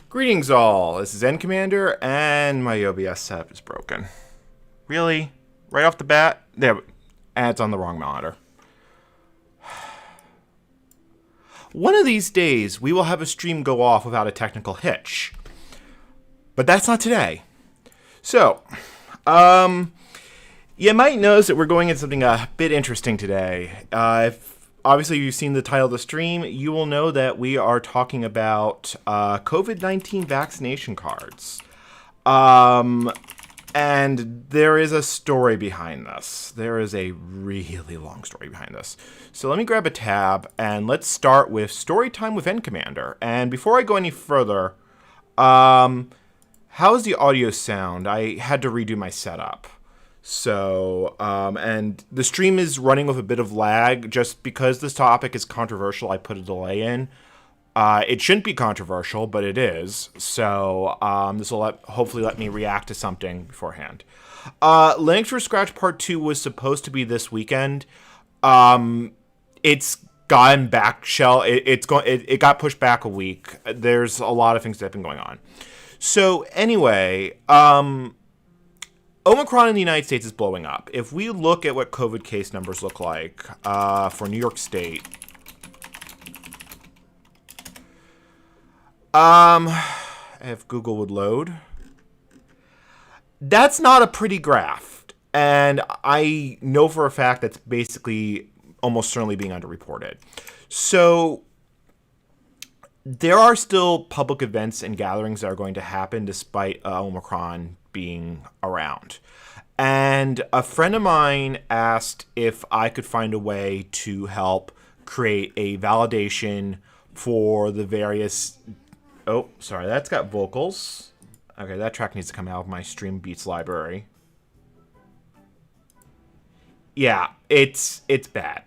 Greetings all, this is NCommander, and my OBS setup is broken. Really? Right off the bat? There, ads on the wrong monitor. One of these days, we will have a stream go off without a technical hitch. But that's not today. So, you might notice that we're going into something a bit interesting today. If obviously you've seen the title of the stream, you will know that we are talking about COVID-19 vaccination cards. And there is a story behind this. There is a really long story behind this. So let me grab a tab and let's start with story time with NCommander. And before I go any further, how's the audio sound? I had to redo my setup. So, and the stream is running with a bit of lag just because this topic is controversial. I put a delay in. It shouldn't be controversial, but it is. So, this will hopefully let me react to something beforehand. Linux for Scratch Part 2 was supposed to be this weekend. It's gotten back it got pushed back a week. There's a lot of things that have been going on. So, anyway, Omicron in the United States is blowing up. If we look at what COVID case numbers look like for New York State, if Google would load, that's not a pretty graph. And I know for a fact that's basically almost certainly being underreported. So there are still public events and gatherings that are going to happen despite Omicron being around. And a friend of mine asked if I could find a way to help create a validation for the various... Oh, sorry, that's got vocals. Okay, that track needs to come out of my Stream Beats library. Yeah, it's bad.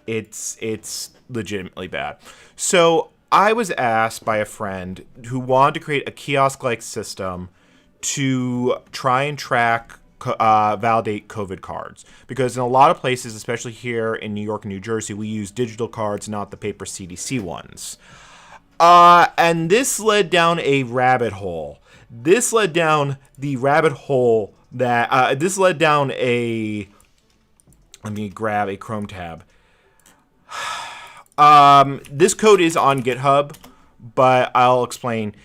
It's legitimately bad. So I was asked by a friend who wanted to create a kiosk-like system to try and validate COVID cards. Because in a lot of places, especially here in New York and New Jersey, we use digital cards, not the paper CDC ones. And this led down a rabbit hole. This led down the rabbit hole that... this led down a... Let me grab a Chrome tab. This code is on GitHub, but I'll explain.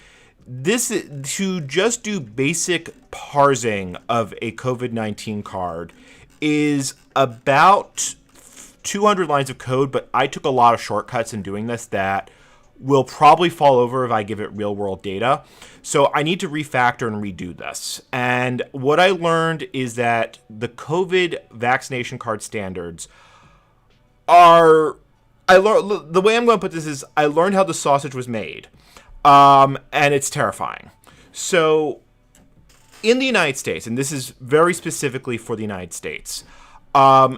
This is to just do basic parsing of a COVID-19 card is about 200 lines of code, but I took a lot of shortcuts in doing this that will probably fall over if I give it real-world data. So I need to refactor and redo this. And what I learned is that the COVID vaccination card standards are... the way I'm going to put this is I learned how the sausage was made. And it's terrifying. So, in the United States, and this is very specifically for the United States,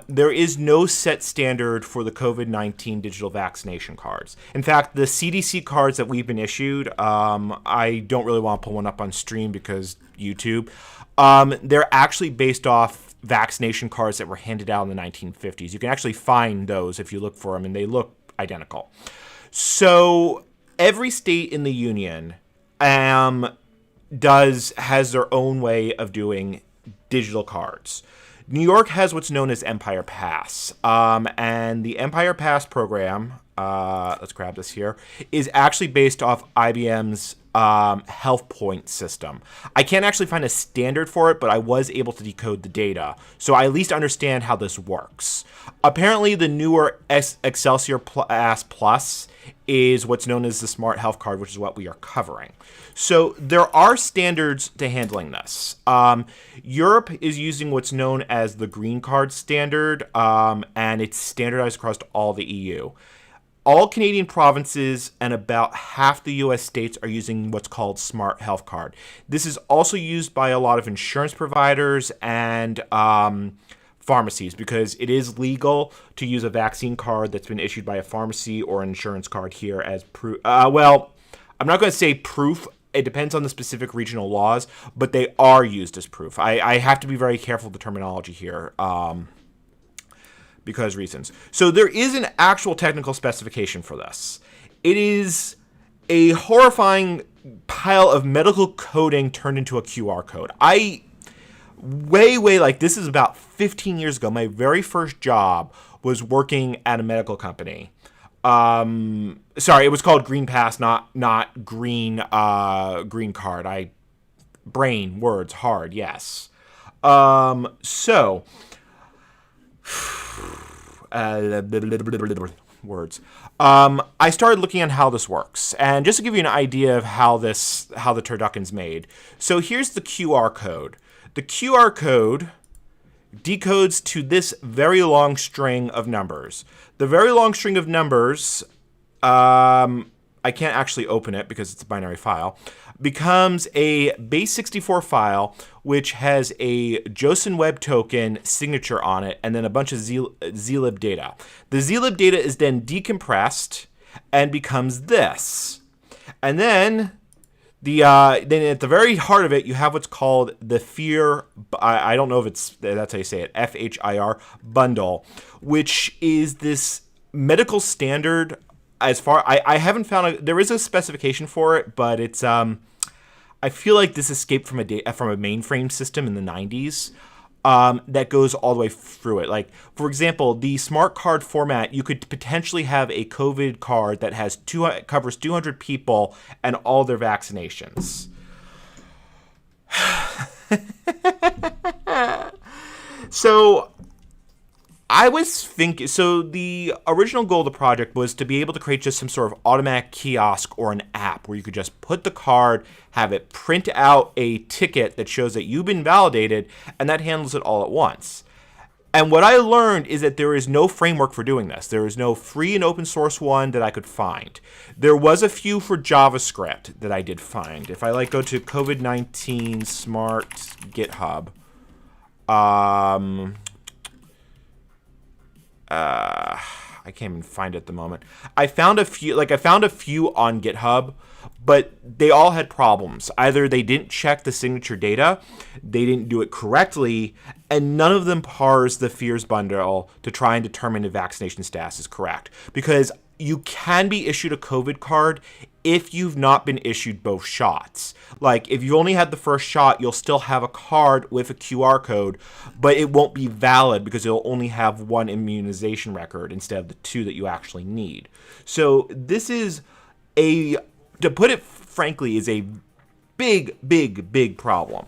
there is no set standard for the COVID-19 digital vaccination cards. In fact, the CDC cards that we've been issued, I don't really want to pull one up on stream because YouTube, they're actually based off vaccination cards that were handed out in the 1950s. You can actually find those if you look for them, and they look identical. So every state in the union has their own way of doing digital cards. New York has what's known as Empire Pass, and the Empire Pass program, let's grab this here, is actually based off IBM's health point system. I can't actually find a standard for it, but I was able to decode the data, so I at least understand how this works. Apparently, the newer Excelsior Plus is what's known as the Smart Health Card, which is what we are covering. So there are standards to handling this. Europe is using what's known as the Green Card standard, and it's standardized across all the EU. all Canadian provinces and about half the U.S. states are using what's called Smart Health Card. This is also used by a lot of insurance providers and pharmacies because it is legal to use a vaccine card that's been issued by a pharmacy or an insurance card here as proof. Well, I'm not going to say proof. It depends on the specific regional laws, but they are used as proof. I have to be very careful with the terminology here. Because reasons. So there is an actual technical specification for this. It is a horrifying pile of medical coding turned into a QR code. This is about 15 years ago. My very first job was working at a medical company. Sorry, it was called Green Pass, not Green Green Card. Brain, words, hard, yes. Words. I started looking at how this works, and just to give you an idea of how the turducken's made. So here's the QR code. The QR code decodes to this very long string of numbers. The very long string of numbers, I can't actually open it because it's a binary file, becomes a base64 file which has a JSON Web Token signature on it and then a bunch of zlib data. The zlib data is then decompressed and becomes this. And then then at the very heart of it, you have what's called the FHIR, I don't know if that's how you say it, FHIR bundle, which is this medical standard. As far I haven't found there is a specification for it, but it's I feel like this escaped from a mainframe system in the 90s that goes all the way through it. Like, for example, the smart card format, you could potentially have a COVID card that covers 200 people and all their vaccinations. So I was thinking, so the original goal of the project was to be able to create just some sort of automatic kiosk or an app where you could just put the card, have it print out a ticket that shows that you've been validated, and that handles it all at once. And what I learned is that there is no framework for doing this. There is no free and open source one that I could find. There was a few for JavaScript that I did find. If I go to COVID-19 Smart GitHub, I can't even find it at the moment. I found a few on GitHub, but they all had problems. Either they didn't check the signature data, they didn't do it correctly, and none of them parse the FHIR bundle to try and determine if vaccination status is correct. Because you can be issued a COVID card if you've not been issued both shots. Like, if you only had the first shot, you'll still have a card with a QR code, but it won't be valid because it'll only have one immunization record instead of the two that you actually need. So this is to put it frankly, is a big problem.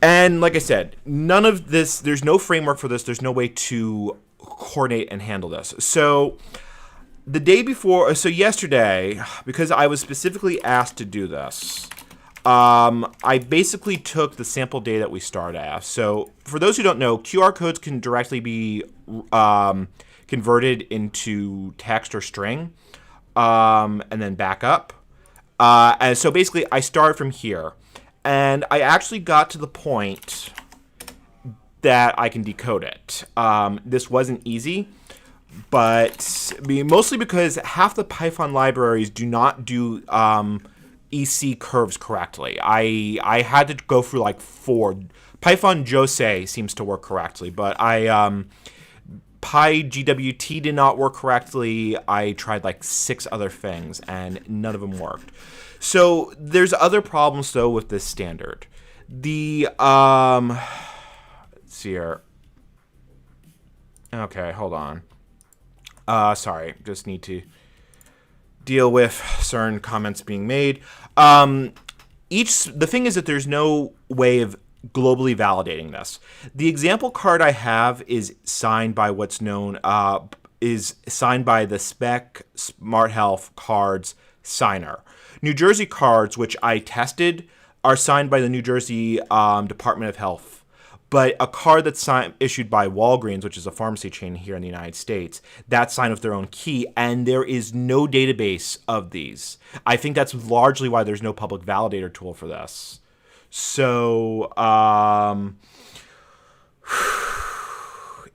And like I said, none of this, there's no framework for this. There's no way to coordinate and handle this. So the day before, so yesterday, because I was specifically asked to do this, I basically took the sample data that we started at. So for those who don't know, QR codes can directly be converted into text or string, and then back up. And so basically I started from here, and I actually got to the point that I can decode it. This wasn't easy, but mostly because half the Python libraries do not do EC curves correctly. I had to go through like 4. Python Jose seems to work correctly, but PyGWT did not work correctly. I tried like 6 other things, and none of them worked. So there's other problems though with this standard. Let's see here. Okay, hold on. Sorry, just need to deal with certain comments being made. The thing is that there's no way of globally validating this. The example card I have is signed by what's known is signed by the Spec Smart Health Cards signer. New Jersey cards, which I tested, are signed by the New Jersey Department of Health. But a card that's issued by Walgreens, which is a pharmacy chain here in the United States, that's signed with their own key, and there is no database of these. I think that's largely why there's no public validator tool for this. So,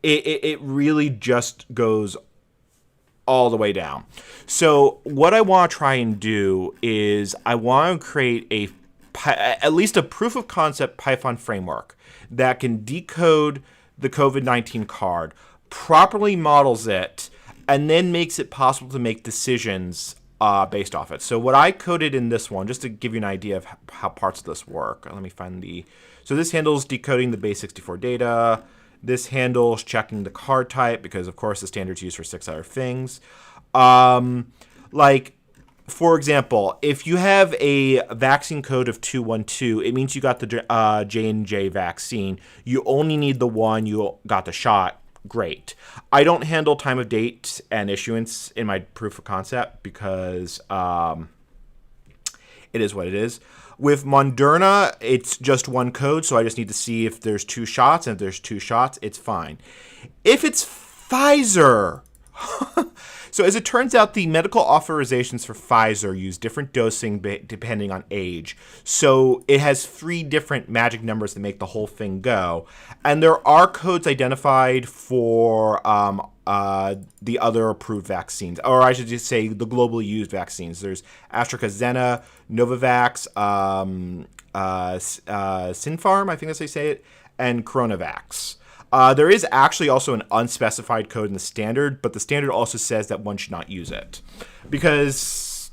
it really just goes all the way down. So what I want to try and do is I want to create at least a proof of concept Python framework that can decode the COVID-19 card, properly models it, and then makes it possible to make decisions based off it. So what I coded in this one, just to give you an idea of how parts of this work. Let me find so this handles decoding the base 64 data. This handles checking the card type because, of course, the standard's used for 6 other things. Like, for example, if you have a vaccine code of 212, it means you got the J&J vaccine. You only need the one you got the shot. Great. I don't handle time of date and issuance in my proof of concept because it is what it is. With Moderna, it's just one code, so I just need to see if there's 2 shots, and if there's 2 shots, it's fine. If it's Pfizer, so as it turns out, the medical authorizations for Pfizer use different dosing depending on age. So it has 3 different magic numbers that make the whole thing go. And there are codes identified for the other approved vaccines, or I should just say the globally used vaccines. There's AstraZeneca, Novavax, Sinpharm, I think that's how you say it, and Coronavax. There is actually also an unspecified code in the standard, but the standard also says that one should not use it because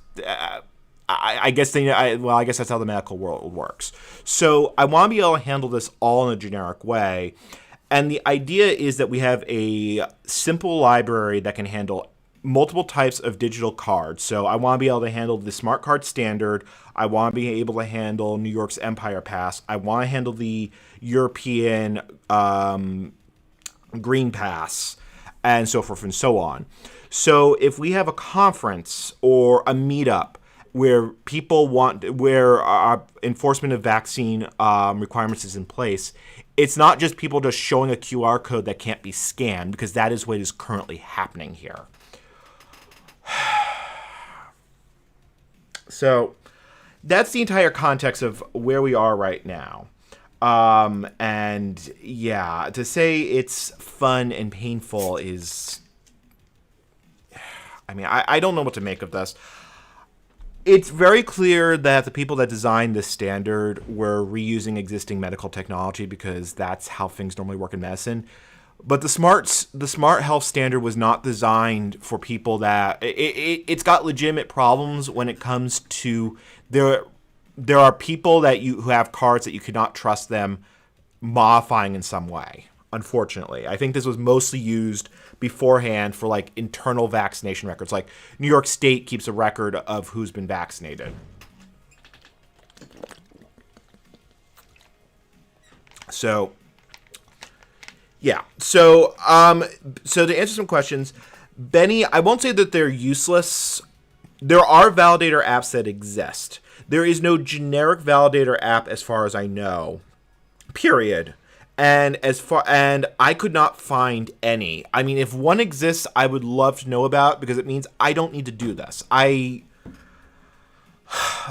I guess that's how the medical world works. So I want to be able to handle this all in a generic way. And the idea is that we have a simple library that can handle multiple types of digital cards. So I want to be able to handle the smart card standard. I want to be able to handle New York's Empire Pass. I want to handle the European Green Pass, and so forth and so on. So if we have a conference or a meetup where where enforcement of vaccine requirements is in place, it's not just people just showing a QR code that can't be scanned, because that is what is currently happening here. So that's the entire context of where we are right now. And yeah, to say it's fun and painful is, I don't know what to make of this. It's very clear that the people that designed this standard were reusing existing medical technology because that's how things normally work in medicine. But the smart health standard was not designed for people that it's got legitimate problems when it comes to there are people who have cards that you could not trust them modifying in some way. Unfortunately, I think this was mostly used beforehand for like internal vaccination records. Like New York State keeps a record of who's been vaccinated. So yeah. So to answer some questions, Benny, I won't say that they're useless. There are validator apps that exist. There is no generic validator app as far as I know. Period. And I could not find any. I mean, if one exists, I would love to know about, because it means I don't need to do this.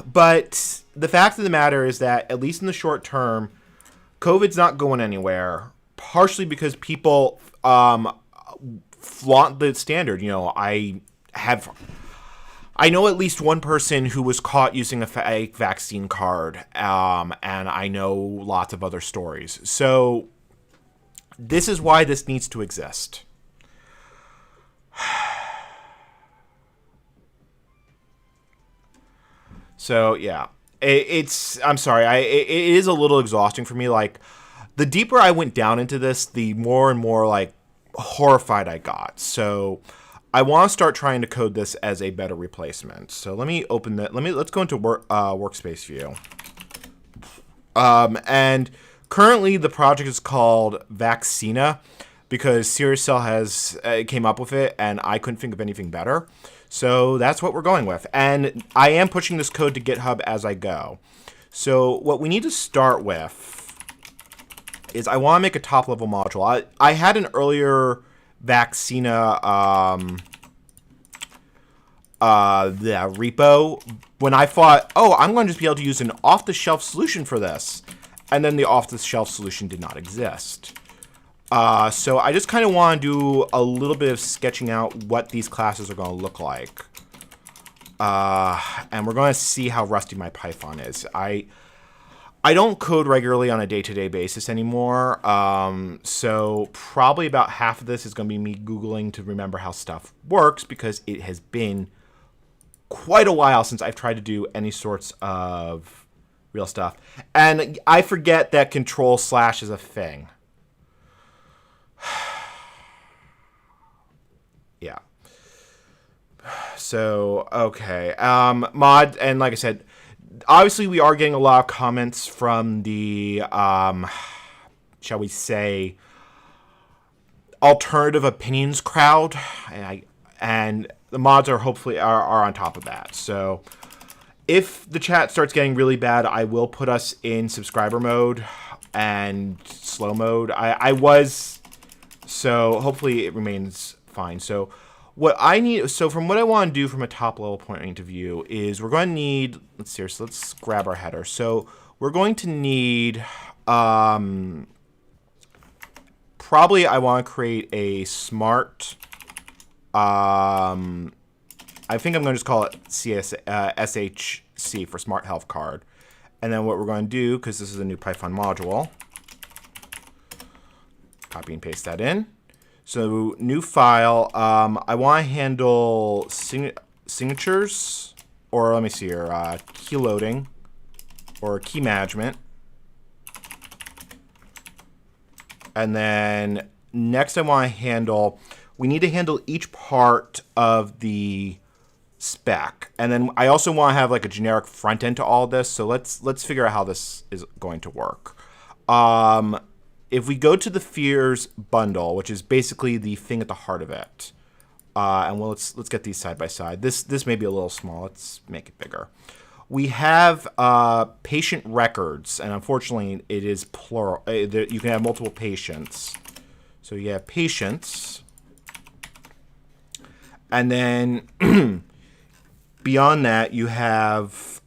But the fact of the matter is that, at least in the short term, COVID's not going anywhere. Partially because people flaunt the standard. You know, I know at least one person who was caught using a fake vaccine card, and I know lots of other stories. So this is why this needs to exist. So yeah, I'm sorry. It is a little exhausting for me. Like, the deeper I went down into this, the more and more like horrified I got. So I want to start trying to code this as a better replacement. So let me open that. Let's go into workspace view. And currently the project is called Vaccina because SiriusCell came up with it, and I couldn't think of anything better. So that's what we're going with. And I am pushing this code to GitHub as I go. So what we need to start with is I want to make a top-level module. I had an earlier Vaccina the repo when I thought, oh, I'm going to just be able to use an off-the-shelf solution for this. And then the off-the-shelf solution did not exist. So I just kind of want to do a little bit of sketching out what these classes are going to look like. And we're going to see how rusty my Python is. I don't code regularly on a day-to-day basis anymore. So probably about half of this is going to be me Googling to remember how stuff works, because it has been quite a while since I've tried to do any sorts of real stuff. And I forget that control / is a thing. Yeah. So, okay. Mod, and like I said, obviously we are getting a lot of comments from the, shall we say, alternative opinions crowd. And the mods are hopefully are on top of that. So if the chat starts getting really bad, I will put us in subscriber mode and slow mode. I was, so hopefully it remains fine. So what I need, so from what I want to do from a top level point of view is we're going to need, let's see here, so let's grab our header. So we're going to need, probably I want to create a smart, I think I'm going to just call it SHC for Smart Health Card. And then what we're going to do, because this is a new Python module, copy and paste that in. So new file, I want to handle signatures, or let me see here, key loading, or key management. And then next I want to handle, we need to handle each part of the spec. And then I also want to have like a generic front end to all this. So let's figure out how this is going to work. If we go to the fears bundle, which is basically the thing at the heart of it, and let's get these side by side. This may be a little small. Let's make it bigger. We have patient records, and unfortunately, it is plural. You can have multiple patients. So you have patients, and then beyond that, you have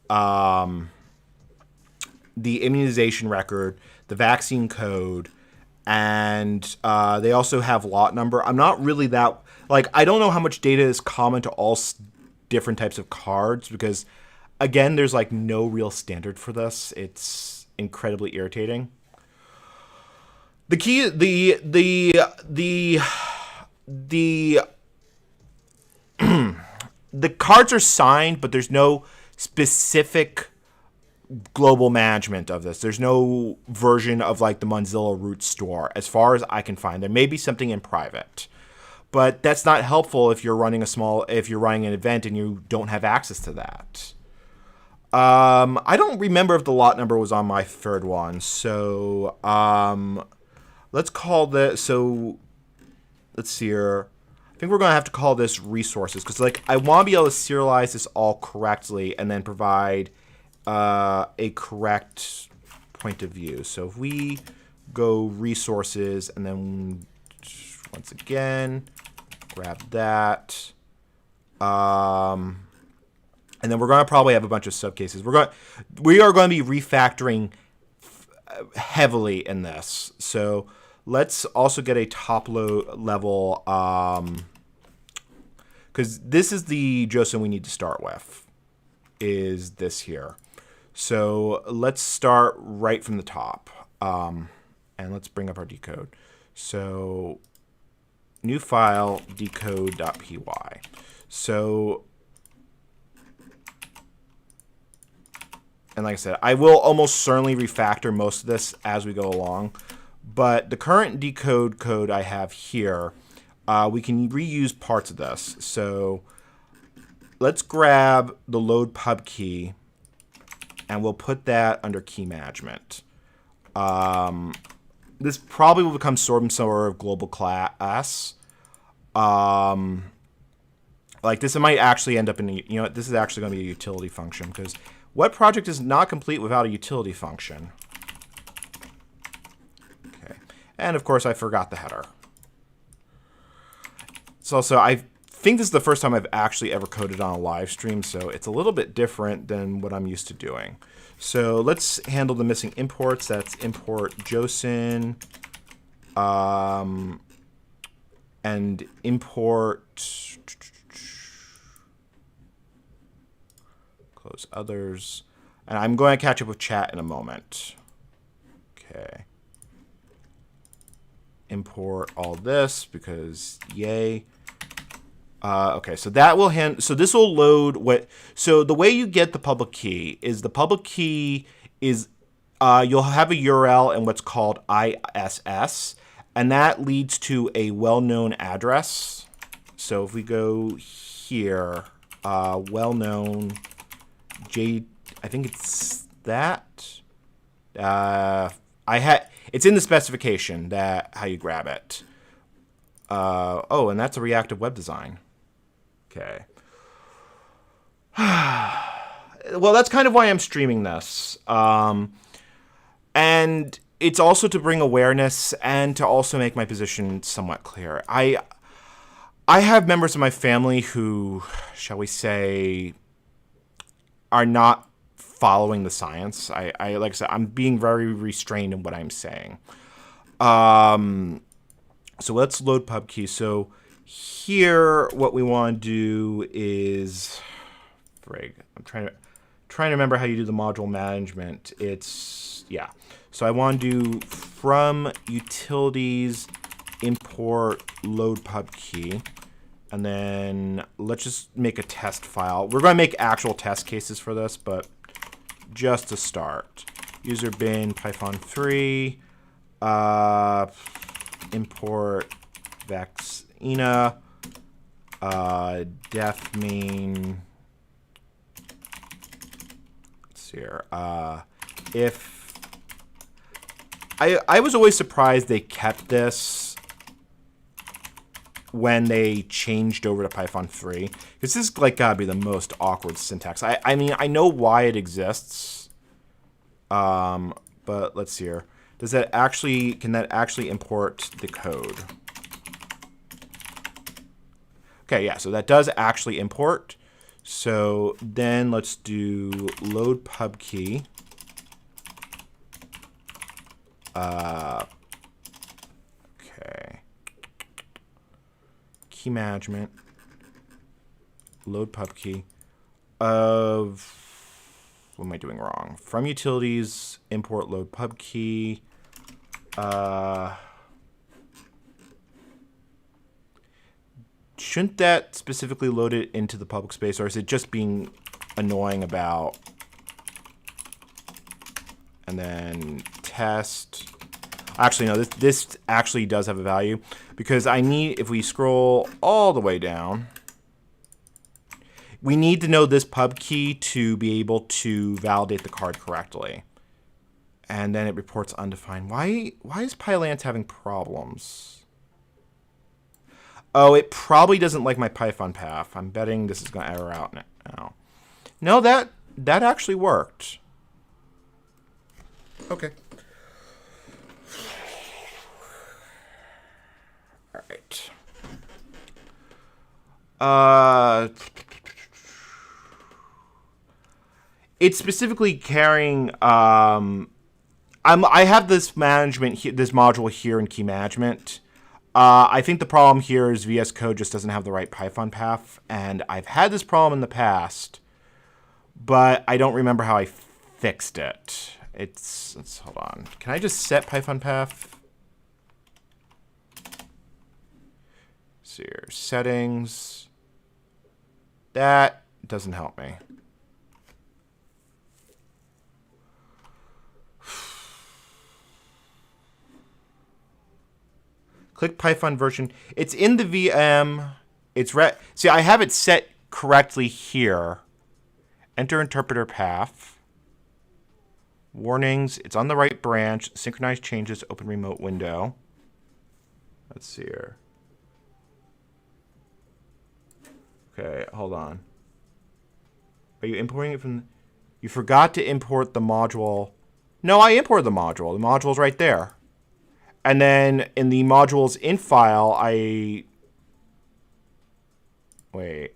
the immunization record, the vaccine code, and they also have lot number. I'm not really that, like, I don't know how much data is common to all different types of cards, because again, there's like no real standard for this. It's incredibly irritating. The key, the cards are signed, but there's no specific global management of this. There's no version of like the Mozilla root store, as far as I can find. There may be something in private, but that's not helpful if you're running if you're running an event and you don't have access to that. I don't remember if the lot number was on my third one, so let's call this. So let's see here. I think we're going to have to call this resources, because like I want to be able to serialize this all correctly and then provide a correct point of view. So if we go resources and then once again grab that, and then we're going to probably have a bunch of subcases. We are going to be refactoring heavily in this. So let's also get a top level, because this is the JSON we need to start with, is this here. So let's start right from the top, and let's bring up our decode. So new file, decode.py. So, and like I said, I will almost certainly refactor most of this as we go along, but the current decode code I have here, we can reuse parts of this. So let's grab the load pub key, and we'll put that under key management. This probably will become some sort of global class. Like this, it might actually end up in, this is actually going to be a utility function, because what project is not complete without a utility function? And of course, I forgot the header. It's also, I think this is the first time I've actually ever coded on a live stream, so it's a little bit different than what I'm used to doing. So let's handle the missing imports. That's import JSON and import close others. And I'm going to catch up with chat in a moment. Okay. Import all this because yay. Okay, so that will so this will load so the way you get the public key is you'll have a URL and what's called ISS, and that leads to a well-known address. So if we go here, well-known I think it's that. It's in the specification that how you grab it. Oh, and that's a reactive web design. Okay. Well, that's kind of why I'm streaming this. And it's also to bring awareness and to also make my position somewhat clear. I have members of my family who, shall we say, are not following the science. I like I said, I'm being very restrained in what I'm saying. So let's load pub key. So here, what we want to do is, frig, I'm trying to remember how you do the module management. It's, yeah. So I want to do from utilities import load pub key. And then let's just make a test file. We're going to make actual test cases for this, but just to start. User bin python3 import vaccina def main. Let's see here. If I was always surprised they kept this when they changed over to Python 3, because this is like gotta be the most awkward syntax. I mean, I know why it exists, but let's see here. Does that actually, can that actually import the code? Okay, yeah, so that does actually import. So then let's do load pub key. Okay. Key management. Load pub key of, what am I doing wrong? From utilities, import load pub key. Shouldn't that specifically load it into the public space, or is it just being annoying about? And then test. Actually, no, this actually does have a value, because I need, if we scroll all the way down, we need to know this pub key to be able to validate the card correctly. And then it reports undefined. Why is Pylance having problems? Oh, it probably doesn't like my Python path. I'm betting this is going to error out now. No, that actually worked. Okay. All right. It's specifically carrying. I have this management, this module here in key management. I think the problem here is VS Code just doesn't have the right Python path, and I've had this problem in the past, but I don't remember how I fixed it. Let's hold on. Can I just set Python path? See here, settings. That doesn't help me. Click Python version. It's in the VM. See, I have it set correctly here. Enter interpreter path. Warnings. It's on the right branch. Synchronize changes. Open remote window. Let's see here. Okay, hold on. Are you importing it from? You forgot to import the module. No, I imported the module. The module's right there. And then in the modules in file, wait.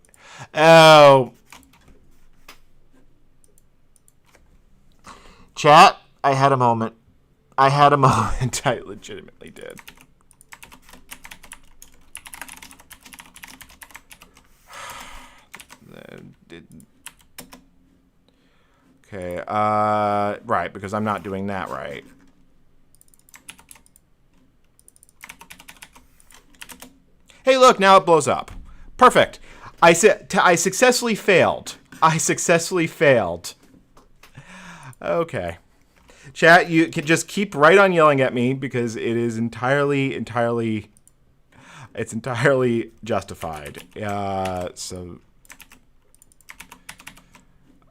Oh. Chat, I had a moment. I legitimately did. Okay, right, because I'm not doing that right. Hey, look, now it blows up. Perfect. I successfully failed. Okay. Chat, you can just keep right on yelling at me because it is entirely justified. So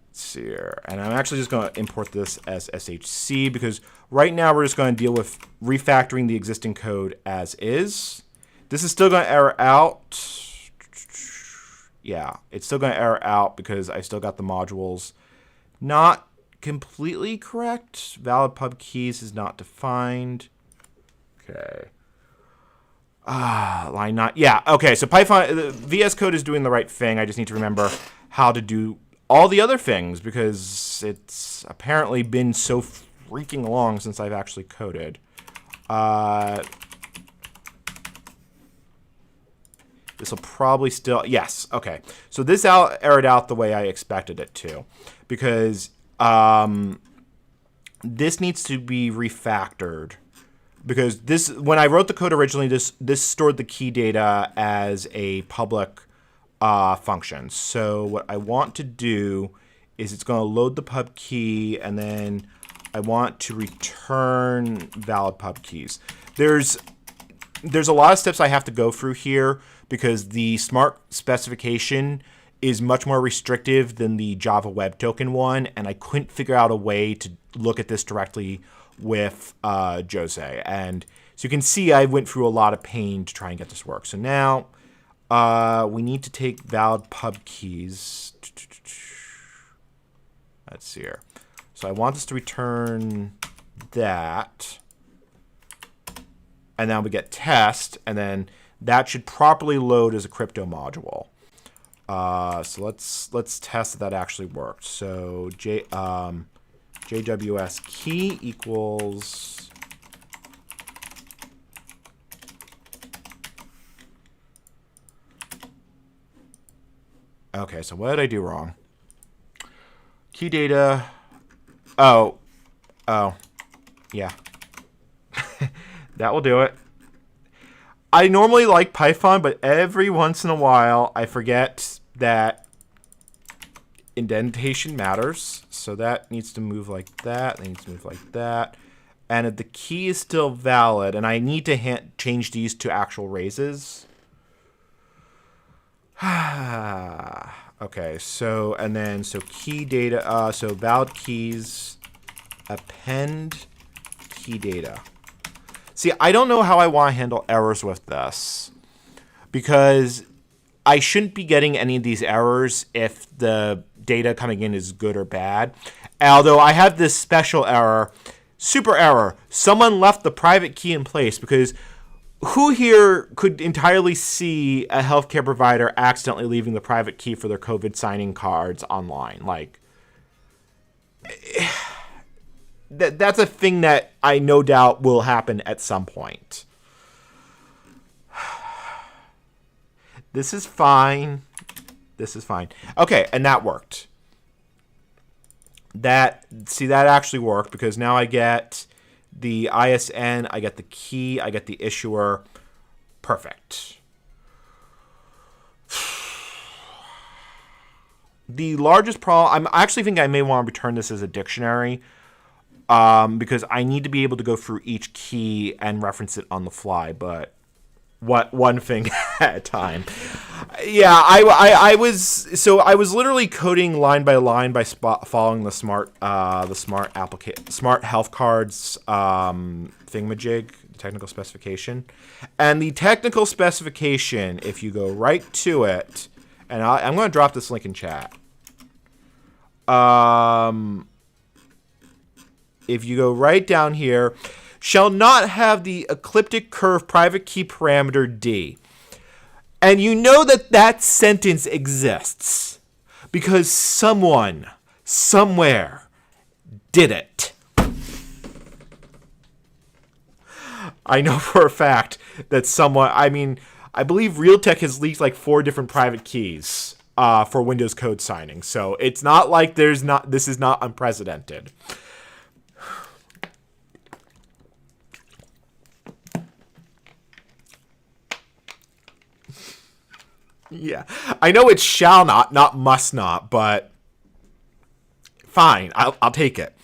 let's see here. And I'm actually just going to import this as SHC because right now we're just going to deal with refactoring the existing code as is. This is still going to error out. Yeah, it's still going to error out because I still got the modules not completely correct. Valid pub keys is not defined. Okay. Line not. Yeah, okay, so Python, the VS Code is doing the right thing. I just need to remember how to do all the other things because it's apparently been so freaking long since I've actually coded. This will probably still, yes, okay. So this errored out the way I expected it to because this needs to be refactored because this, when I wrote the code originally, this stored the key data as a public function. So what I want to do is it's going to load the pub key and then I want to return valid pub keys. There's a lot of steps I have to go through here because the Smart specification is much more restrictive than the Java Web Token one, and I couldn't figure out a way to look at this directly with Jose. And so you can see I went through a lot of pain to try and get this to work. So now we need to take valid pub keys. Let's see here. So I want this to return that. And now we get test, and then that should properly load as a crypto module. So let's test that actually worked. So JWS key equals okay. So what did I do wrong? Key data. Oh, yeah. That will do it. I normally like Python, but every once in a while I forget that indentation matters. So that needs to move like that. That needs to move like that. And if the key is still valid, and I need to change these to actual raises. Okay, so key data. So valid keys, append key data. See, I don't know how I want to handle errors with this because I shouldn't be getting any of these errors if the data coming in is good or bad. Although I have this special error, super error. Someone left the private key in place because who here could entirely see a healthcare provider accidentally leaving the private key for their COVID signing cards online? Like, that's a thing that I no doubt will happen at some point. This is fine. This is fine. Okay, and that worked. That actually worked because now I get the ISN, I get the key, I get the issuer. Perfect. The largest problem, I actually think I may want to return this as a dictionary. Because I need to be able to go through each key and reference it on the fly, but one thing at a time. Yeah, I was literally coding line by line by following the smart health cards thingamajig, the technical specification, and the technical specification. If you go right to it, and I'm going to drop this link in chat. If you go right down here, shall not have the ecliptic curve private key parameter D. And you know that sentence exists because someone, somewhere, did it. I know for a fact that someone, I believe Realtek has leaked like 4 different private keys for Windows code signing. So it's not like this is not unprecedented. Yeah, I know it's shall not must not, but fine, I'll take it.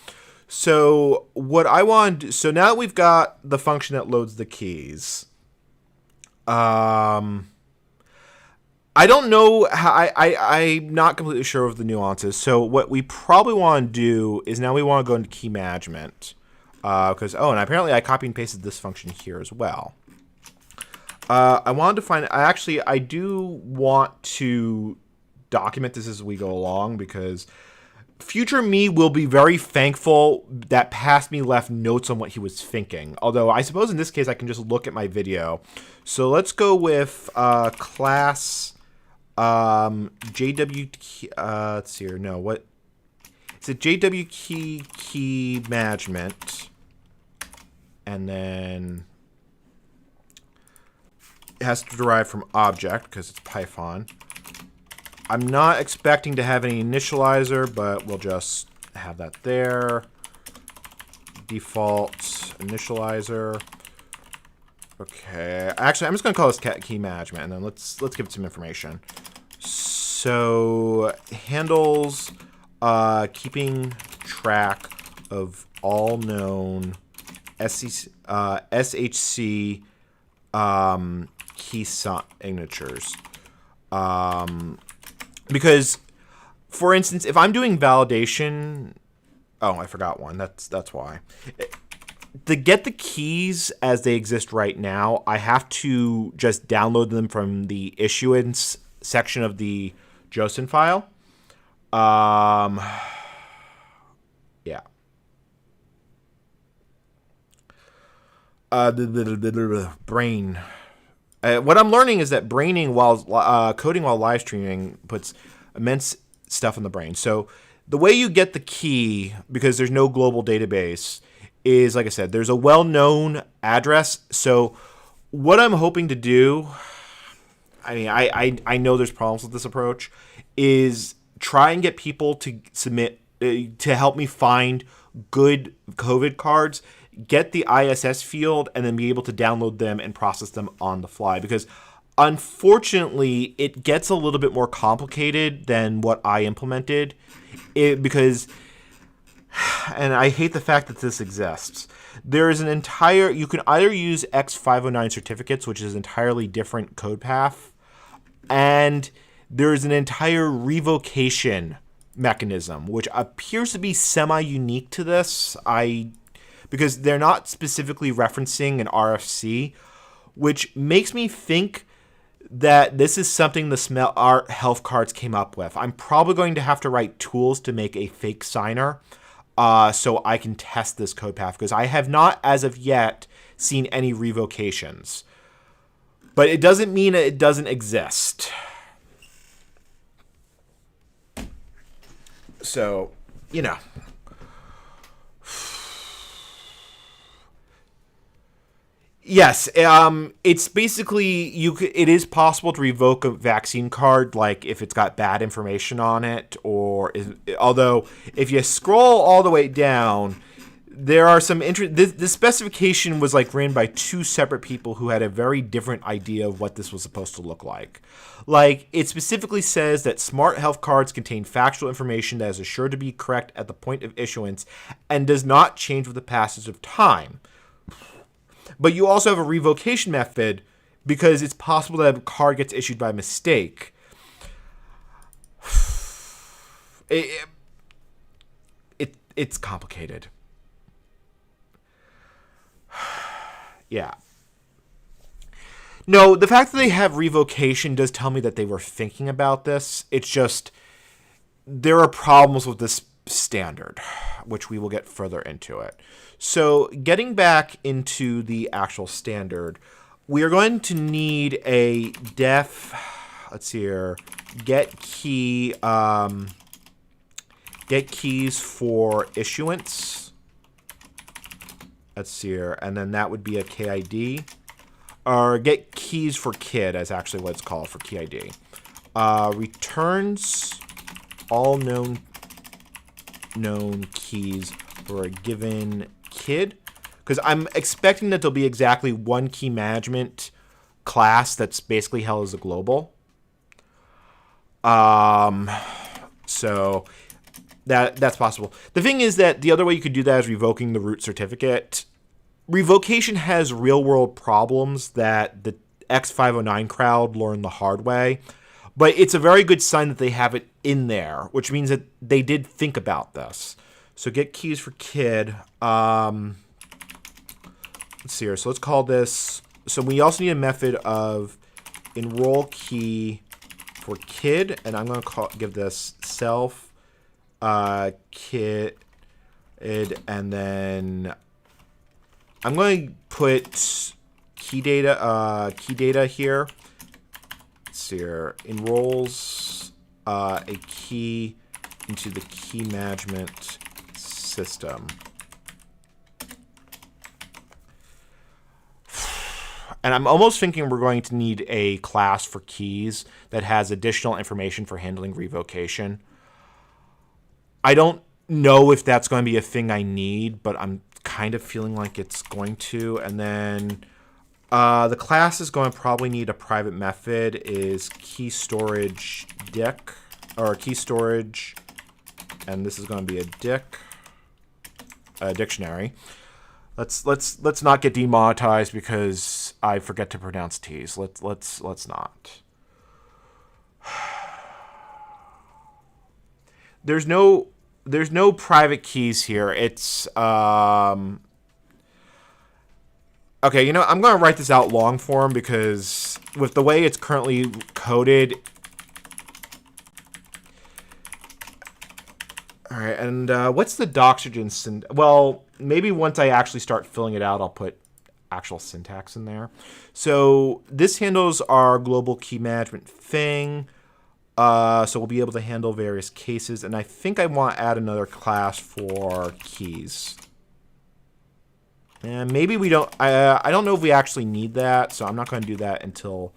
So what I want to do, so now that we've got the function that loads the keys, I don't know how, I'm not completely sure of the nuances. So what we probably want to do is now we want to go into key management, because, and apparently I copy and pasted this function here as well. I wanted to find, I do want to document this as we go along, because future me will be very thankful that past me left notes on what he was thinking. Although I suppose in this case I can just look at my video. So let's go with class JW key, let's see here, no, what? It's a JW key management. And then it has to derive from object because it's Python. I'm not expecting to have any initializer, but we'll just have that there. Default initializer. Okay. Actually, I'm just going to call this key management, and then let's give it some information. So handles keeping track of all known SHC key signatures. Because, for instance, if I'm doing validation, I forgot one. That's why. To get the keys as they exist right now, I have to just download them from the issuance section of the JSON file. Yeah. Brain. What I'm learning is that braining while coding while live streaming puts immense stuff in the brain. So the way you get the key, because there's no global database, is, like I said, there's a well-known address. So what I'm hoping to do, I know there's problems with this approach, is try and get people to submit, to help me find good COVID cards, get the ISS field, and then be able to download them and process them on the fly. Because unfortunately, it gets a little bit more complicated than what I implemented. Because, and I hate the fact that this exists, there is an entire, you can either use X509 certificates, which is an entirely different code path, and there is an entire revocation mechanism, which appears to be semi-unique to this. Because they're not specifically referencing an RFC, which makes me think that this is something the Smart Health cards came up with. I'm probably going to have to write tools to make a fake signer so I can test this code path, because I have not, as of yet, seen any revocations. But it doesn't mean it doesn't exist. So, you know. Yes, it's basically it is possible to revoke a vaccine card, like if it's got bad information on it, although if you scroll all the way down, there are some this specification was like ran by 2 separate people who had a very different idea of what this was supposed to look like. Like, it specifically says that Smart Health cards contain factual information that is assured to be correct at the point of issuance and does not change with the passage of time. But you also have a revocation method because it's possible that a card gets issued by mistake. It's complicated. Yeah. No, the fact that they have revocation does tell me that they were thinking about this. It's just there are problems with this standard, which we will get further into it. So getting back into the actual standard, we are going to need a def, let's see here, get keys for issuance. Let's see here, and then that would be a KID, or get keys for kid, as actually what it's called for key ID. Returns all known keys for a given kid, because I'm expecting that there'll be exactly one key management class that's basically held as a global. So that's possible. The thing is that the other way you could do that is revoking the root certificate. Revocation has real world problems that the X509 crowd learned the hard way, but it's a very good sign that they have it in there, which means that they did think about this. So get keys for kid. Let's see here. So let's call this. So we also need a method of enroll key for kid, and I'm going to give this self kid, and then I'm going to put key data here. Let's see here. Enrolls a key into the key management system. And I'm almost thinking we're going to need a class for keys that has additional information for handling revocation. I don't know if that's going to be a thing I need, but I'm kind of feeling like it's going to. And then the class is going to probably need a private method is key storage dic, or key storage, and this is going to be a dictionary. Let's not get demonetized because I forget to pronounce T's. Let's not. There's no private keys here. It's okay, you know, I'm going to write this out long form because with the way it's currently coded. All right, and what's the Doxygen well, maybe once I actually start filling it out, I'll put actual syntax in there. So this handles our global key management thing. So we'll be able to handle various cases. And I think I want to add another class for keys. And maybe we don't. I don't know if we actually need that, so I'm not going to do that until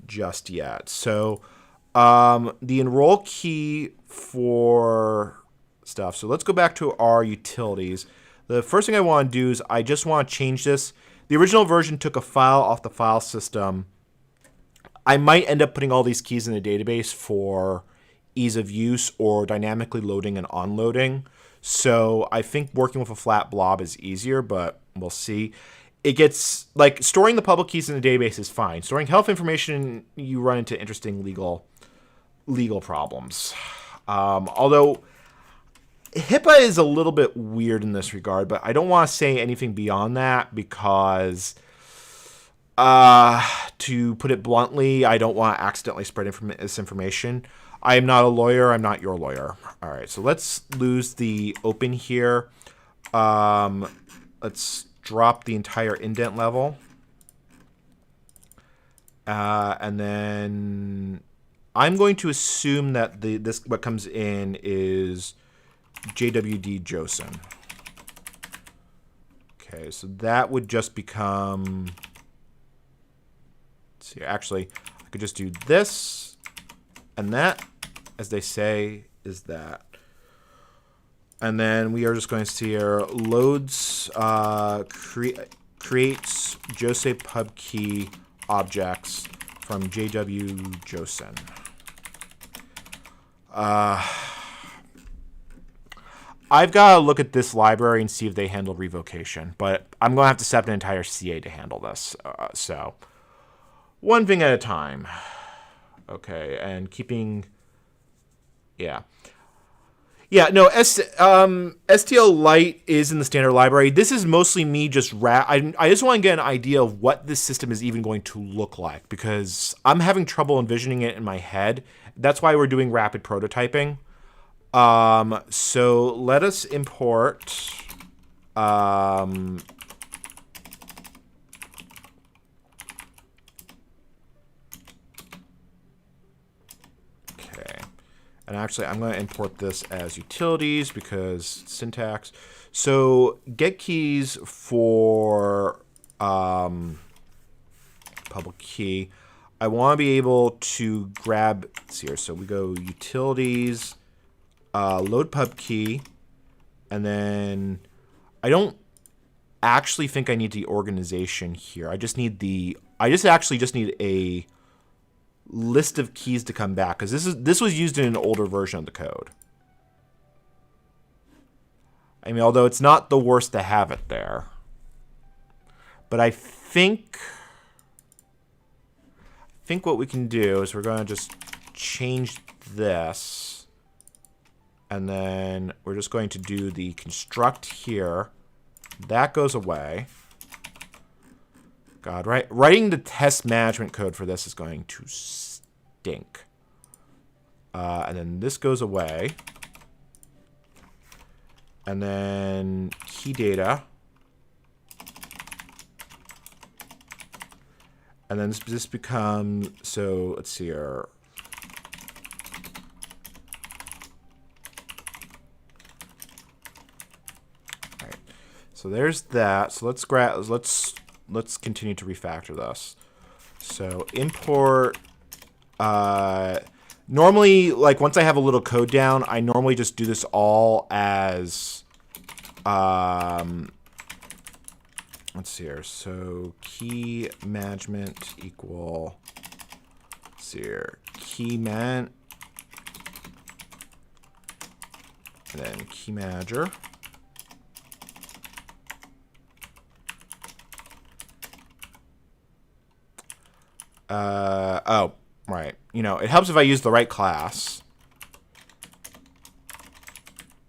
just yet. So the enroll key for stuff. So let's go back to our utilities. The first thing I want to do is I just want to change this. The original version took a file off the file system. I might end up putting all these keys in a database for ease of use or dynamically loading and unloading. So I think working with a flat blob is easier, but we'll see. It gets, like, storing the public keys in the database is fine. Storing health information, you run into interesting legal problems. Although HIPAA is a little bit weird in this regard, but I don't want to say anything beyond that because, to put it bluntly, I don't want to accidentally spread this information. I am not a lawyer. I'm not your lawyer. All right, so let's lose the open here. Let's drop the entire indent level. And then I'm going to assume that this what comes in is JWD Josen. Okay, so that would just become, let's see, actually, I could just do this, and that, as they say, is that. And then we are just going to see here, loads, creates Jose pub key objects from JW Josen. I've got to look at this library and see if they handle revocation, but I'm going to have to set up an entire CA to handle this. So one thing at a time. Okay, and keeping, yeah. Yeah, no, STL Lite is in the standard library. This is mostly me just I just want to get an idea of what this system is even going to look like because I'm having trouble envisioning it in my head. That's why we're doing rapid prototyping. So let us import okay. And actually I'm going to import this as utilities because syntax. So get keys for public key. I want to be able to grab, let's see here. So we go utilities, load pub key, and then I don't actually think I need the organization here. I just need actually just need a list of keys to come back because this was used in an older version of the code. I mean, although it's not the worst to have it there, but I think what we can do is we're going to just change this, and then we're just going to do the construct here. That goes away. God, writing the test management code for this is going to stink. And then this goes away. And then key data. And then this becomes, so let's see here. All right. So there's that. So let's continue to refactor this. So import, normally, like once I have a little code down, I normally just do this all as, let's see here. So key management equal, let's see here, key man, and then key manager. Oh, right. You know, it helps if I use the right class.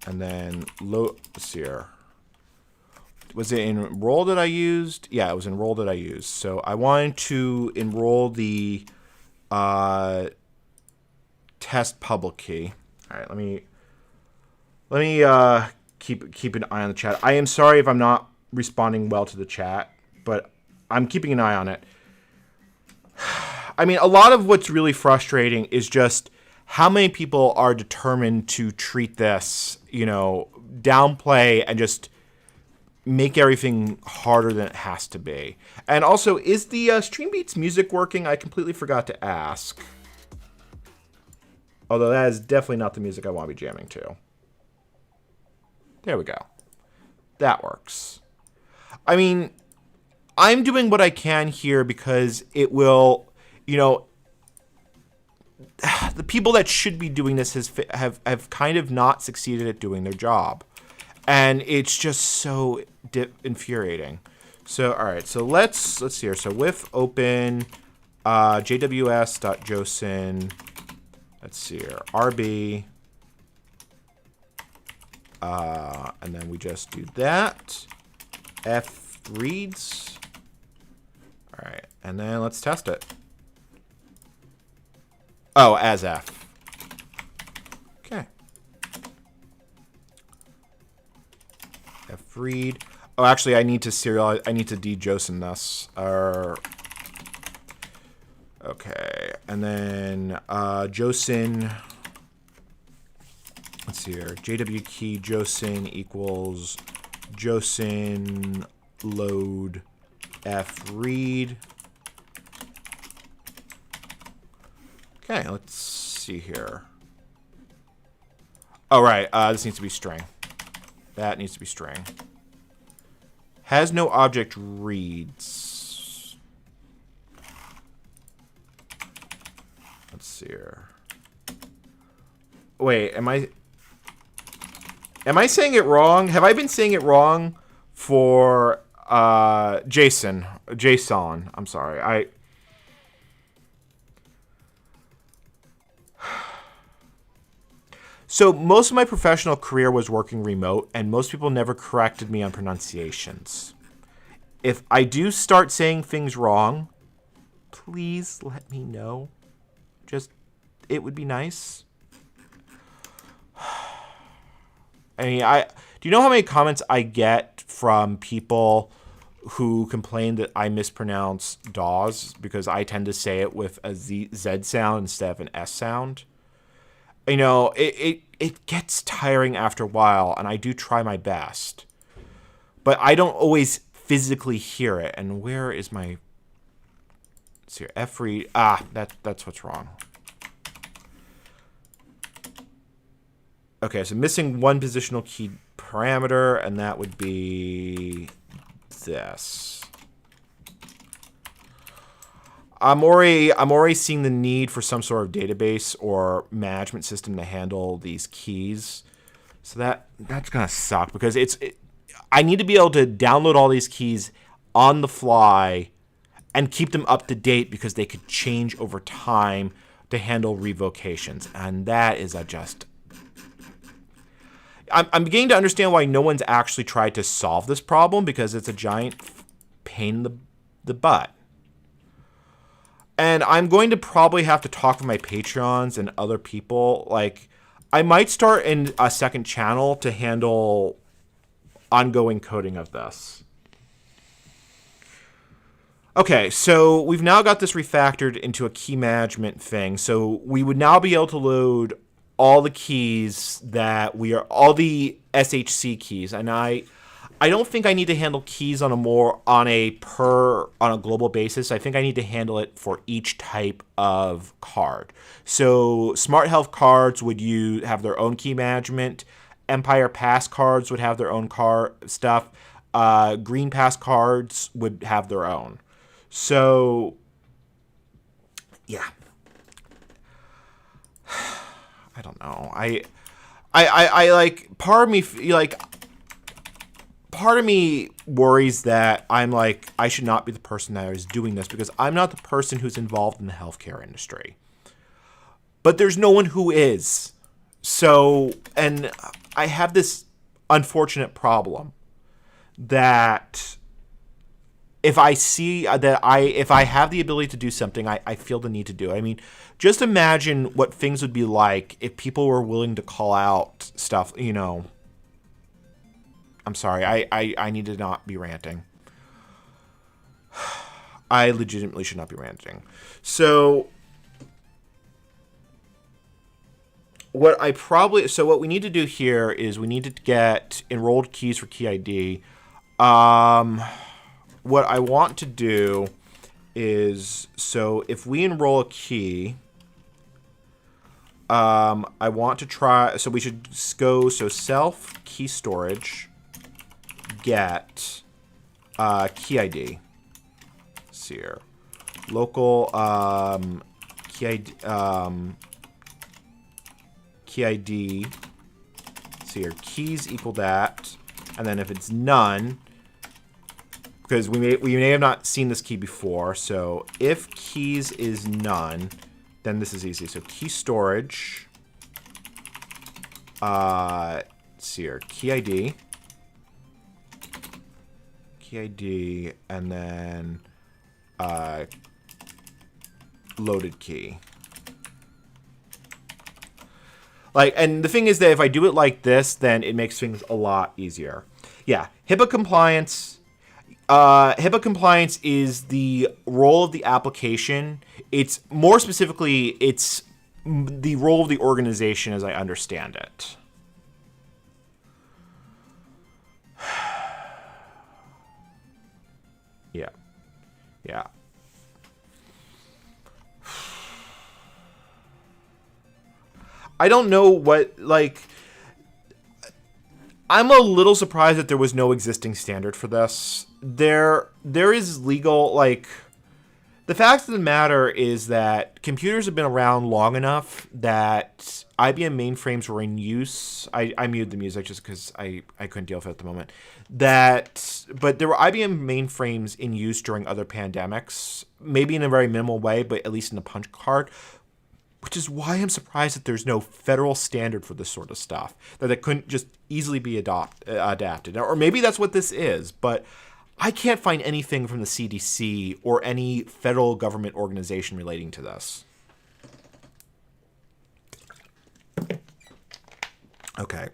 And then let's see here. Was it enroll that I used? Yeah, it was enroll that I used. So I wanted to enroll the test public key. All right, let me keep an eye on the chat. I am sorry if I'm not responding well to the chat, but I'm keeping an eye on it. I mean, a lot of what's really frustrating is just how many people are determined to treat this, you know, downplay and just make everything harder than it has to be. And also, is the Streambeats music working? I completely forgot to ask. Although that is definitely not the music I want to be jamming to. There we go. That works. I mean, I'm doing what I can here because it will, you know, the people that should be doing this have kind of not succeeded at doing their job. And it's just so infuriating. So, all right, so let's see here. So with open jws.josin, let's see here, RB, and then we just do that. F reads. All right, and then let's test it. Oh, as F. Okay. F read. Oh, actually, I need to serialize. I need to de-josin this. Okay, and then josin. Let's see here. JW key josin equals josin load F read. Okay, let's see here. Oh, right. This needs to be string. That needs to be string. Has no object reads. Let's see here. Wait, am I saying it wrong? Have I been saying it wrong for JSON? I'm sorry. So most of my professional career was working remote, and most people never corrected me on pronunciations. If I do start saying things wrong, please let me know. Just, it would be nice. I mean, do you know how many comments I get from people who complain that I mispronounce DAWs because I tend to say it with a Z sound instead of an S sound? You know, it gets tiring after a while, and I do try my best. But I don't always physically hear it. And where is my... Let's see here. F read. That's what's wrong. Okay, so missing one positional key parameter, and that would be this. I'm already seeing the need for some sort of database or management system to handle these keys. So that's gonna suck because I need to be able to download all these keys on the fly and keep them up to date because they could change over time to handle revocations, and that is I'm beginning to understand why no one's actually tried to solve this problem because it's a giant pain in the butt. And I'm going to probably have to talk with my Patreons and other people. Like, I might start in a second channel to handle ongoing coding of this. Okay, so we've now got this refactored into a key management thing. So we would now be able to load all the keys all the SHC keys. And I don't think I need to handle keys on a global basis. I think I need to handle it for each type of card. So Smart Health cards would have their own key management. Empire Pass cards would have their own stuff. Green Pass cards would have their own. So, yeah. I don't know. I like, part of me worries that I'm like, I should not be the person that is doing this because I'm not the person who's involved in the healthcare industry. But there's no one who is. So, and I have this unfortunate problem that if I see that if I have the ability to do something, I feel the need to do it. I mean, just imagine what things would be like if people were willing to call out stuff, you know. I'm sorry, I need to not be ranting. I legitimately should not be ranting. So what we need to do here is we need to get enrolled keys for key ID. What I want to do is, so if we enroll a key, I want to try, so we should go, so self key storage, get key ID. Let's see here. Local key ID, key ID. Let's see here. Keys equal that, and then if it's none, because we may have not seen this key before, so if keys is none, then this is easy. So key storage, let's see here, key ID, and then loaded key. Like, and the thing is that if I do it like this, then it makes things a lot easier. Yeah, HIPAA compliance. HIPAA compliance is the role of the application. It's more specifically, it's the role of the organization as I understand it. Yeah. Yeah. I don't know what, like, I'm a little surprised that there was no existing standard for this. There is legal, like, the fact of the matter is that computers have been around long enough that IBM mainframes were in use. I muted the music just because I couldn't deal with it at the moment. But there were IBM mainframes in use during other pandemics, maybe in a very minimal way, but at least in the punch card, which is why I'm surprised that there's no federal standard for this sort of stuff, that it couldn't just easily be adapted. Or maybe that's what this is, but I can't find anything from the CDC or any federal government organization relating to this. Okay.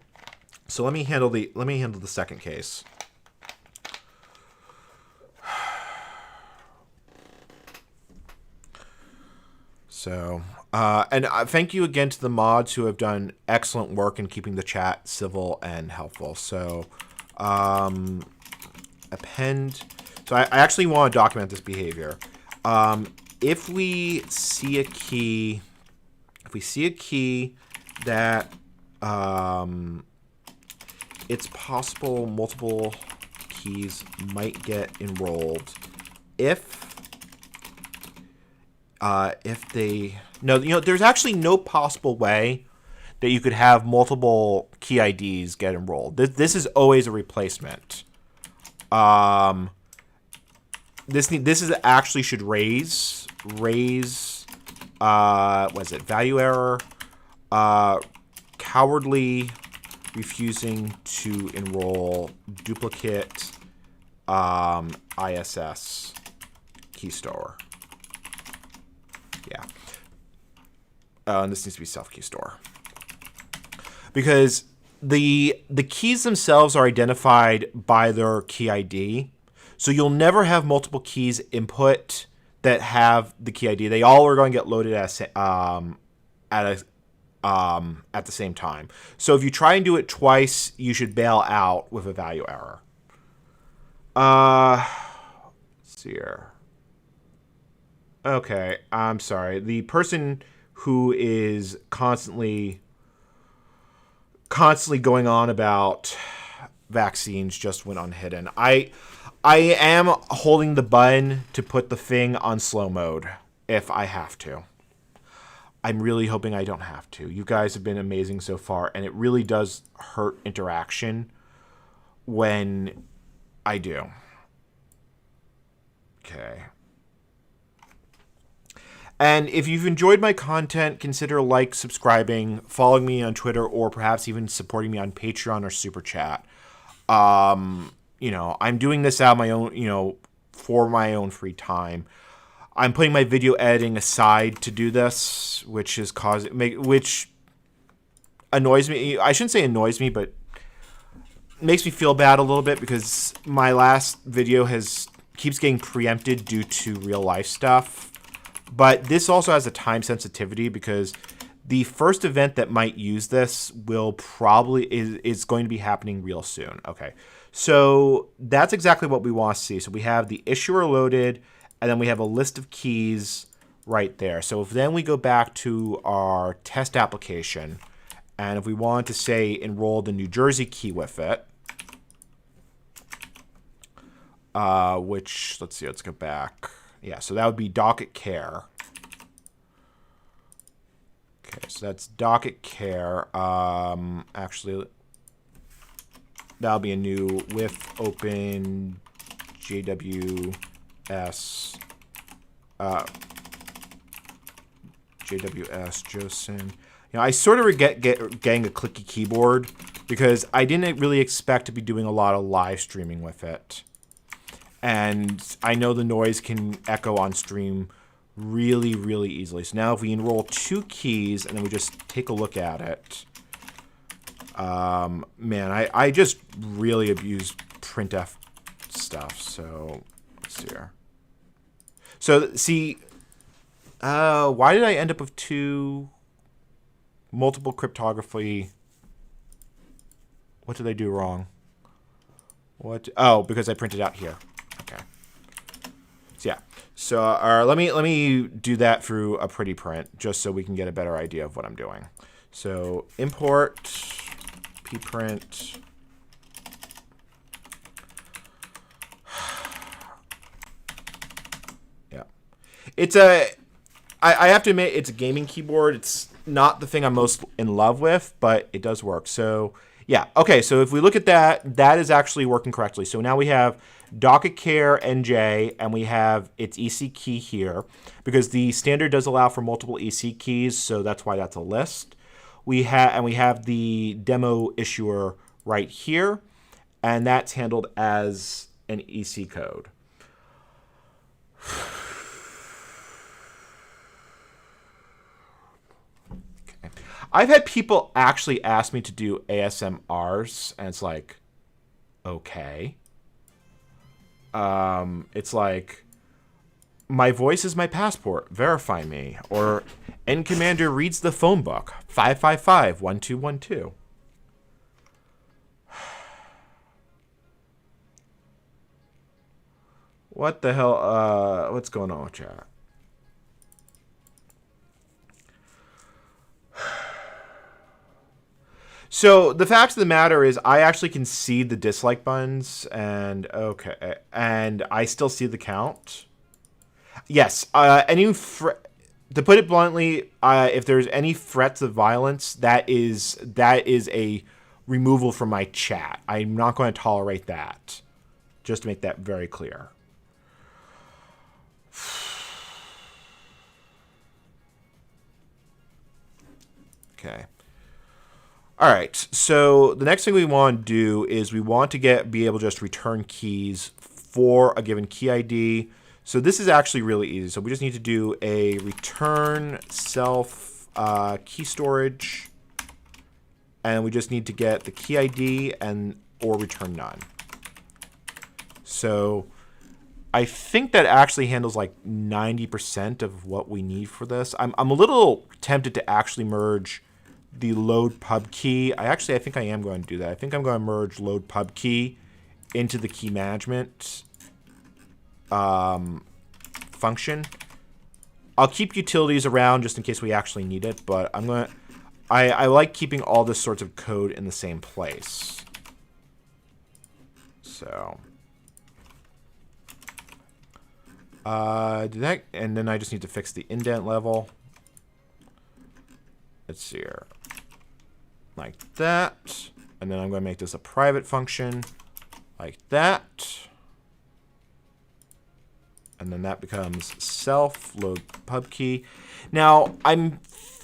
So let me handle the second case. So, and thank you again to the mods who have done excellent work in keeping the chat civil and helpful. So, append. So I actually want to document this behavior. If we see a key, that it's possible multiple keys might get enrolled if they there's actually no possible way that you could have multiple key IDs get enrolled. This is always a replacement. This is actually should raise value error, cowardly refusing to enroll duplicate ISS key store. Yeah. And this needs to be self key store. Because the keys themselves are identified by their key ID. So you'll never have multiple keys input that have the key ID. They all are going to get loaded at the same time. So if you try and do it twice, you should bail out with a value error. Let's see here. Okay, I'm sorry. The person who is constantly going on about vaccines just went unhidden. I am holding the button to put the thing on slow mode if I have to. I'm really hoping I don't have to. You guys have been amazing so far, and it really does hurt interaction when I do. Okay. And if you've enjoyed my content, consider subscribing, following me on Twitter, or perhaps even supporting me on Patreon or Super Chat. I'm doing this out of my own, for my own free time. I'm putting my video editing aside to do this, which annoys me. I shouldn't say annoys me, but makes me feel bad a little bit because my last video keeps getting preempted due to real life stuff. But this also has a time sensitivity because the first event that might use this is going to be happening real soon. Okay, so that's exactly what we want to see. So we have the issuer loaded, and then we have a list of keys right there. So if then we go back to our test application, and if we want to say enroll the New Jersey key with it, which, let's see, let's go back. Yeah, so that would be docket care. Okay, so that's docket care. Actually, that'll be a new with open JWS. JWS Josin. I sort of regret getting a clicky keyboard because I didn't really expect to be doing a lot of live streaming with it. And I know the noise can echo on stream really, really easily. So now if we enroll 2 keys and then we just take a look at it, man, I just really abuse printf stuff. So let's see here. So see, why did I end up with 2 multiple cryptography? What did I do wrong? What? Oh, because I printed out here. Okay. So yeah. So let me do that through a pretty print just so we can get a better idea of what I'm doing. So import pprint. Yeah. It's I have to admit it's a gaming keyboard. It's not the thing I'm most in love with, but it does work. So yeah. Okay. So if we look at that, that is actually working correctly. So now we have docket care NJ, and we have its EC key here because the standard does allow for multiple EC keys, so that's why that's a list. We have the demo issuer right here, and that's handled as an EC code. Okay. I've had people actually ask me to do ASMRs, and it's like, okay. It's like, my voice is my passport. Verify me. Or NCommander reads the phone book. 555-1212. What the hell? What's going on with chat? So the fact of the matter is, I actually can see the dislike buttons, and okay, and I still see the count. Yes, to put it bluntly, if there's any threats of violence, that is a removal from my chat. I'm not going to tolerate that. Just to make that very clear. Okay. All right, so the next thing we want to do is we want to be able to just return keys for a given key ID. So this is actually really easy. So we just need to do a return self key storage, and we just need to get the key ID or return none. So I think that actually handles like 90% of what we need for this. I'm a little tempted to actually merge the load pub key. I think I am going to do that. I think I'm going to merge load pub key into the key management function. I'll keep utilities around just in case we actually need it, but I like keeping all this sorts of code in the same place. So and then I just need to fix the indent level. Let's see here. Like that. And then I'm going to make this a private function like that. And then that becomes self load pub key. Now, I'm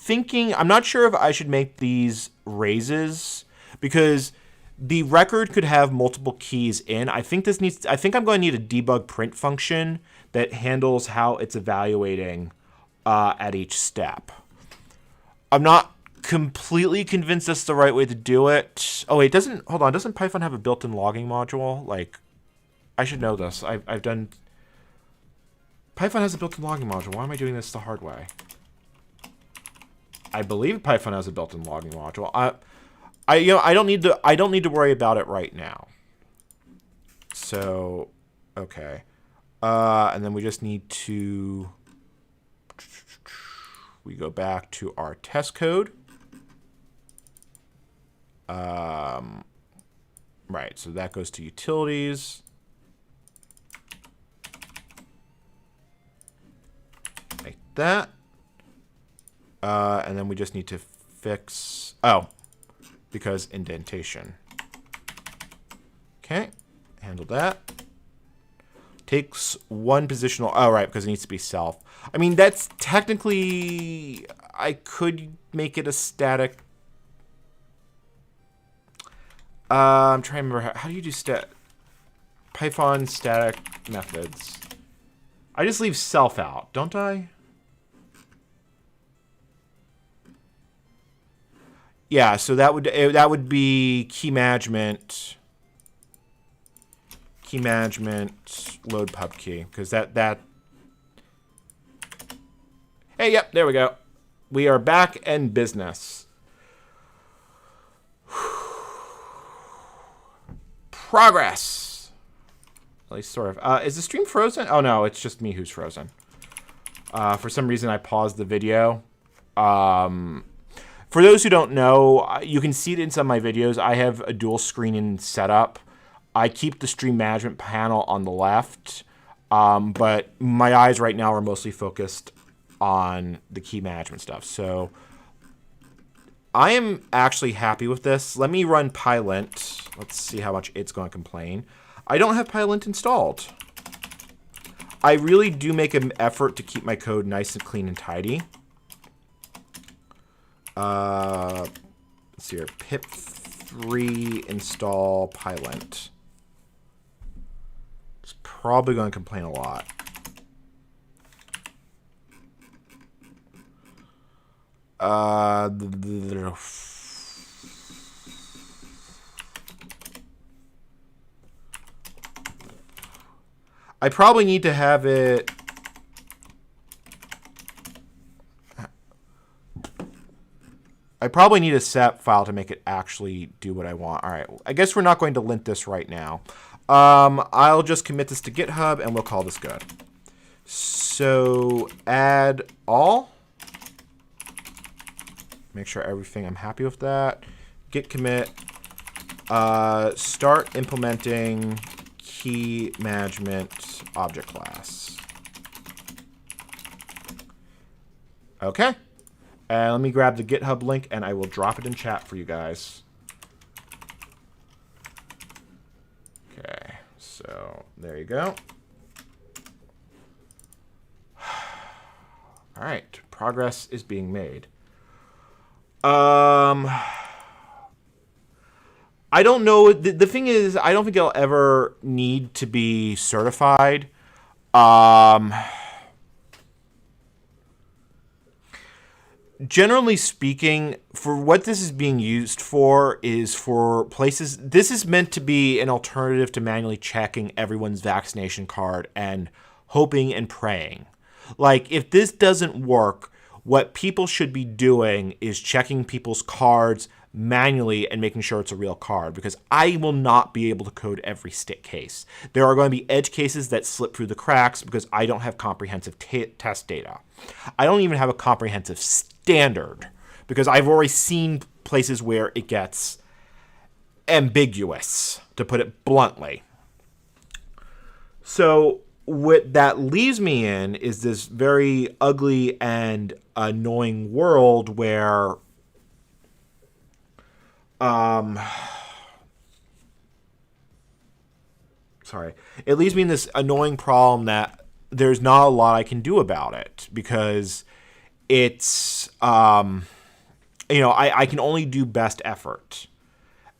not sure if I should make these raises because the record could have multiple keys in. I think I'm going to need a debug print function that handles how it's evaluating at each step. I'm not completely convinced that's the right way to do it. Oh, wait, doesn't Python have a built-in logging module? Like, I should know this. I've done... Python has a built-in logging module. Why am I doing this the hard way? I believe Python has a built-in logging module. I don't need to worry about it right now. So, okay. And then we just need to... We go back to our test code. Right, so that goes to utilities. Like that. And then we just need to fix... Oh, because indentation. Okay, handle that. Takes one positional... Oh, right, because it needs to be self. I mean, that's technically... I could make it a static... I'm trying to remember how do you do Python static methods? I just leave self out, don't I? Yeah, so that would be key management load pub key, because that. Hey, yep, there we go. We are back in business. Progress. At least sort of. Is the stream frozen? Oh no, it's just me who's frozen. For some reason, I paused the video. For those who don't know, you can see it in some of my videos. I have a dual screening setup. I keep the stream management panel on the left, but my eyes right now are mostly focused on the key management stuff. So I am actually happy with this. Let me run pylint. Let's see how much it's going to complain. I don't have pylint installed. I really do make an effort to keep my code nice and clean and tidy. Let's see here. pip3 install pylint. It's probably going to complain a lot. I probably need to have it. I probably need a SEP file to make it actually do what I want. All right, I guess we're not going to lint this right now. I'll just commit this to GitHub and we'll call this good. So add all. Make sure everything, I'm happy with that. Git commit. Start implementing key management object class. Okay. And let me grab the GitHub link and I will drop it in chat for you guys. Okay, so there you go. All right, progress is being made. I don't know. The thing is, I don't think I'll ever need to be certified. Generally speaking, for what this is being used for is for places. This is meant to be an alternative to manually checking everyone's vaccination card and hoping and praying. Like, if this doesn't work, what people should be doing is checking people's cards manually and making sure it's a real card, because I will not be able to code every stick case. There are going to be edge cases that slip through the cracks because I don't have comprehensive test data. I don't even have a comprehensive standard because I've already seen places where it gets ambiguous, to put it bluntly. So what that leaves me in is this very ugly and annoying world where it leaves me in this annoying problem that there's not a lot I can do about it, because it's I can only do best effort.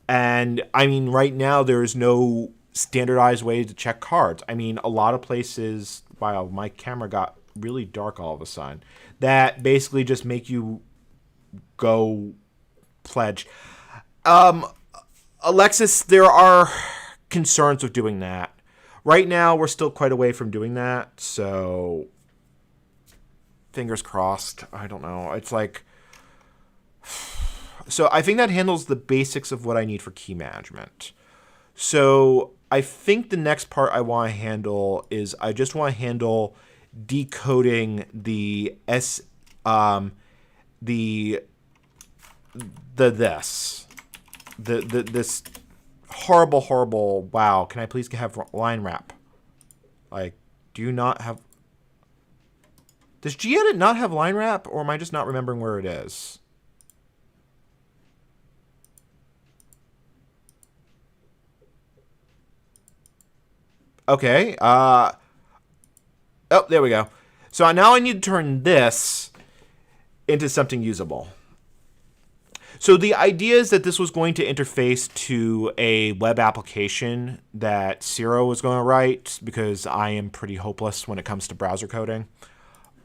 And I mean, right now there's no standardized way to check cards. I mean, a lot of places, wow, my camera got really dark all of a sudden, that basically just make you go pledge. Alexis, there are concerns with doing that. Right now, we're still quite away from doing that, so fingers crossed. I don't know. It's like, so I think that handles the basics of what I need for key management. So I think the next part I want to handle is I just want to handle decoding this. This horrible, wow, can I please have line wrap? Like, do you not have... Does gedit not have line wrap, or am I just not remembering where it is? Okay, oh, there we go. So now I need to turn this into something usable. So the idea is that this was going to interface to a web application that Ciro was going to write, because I am pretty hopeless when it comes to browser coding.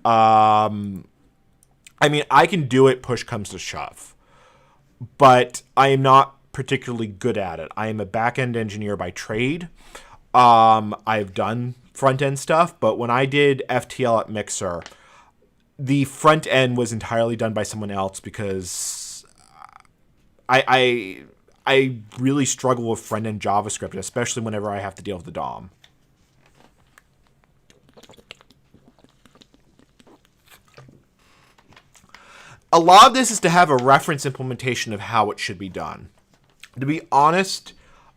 I mean, I can do it, push comes to shove, but I am not particularly good at it. I am a back-end engineer by trade. I've done front-end stuff, but when I did FTL at Mixer, the front end was entirely done by someone else, because I really struggle with front-end JavaScript, especially whenever I have to deal with the DOM. A lot of this is to have a reference implementation of how it should be done. To be honest,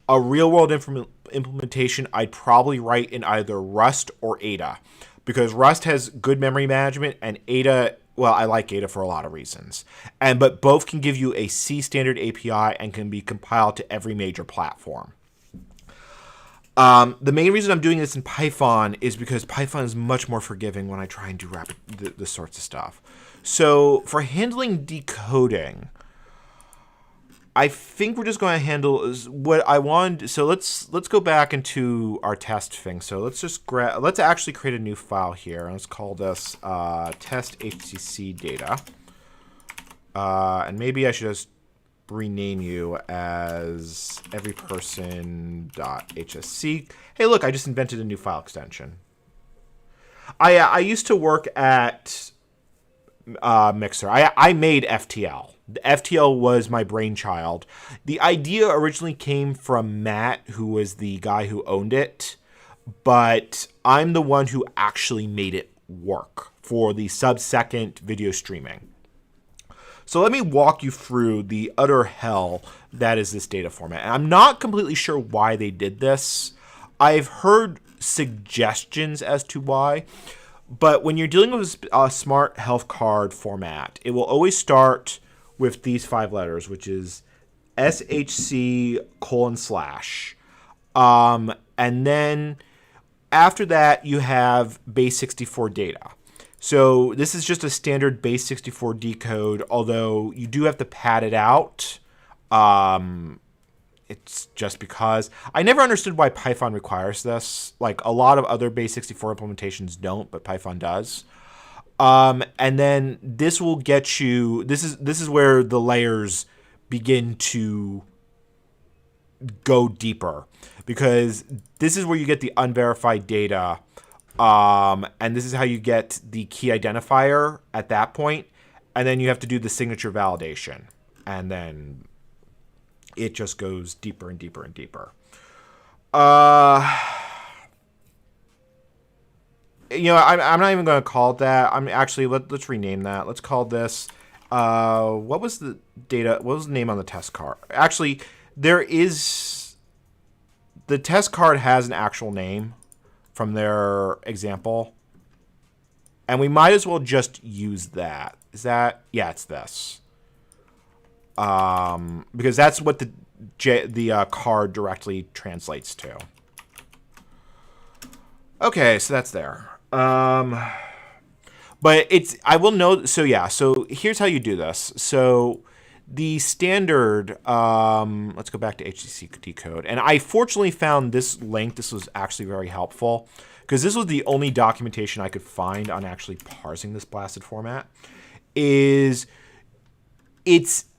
a real-world implementation I'd probably write in either Rust or Ada, because Rust has good memory management, and Ada, well, I like Ada for a lot of reasons. But both can give you a C standard API and can be compiled to every major platform. The main reason I'm doing this in Python is because Python is much more forgiving when I try and do this sorts of stuff. So for handling decoding, I think we're just going to handle what I wanted. So let's go back into our test thing. So let's just let's actually create a new file here. Let's call this test HCC data. And maybe I should just rename you as everyperson.hsc. Hey, look, I just invented a new file extension. I used to work at Mixer. I made FTL. The FTL was my brainchild. The idea originally came from Matt, who was the guy who owned it, but I'm the one who actually made it work for the sub-second video streaming. So let me walk you through the utter hell that is this data format. And I'm not completely sure why they did this. I've heard suggestions as to why. But when you're dealing with a smart health card format, it will always start with these 5 letters, which is SHC:/. And then after that, you have base 64 data. So this is just a standard base 64 decode, although you do have to pad it out. It's just because I never understood why Python requires this. Like a lot of other base 64 implementations don't, but Python does. And then this will get you. This is where the layers begin to go deeper, because this is where you get the unverified data. And this is how you get the key identifier at that point. And then you have to do the signature validation. And then it just goes deeper and deeper and deeper. I'm not even going to call it that. I'm actually, let's rename that. Let's call this, what was the name on the test card? Actually, the test card has an actual name from their example. And we might as well just use that. Yeah, it's this. Because that's what the card directly translates to. Okay, so that's there. But I will note, so here's how you do this. So the standard, let's go back to HTTP decode. And I fortunately found this link. This was actually very helpful, because this was the only documentation I could find on actually parsing this blasted format. It's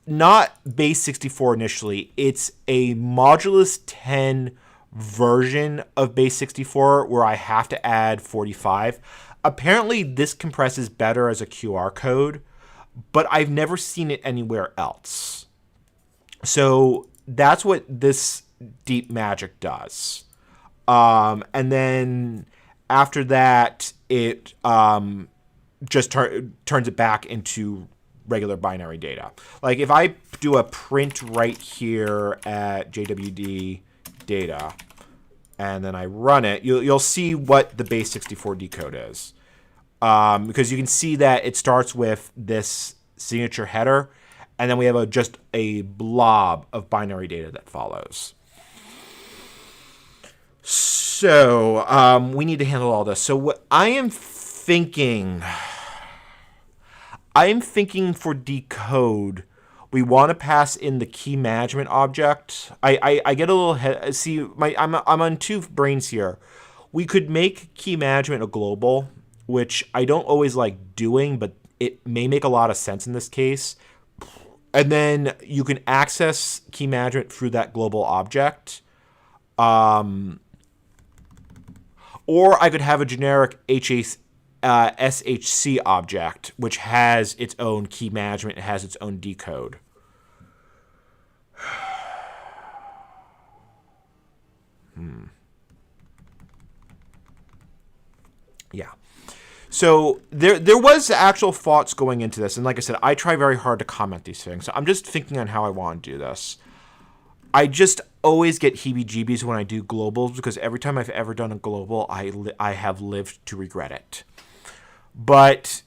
not base 64 initially. It's a modulus 10 version of base 64 where I have to add 45. Apparently, this compresses better as a QR code, but I've never seen it anywhere else. So that's what this deep magic does. And then after that, it just turns it back into regular binary data. Like if I do a print right here at JWD data, and then I run it, you'll see what the base 64 decode is. Because you can see that it starts with this signature header, and then we have just a blob of binary data that follows. So we need to handle all this. So what I am thinking for decode, we want to pass in the key management object. I get a little I'm on 2 brains here. We could make key management a global, which I don't always like doing, but it may make a lot of sense in this case. And then you can access key management through that global object. Or I could have a generic SHC object, which has its own key management. It has its own decode. Yeah. So there was actual thoughts going into this. And like I said, I try very hard to comment these things. So I'm just thinking on how I want to do this. I just always get heebie-jeebies when I do globals, because every time I've ever done a global, I have lived to regret it. But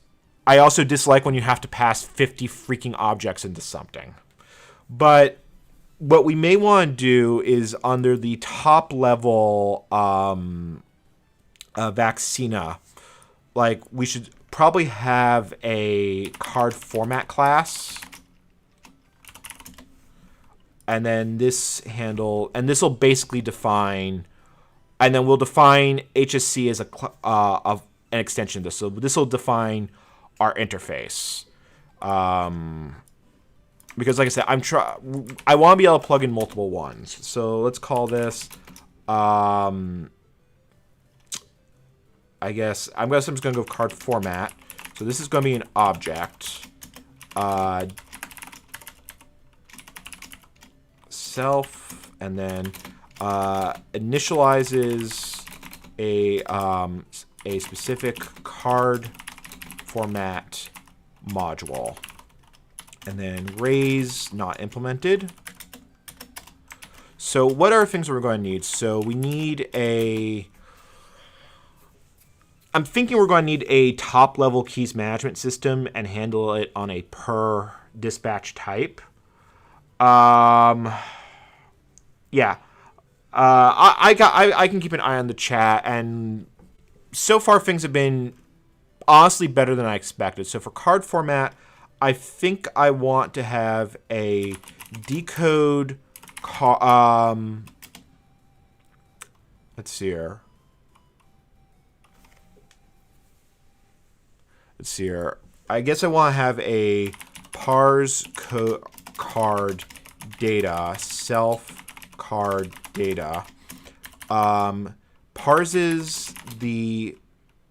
I also dislike when you have to pass 50 freaking objects into something. But what we may want to do is under the top level vaccina, like we should probably have a card format class. And then this handle, and this will basically define, and then we'll define HSC as an extension of this. So this will define our interface. because like I said, I want to be able to plug in multiple ones. So let's call this, I guess I'm just going to go with card format. So this is going to be an object. Self, and then initializes a specific card format module, and then raise not implemented. So what are things we're going to need? So we need I'm thinking we're going to need a top-level keys management system and handle it on a per dispatch type. Yeah. I can keep an eye on the chat, and so far things have been honestly better than I expected. So for card format, I think I want to have a decode. Let's see here. I guess I want to have a parse card data, self card data, parses the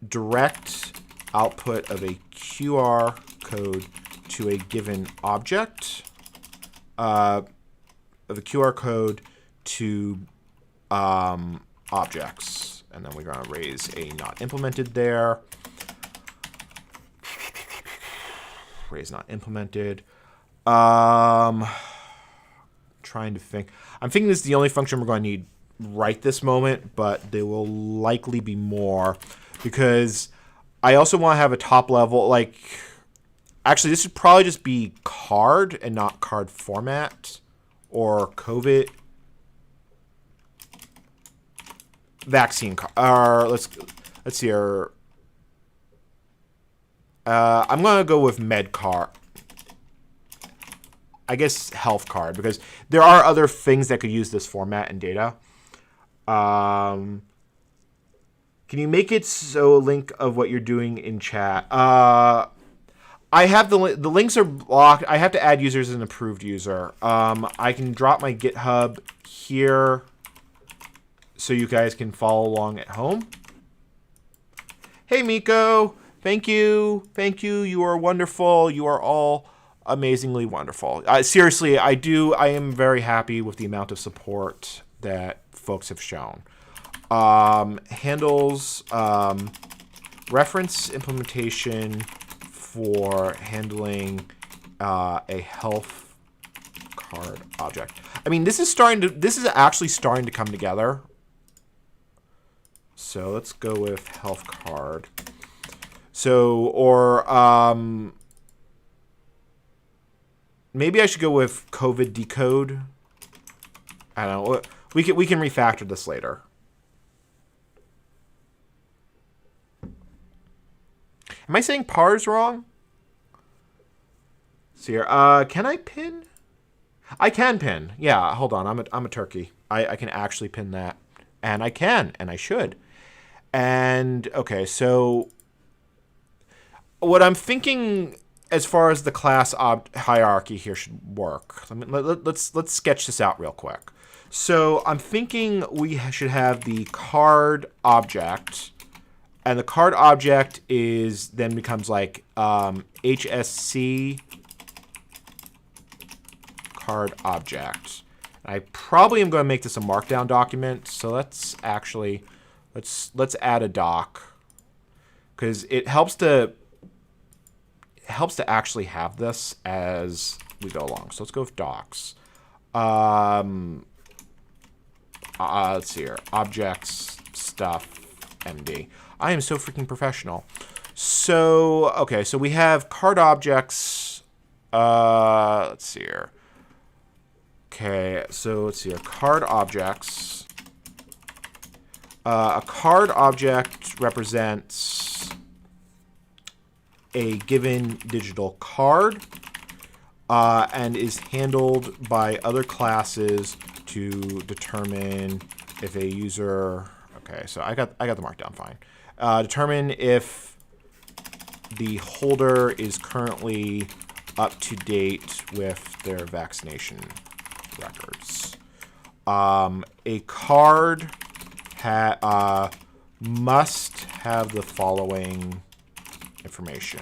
direct output of a QR code to a given object, of a QR code to objects, and then we're going to raise a not implemented there. Raise not implemented. Trying to think. I'm thinking this is the only function we're going to need right this moment, but there will likely be more, because I also want to have a top level, like, actually this should probably just be card and not card format, or COVID vaccine card. Let's see here. I'm going to go with med card. I guess health card, because there are other things that could use this format and data. Can you make it so a link of what you're doing in chat? I have the links are blocked. I have to add users as an approved user. I can drop my GitHub here so you guys can follow along at home. Hey, Miko. Thank you. You are wonderful. You are all amazingly wonderful. Seriously, I am very happy with the amount of support that folks have shown. Handles reference implementation for handling a health card object. I mean, this is actually starting to come together. So let's go with health card. So, or maybe I should go with COVID decode. I don't know. We can refactor this later. Am I saying parse wrong? See here. Can I pin? I can pin. Yeah, hold on. I'm a turkey. I can actually pin that. And I can, and I should. And okay, so what I'm thinking as far as the class hierarchy here should work. Let's sketch this out real quick. So I'm thinking we should have the card object, and the card object then becomes like HSC card object. I probably am going to make this a markdown document. So let's add a doc, because it helps to actually have this as we go along. So let's go with docs. Let's see here. Objects, stuff, MD. I am so freaking professional. So, okay, so we have card objects. Let's see here. Okay, so let's see here. Card objects. A card object represents a given digital card and is handled by other classes to determine if a user. Okay, so I got the markdown fine. Determine if the holder is currently up to date with their vaccination records. A card must have the following information.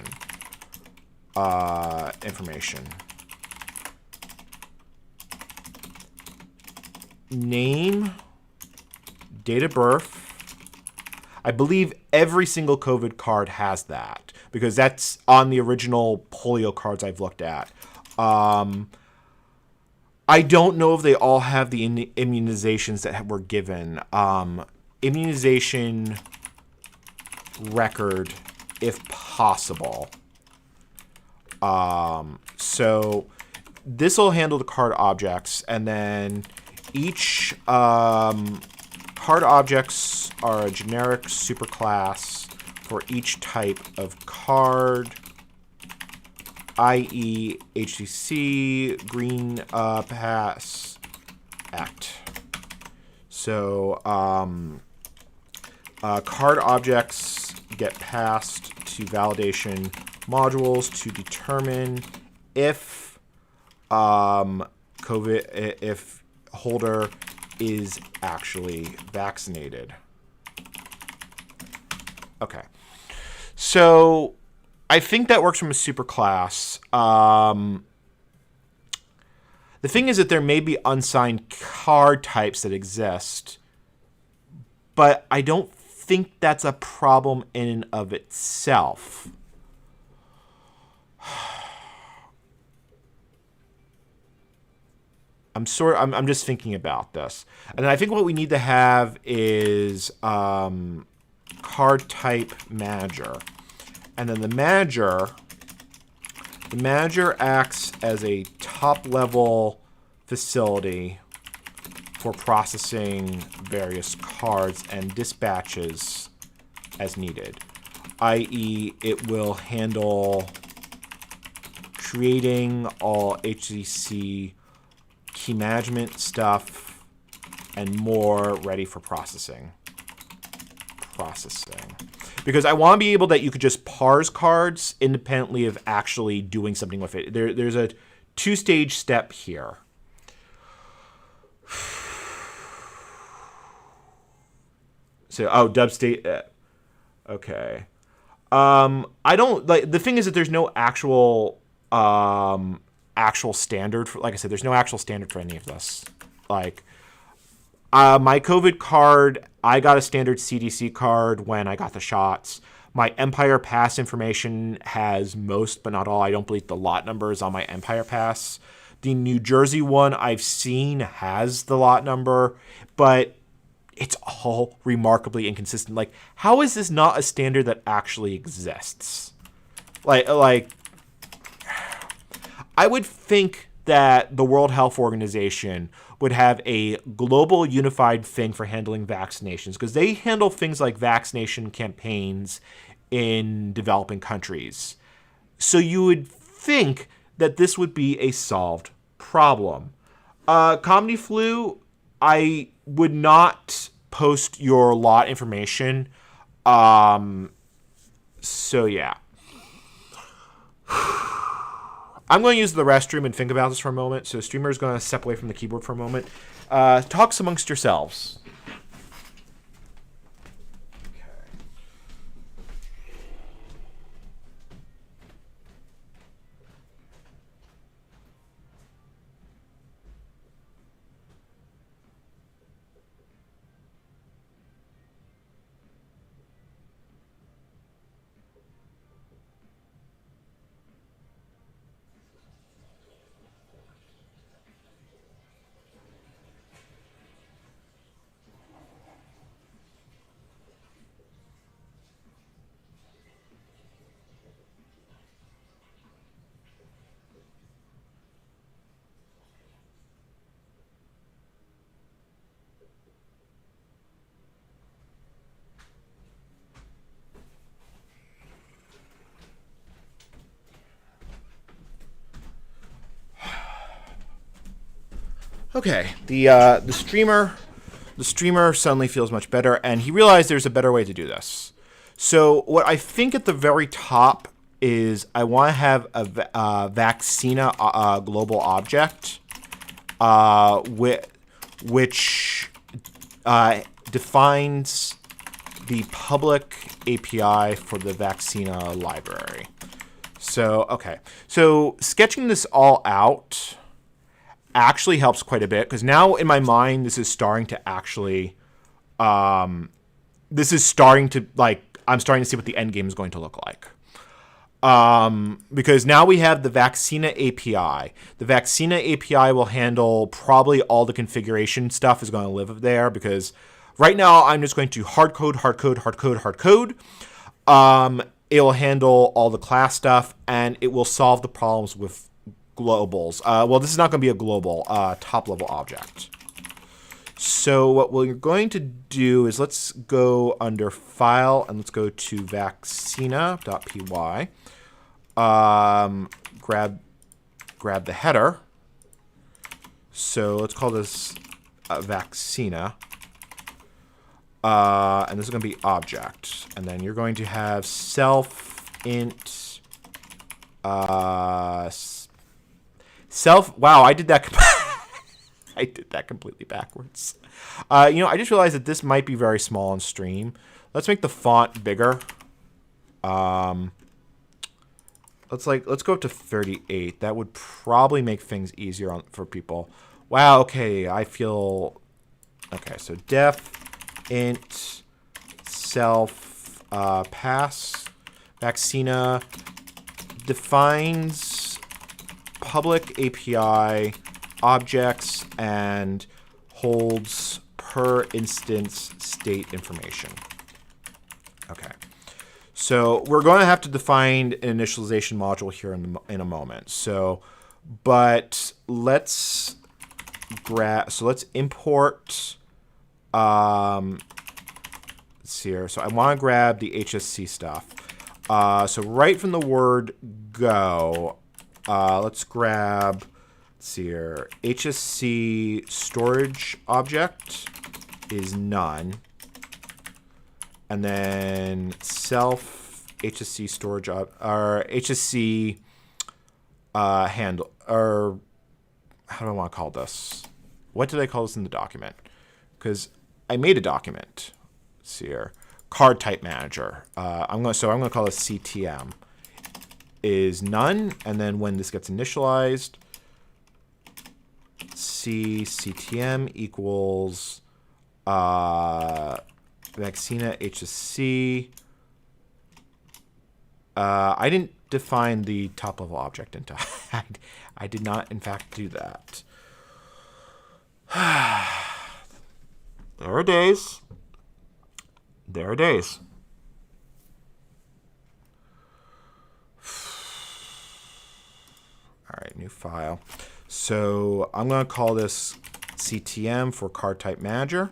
Name, date of birth. I believe every single COVID card has that because that's on the original polio cards I've looked at. I don't know if they all have the immunizations that were given. Immunization record, if possible. So this will handle the card objects, and then each card objects are a generic superclass for each type of card, i.e. HTC, Green Pass, Act. So card objects get passed to validation modules to determine if if holder is actually vaccinated. Okay. So I think that works from a superclass. The thing is that there may be unsigned card types that exist, but I don't think that's a problem in and of itself. I'm just thinking about this. And I think what we need to have is card type manager. And then the manager acts as a top-level facility for processing various cards and dispatches as needed, i.e. it will handle creating all HCC key management stuff and more ready for processing. Because I want to be able that you could just parse cards independently of actually doing something with it. There's a two-stage step here. So, dub state. Okay. I don't like the thing is that there's no actual standard for, like I said, there's no actual standard for any of this. Like, my COVID card, I got a standard CDC card when I got the shots. My Empire Pass information has most, but not all. I don't believe the lot numbers on my Empire Pass. The New Jersey one I've seen has the lot number, but it's all remarkably inconsistent. Like, how is this not a standard that actually exists? Like, I would think that the World Health Organization would have a global unified thing for handling vaccinations because they handle things like vaccination campaigns in developing countries. So you would think that this would be a solved problem. Comedy Flu, I would not post your lot information. So yeah. I'm going to use the restroom and think about this for a moment. So streamer is going to step away from the keyboard for a moment. Talks amongst yourselves. Okay, the streamer suddenly feels much better, and he realized there's a better way to do this. So what I think at the very top is I want to have a Vaccina global object, which defines the public API for the Vaccina library. So, okay. So sketching this all out actually helps quite a bit, because now in my mind, this is starting to actually, I'm starting to see what the end game is going to look like. Because now we have the Vaccina API. The Vaccina API will handle probably all the configuration stuff is going to live there, because right now I'm just going to hard code. It will handle all the class stuff, and it will solve the problems with globals. Well, this is not going to be a global top-level object. So what we're going to do is let's go under File, and let's go to vaccina.py. Grab the header. So let's call this Vaccina. And this is going to be object. And then you're going to have self int self. Wow, I did that. I did that completely backwards. I just realized that this might be very small on stream. Let's make the font bigger. Let's go up to 38. That would probably make things easier for people. Wow. Okay, I feel. Okay, so def int self pass Vaccina defines public API objects and holds per instance state information. Okay. So we're going to have to define an initialization module here in a moment. So, but let's import. Let's see here. So I want to grab the HSC stuff. So right from the word go, let's grab. Let's see here. HSC storage object is none. And then self HSC storage or HSC handle, or how do I want to call this? What did I call this in the document? Because I made a document. Let's see here. Card type manager. I'm going to call this CTM is none, and then when this gets initialized, CTM equals Vaccina HSC. I didn't define the top level object in time. I did not, in fact, do that. There are days. There are days. All right, new file. So I'm going to call this CTM for card type manager.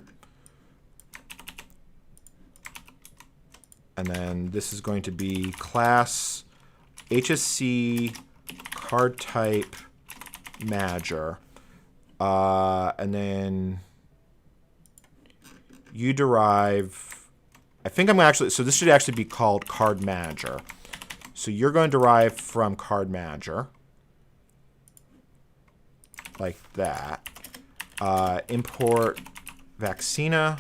And then this is going to be class HSC card type manager. And then you derive, I think I'm actually, so this should actually be called card manager. So you're going to derive from card manager. Like that. Import Vaccina.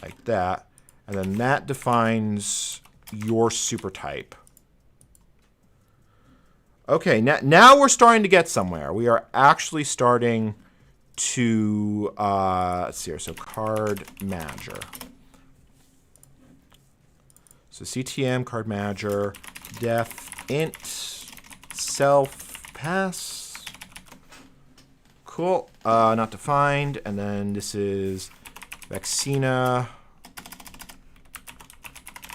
Like that. And then that defines your super type. Okay, now we're starting to get somewhere. We are actually starting to, let's see here, so card manager. So CTM, card manager, def int self pass. Cool, not defined. And then this is Vaccina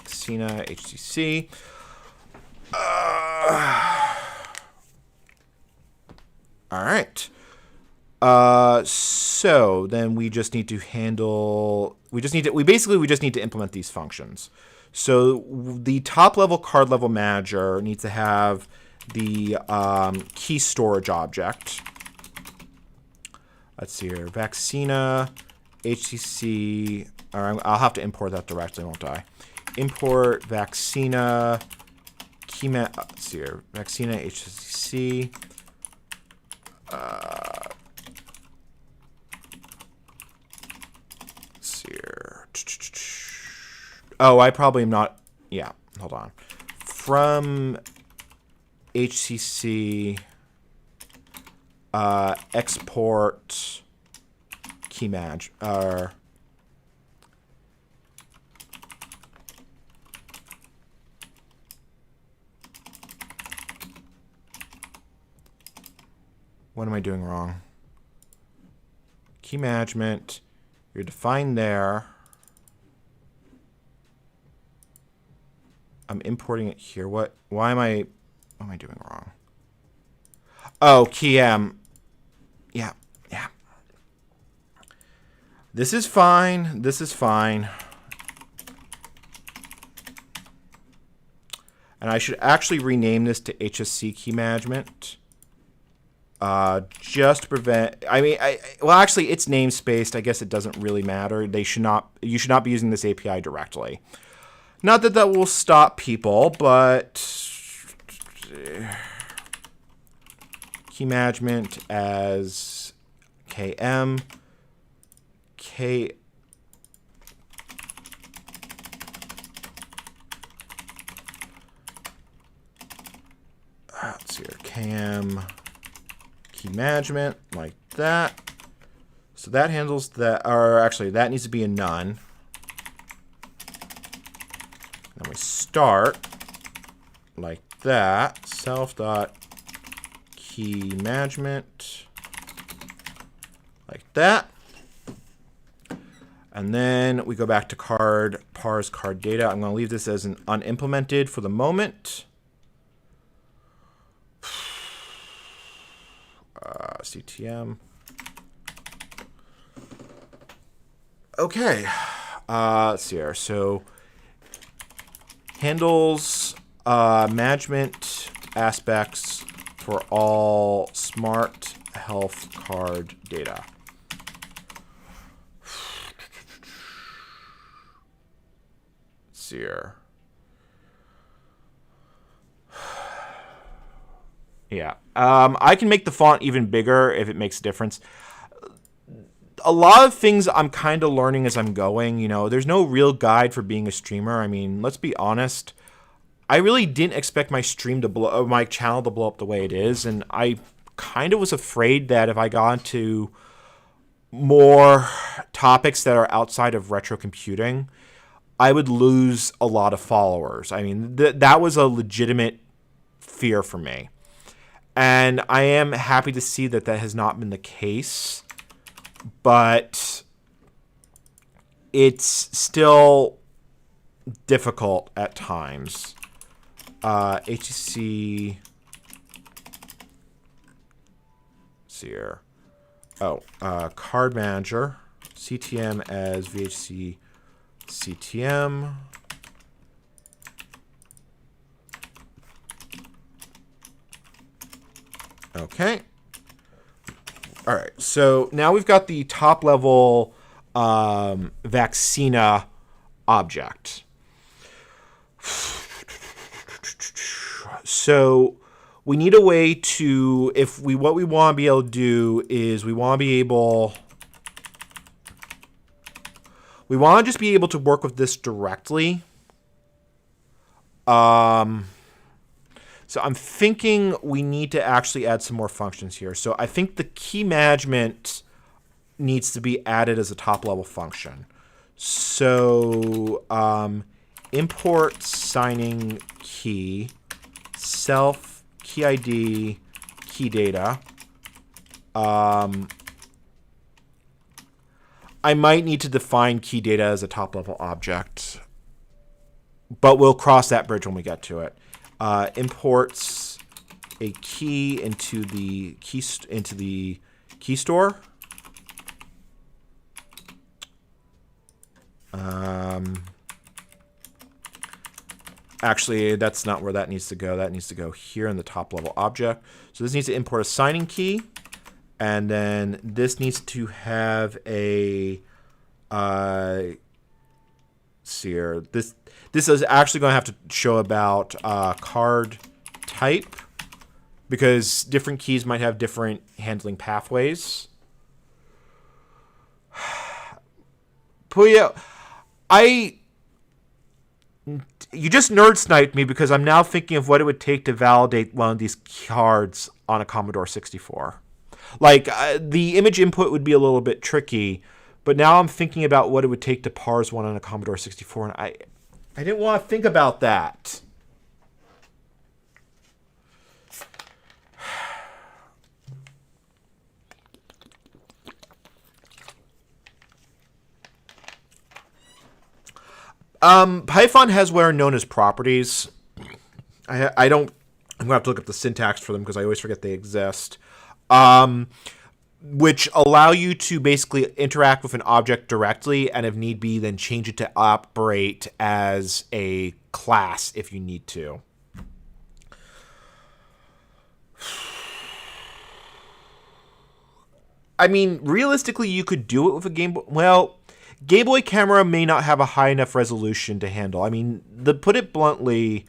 HTC. All right. So then we just need to handle. We just need to implement these functions. So the top level card level manager needs to have the key storage object. Let's see here, Vaccina HTC. Or I'll have to import that directly, won't I? Import Vaccina let's see here, Vaccina HSC. Let's see here. Oh, I probably am not. Yeah, hold on. From HCC, export key match. What am I doing wrong? Key management. You're defined there. I'm importing it here. What am I doing wrong? Oh, key M. Yeah. This is fine. And I should actually rename this to HSC key management. Just to prevent, well, actually it's namespaced. I guess it doesn't really matter. You should not be using this API directly. Not that that will stop people, but key management as KM, let's see here, KM key management, like that. So that handles that, or actually that needs to be a none. Then we start like that, self.key management, like that. And then we go back to parse card data. I'm going to leave this as an unimplemented for the moment. CTM. Okay. Let's see here. So handles management aspects for all smart health card data. Let's see here. Yeah. I can make the font even bigger if it makes a difference. A lot of things I'm kind of learning as I'm going. You know, there's no real guide for being a streamer. I mean, let's be honest. I really didn't expect my channel to blow up the way it is, and I kind of was afraid that if I got into more topics that are outside of retro computing, I would lose a lot of followers. I mean, that was a legitimate fear for me. And I am happy to see that that has not been the case, but it's still difficult at times. HTC, see here. Oh, card manager, CTM as VHC CTM. Okay. All right. So now we've got the top level Vaccina object. So we need a way to, what we want to be able to do is we want to just be able to work with this directly. So I'm thinking we need to actually add some more functions here. So I think the key management needs to be added as a top level function. So import signing key, self key ID, key data. I might need to define key data as a top level object, but we'll cross that bridge when we get to it. Imports a key into the key store. Actually, that's not where that needs to go. That needs to go here in the top level object. So this needs to import a signing key, and then this needs to have a see here. This is actually going to have to show about card type, because different keys might have different handling pathways. Puyo, you just nerd sniped me, because I'm now thinking of what it would take to validate one of these cards on a Commodore 64. Like, the image input would be a little bit tricky, but now I'm thinking about what it would take to parse one on a Commodore 64, and I didn't want to think about that. Python has what are known as properties. I'm going to have to look up the syntax for them because I always forget they exist. Which allow you to basically interact with an object directly, and if need be, then change it to operate as a class if you need to. I mean, realistically, you could do it with a Game Boy. Well, Game Boy camera may not have a high enough resolution to handle. I mean, put it bluntly,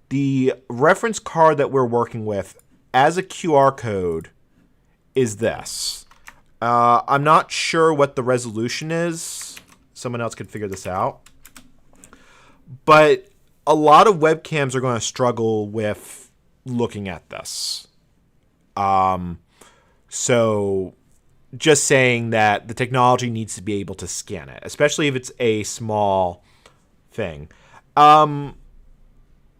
the reference card that we're working with as a QR code is this. I'm not sure what the resolution is. Someone else could figure this out. But a lot of webcams are going to struggle with looking at this. So just saying that the technology needs to be able to scan it, especially if it's a small thing. I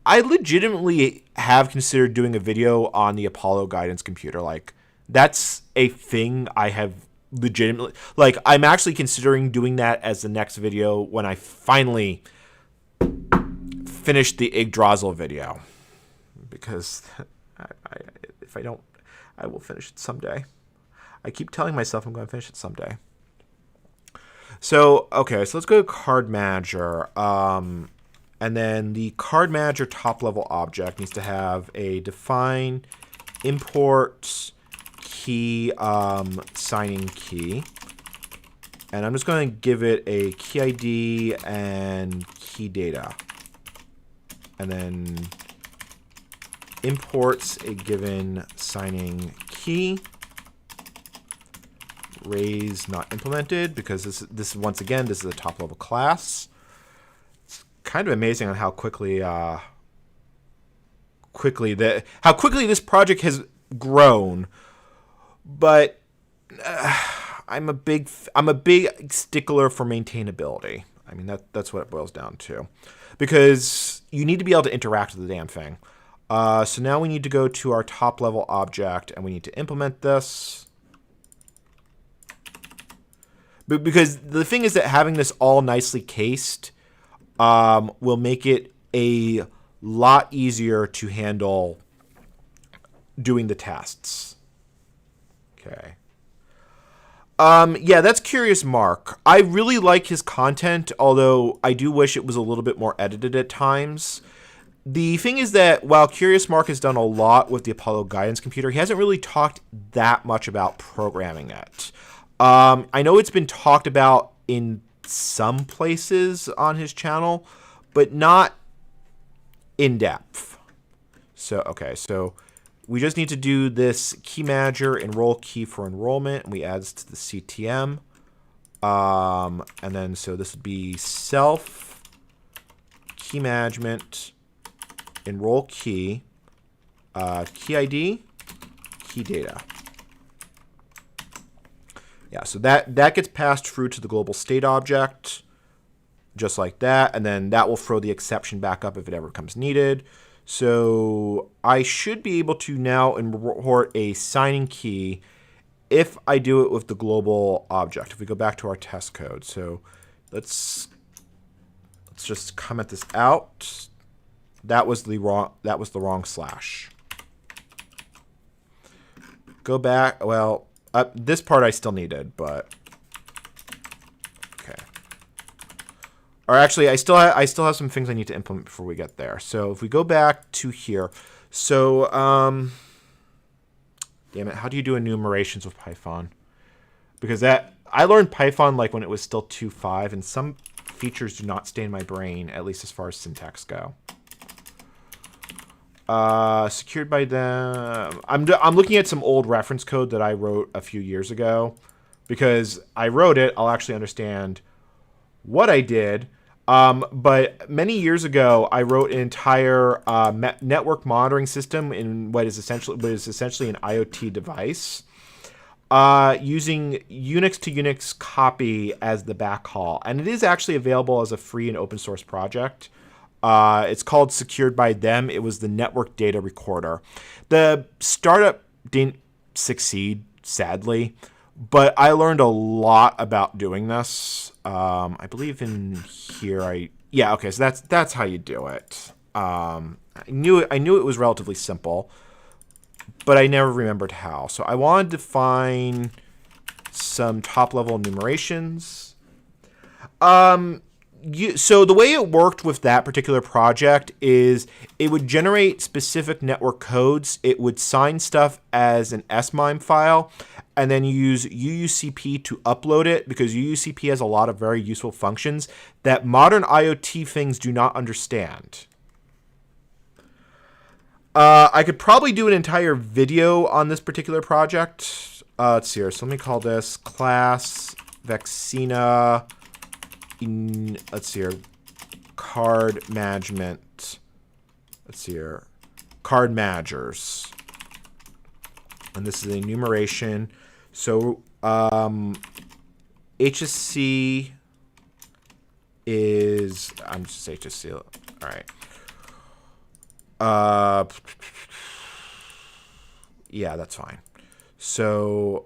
legitimately have considered doing a video on the Apollo guidance computer. Like, that's a thing I have legitimately... Like, I'm actually considering doing that as the next video when I finally finish the Yggdrasil video. Because if I don't, I will finish it someday. I keep telling myself I'm going to finish it someday. So, okay, so let's go to Card Manager. And then the Card Manager top-level object needs to have a define import key signing key. And I'm just going to give it a key ID and key data. And then imports a given signing key. Raise not implemented, because this once again, this is a top level class. It's kind of amazing on how quickly this project has grown. But I'm a big stickler for maintainability. I mean, that's what it boils down to, because you need to be able to interact with the damn thing. So now we need to go to our top level object and we need to implement this. But because the thing is that having this all nicely cased will make it a lot easier to handle doing the tests. Okay. Yeah, that's Curious Mark. I really like his content, although I do wish it was a little bit more edited at times. The thing is that while Curious Mark has done a lot with the Apollo guidance computer, he hasn't really talked that much about programming it. I know it's been talked about in some places on his channel, but not in depth. So, okay, so we just need to do this key manager enroll key for enrollment, and we add this to the CTM. And then, so this would be self key management enroll key, key ID, key data. Yeah, so that gets passed through to the global state object, just like that, and then that will throw the exception back up if it ever becomes needed. So I should be able to now import a signing key if I do it with the global object. If we go back to our test code, so let's just comment this out. That was the wrong slash. Go back. Well. This part I still needed, but okay. Or actually, I still have some things I need to implement before we get there. So if we go back to here, so damn it, how do you do enumerations with Python? Because I learned Python like when it was still 2.5, and some features do not stay in my brain, at least as far as syntax go. Secured by them. I'm looking at some old reference code that I wrote a few years ago, because I wrote it. I'll actually understand what I did. But many years ago, I wrote an entire network monitoring system in what is essentially an IoT device, using Unix to Unix copy as the backhaul, and it is actually available as a free and open source project. It's called Secured by Them. It was the network data recorder. The startup didn't succeed, sadly, but I learned a lot about doing this. I believe in here okay, so that's how you do it. I knew it was relatively simple, but I never remembered how. So I wanted to find some top-level enumerations. So the way it worked with that particular project is it would generate specific network codes. It would sign stuff as an SMIME file, and then use UUCP to upload it, because UUCP has a lot of very useful functions that modern IoT things do not understand. I could probably do an entire video on this particular project. Let's see here. So let me call this class Vaccina. Let's see here. Card management. Let's see here. Card managers. And this is the enumeration. So HSC is, I'm just HSC. All right. Yeah, that's fine. So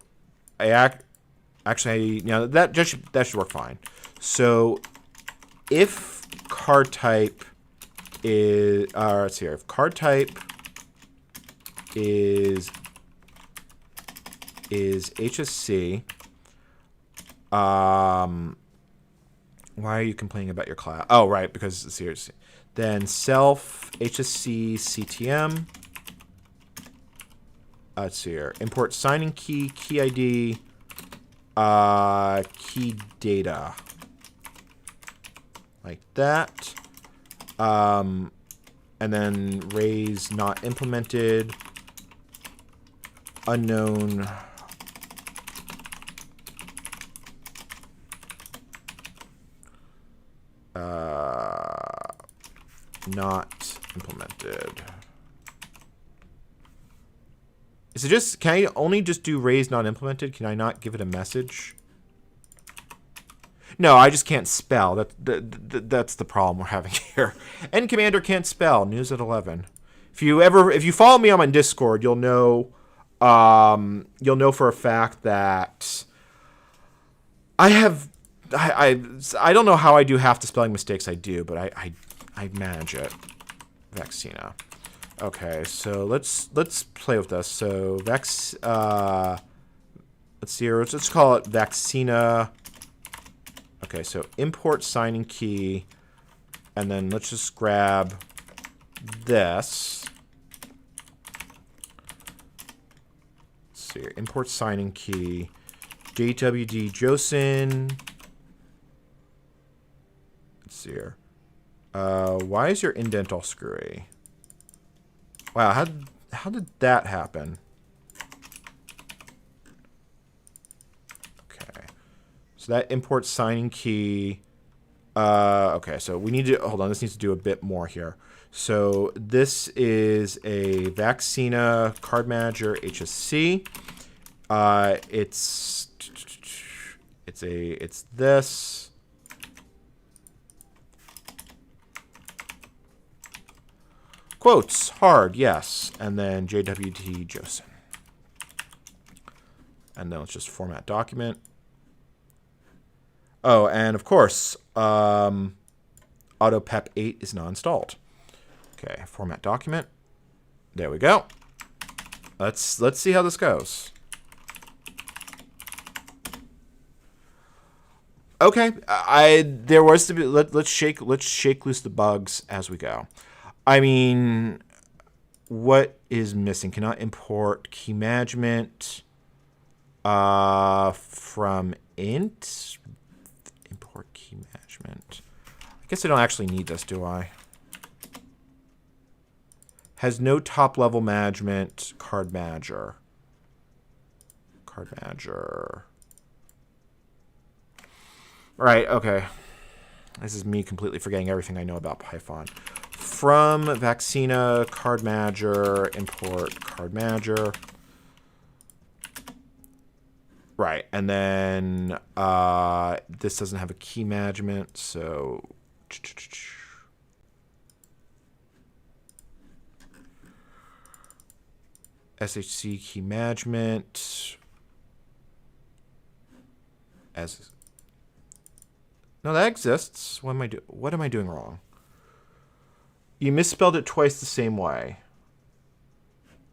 actually, that should work fine. So if card type is, let's see here. If card type is HSC, why are you complaining about your class? Oh, right, because seriously. Then self HSC CTM. Let's see here. Import signing key, key ID, key data. Like that. And then raise not implemented. Unknown. Not implemented. Is it just, can I only just do raise not implemented? Can I not give it a message? No, I just can't spell. That's the problem we're having here. NCommander can't spell. News at 11. If you follow me on my Discord, you'll know for a fact that I don't know how I do half the spelling mistakes I do, but I manage it. Vaccina. Okay, so let's play with this. So let's see here. Let's call it Vaccina. Okay, so import signing key, and then let's just grab this. Let's see here. Import signing key, JWD Josin. Let's see here. Why is your indent all screwy? Wow, how did that happen? Okay. So that import signing key. Okay, so we need to, hold on, this needs to do a bit more here. So this is a Vaccina card manager HSC. It's this. Quotes, hard, yes. And then JWT Josin. And then let's just format document. Oh, and of course, AutoPep 8 is not installed. Okay, format document. There we go. Let's see how this goes. Okay, let's shake loose the bugs as we go. I mean, what is missing? Cannot import key management from int. Import key management. management. I guess I don't actually need this, do I? Has no top-level management. Card manager. Card manager. Right, okay. This is me completely forgetting everything I know about Python. From Vaccina, card manager, import card manager. Right, and then this doesn't have a key management, so SHC key management as no, that exists. What am I doing wrong? You misspelled it twice the same way.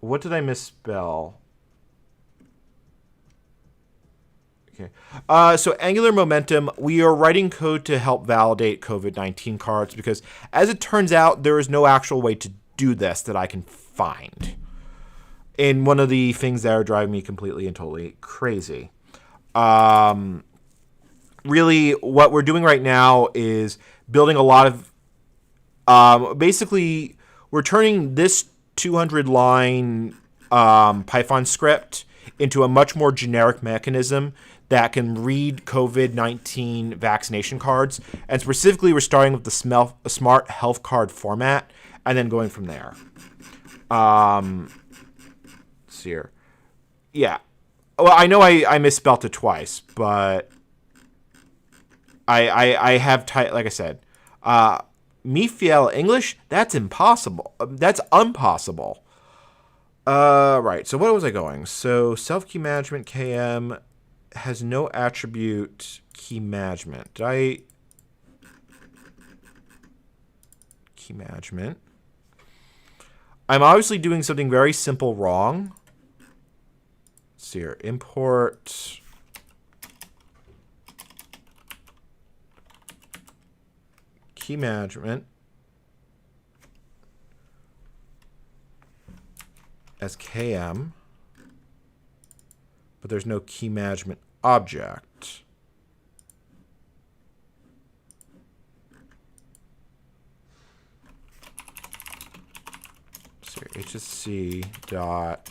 What did I misspell? Okay. So Angular Momentum, we are writing code to help validate COVID-19 cards because, as it turns out, there is no actual way to do this that I can find. And one of the things that are driving me completely and totally crazy. Really, what we're doing right now is building a lot of... basically, we're turning this 200-line Python script into a much more generic mechanism that can read COVID-19 vaccination cards. And specifically, we're starting with the smart health card format and then going from there. Let's see here. Yeah. Well, I know I misspelled it twice, but I have like I said, me feel English, that's impossible. That's impossible. Right. So what was I going? So self-key management KM has no attribute key management. Key management. I'm obviously doing something very simple wrong. Let's see here. Import key management as KM, but there's no key management object. So HSC dot,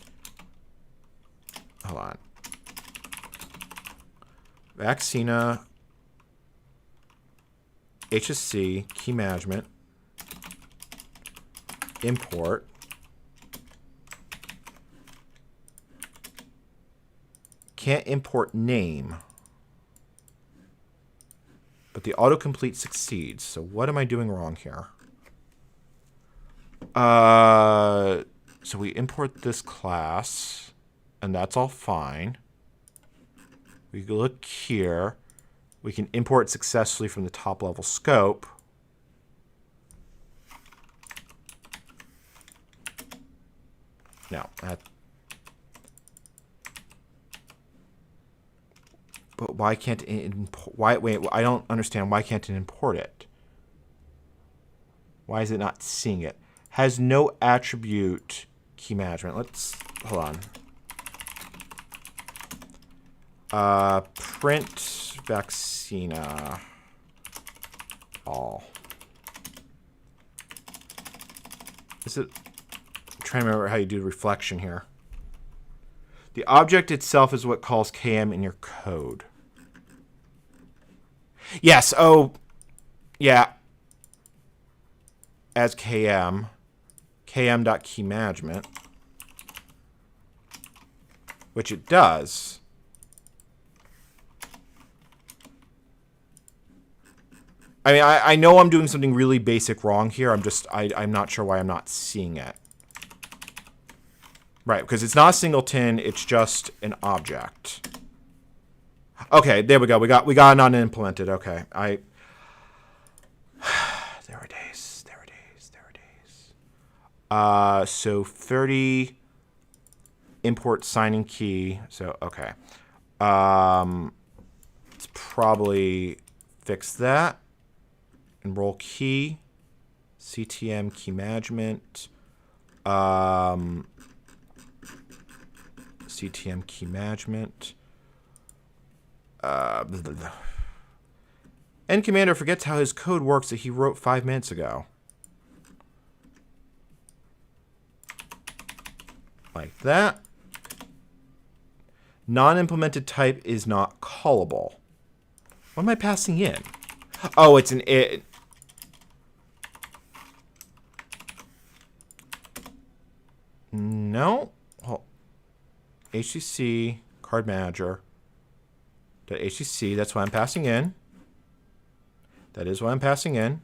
hold on, Vaccina HSC key management import can't import name, but the autocomplete succeeds. So what am I doing wrong here? So we import this class, and that's all fine. We look here. We can import successfully from the top level scope. No, but why can't it import? Wait, I don't understand. Why can't it import it? Why is it not seeing it? Has no attribute key management. Let's hold on. Print Vaccina all. Is it? I'm trying to remember how you do reflection here. The object itself is what calls KM in your code. Yes. Oh, yeah. As KM, km.keymanagement, which it does. I mean, I know I'm doing something really basic wrong here. I'm not sure why I'm not seeing it. Right, because it's not a singleton, it's just an object. Okay, there we go. We got it unimplemented. Okay. There are days. So 30 import signing key. So okay. Let's probably fix that. Enroll key. CTM key management. CTM key management. NCommander forgets how his code works that he wrote 5 minutes ago. Like that. Non-implemented type is not callable. What am I passing in? Oh, it's an it. No. Oh. HTC card manager. .HTC, that's what I'm passing in. That is what I'm passing in.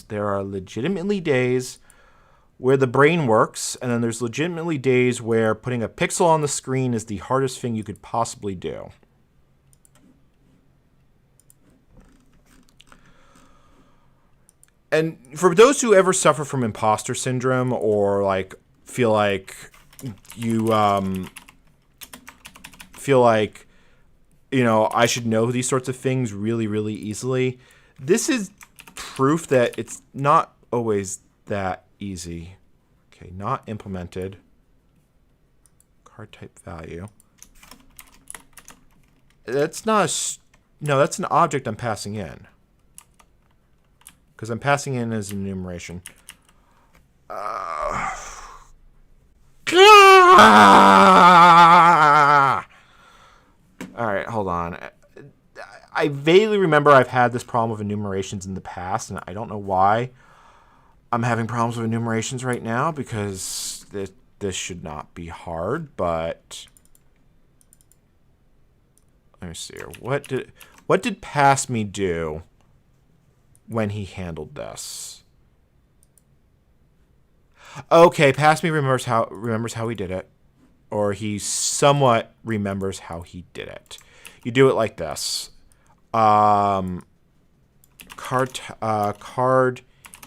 There are legitimately days where the brain works, and then there's legitimately days where putting a pixel on the screen is the hardest thing you could possibly do. And for those who ever suffer from imposter syndrome or like feel like you I should know these sorts of things really, really easily, this is proof that it's not always that easy. Okay, not implemented. Card type value. That's not no, that's an object I'm passing in. Because I'm passing in as an enumeration. All right, hold on. I vaguely remember I've had this problem with enumerations in the past, and I don't know why I'm having problems with enumerations right now, because this should not be hard, but let me see here. What did pass me do when he handled this? Okay, pass me remembers how he did it, or he somewhat remembers how he did it. You do it like this. Card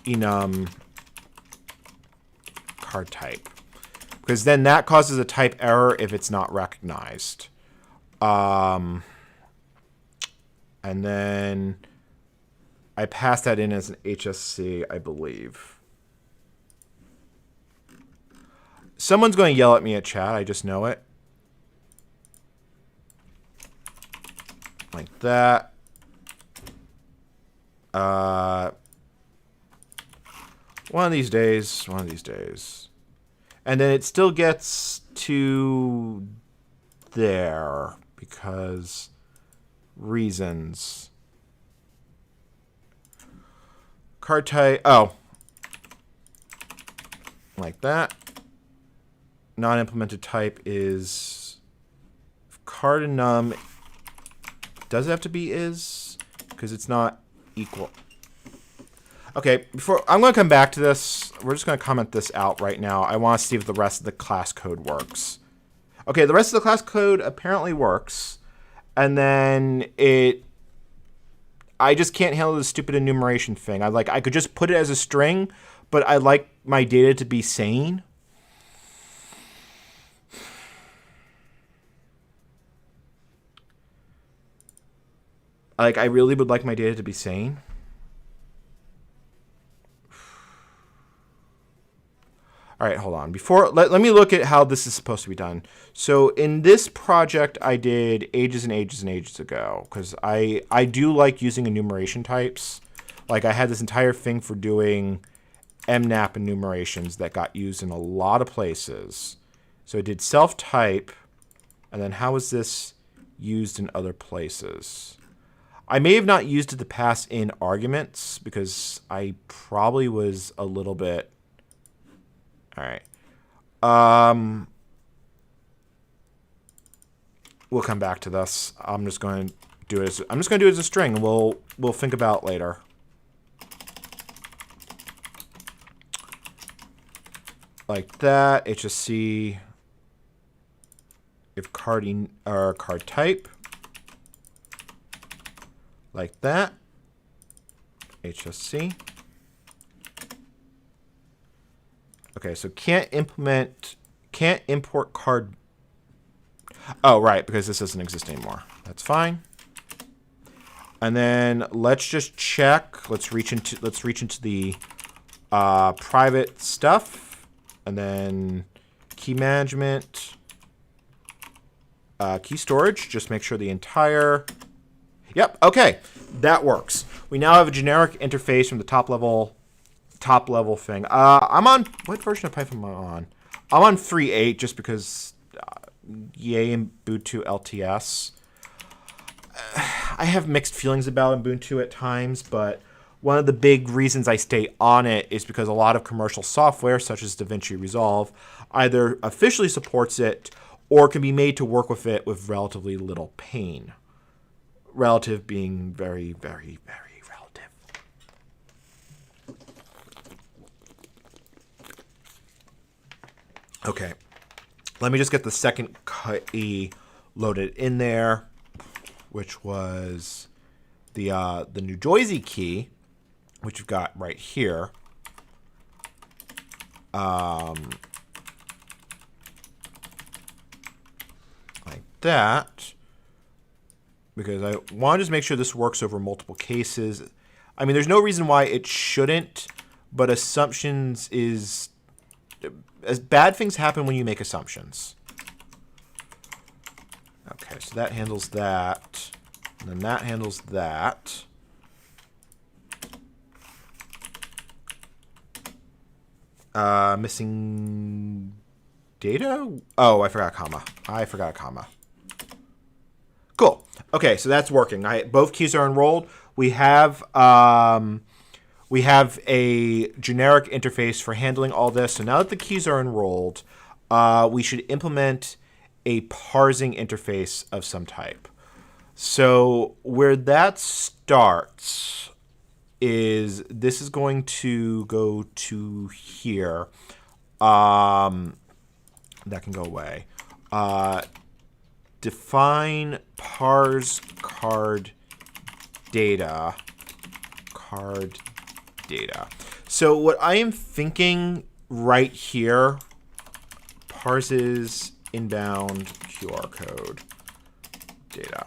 enum card type, because then that causes a type error if it's not recognized. And then I pass that in as an HSC, I believe. Someone's going to yell at me at chat. I just know it. Like that. One of these days. And then it still gets to there because reasons. Card type. Oh. Like that. Non-implemented type is card enum. Does it have to be is? Because it's not equal. Okay, I'm going to come back to this. We're just going to comment this out right now. I want to see if the rest of the class code works. Okay, the rest of the class code apparently works. And then I just can't handle this stupid enumeration thing. I could just put it as a string, but I like my data to be sane. I really would like my data to be sane. All right, hold on. Let me look at how this is supposed to be done. So in this project, I did ages and ages and ages ago, because I do like using enumeration types. Like I had this entire thing for doing MNAP enumerations that got used in a lot of places. So I did self-type, and then how is this used in other places? I may have not used it to pass in arguments because I probably was a little bit. All right. We'll come back to this. I'm just going to do it as a string, and we'll think about it later. Like that. HSC. If card type. Like that. HSC. Okay, so can't import card. Oh, right, because this doesn't exist anymore. That's fine. And then let's just check. Let's reach into the private stuff, and then key management. key storage. Just make sure the entire... Yep, okay, that works. We now have a generic interface from the top level thing. I'm on... What version of Python am I on? I'm on 3.8 just because... yay, Ubuntu LTS. I have mixed feelings about Ubuntu at times, but one of the big reasons I stay on it is because a lot of commercial software, such as DaVinci Resolve, either officially supports it or can be made to work with it with relatively little pain. Relative being very, very, very relative. Okay. Let me just get the second key loaded in there, which was the New Jersey key, which you've got right here. Like that. Because I want to just make sure this works over multiple cases. I mean, there's no reason why it shouldn't, but assumptions is... As bad things happen when you make assumptions. Okay, so that handles that. And then that handles that. Missing data? Oh, I forgot a comma. Cool. Okay, so that's working. Both keys are enrolled. We have a generic interface for handling all this. So now that the keys are enrolled, we should implement a parsing interface of some type. So where that starts is this is going to go to here. That can go away. Define parse card data. So what I am thinking right here, parses inbound QR code data.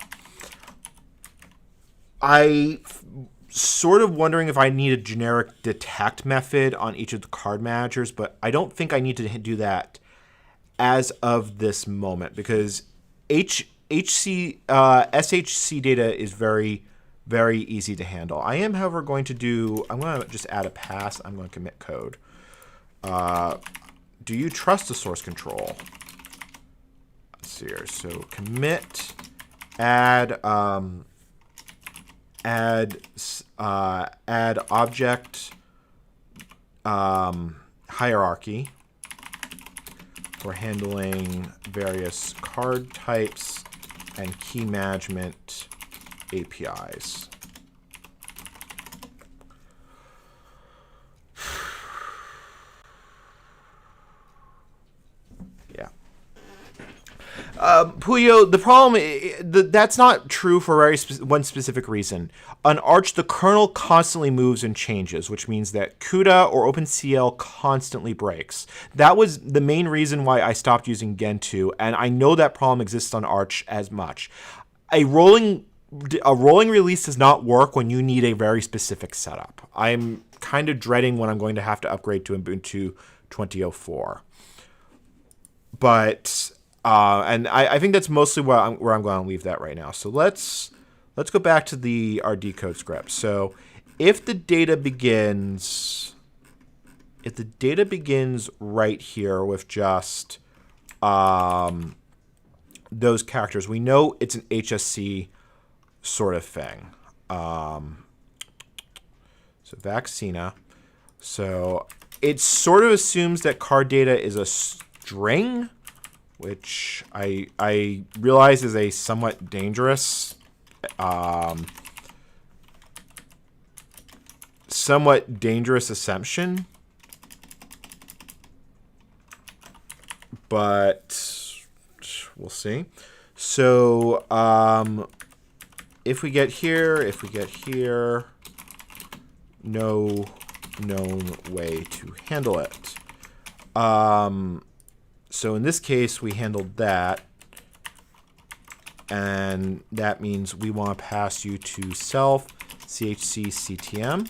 Sort of wondering if I need a generic detect method on each of the card managers, but I don't think I need to do that as of this moment because SHC data is very, very easy to handle. I am, however, I'm going to just add a pass. I'm going to commit code. Do you trust the source control? Let's see here. So commit, add object hierarchy for handling various card types and key management APIs. Yeah. Puyo, the problem, that's not true for one specific reason. On Arch, the kernel constantly moves and changes, which means that CUDA or OpenCL constantly breaks. That was the main reason why I stopped using Gentoo, and I know that problem exists on Arch as much. A rolling release does not work when you need a very specific setup. I'm kind of dreading when I'm going to have to upgrade to Ubuntu 2004. But and I think that's mostly where I'm going to leave that right now. So let's go back to our decode script. So if the data begins right here with just those characters, we know it's an HSC sort of thing. So Vaccina. So it sort of assumes that card data is a string, which I realize is a somewhat dangerous assumption. But we'll see. So if we get here, no known way to handle it. So in this case, we handled that. And that means we want to pass you to self chc ctm.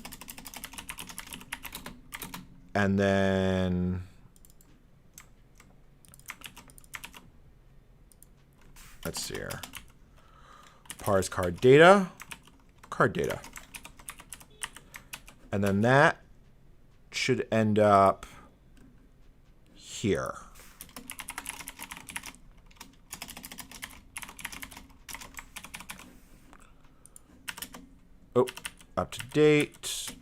And then let's see here. Parse card data. And then that should end up here. Oh, up to date.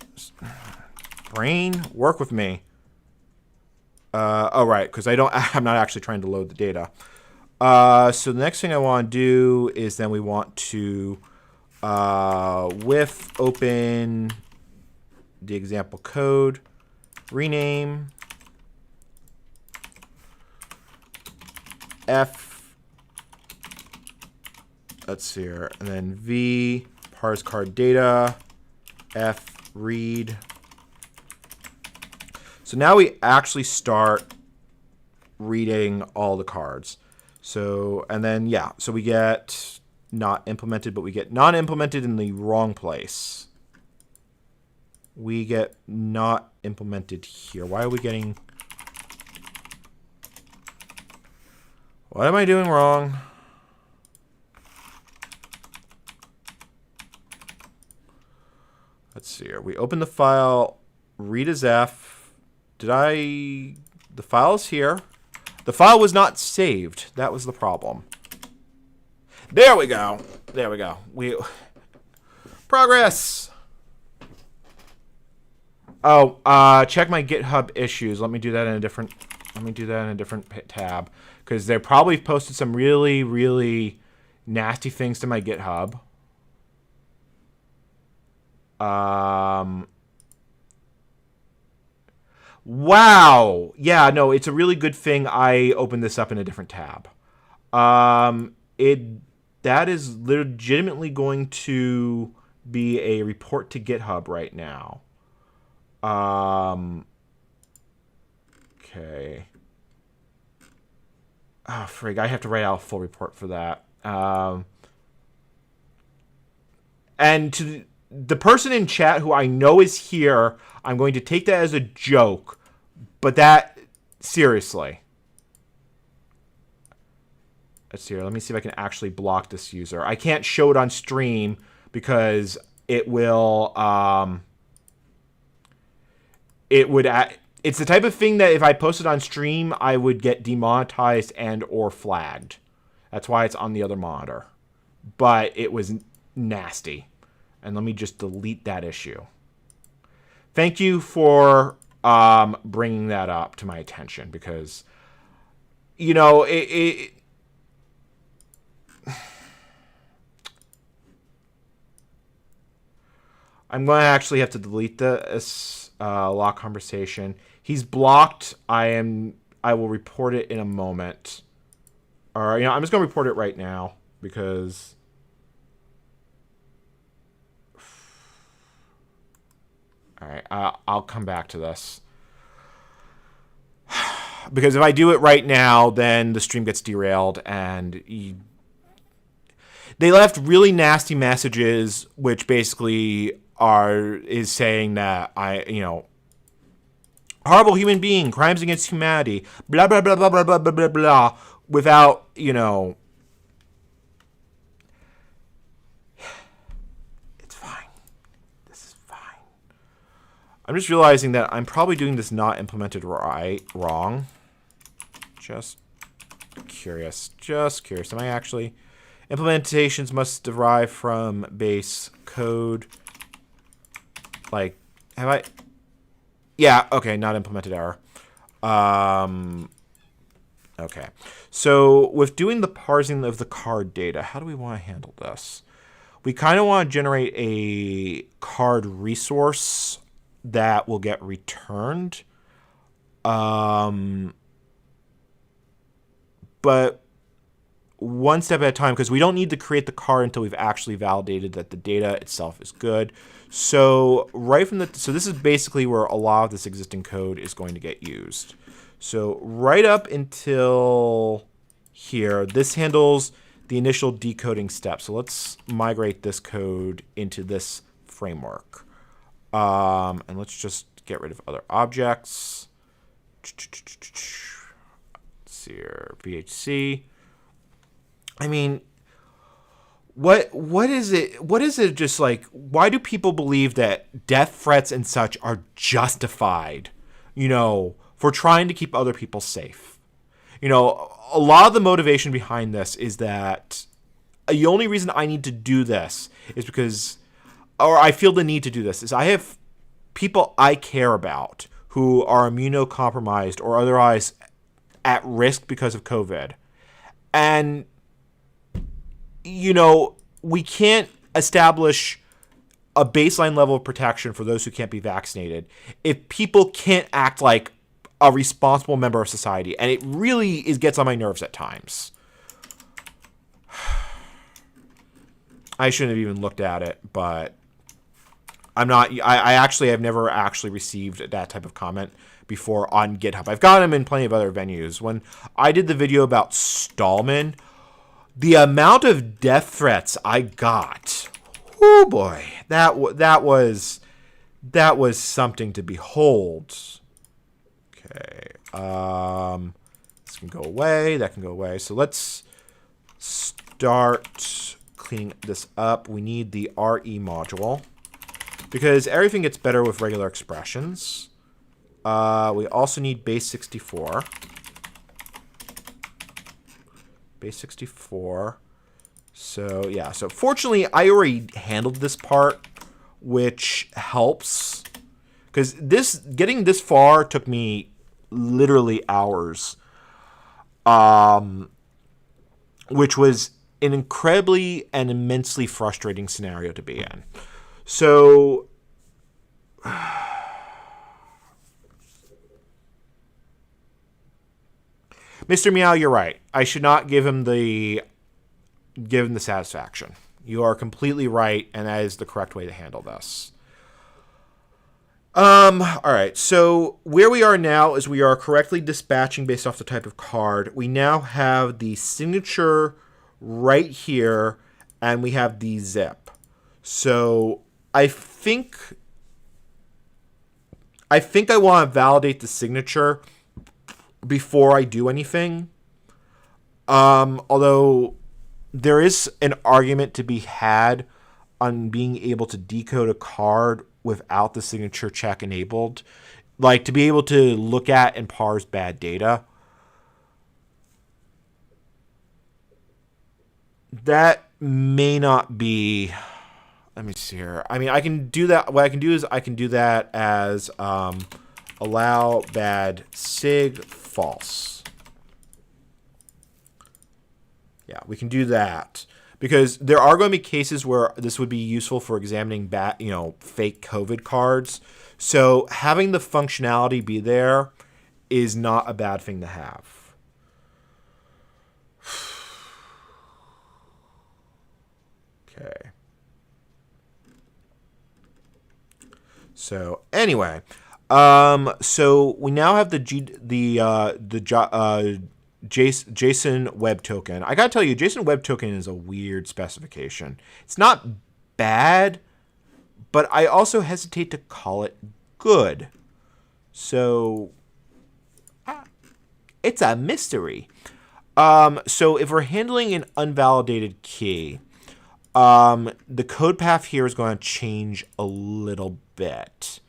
Brain, work with me. Oh, right, because I'm not actually trying to load the data. So the next thing I want to do is then we want to with open the example code, rename F, let's see here, and then V parse card data, F read. So now we actually start reading all the cards. So, and then, yeah, so we get not implemented, but we get not implemented in the wrong place. We get not implemented here. Why are we getting... What am I doing wrong? Let's see here. We open the file, read as F. The file is here. The file was not saved. That was the problem. There we go. There we go. Progress. Oh, check my GitHub issues. Let me do that in a different tab, because they probably posted some really, really nasty things to my GitHub. Wow. Yeah, no, it's a really good thing I opened this up in a different tab. That is legitimately going to be a report to GitHub right now. Okay. Oh, frig, I have to write out a full report for that. And to the person in chat who I know is here, I'm going to take that as a joke, but that, seriously. Let's see here. Let me see if I can actually block this user. I can't show it on stream because it will, it's the type of thing that if I post it on stream, I would get demonetized and or flagged. That's why it's on the other monitor. But it was nasty. And let me just delete that issue. Thank you for bringing that up to my attention, because, you know, I'm going to actually have to delete this lock conversation. He's blocked. I will report it in a moment. Or, you know, I'm just going to report it right now because... All right, I'll come back to this. Because if I do it right now, then the stream gets derailed, and they left really nasty messages, which basically is saying that horrible human being, crimes against humanity, blah blah blah blah blah blah blah blah blah, without, you know. I'm just realizing that I'm probably doing this not implemented wrong. Just curious. Am I actually... Implementations must derive from base code. Like, have I... Yeah, okay, not implemented error. Okay. So, with doing the parsing of the card data, how do we want to handle this? We kind of want to generate a card resource that will get returned. But one step at a time, because we don't need to create the card until we've actually validated that the data itself is good. So so this is basically where a lot of this existing code is going to get used. So right up until here, this handles the initial decoding step. So let's migrate this code into this framework. And let's just get rid of other objects. Let's see here, VHC. I mean, what is it? What is it? Just like, why do people believe that death threats and such are justified? For trying to keep other people safe. A lot of the motivation behind this is that the only reason I need to do this is because, or I feel the need to do this, is I have people I care about who are immunocompromised or otherwise at risk because of COVID. And, we can't establish a baseline level of protection for those who can't be vaccinated if people can't act like a responsible member of society. And it really gets on my nerves at times. I shouldn't have even looked at it, but I'm not. I've never actually received that type of comment before on GitHub. I've gotten them in plenty of other venues. When I did the video about Stallman, the amount of death threats I got, oh boy, that was something to behold. Okay, this can go away. That can go away. So let's start cleaning this up. We need the RE module because everything gets better with regular expressions. We also need base 64. Base 64. So yeah, so fortunately I already handled this part, which helps because getting this far took me literally hours, which was an incredibly and immensely frustrating scenario to be in. So Mr. Meow, you're right. I should not give him the satisfaction. You are completely right, and that is the correct way to handle this. All right. So where we are now is we are correctly dispatching based off the type of card. We now have the signature right here, and we have the zip. So I think I want to validate the signature before I do anything. Although there is an argument to be had on being able to decode a card without the signature check enabled, like to be able to look at and parse bad data. That may not be. Let me see here. I mean, I can do that. What I can do is I can do that as allow bad sig false. Yeah, we can do that because there are going to be cases where this would be useful for examining fake COVID cards. So having the functionality be there is not a bad thing to have. Okay. So anyway, so we now have the JSON Web Token. I gotta tell you, JSON Web Token is a weird specification. It's not bad, but I also hesitate to call it good. So it's a mystery. So if we're handling an unvalidated key, the code path here is going to change a little bit.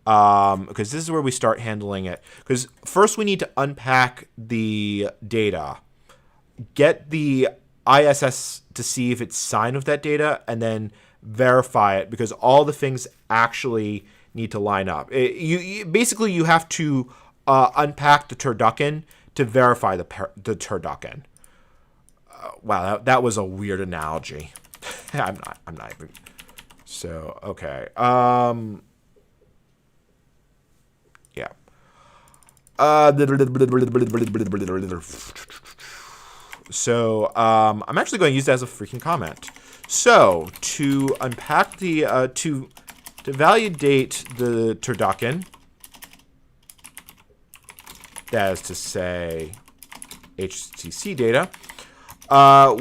Because this is where we start handling it. Because first we need to unpack the data, get the ISS to see if it's signed with that data, and then verify it because all the things actually need to line up. Basically you have to unpack the turducken to verify the turducken. Wow, that was a weird analogy. I'm not even. So okay. Yeah. So I'm actually going to use that as a freaking comment. So to unpack the to validate the turducken, that is to say HTTC data,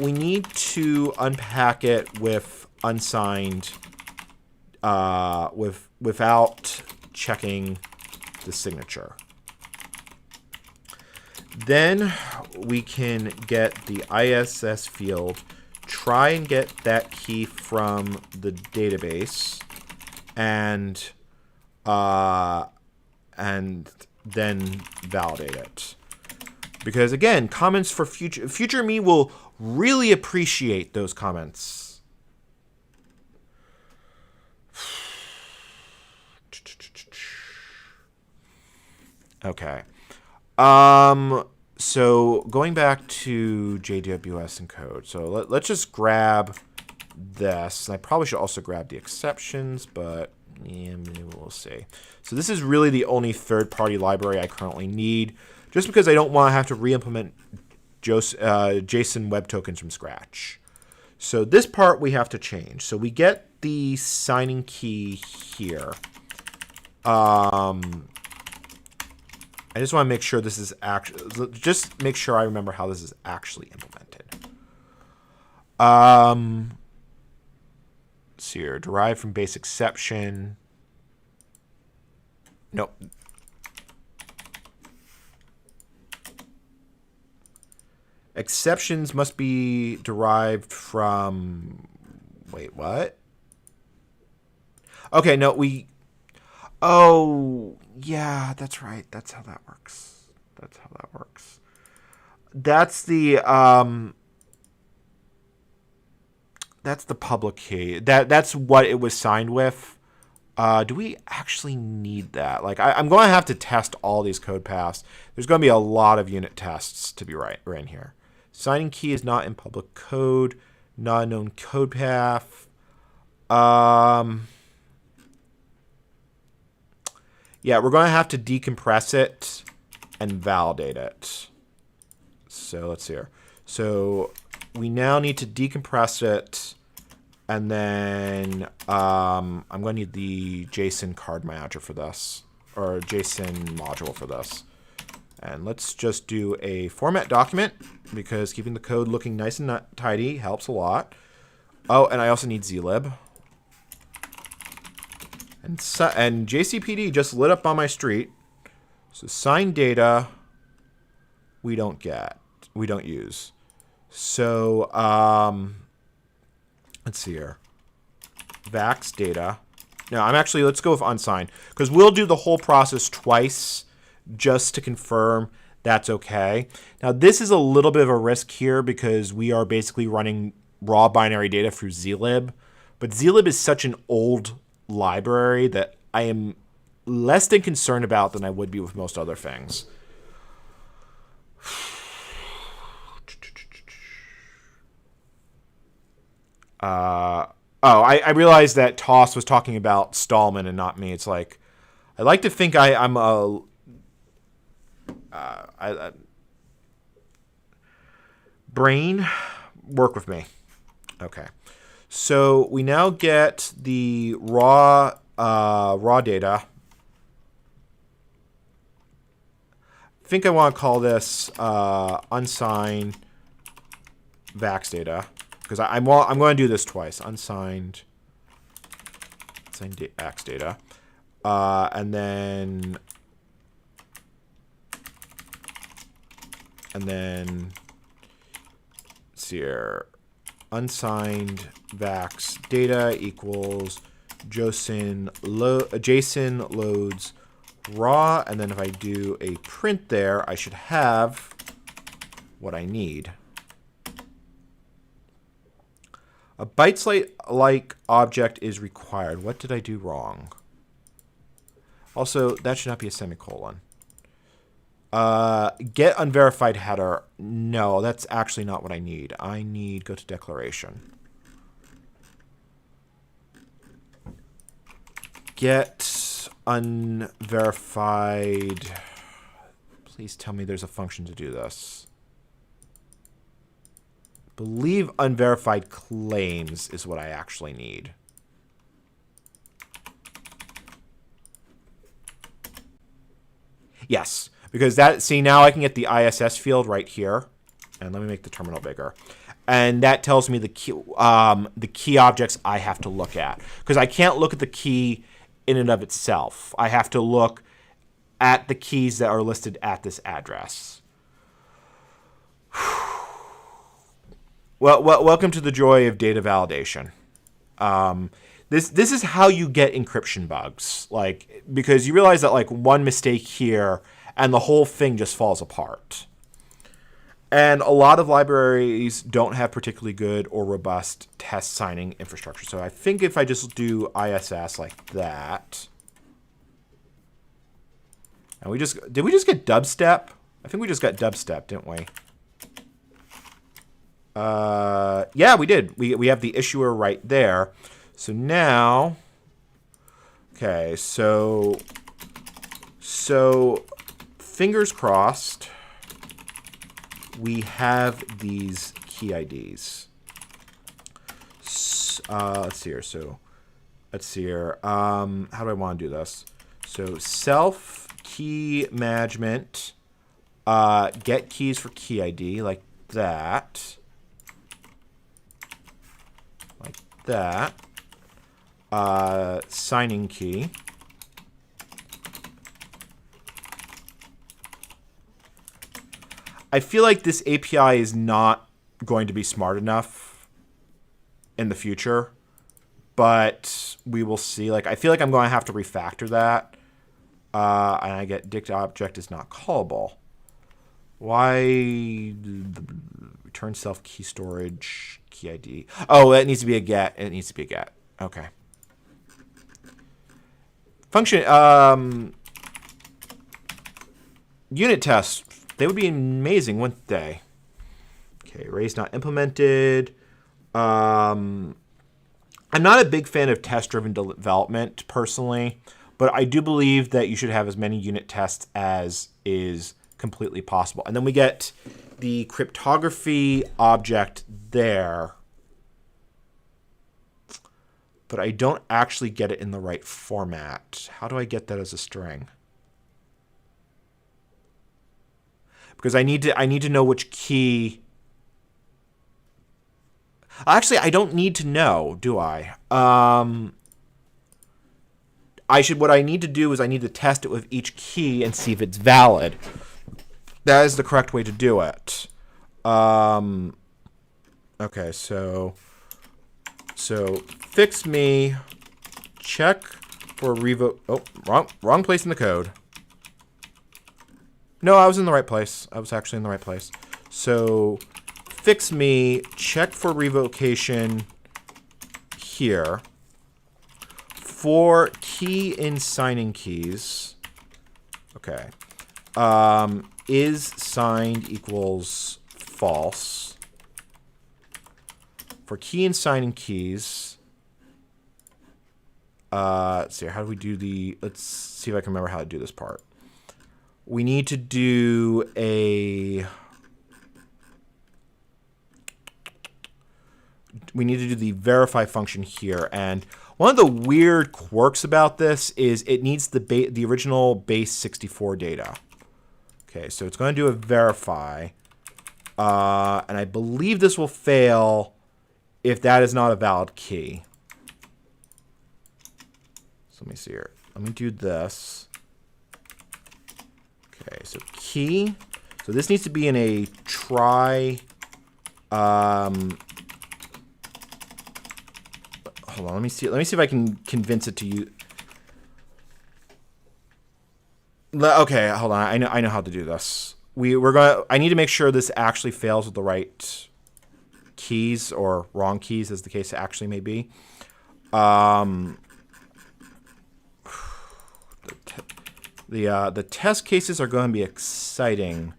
we need to unpack it with unsigned, without checking the signature. Then we can get the ISS field, try and get that key from the database, and then validate it. Because again, comments for future me will really appreciate those comments. Okay. So going back to JWS and code. So let's just grab this. I probably should also grab the exceptions, but yeah, we'll see. So this is really the only third-party library I currently need, just because I don't want to have to re-implement JSON web tokens from scratch. So this part we have to change. So we get the signing key here. I just want to make sure this is actually, just make sure I remember how this is actually implemented. Let's see here, derived from base exception. Nope. Exceptions must be derived from, wait, what? Okay, no, oh, yeah, that's right. That's how that works. That's the public key. That's what it was signed with. Do we actually need that? Like, I'm going to have to test all these code paths. There's going to be a lot of unit tests to be ran here. Signing key is not in public code. Not a known code path. Yeah, we're going to have to decompress it and validate it. So let's see here. So we now need to decompress it, and then I'm going to need the JSON card manager for this, or JSON module for this. And let's just do a format document, because keeping the code looking nice and tidy helps a lot. Oh, and I also need zlib. And JCPD just lit up on my street. So signed data, we don't use. So let's see here. Vax data. Now let's go with unsigned, because we'll do the whole process twice just to confirm that's okay. Now this is a little bit of a risk here, because we are basically running raw binary data through zlib, but zlib is such an old library that I am less than concerned about than I would be with most other things. I realized that Toss was talking about Stallman and not me. It's like, I like to think I'm a brain, work with me. Okay. So we now get the raw data. I think I want to call this unsigned Vax data, because I'm going to do this twice. Unsigned Vax data, and then let's see here. Unsigned Vax data equals JSON loads raw, and then if I do a print there, I should have what I need. A bytes-like object is required. What did I do wrong? Also, that should not be a semicolon. Get unverified header. No, that's actually not what I need. I need go to declaration. Get unverified. Please tell me there's a function to do this. Believe unverified claims is what I actually need. Yes. Because now I can get the ISS field right here. And let me make the terminal bigger. And that tells me the key objects I have to look at. Because I can't look at the key in and of itself. I have to look at the keys that are listed at this address. welcome to the joy of data validation. This is how you get encryption bugs, like, because you realize that like one mistake here and the whole thing just falls apart. And a lot of libraries don't have particularly good or robust test signing infrastructure. So I think if I just do ISS like that, and did we just get dubstep? I think we just got dubstep, didn't we? Yeah, we did. We have the issuer right there. So now, okay, so fingers crossed, we have these key IDs. Let's see here. So let's see here. How do I want to do this? So self key management, get keys for key ID like that. Like that. Signing key. I feel like this API is not going to be smart enough in the future, but we will see. Like, I feel like I'm going to have to refactor that. And I get dict object is not callable. Why return self key storage key ID? Oh, that needs to be a get. It needs to be a get. Okay. Function unit tests. They would be amazing, wouldn't they? Okay, arrays not implemented. I'm not a big fan of test-driven development personally, but I do believe that you should have as many unit tests as is completely possible. And then we get the cryptography object there, but I don't actually get it in the right format. How do I get that as a string? Because I need to know which key. Actually, I don't need to know, do I? What I need to do is I need to test it with each key and see if it's valid. That is the correct way to do it. Okay, so fix me, check for revoke. Oh, wrong place in the code. No, I was in the right place. I was actually in the right place. So fix me, check for revocation here. For key in signing keys. Okay. Is signed equals false. For key in signing keys. Let's see, how do we do let's see if I can remember how to do this part. We need to do the verify function here. And one of the weird quirks about this is it needs the original base 64 data. Okay, so it's going to do a verify. And I believe this will fail if that is not a valid key. So let me see here. Let me do this. Okay, so key. So this needs to be in a try. Hold on. Let me see if I can convince it to you. Okay, hold on. I know how to do this. I need to make sure this actually fails with the right keys or wrong keys, as the case actually may be. The test cases are going to be exciting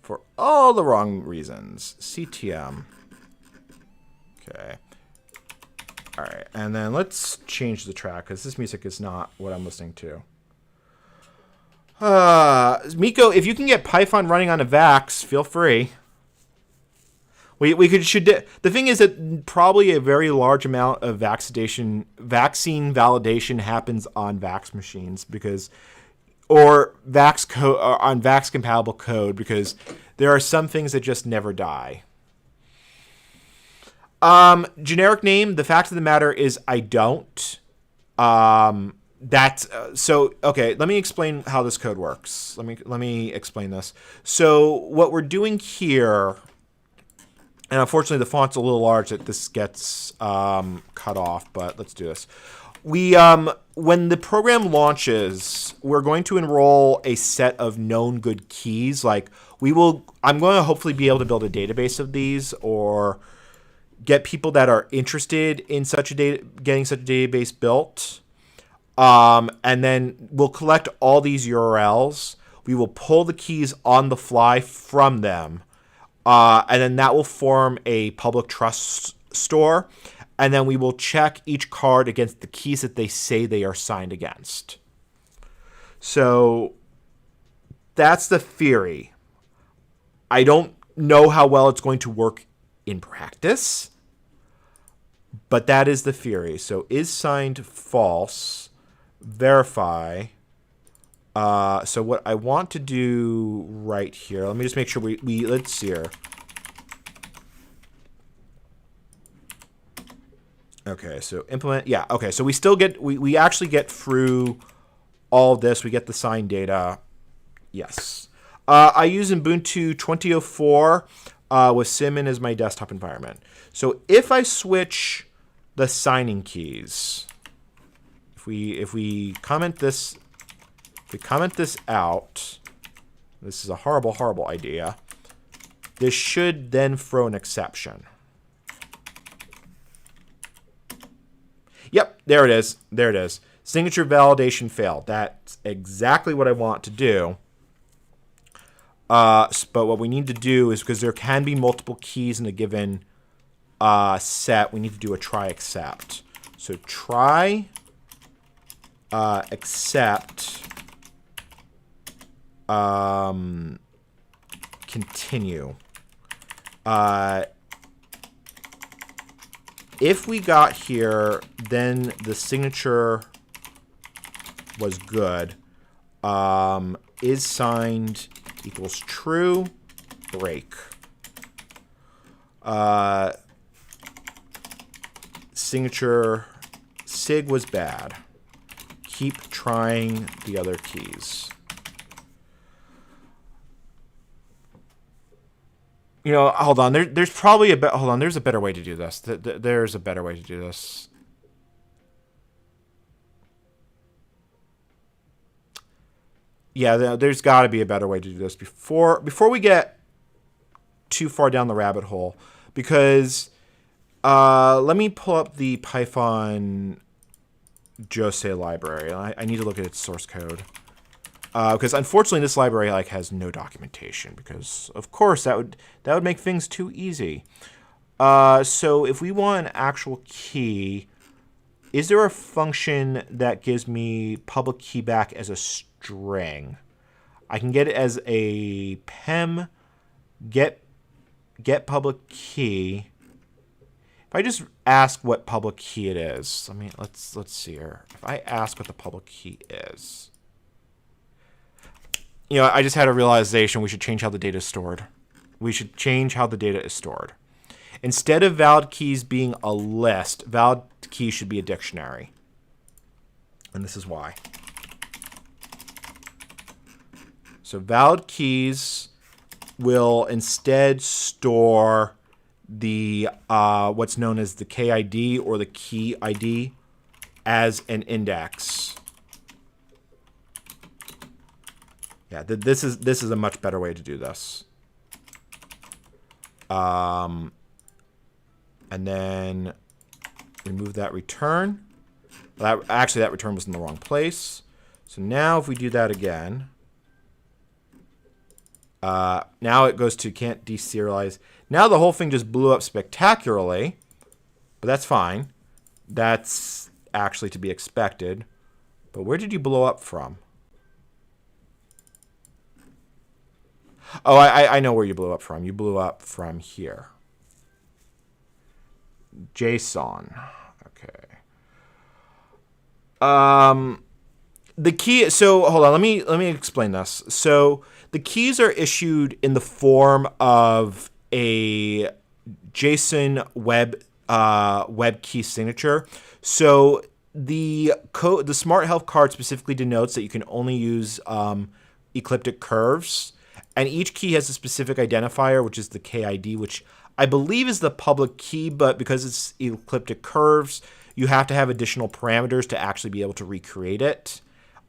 for all the wrong reasons. CTM. Okay. All right, and then let's change the track because this music is not what I'm listening to. Miko, if you can get Python running on a Vax, feel free. The thing is that probably a very large amount of vaccine validation happens on Vax machines or Vax code or on Vax compatible code because there are some things that just never die. Generic name. The fact of the matter is I don't. Okay. Let me explain how this code works. Let me explain this. So what we're doing here And unfortunately, the font's a little large that this gets cut off, but let's do this. When the program launches, we're going to enroll a set of known good keys. Like I'm going to hopefully be able to build a database of these, or get people that are interested in getting such a database built. And then we'll collect all these URLs. We will pull the keys on the fly from them. And then that will form a public trust store. And then we will check each card against the keys that they say they are signed against. So that's the theory. I don't know how well it's going to work in practice, but that is the theory. So is signed false, verify. So what I want to do right here, let me just make sure we let's see here. Okay, so implement, yeah, okay, so we still get, we actually get through all of this. We get the signed data. Yes. I use Ubuntu 2004 with Cinnamon as my desktop environment. So if I switch the signing keys, if we comment this out, this is a horrible, horrible idea. This should then throw an exception. Yep, there it is. There it is. Signature validation failed. That's exactly what I want to do. But what we need to do is, because there can be multiple keys in a given set, we need to do a try except. So try except continue. If we got here, then the signature was good. Is signed equals true, break. Signature sig was bad. Keep trying the other keys. You know, hold on. There's probably hold on. There's a better way to do this. There's a better way to do this. Yeah, there's got to be a better way to do this before we get too far down the rabbit hole. Because let me pull up the Python Jose library. I need to look at its source code. Because unfortunately, this library has no documentation. Because of course that would make things too easy. So if we want an actual key, is there a function that gives me public key back as a string? I can get it as a pem get public key. If I just ask what public key it is, let's see here. If I ask what the public key is. You know, I just had a realization we should change how the data is stored. We should change how the data is stored. Instead of valid keys being a list, valid keys should be a dictionary. And this is why. So valid keys will instead store the what's known as the KID or the key ID as an index. Yeah, this is a much better way to do this. And then remove that return. Actually, that return was in the wrong place. So now if we do that again, now it goes to can't deserialize. Now the whole thing just blew up spectacularly, but that's fine. That's actually to be expected. But where did you blow up from? Oh, I know where you blew up from. You blew up from here. JSON. Okay. The key. So hold on. Let me explain this. So the keys are issued in the form of a JSON web key signature. So the Smart Health card specifically denotes that you can only use ecliptic curves. And each key has a specific identifier, which is the KID, which I believe is the public key, but because it's elliptic curves, you have to have additional parameters to actually be able to recreate it.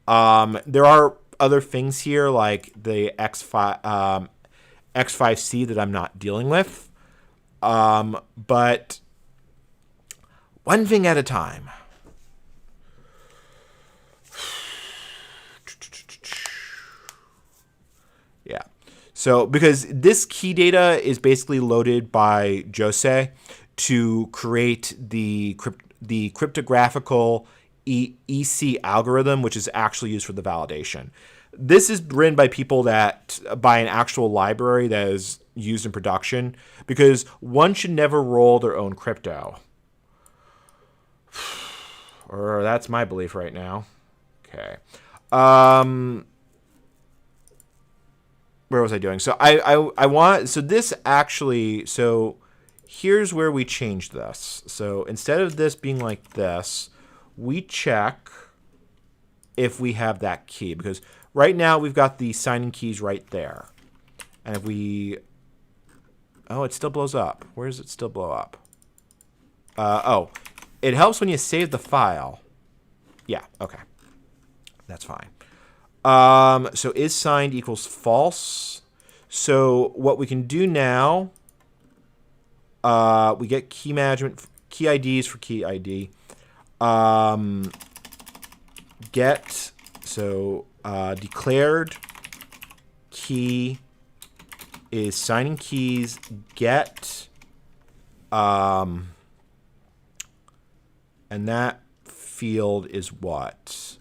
There are other things here like the X5C that I'm not dealing with. But one thing at a time. Yeah. So because this key data is basically loaded by Jose to create the cryptographical EC algorithm, which is actually used for the validation. This is written by people by an actual library that is used in production, because one should never roll their own crypto. Or that's my belief right now. Okay. Where was I doing? So so here's where we changed this. So instead of this being like this, we check if we have that key, because right now we've got the signing keys right there. And if oh, it still blows up. Where does it still blow up? It helps when you save the file. Yeah, okay. That's fine. So is signed equals false. So what we can do now, we get key management, key IDs for key ID. Declared key is signing keys, get, and that field is what?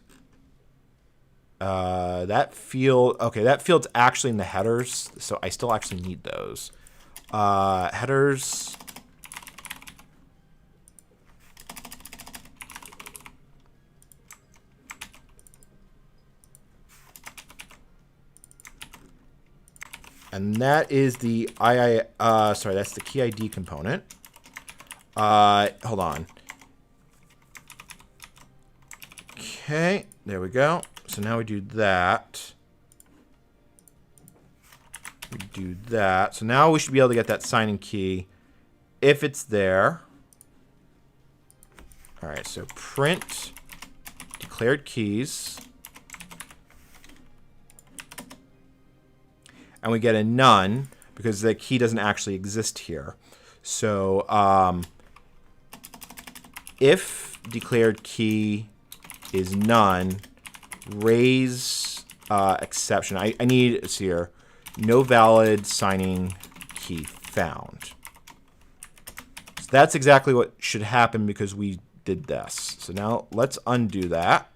That field's actually in the headers, so I still actually need those. Headers. And that is the that's the key ID component. Hold on. Okay, there we go. So now we do that. We do that. So now we should be able to get that signing key if it's there. All right, so print declared keys. And we get a none because the key doesn't actually exist here. So if declared key is none, raise exception. I need it's here. No valid signing key found. So that's exactly what should happen because we did this. So now let's undo that.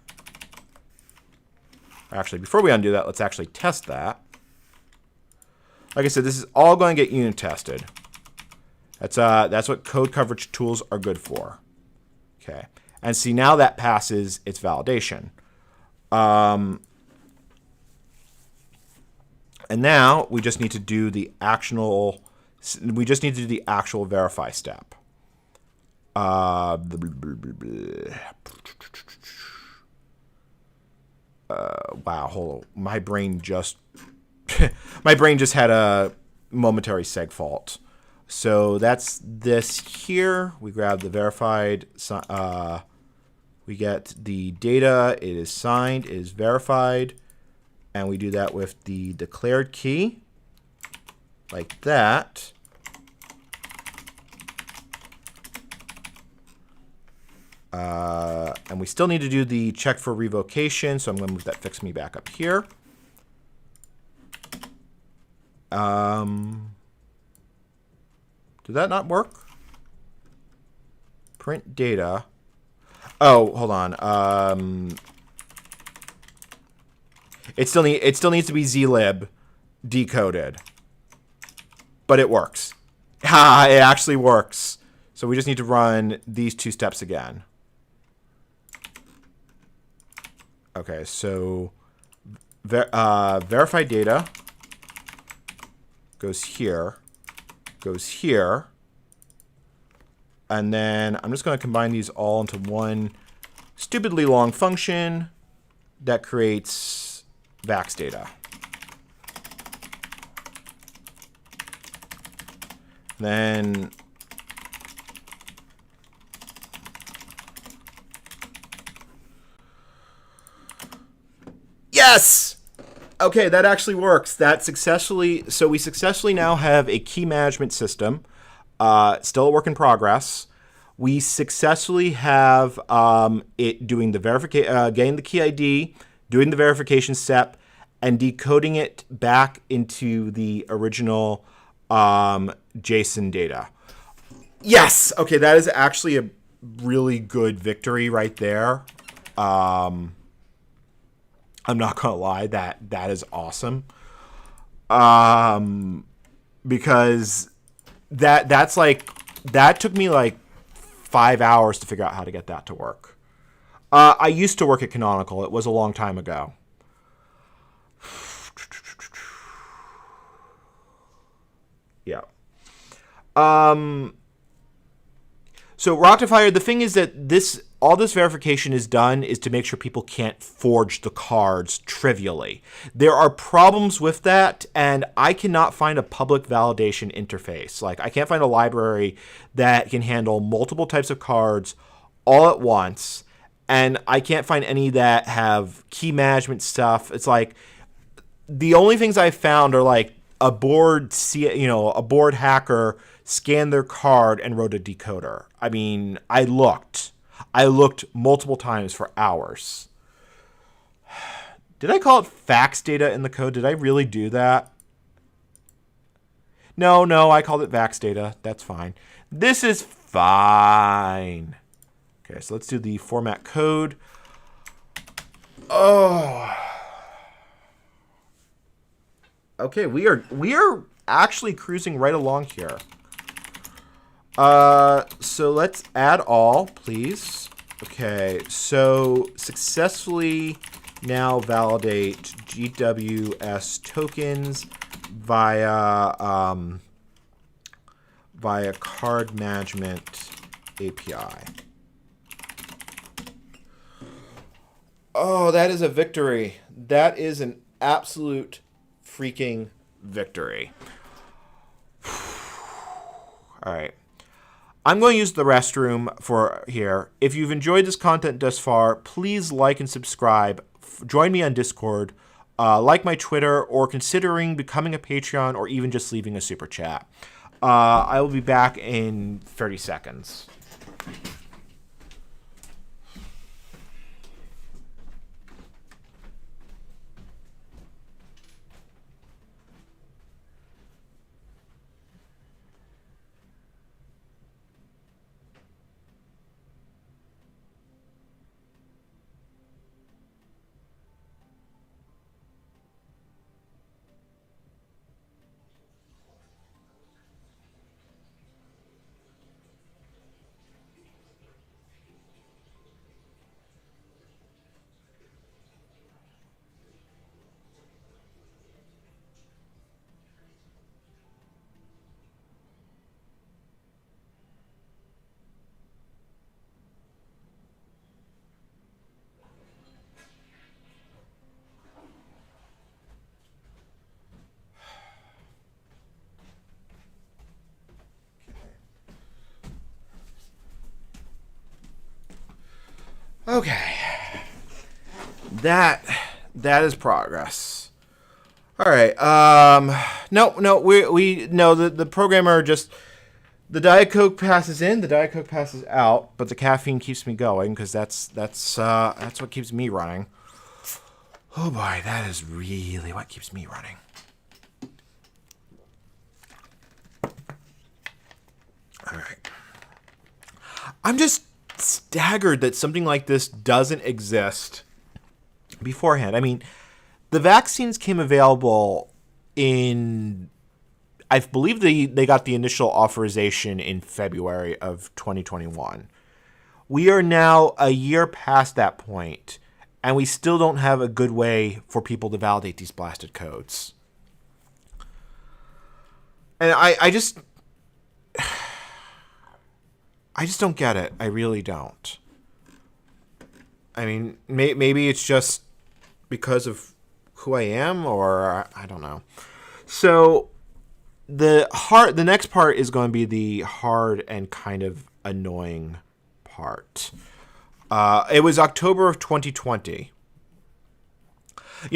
Actually, before we undo that, let's actually test that. Like I said, this is all going to get unit tested. That's what code coverage tools are good for. Okay. And see, now that passes its validation. And now we just need to do the actual verify step. Wow, hold on. My brain just had a momentary seg fault. So that's this here. We grab the verified. We get the data. It is signed. It is verified. And we do that with the declared key. Like that. And we still need to do the check for revocation. So I'm going to move that fix me back up here. Did that not work? Print data. Oh, hold on. It still needs to be zlib decoded, but it works. Ha! It actually works. So we just need to run these two steps again. Okay, so verify data goes here, and then I'm just going to combine these all into one stupidly long function that creates vax data. Then yes! Okay, that actually works. So we successfully now have a key management system. Still a work in progress. We successfully have it doing the verification, getting the key ID, doing the verification step, and decoding it back into the original JSON data. Yes! Okay, that is actually a really good victory right there. I'm not gonna lie, that is awesome. Because that took me like 5 hours to figure out how to get that to work. I used to work at Canonical. It was a long time ago. Yeah. So Rectifier, the thing is that all this verification is done is to make sure people can't forge the cards trivially. There are problems with that, and I cannot find a public validation interface. Like, I can't find a library that can handle multiple types of cards all at once, and I can't find any that have key management stuff. It's like the only things I found are like a board hacker scanned their card and wrote a decoder. I mean, I looked multiple times for hours. Did I call it fax data in the code? Did I really do that? No, I called it vax data. That's fine. This is fine. Okay, so let's do the format code. Oh. Okay, we are actually cruising right along here. So let's add all, please. Okay, so successfully now validate GWS tokens via card management API. Oh, that is a victory. That is an absolute freaking victory. All right. I'm going to use the restroom for here. If you've enjoyed this content thus far, please like and subscribe. Join me on Discord, like my Twitter, or considering becoming a Patreon, or even just leaving a super chat. I will be back in 30 seconds. Okay. That is progress. All right. The programmer just, the Diet Coke passes in, the Diet Coke passes out, but the caffeine keeps me going because that's what keeps me running. Oh boy, that is really what keeps me running. All right. I'm just staggered that something like this doesn't exist beforehand. I mean, the vaccines came available in, I believe they got the initial authorization in February of 2021. We are now a year past that point, and we still don't have a good way for people to validate these blasted codes. And I just don't get it. I really don't. I mean, maybe it's just because of who I am, or I don't know. So The next part is going to be the hard and kind of annoying part. It was October of 2020.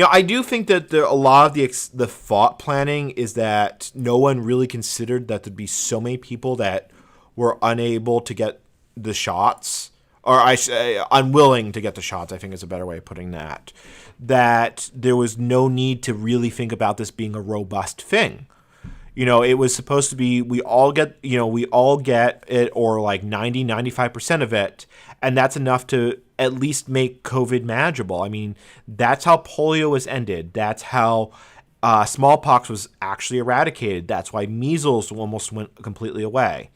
I do think that a lot of the thought planning is that no one really considered that there'd be so many people that were unable to get the shots, or I say unwilling to get the shots, I think is a better way of putting that. That there was no need to really think about this being a robust thing. It was supposed to be we all get it, or like 95% of it, and that's enough to at least make COVID manageable. I mean, that's how polio was ended. That's how smallpox was actually eradicated. That's why measles almost went completely away.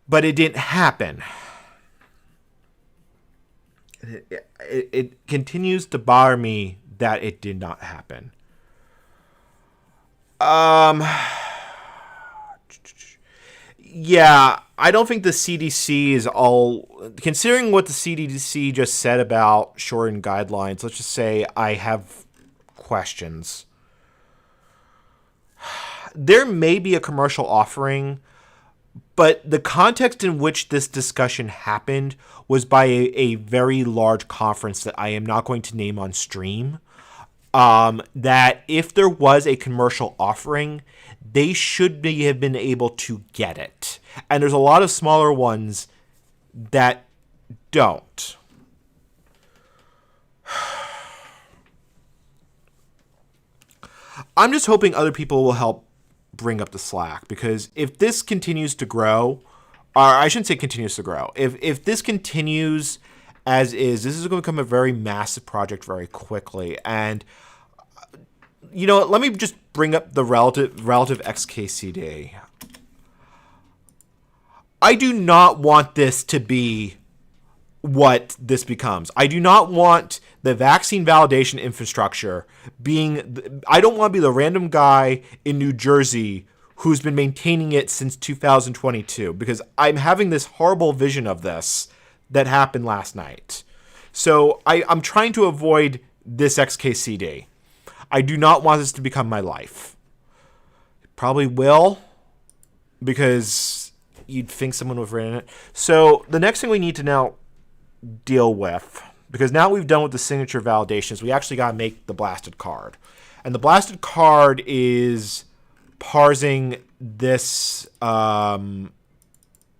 But it didn't happen. It continues to bother me that it did not happen. Yeah, I don't think the CDC is all... Considering what the CDC just said about shortened guidelines, let's just say I have questions. There may be a commercial offering, but the context in which this discussion happened was by a very large conference that I am not going to name on stream. That if there was a commercial offering, they should have been able to get it. And there's a lot of smaller ones that don't. I'm just hoping other people will help bring up the slack, because if this continues to grow, or I shouldn't say continues to grow, if this continues as is, this is going to become a very massive project very quickly. And let me just bring up the relative XKCD. I do not want this to be what this becomes. I do not want the vaccine validation infrastructure being... I don't want to be the random guy in New Jersey who's been maintaining it since 2022, because I'm having this horrible vision of this that happened last night. So I'm trying to avoid this XKCD. I do not want this to become my life. It probably will, because you'd think someone would have written it. So the next thing we need to now deal with, because now we've done with the signature validations, we actually got to make the blasted card. And the blasted card is parsing this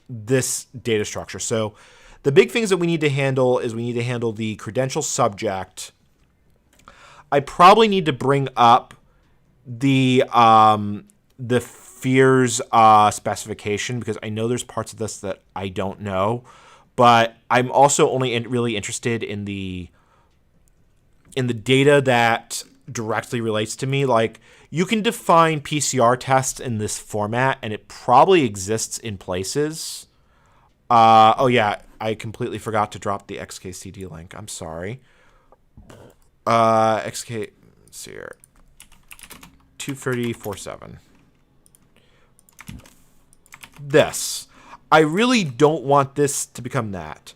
this data structure. So the big things that we need to handle is we need to handle the credential subject. I probably need to bring up the fears specification, because I know there's parts of this that I don't know, but I'm also only really interested in the data that directly relates to me. Like, you can define PCR tests in this format, and it probably exists in places. Oh yeah, I completely forgot to drop the XKCD link. I'm sorry. XK, let's see here, 230.47. This. I really don't want this to become that.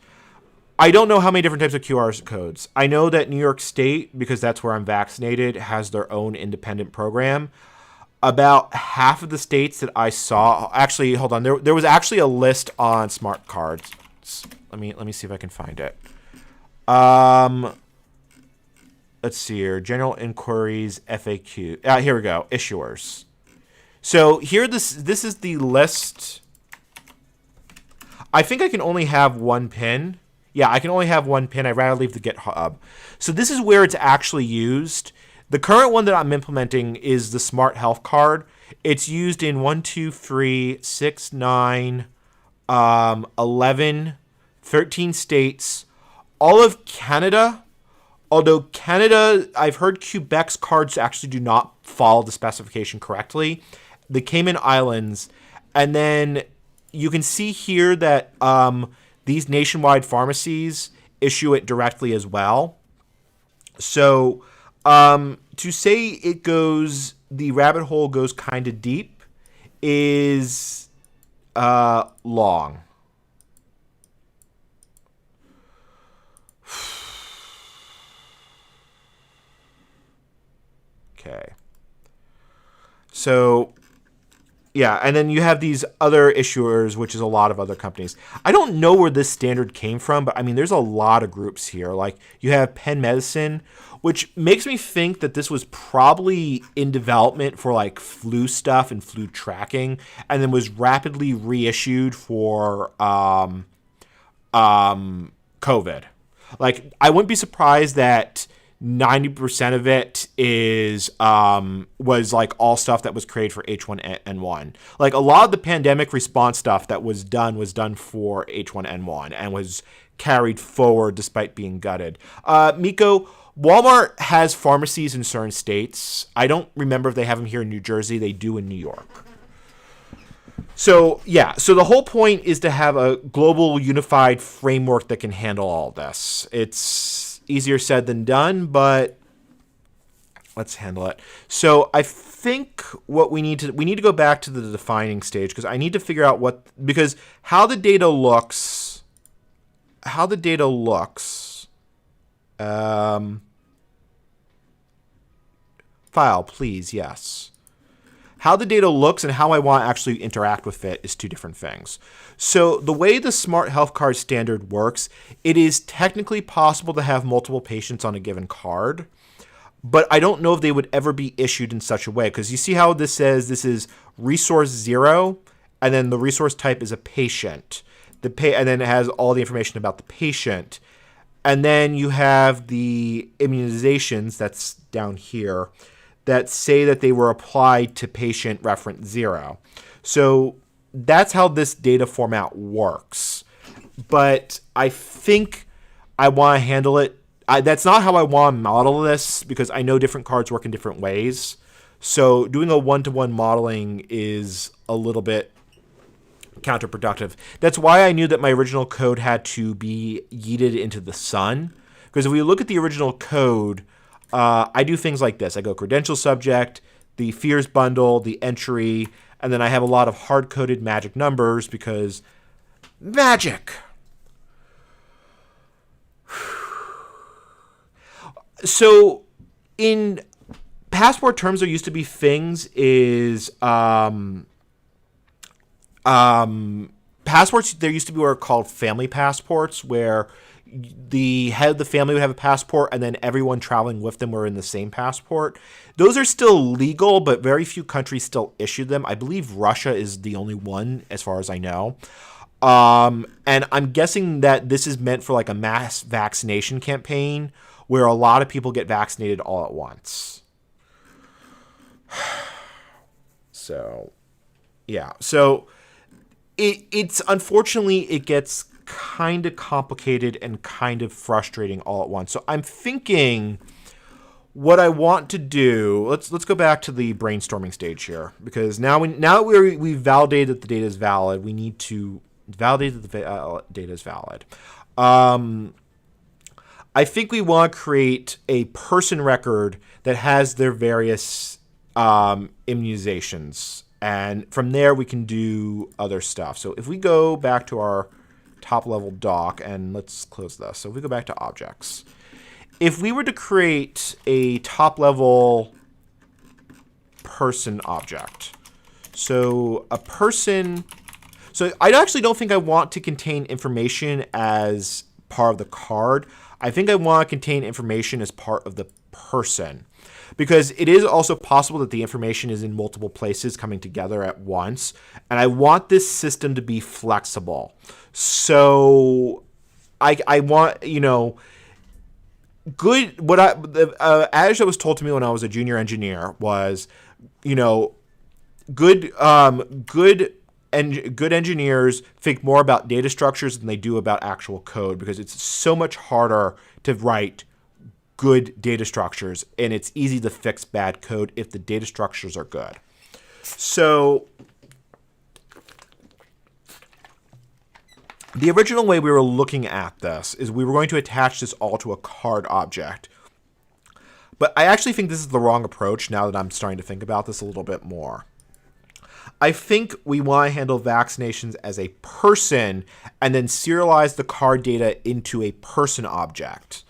I don't know how many different types of QR codes. I know that New York State, because that's where I'm vaccinated, has their own independent program. About half of the states that I saw... Actually, hold on. There was actually a list on smart cards. Let me see if I can find it. Let's see here. General inquiries, FAQ. Here we go. Issuers. So here, this is the list. I think I can only have one pin. Yeah, I can only have one pin. I'd rather leave the GitHub. So this is where it's actually used. The current one that I'm implementing is the Smart Health Card. It's used in 1, 2, 3, 6, 9, 11, 13 states. All of Canada. Although Canada, I've heard Quebec's cards actually do not follow the specification correctly. The Cayman Islands. And then you can see here that these nationwide pharmacies issue it directly as well. So to say it goes, the rabbit hole goes kind of deep is long. Okay. So, yeah, and then you have these other issuers, which is a lot of other companies. I don't know where this standard came from, but I mean, there's a lot of groups here. Like, you have Penn Medicine, which makes me think that this was probably in development for like flu stuff and flu tracking, and then was rapidly reissued for COVID. Like, I wouldn't be surprised that 90% of it is was like all stuff that was created for H1N1. Like, a lot of the pandemic response stuff that was done for H1N1 and was carried forward despite being gutted. Miko, Walmart has pharmacies in certain states. I don't remember if they have them here in New Jersey. They do in New York. So, yeah. So the whole point is to have a global unified framework that can handle all this. It's easier said than done, but let's handle it. So I think what we need to go back to the defining stage, because I need to figure out because how the data looks, file, please. Yes. How the data looks and how I want to actually interact with it is two different things. So the way the Smart Health Card standard works, it is technically possible to have multiple patients on a given card, but I don't know if they would ever be issued in such a way, because you see how this says this is resource 0, and then the resource type is a patient. And then it has all the information about the patient. And then you have the immunizations, that's down here, that say that they were applied to patient reference 0. So that's how this data format works. But I think I want to handle it. That's not how I want to model this, because I know different cards work in different ways. So doing a one-to-one modeling is a little bit counterproductive. That's why I knew that my original code had to be yeeted into the sun. Because if we look at the original code, I do things like this. I go credential subject, the fears bundle, the entry, and then I have a lot of hard-coded magic numbers because magic. So in passport terms, there used to be things is passports. There used to be what are called family passports, where the head of the family would have a passport and then everyone traveling with them were in the same passport. Those are still legal, but very few countries still issue them. I believe Russia is the only one, as far as I know. And I'm guessing that this is meant for like a mass vaccination campaign where a lot of people get vaccinated all at once. So, yeah. So it's unfortunately, it gets kind of complicated and kind of frustrating all at once. So I'm thinking what I want to do, let's go back to the brainstorming stage here, because now we've validated that the data is valid, we need to validate that the data is valid. I think we want to create a person record that has their various immunizations, and from there we can do other stuff. So if we go back to our top level doc, and let's close this. So if we go back to objects, if we were to create a top level person object, so a person, so I actually don't think I want to contain information as part of the card. I think I want to contain information as part of the person, because it is also possible that the information is in multiple places coming together at once. And I want this system to be flexible. So I want, good, what the adage that was told to me when I was a junior engineer was, good engineers think more about data structures than they do about actual code, because it's so much harder to write good data structures, and it's easy to fix bad code if the data structures are good. So the original way we were looking at this is we were going to attach this all to a card object. But I actually think this is the wrong approach now that I'm starting to think about this a little bit more. I think we want to handle vaccinations as a person and then serialize the card data into a person object.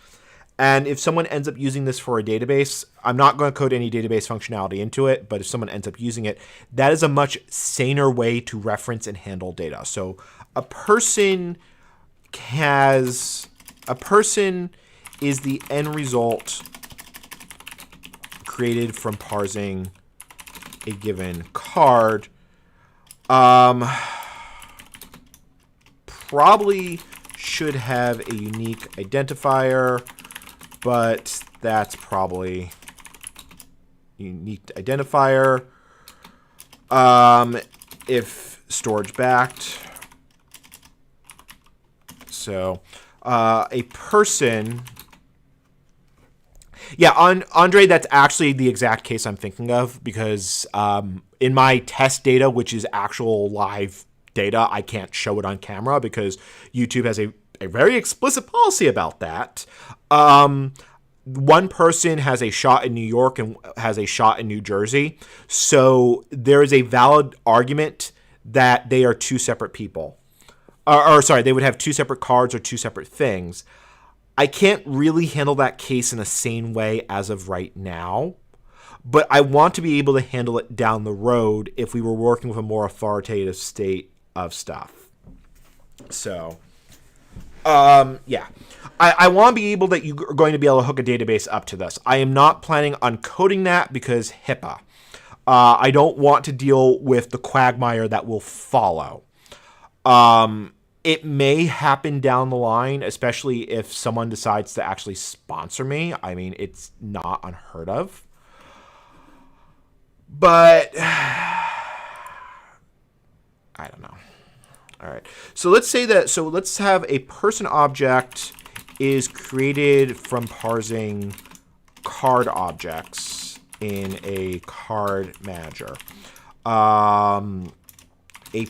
And if someone ends up using this for a database, I'm not going to code any database functionality into it, but if someone ends up using it, that is a much saner way to reference and handle data. So a person is the end result created from parsing a given card. Probably should have a unique identifier, but that's probably unique identifier. If storage backed. So a person. Yeah, Andre, that's actually the exact case I'm thinking of, because in my test data, which is actual live data, I can't show it on camera because YouTube has a very explicit policy about that. One person has a shot in New York and has a shot in New Jersey. So there is a valid argument that they are two separate people. Or sorry, they would have two separate cards or two separate things. I can't really handle that case in a sane way as of right now, but I want to be able to handle it down the road if we were working with a more authoritative state of stuff. So, yeah. I want to be able that you're going to be able to hook a database up to this. I am not planning on coding that because HIPAA. I don't want to deal with the quagmire that will follow. It may happen down the line, especially if someone decides to actually sponsor me. I mean, it's not unheard of. But I don't know. All right. So let's say that, so let's have a person object is created from parsing card objects in a card manager. A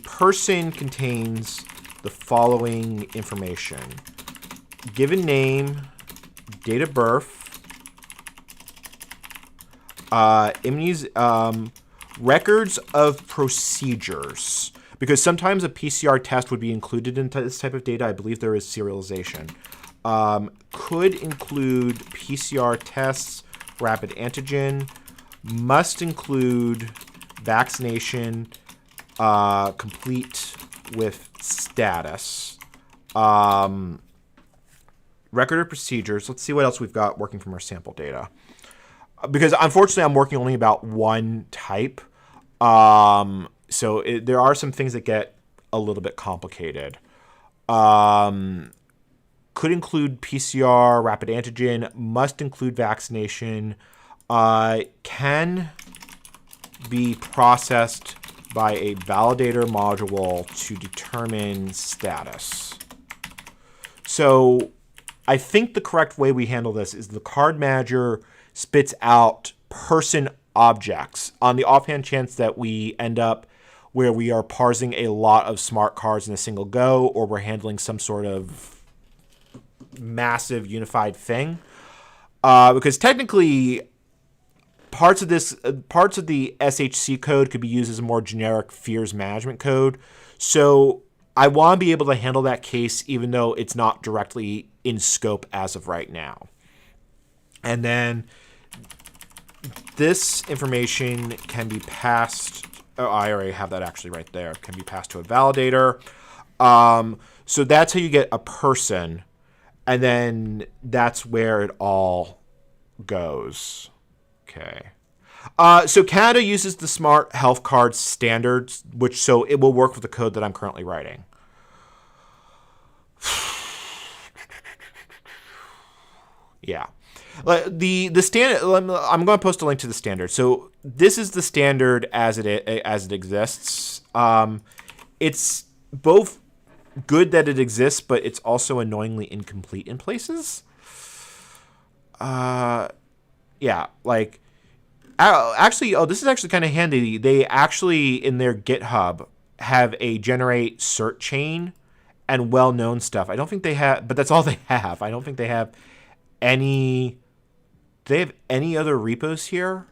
person contains the following information: given name, date of birth, records of procedures. Because sometimes a PCR test would be included in this type of data. I believe there is serialization. Could include PCR tests, rapid antigen, must include vaccination, complete with status, record of procedures. Let's see what else we've got working from our sample data. Because unfortunately, I'm working only about one type. So there are some things that get a little bit complicated. Could include PCR, rapid antigen, must include vaccination, can be processed by a validator module to determine status. So I think the correct way we handle this is the card manager spits out person objects on the offhand chance that we end up where we are parsing a lot of smart cards in a single go, or we're handling some sort of massive unified thing. Because technically, parts of the SHC code could be used as a more generic fears management code. So I want to be able to handle that case even though it's not directly in scope as of right now. And then this information can be passed. Oh, I already have that actually right there. Can be passed to a validator. So that's how you get a person. And then that's where it all goes. Okay. So Canada uses the Smart Health Card standards, so it will work with the code that I'm currently writing. Yeah. The standard. I'm going to post a link to the standard. So this is the standard as it exists. It's both good that it exists, but it's also annoyingly incomplete in places. Yeah, like actually, this is actually kind of handy. They actually in their GitHub have a generate cert chain and well-known stuff. I don't think they have, but that's all they have. I don't think they have any. Do they have any other repos here?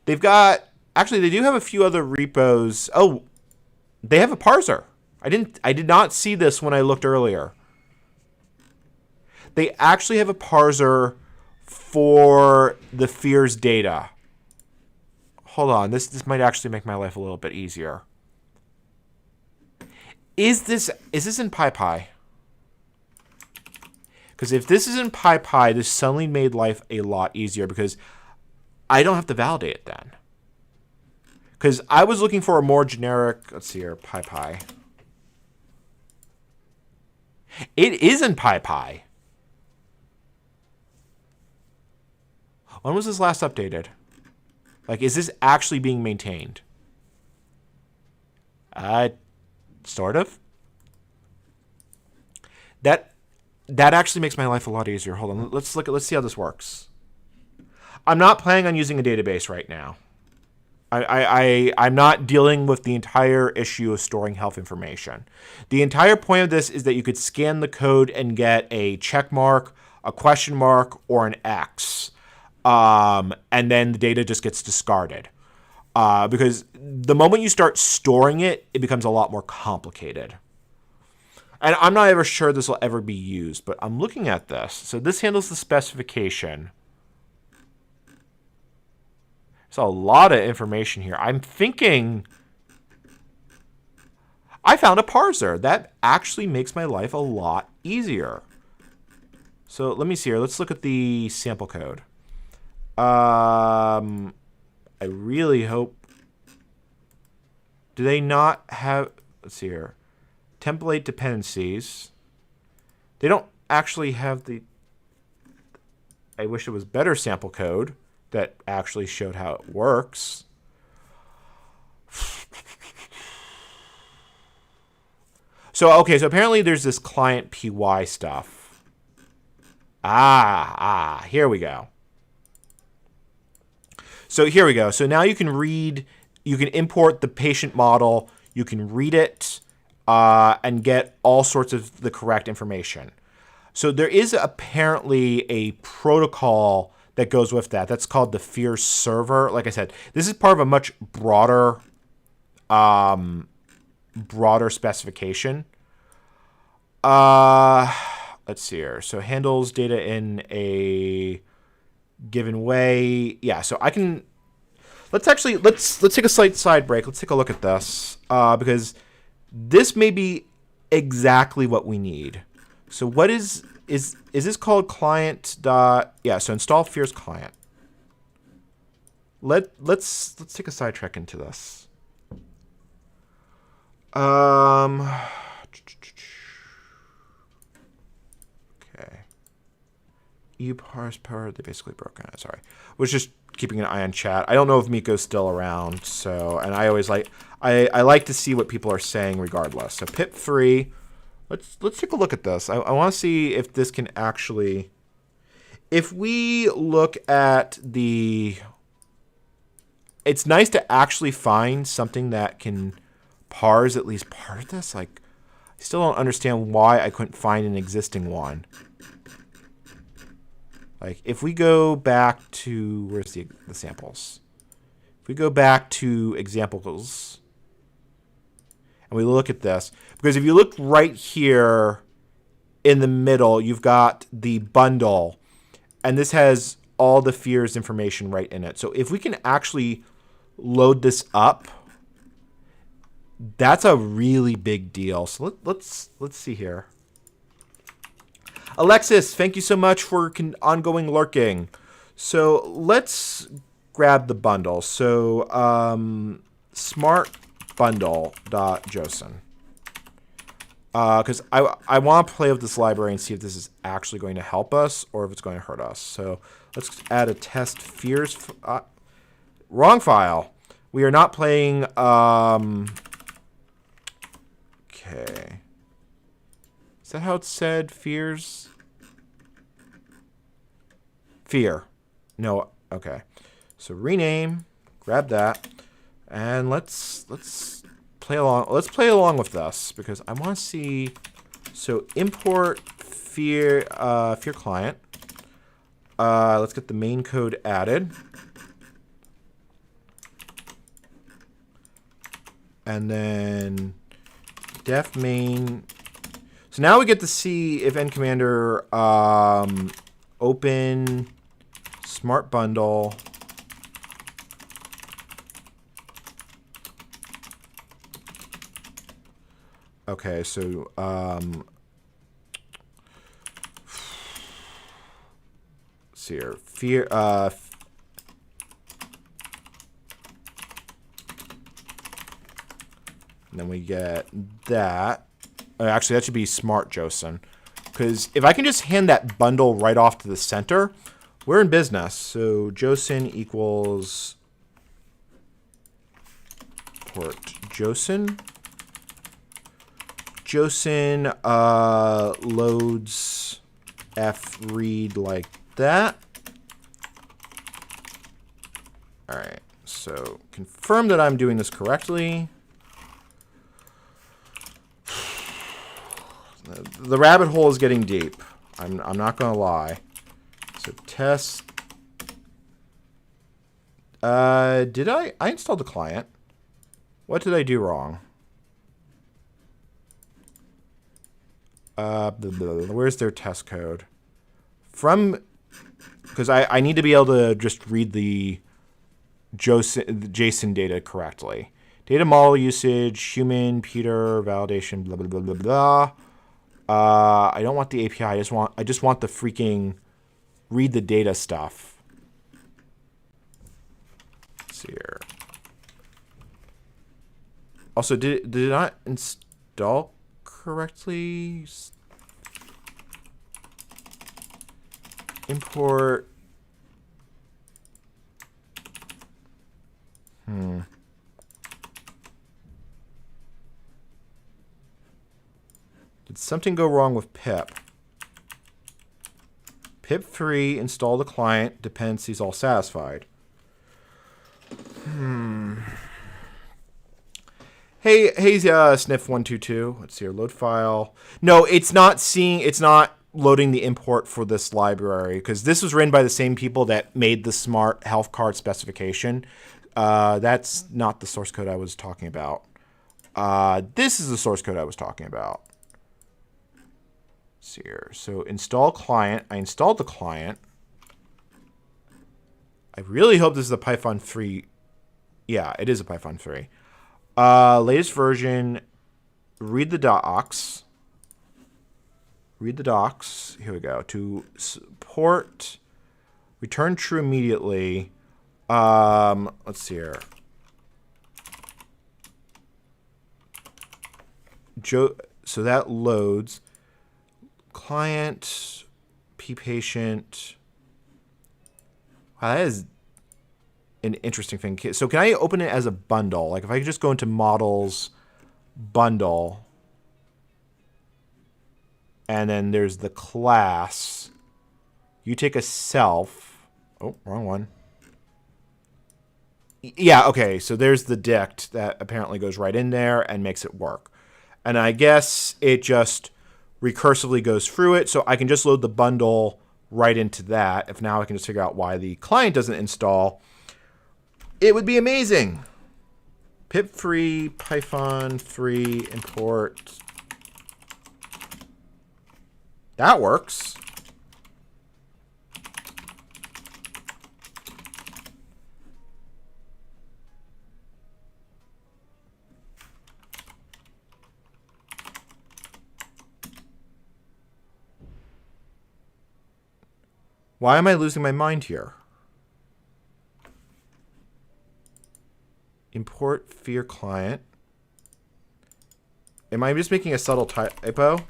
They've got, actually, they do have a few other repos. Oh, they have a parser. I did not see this when I looked earlier. they actually have a parser for the fears data. Hold on, this might actually make my life a little bit easier. Is this in PyPy? Because if this is in PyPy, this suddenly made life a lot easier because I don't have to validate it then. Because I was looking for a more generic, let's see here, PyPy. It is in PyPy. When was this last updated? Like, is this actually being maintained? Sort of. That actually makes my life a lot easier. Hold on, let's see how this works. I'm not planning on using a database right now. I'm not dealing with the entire issue of storing health information. The entire point of this is that you could scan the code and get a check mark, a question mark, or an X. And then the data just gets discarded. Because the moment you start storing it, it becomes a lot more complicated. And I'm not ever sure this will ever be used, but I'm looking at this. So this handles the specification. There's a lot of information here. I'm thinking I found a parser. That actually makes my life a lot easier. So let me see here. Let's look at the sample code. I really hope. Do they not have, let's see here, template dependencies. They don't actually have the, I wish it was better sample code that actually showed how it works. So, okay, so apparently there's this client PY stuff. Here we go. So here we go. So now you can read, you can import the patient model, you can read it, and get all sorts of the correct information. So there is apparently a protocol that goes with that. That's called the Fear server. Like I said, this is part of a much broader specification. Let's see here. So handles data in a given way. Yeah, so I can, let's take a slight side break. Let's take a look at this because this may be exactly what we need. So what is this called client dot? Yeah, so install Fears client. Let's take a sidetrack into this. Okay. eParse power, they basically broke on it. Sorry. Was just keeping an eye on chat. I don't know if Miko's still around, so, and I always like, I like to see what people are saying regardless. So pip3, let's take a look at this. I want to see if this can actually, if we look at the, it's nice to actually find something that can parse at least part of this. Like, I still don't understand why I couldn't find an existing one. Like, if we go back to, where's the samples? If we go back to examples, and we look at this, because if you look right here in the middle, you've got the bundle, and this has all the Fears information right in it. So if we can actually load this up, that's a really big deal. So let's see here. Alexis, thank you so much for ongoing lurking. So let's grab the bundle. So smartbundle.json. Because I want to play with this library and see if this is actually going to help us or if it's going to hurt us. So let's add a test Fears. Wrong file. We are not playing. Okay. Is that how it said? Fears? Fear. No. Okay. So rename. Grab that. And let's play along. Let's play along with this because I want to see. So import Fear Fear client. Let's get the main code added. And then def main. So now we get to see if NCommander open smart bundle. Okay, so let's see here. Fear and then we get that. Actually, that should be smart Josin. Because if I can just hand that bundle right off to the center, we're in business. So Josin equals port Josin. Josin loads f read like that. All right. So confirm that I'm doing this correctly. The rabbit hole is getting deep. I'm not gonna lie. So test. Did I installed the client? What did I do wrong? Where's their test code? Because I need to be able to just read the JSON data correctly. Data model usage, human, Peter, validation, blah blah blah blah blah. I don't want the API. I just want the freaking read the data stuff. Let's see here. Also, did it not install correctly? Import. Did something go wrong with pip? Pip3 install the client, dependencies all satisfied. Hey, sniff122. Let's see here, load file. No, it's not loading the import for this library because this was written by the same people that made the smart health card specification. That's not the source code I was talking about. This is the source code I was talking about. Let's see here. So install client. I installed the client. I really hope this is a Python 3. Yeah, it is a Python 3. Latest version. Read the docs. Read the docs. Here we go. To support. Return true immediately. Let's see here. So that loads. Client, patient. Wow, that is an interesting thing. So can I open it as a bundle? Like if I could just go into models, bundle, and then there's the class. You take a self. Oh, wrong one. Yeah, okay. So there's the dict that apparently goes right in there and makes it work. And I guess it just recursively goes through it, so I can just load the bundle right into that. If now I can just figure out why the client doesn't install, it would be amazing. Pip3 Python 3 import. That works. Why am I losing my mind here? Import fear client. Am I just making a subtle typo?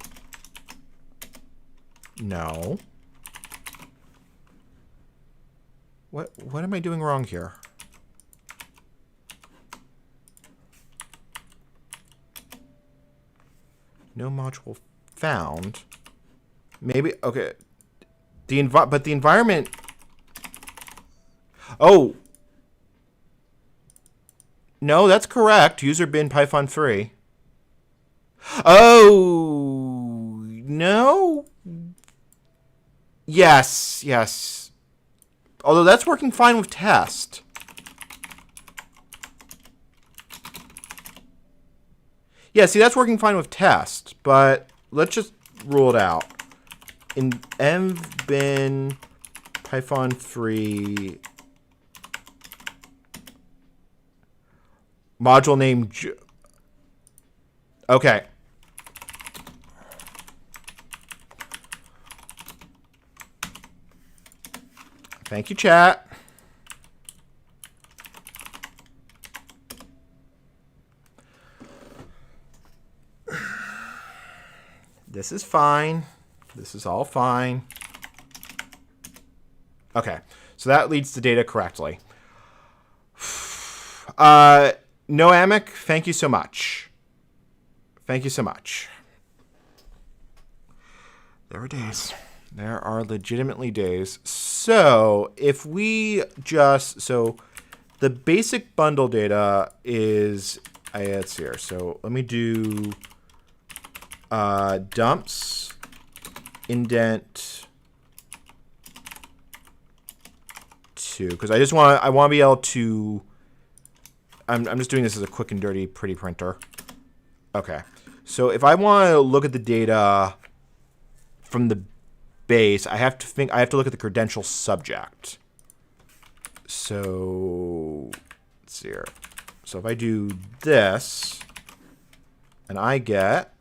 No. What am I doing wrong here? No module found. Maybe okay. But the environment. Oh. No, that's correct. User bin Python 3. Oh, no. Yes, yes. Although that's working fine with test. Yeah, see, that's working fine with test, but let's just rule it out. In env bin Python 3 module name. Okay. Thank you, chat. This is fine. This is all fine. Okay, so that leads the data correctly. Noamic, thank you so much. Thank you so much. There are days. There are legitimately days. So if we just, so the basic bundle data is, let's see here. So let me do dumps, indent 2, because I want to be able to, I'm just doing this as a quick and dirty pretty printer. Okay. So if I want to look at the data from the base, I have to look at the credential subject. So let's see here. So if I do this and I get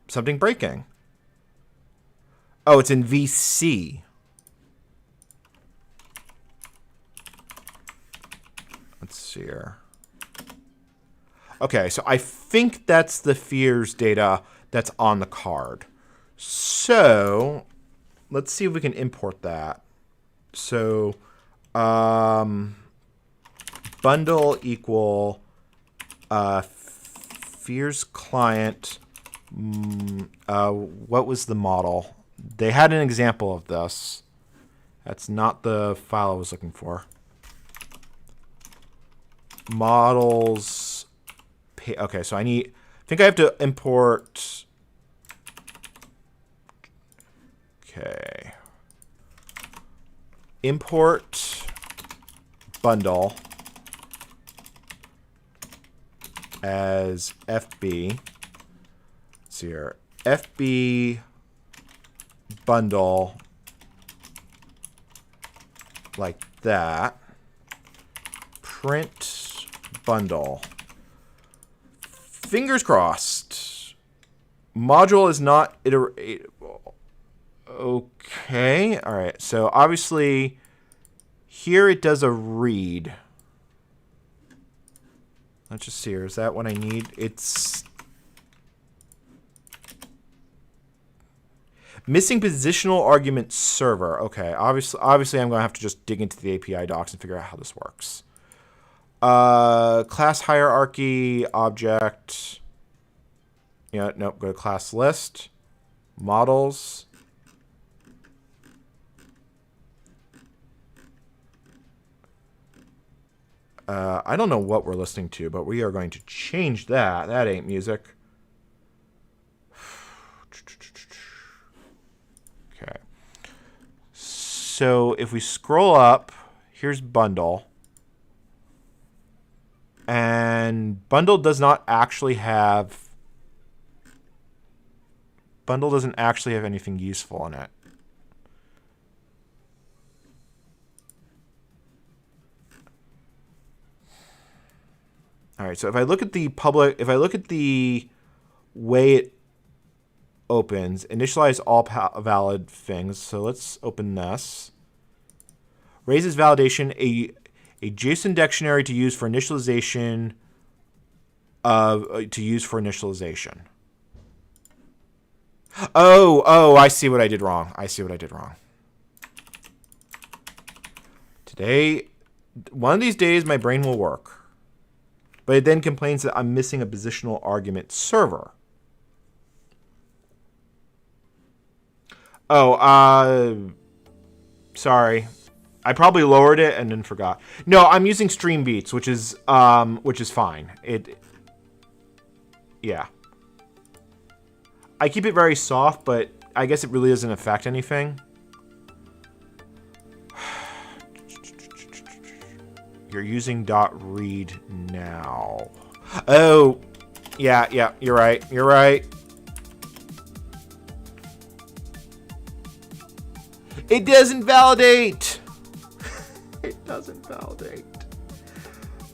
something breaking. Oh, it's in VC. Let's see here. Okay, so I think that's the fears data that's on the card. So let's see if we can import that. So bundle equal fears client. What was the model? They had an example of this. That's not the file I was looking for. Models. Okay, so I think I have to import. Okay. Import bundle as FB. Let's see here. FB bundle like that. Print bundle. Fingers crossed. Module is not iteratable. Okay. All right. So obviously here it does a read. Let's just see here. Is that what I need? It's missing positional argument server. Okay. Obviously I'm going to have to just dig into the API docs and figure out how this works. Class hierarchy, object. Yeah, nope. Go to class list. Models. I don't know what we're listening to, but we are going to change that. That ain't music. Okay. So if we scroll up, here's bundle. And bundle does not actually have... Bundle doesn't actually have anything useful in it. All right, so if I look at the way it opens, initialize all valid things. So let's open this. Raises validation, a JSON dictionary to use for initialization Oh, I see what I did wrong. Today, one of these days, my brain will work. But it then complains that I'm missing a positional argument server. Oh, sorry. I probably lowered it and then forgot. No, I'm using Stream Beats, which is fine. Yeah. I keep it very soft, but I guess it really doesn't affect anything. You're using .read now. Oh, Yeah, you're right. You're right. It doesn't validate. It doesn't validate.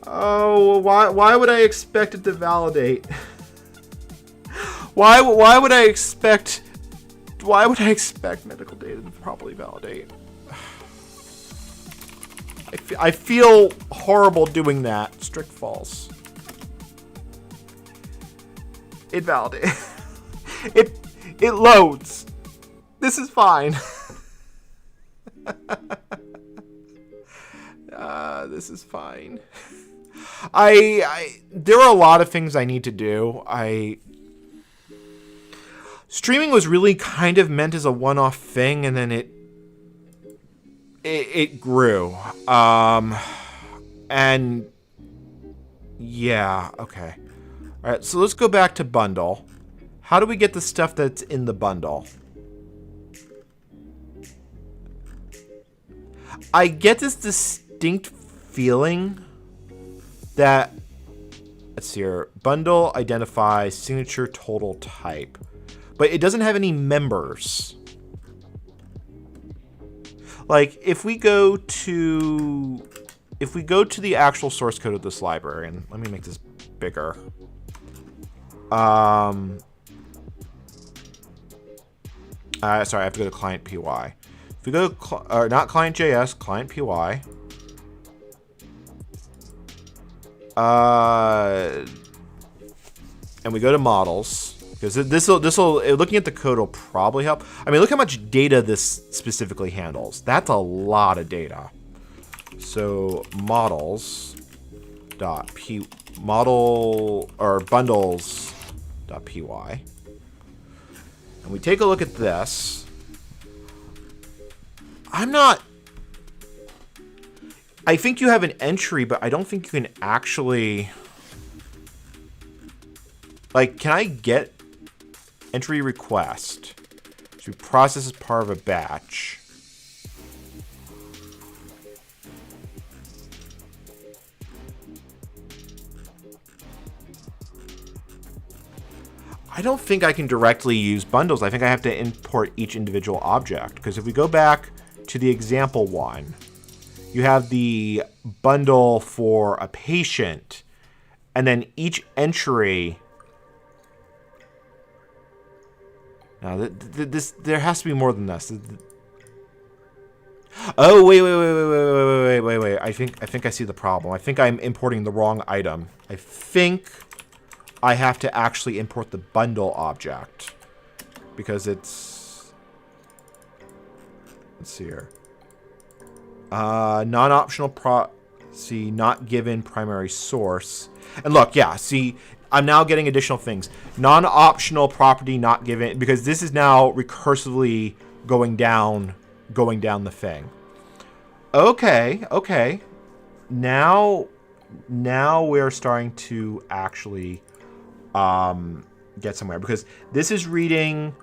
Oh, why would I expect it to validate? Why would I expect medical data to properly validate? I feel horrible doing that. Strict false. It validates. It loads. This is fine. This is fine. There are a lot of things I need to do. Streaming was really kind of meant as a one-off thing, and then it grew. And yeah, okay. All right, so let's go back to bundle. How do we get the stuff that's in the bundle? I get this distinct feeling that, let's see here, bundle identify signature total type, but it doesn't have any members. Like if we go to the actual source code of this library, and let me make this bigger. Sorry, I have to go to client PY. If we go to not client JS, client PY. And we go to models, because this will looking at the code will probably help. I mean, look how much data this specifically handles. That's a lot of data. So models dot p model or bundles dot py, and we take a look at this. I think you have an entry, but I don't think you can actually, like, can I get entry request to be processed as part of a batch? I don't think I can directly use bundles. I think I have to import each individual object, because if we go back to the example one, you have the bundle for a patient, and then each entry. Now, there has to be more than this. Oh, wait. I think I see the problem. I think I'm importing the wrong item. I think I have to actually import the bundle object, because it's, let's see here. Non-optional not given primary source. And look, yeah, see, I'm now getting additional things. Non-optional property not given, because this is now recursively going down the thing. Okay. Now we're starting to actually get somewhere, because this is reading,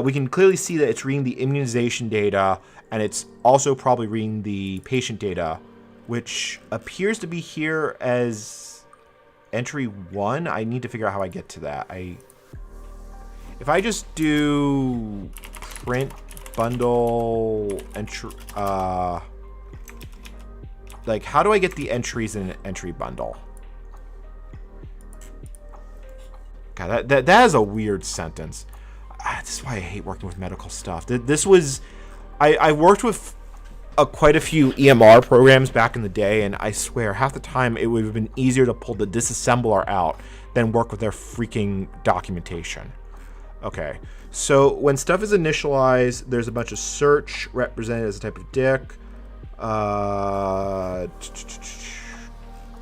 we can clearly see that it's reading the immunization data, and it's also probably reading the patient data, which appears to be here as entry 1. I need to figure out how I get to that. If I just do print bundle entry, like, how do I get the entries in an entry bundle? God, that is a weird sentence. This is why I hate working with medical stuff. This was, I worked with quite a few EMR programs back in the day, and I swear half the time it would have been easier to pull the disassembler out than work with their freaking documentation. Okay, so when stuff is initialized, there's a bunch of search represented as a type of dict.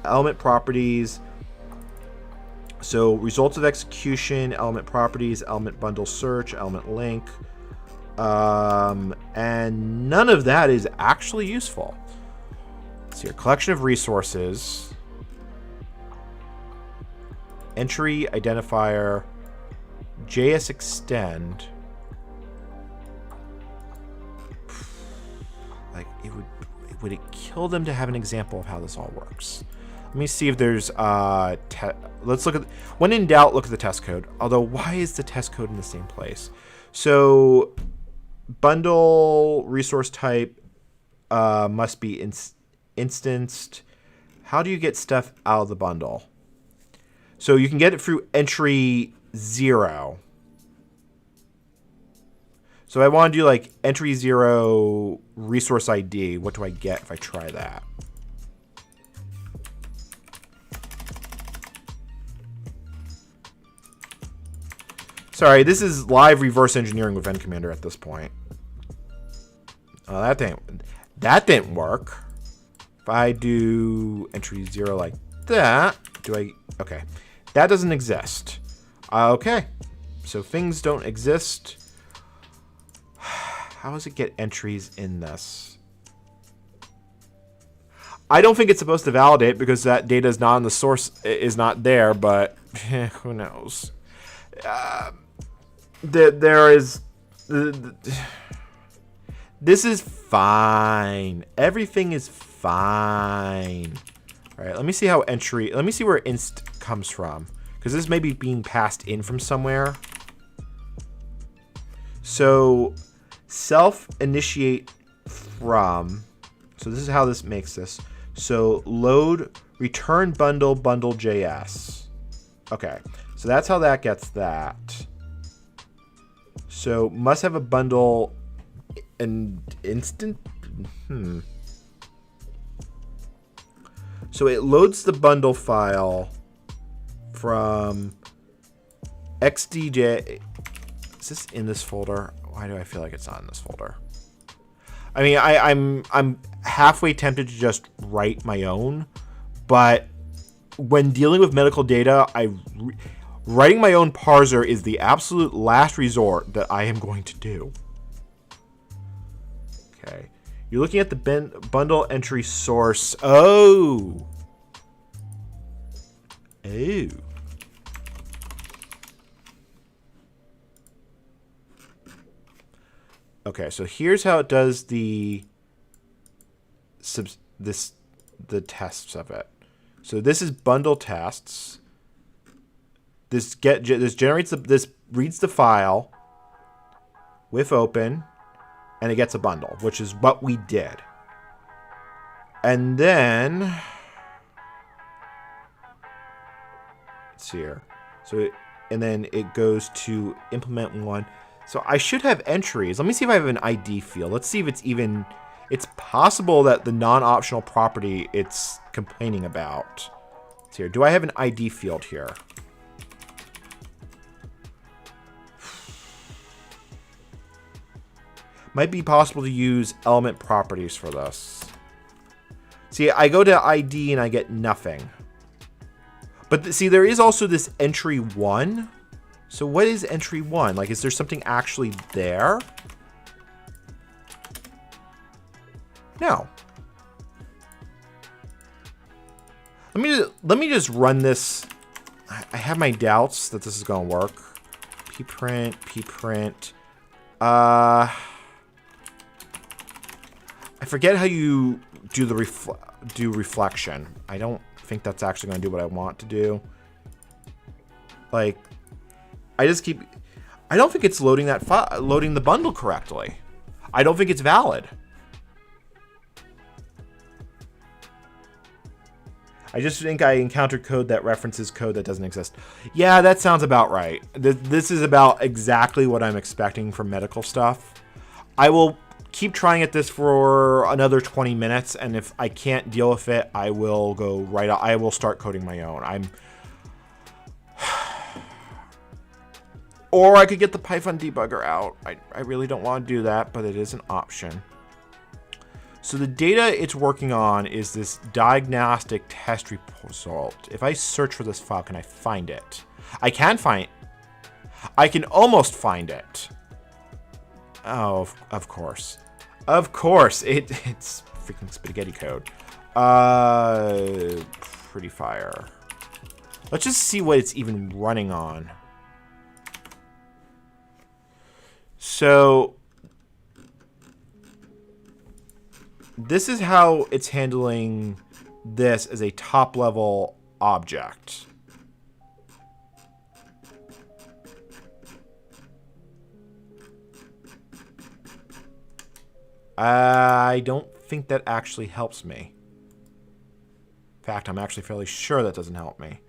Element properties. So results of execution, element properties, element bundle search, element link. And none of that is actually useful. Let's see here. Collection of resources. Entry identifier. JS extend. Like, would it kill them to have an example of how this all works? Let me see if there's let's look at, when in doubt, look at the test code. Although, why is the test code in the same place? So, bundle resource type must be instanced. How do you get stuff out of the bundle? So you can get it through entry 0. So I want to do like entry 0 resource ID. What do I get if I try that? Sorry, this is live reverse engineering with NCommander at this point. Oh, that didn't work. If I do entry 0 like that, okay. That doesn't exist. Okay. So things don't exist. How does it get entries in this? I don't think it's supposed to validate because that data is not in the source, is not there, but who knows? This is fine. Everything is fine. All right, let me see how let me see where inst comes from, because this may be being passed in from somewhere. So self-initiate from, so this is how this makes this. So load return bundle JS. Okay, so that's how that gets that. So must have a bundle and instant. So it loads the bundle file from xdj. Is this in this folder? Why do I feel like it's not in this folder? I mean, I'm halfway tempted to just write my own, but when dealing with medical data, writing my own parser is the absolute last resort that I am going to do. Okay. You're looking at the bundle entry source. Oh. Okay, so here's how it does the tests of it. So this is bundle tests. This generates this reads the file with open, and it gets a bundle, which is what we did. And then it's here. So then it goes to implement one. So I should have entries. Let me see if I have an ID field. Let's see if it's even. It's possible that the non-optional property it's complaining about. It's here. Do I have an ID field here? Might be possible to use element properties for this. See, I go to ID and I get nothing. But see, there is also this entry 1. So what is entry 1? Like, is there something actually there? No. Let me just run this. I have my doubts that this is going to work. pprint. I forget how you do the reflection. I don't think that's actually going to do what I want to do. Like, I don't think it's loading loading the bundle correctly. I don't think it's valid. I just think I encountered code that references code that doesn't exist. Yeah, that sounds about right. This is about exactly what I'm expecting from medical stuff. I will keep trying at this for another 20 minutes, and if I can't deal with it, I will go right out. I will start coding my own. Or I could get the Python debugger out. I really don't want to do that, but it is an option. So the data it's working on is this diagnostic test result. If I search for this file, can I find it? I can almost find it. Oh, of course. Of course. It's freaking spaghetti code. Pretty fire. Let's just see what it's even running on. So this is how it's handling this as a top level object. I don't think that actually helps me. In fact, I'm actually fairly sure that doesn't help me.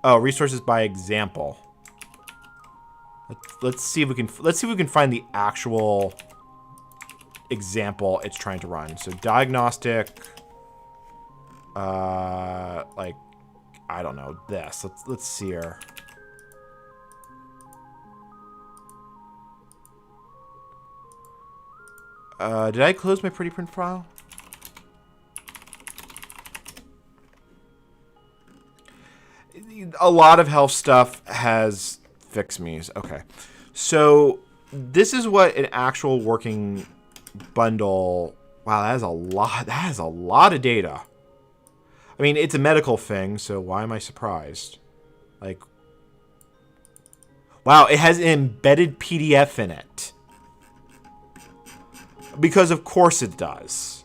Oh, resources by example. Let's see if we can find the actual example it's trying to run. So diagnostic, like, I don't know, this. Let's see here. Did I close my pretty print file? A lot of health stuff has fix me's. Okay. So this is what an actual working bundle. Wow, that is a lot. That is a lot of data. I mean, it's a medical thing, so why am I surprised? Like, wow, it has an embedded PDF in it. Because of course it does.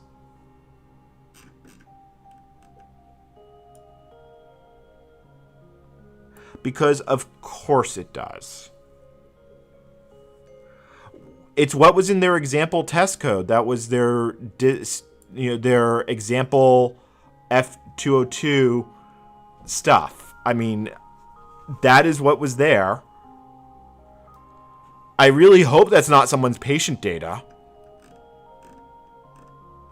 Because of course it does. It's what was in their example test code. That was their, their example F202 stuff. I mean, that is what was there. I really hope that's not someone's patient data.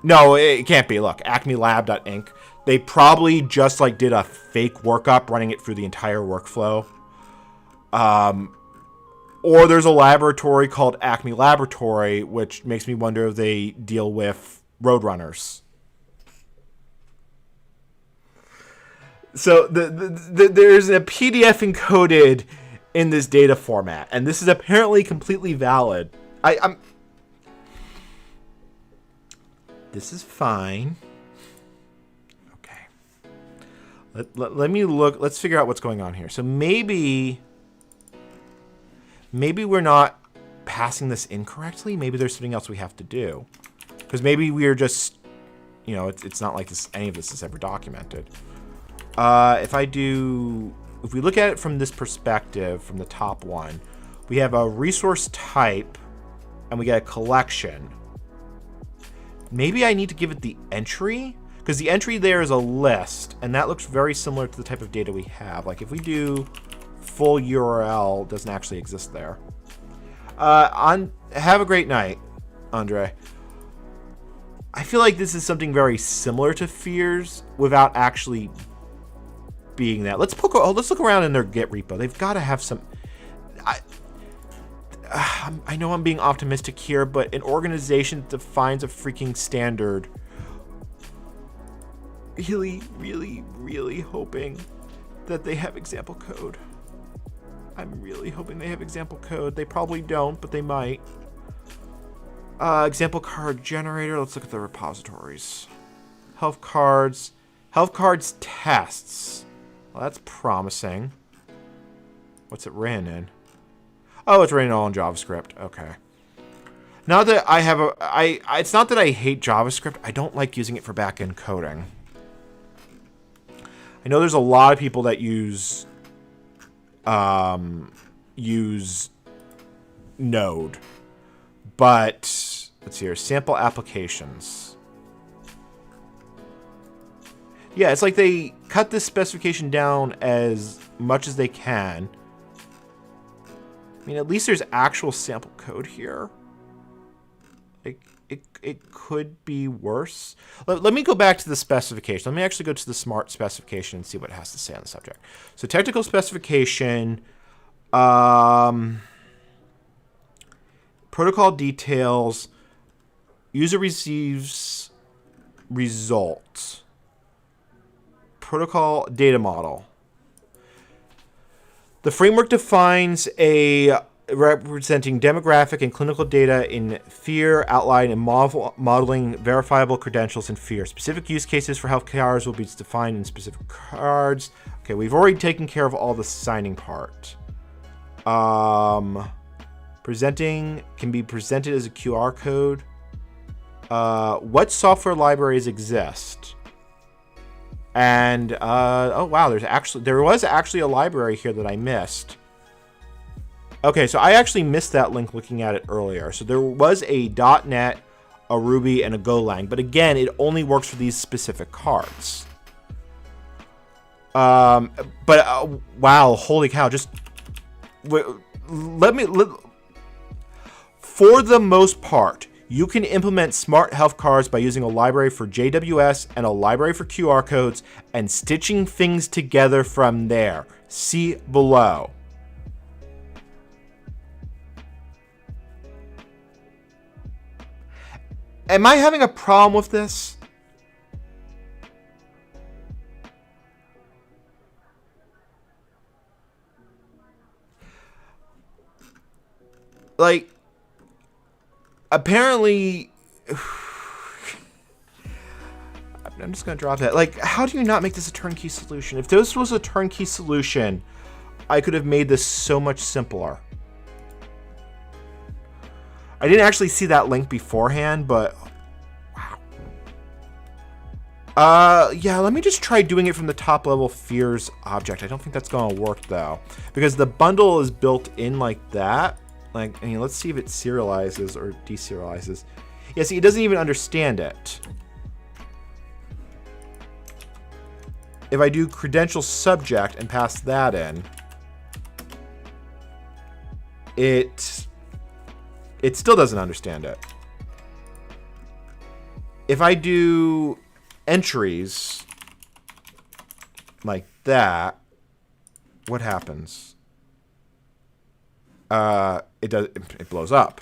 No, it can't be. Look, acmelab.inc. They probably just like did a fake workup running it through the entire workflow. Or there's a laboratory called Acme Laboratory, which makes me wonder if they deal with roadrunners. So there's a PDF encoded in this data format, and this is apparently completely valid. This is fine. Okay. Let me look. Let's figure out what's going on here. So maybe we're not passing this incorrectly. Maybe there's something else we have to do. Because maybe we are just, it's not like any of this is ever documented. If we look at it from this perspective, from the top one, we have a resource type and we get a collection. Maybe I need to give it the entry, because the entry there is a list, and that looks very similar to the type of data we have. Like if we do full URL, it doesn't actually exist there. Have a great night, Andre. I feel like this is something very similar to Fears without actually being that. Let's look around in their Git repo. They've got to have some. I know I'm being optimistic here, but an organization that defines a freaking standard. Really, really, really hoping that they have example code. I'm really hoping they have example code. They probably don't, but they might. Example card generator. Let's look at the repositories. Health cards tests. Well, that's promising. What's it ran in? Oh, it's written all in JavaScript. Okay. Now that I have it's not that I hate JavaScript. I don't like using it for back-end coding. I know there's a lot of people that use Node, but let's see here. Sample applications. Yeah, it's like they cut this specification down as much as they can. I mean, at least there's actual sample code here. Like, it could be worse. Let me go back to the specification. Let me actually go to the smart specification and see what it has to say on the subject. So technical specification, protocol details, user receives result, protocol data model. The framework defines a representing demographic and clinical data in Fear, outline and modeling verifiable credentials in Fear. Specific use cases for health cards will be defined in specific cards. Okay, we've already taken care of all the signing part. Presenting can be presented as a QR code. what software libraries exist? And oh wow, there was actually a library here that I missed. Okay, so I actually missed that link looking at it earlier. So there was a .NET, a Ruby, and a Golang, but again, it only works for these specific cards. Wow, holy cow! For the most part, you can implement smart health cards by using a library for JWS and a library for QR codes and stitching things together from there. See below. Am I having a problem with this? Like, apparently, I'm just going to drop that. Like, how do you not make this a turnkey solution? If this was a turnkey solution, I could have made this so much simpler. I didn't actually see that link beforehand, but wow. Yeah, let me just try doing it from the top level fears object. I don't think that's going to work though, because the bundle is built in like that. Like, I mean, let's see if it serializes or deserializes. Yeah, see, it doesn't even understand it. If I do credential subject and pass that in, it still doesn't understand it. If I do entries like that, what happens? It blows up.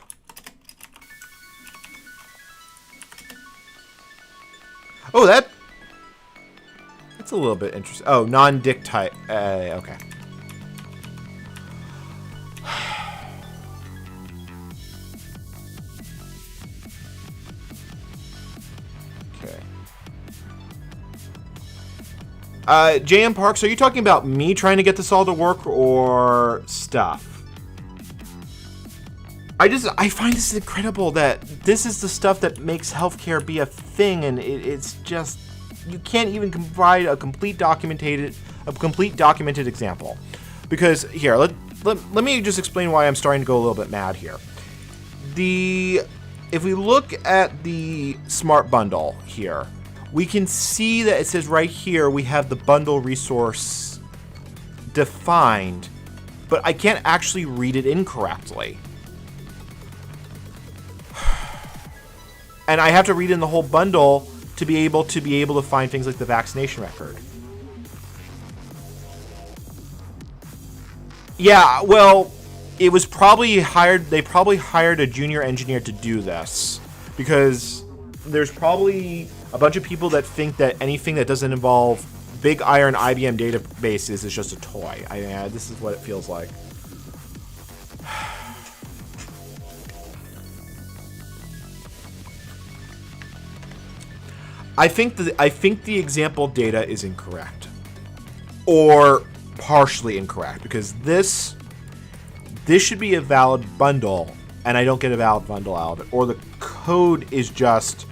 Oh, that's a little bit interesting. Oh, non-dict type. Okay. JM Parks, are you talking about me trying to get this all to work or stuff? I find this incredible that this is the stuff that makes healthcare be a thing, and it's just, you can't even provide a complete documented example. Because here, let me just explain why I'm starting to go a little bit mad here. If we look at the smart bundle here, we can see that it says right here we have the bundle resource defined, but I can't actually read it incorrectly. And I have to read in the whole bundle to be able to find things like the vaccination record. Yeah, well, it was probably they probably hired a junior engineer to do this, because there's probably a bunch of people that think that anything that doesn't involve big iron IBM databases is just a toy. This is what it feels like. I think the example data is incorrect, or partially incorrect, because this should be a valid bundle, and I don't get a valid bundle out of it, or the code is just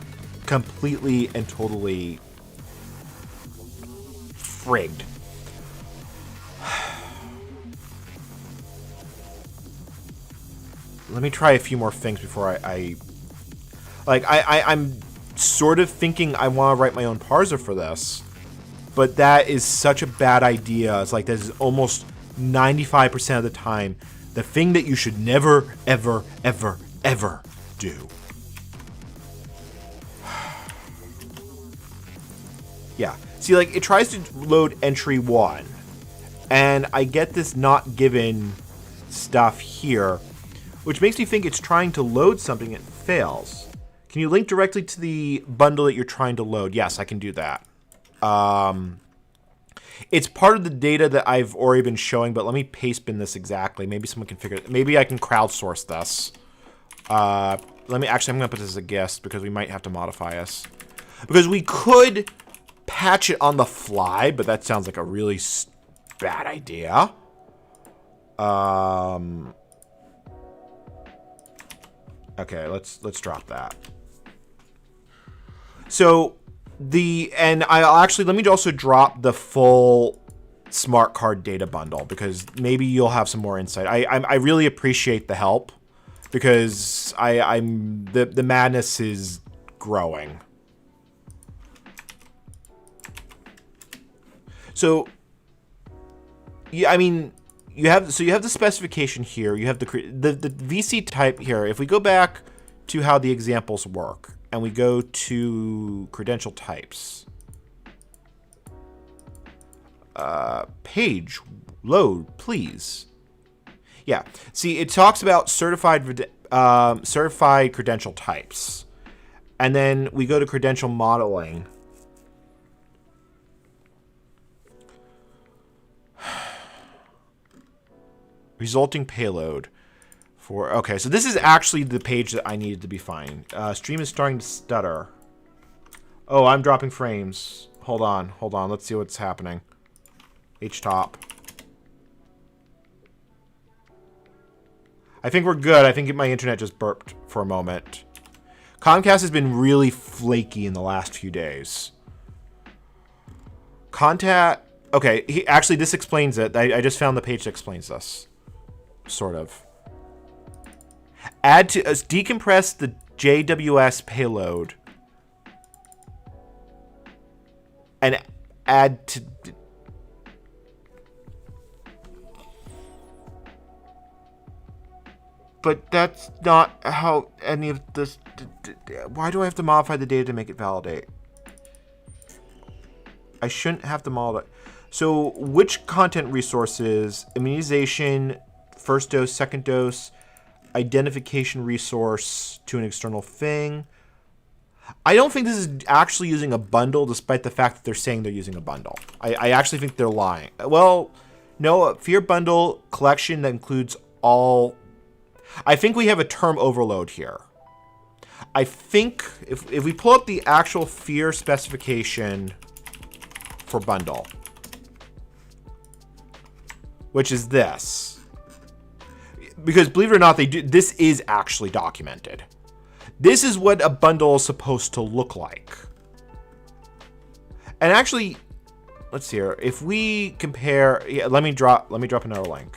completely and totally frigged. Let me try a few more things before I'm sort of thinking I want to write my own parser for this, but that is such a bad idea. It's like, this is almost 95% of the time the thing that you should never, ever, ever, ever do. Yeah. See, like, it tries to load entry 1, and I get this not given stuff here, which makes me think it's trying to load something. It fails. Can you link directly to the bundle that you're trying to load? Yes, I can do that. It's part of the data that I've already been showing, but let me paste bin this exactly. Maybe someone can figure it. Maybe I can crowdsource this. I'm going to put this as a guest, because we might have to modify this. Because we could patch it on the fly, but that sounds like a really bad idea. Okay, let's drop that. So I'll actually, let me also drop the full smart card data bundle because maybe you'll have some more insight. I really appreciate the help because the madness is growing. So, yeah, I mean, you have the specification here. You have the VC type here. If we go back to how the examples work and we go to credential types, page load, please. Yeah. See, it talks about certified credential types, and then we go to credential modeling. Resulting payload for, okay, so this is actually the page that I needed to be fine. Stream is starting to stutter. Oh, I'm dropping frames. Hold on. Let's see what's happening. H-top. I think we're good. I think my internet just burped for a moment. Comcast has been really flaky in the last few days. Contact. Okay, actually, this explains it. I just found the page that explains this. Sort of. Add to decompress the JWS payload and add to. But that's not how any of this. Why do I have to modify the data to make it validate? I shouldn't have to modify. So, which content resources? Immunization, first dose, second dose, identification resource to an external thing. I don't think this is actually using a bundle, despite the fact that they're saying they're using a bundle. I actually think they're lying. Well, no, a fear bundle collection that includes all. I think we have a term overload here. I think if we pull up the actual fear specification for bundle, which is this, because believe it or not, this is actually documented. This is what a bundle is supposed to look like. And actually, let's see here. If we compare, yeah, let me drop another link.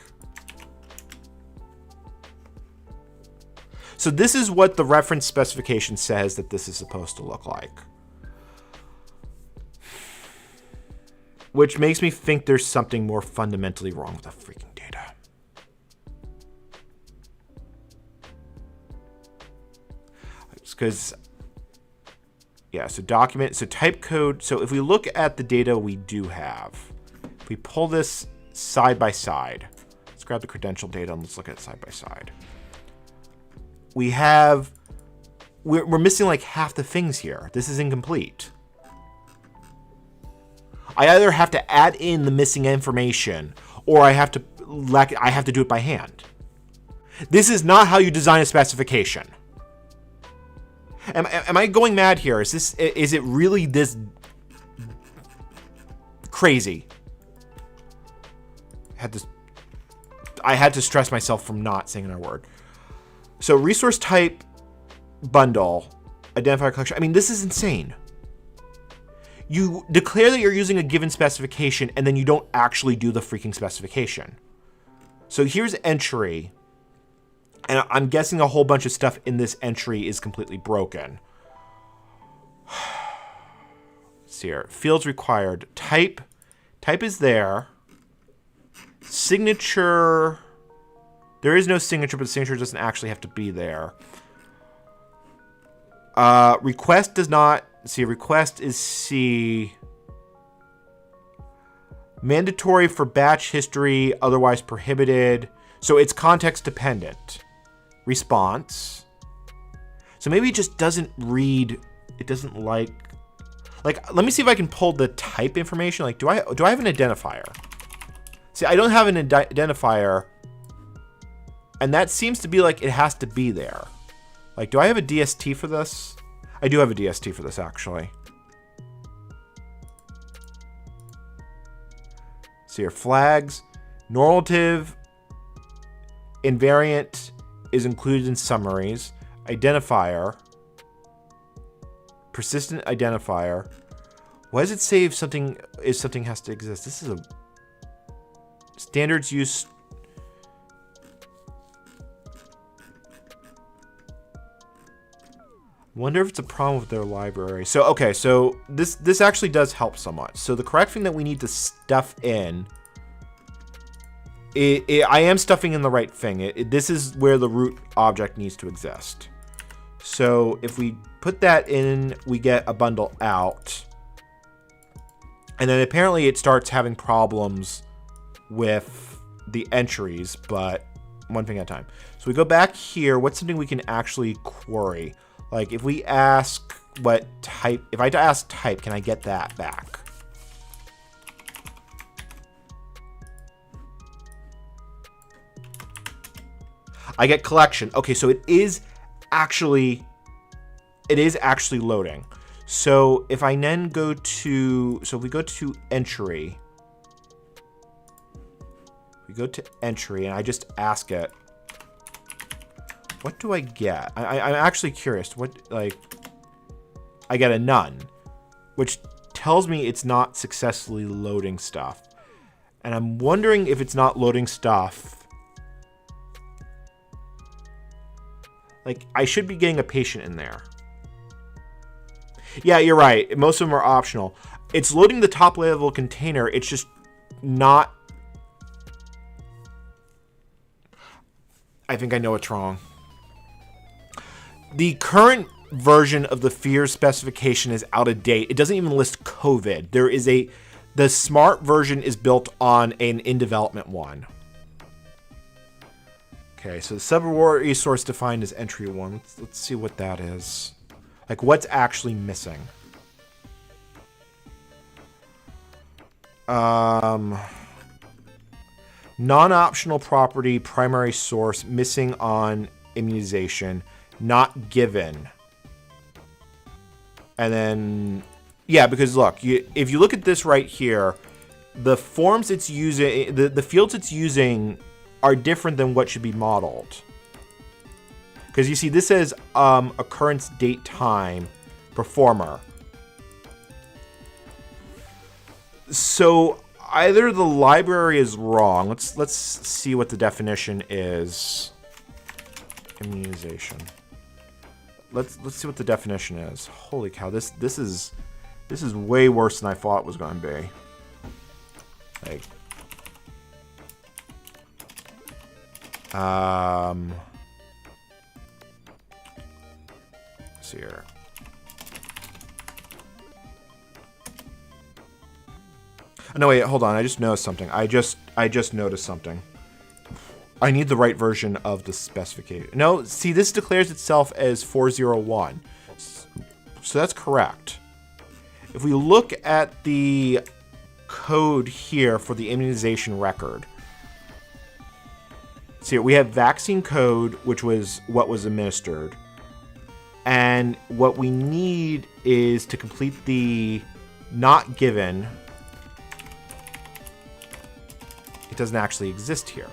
So this is what the reference specification says that this is supposed to look like. Which makes me think there's something more fundamentally wrong with the freaking data. Because, yeah, so document, so type code. So if we look at the data we do have, if we pull this side by side, let's grab the credential data and let's look at it side by side. We're missing like half the things here. This is incomplete. I either have to add in the missing information or I have to do it by hand. This is not how you design a specification. Am I going mad here? Is it really this crazy? I had to stress myself from not saying another word. So resource type bundle, identifier collection. I mean, this is insane. You declare that you're using a given specification and then you don't actually do the freaking specification. So here's entry. And I'm guessing a whole bunch of stuff in this entry is completely broken. Let's see here. Fields required. Type is there. Signature. There is no signature, but the signature doesn't actually have to be there. Request does not. See, request is C. Mandatory for batch history, otherwise prohibited. So it's context dependent. Response. So maybe it just doesn't read. It doesn't like. Let me see if I can pull the type information. Like, do I have an identifier? See, I don't have an identifier. And that seems to be like it has to be there. Like, do I have a DST for this? I do have a DST for this, actually. See here, flags, normative, invariant is included in summaries, identifier, persistent identifier. Why does it say if something has to exist? This is a standards use. Wonder if it's a problem with their library. So, okay, so this actually does help somewhat. So the correct thing that we need to stuff in, I am stuffing in the right thing. This is where the root object needs to exist. So if we put that in, we get a bundle out. And then apparently it starts having problems with the entries, but one thing at a time. So we go back here. What's something we can actually query? Like if we ask what type, if I ask type, can I get that back? I get collection. Okay, so it is actually loading. So if I then go to, so if we go to entry, we go to entry and I just ask it, what do I get? I'm actually curious. What, like, I get a none, which tells me it's not successfully loading stuff. And I'm wondering if it's not loading stuff. Like, I should be getting a patient in there. Yeah, you're right. Most of them are optional. It's loading the top level container. It's just not. I think I know what's wrong. The current version of the fear specification is out of date. It doesn't even list COVID. The smart version is built on an in development one. Okay, so the sub-reward resource defined as entry one. Let's see what that is. Like, what's actually missing? Non-optional property, primary source, missing on immunization, not given. And then, yeah, because look, if you look at this right here, the forms it's using, the fields it's using are different than what should be modeled. Because you see, this says occurrence, date, time, performer. So either the library is wrong. Let's see what the definition is. Immunization. Let's see what the definition is. Holy cow! This is way worse than I thought it was going to be. Like, let's see here. Oh, no, wait, hold on. I just noticed something. I just noticed something. I need the right version of the specification. No, see, this declares itself as 401. So that's correct. If we look at the code here for the immunization record, see, we have vaccine code, which was what was administered. And what we need is to complete the not given. It doesn't actually exist here.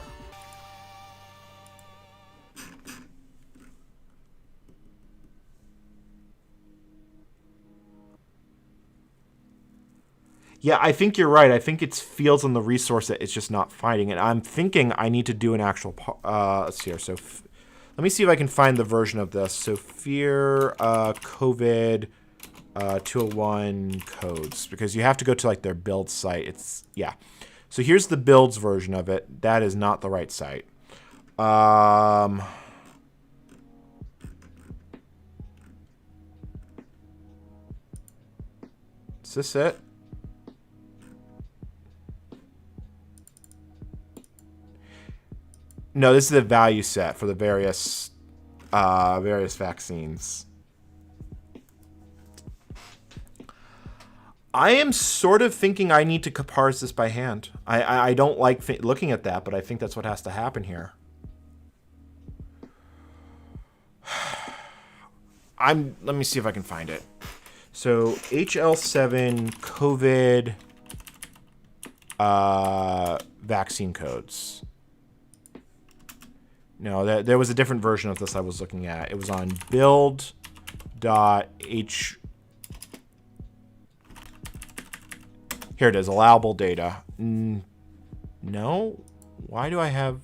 Yeah, I think you're right. I think it's fields on the resource that it's just not finding. And I'm thinking I need to do an actual, let's see here. So let me see if I can find the version of this. So fear COVID 201 codes, because you have to go to like their build site. It's, yeah. So here's the builds version of it. That is not the right site. Is this it? No, this is the value set for the various vaccines. I am sort of thinking I need to parse this by hand. I don't like looking at that, but I think that's what has to happen here. Let me see if I can find it. So HL7 COVID vaccine codes. No, there was a different version of this I was looking at. It was on build.h Here it is, allowable data. No? Why do I have...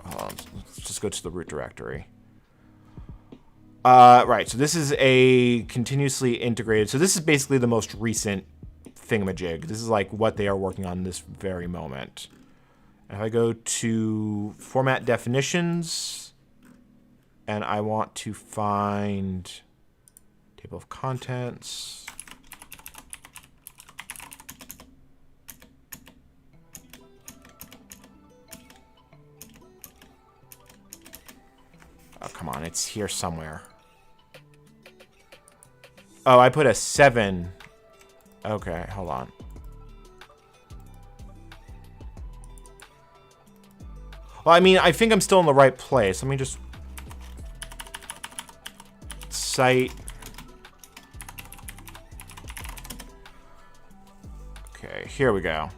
Let's just go to the root directory. Right, so this is a continuously integrated... So this is basically the most recent thingamajig. This is like what they are working on this very moment. If I go to format definitions, and I want to find table of contents. Oh, come on, it's here somewhere. Oh, I put a 7. Okay, hold on. Well, I mean, I think I'm still in the right place. Let me just... Site. Okay, here we go.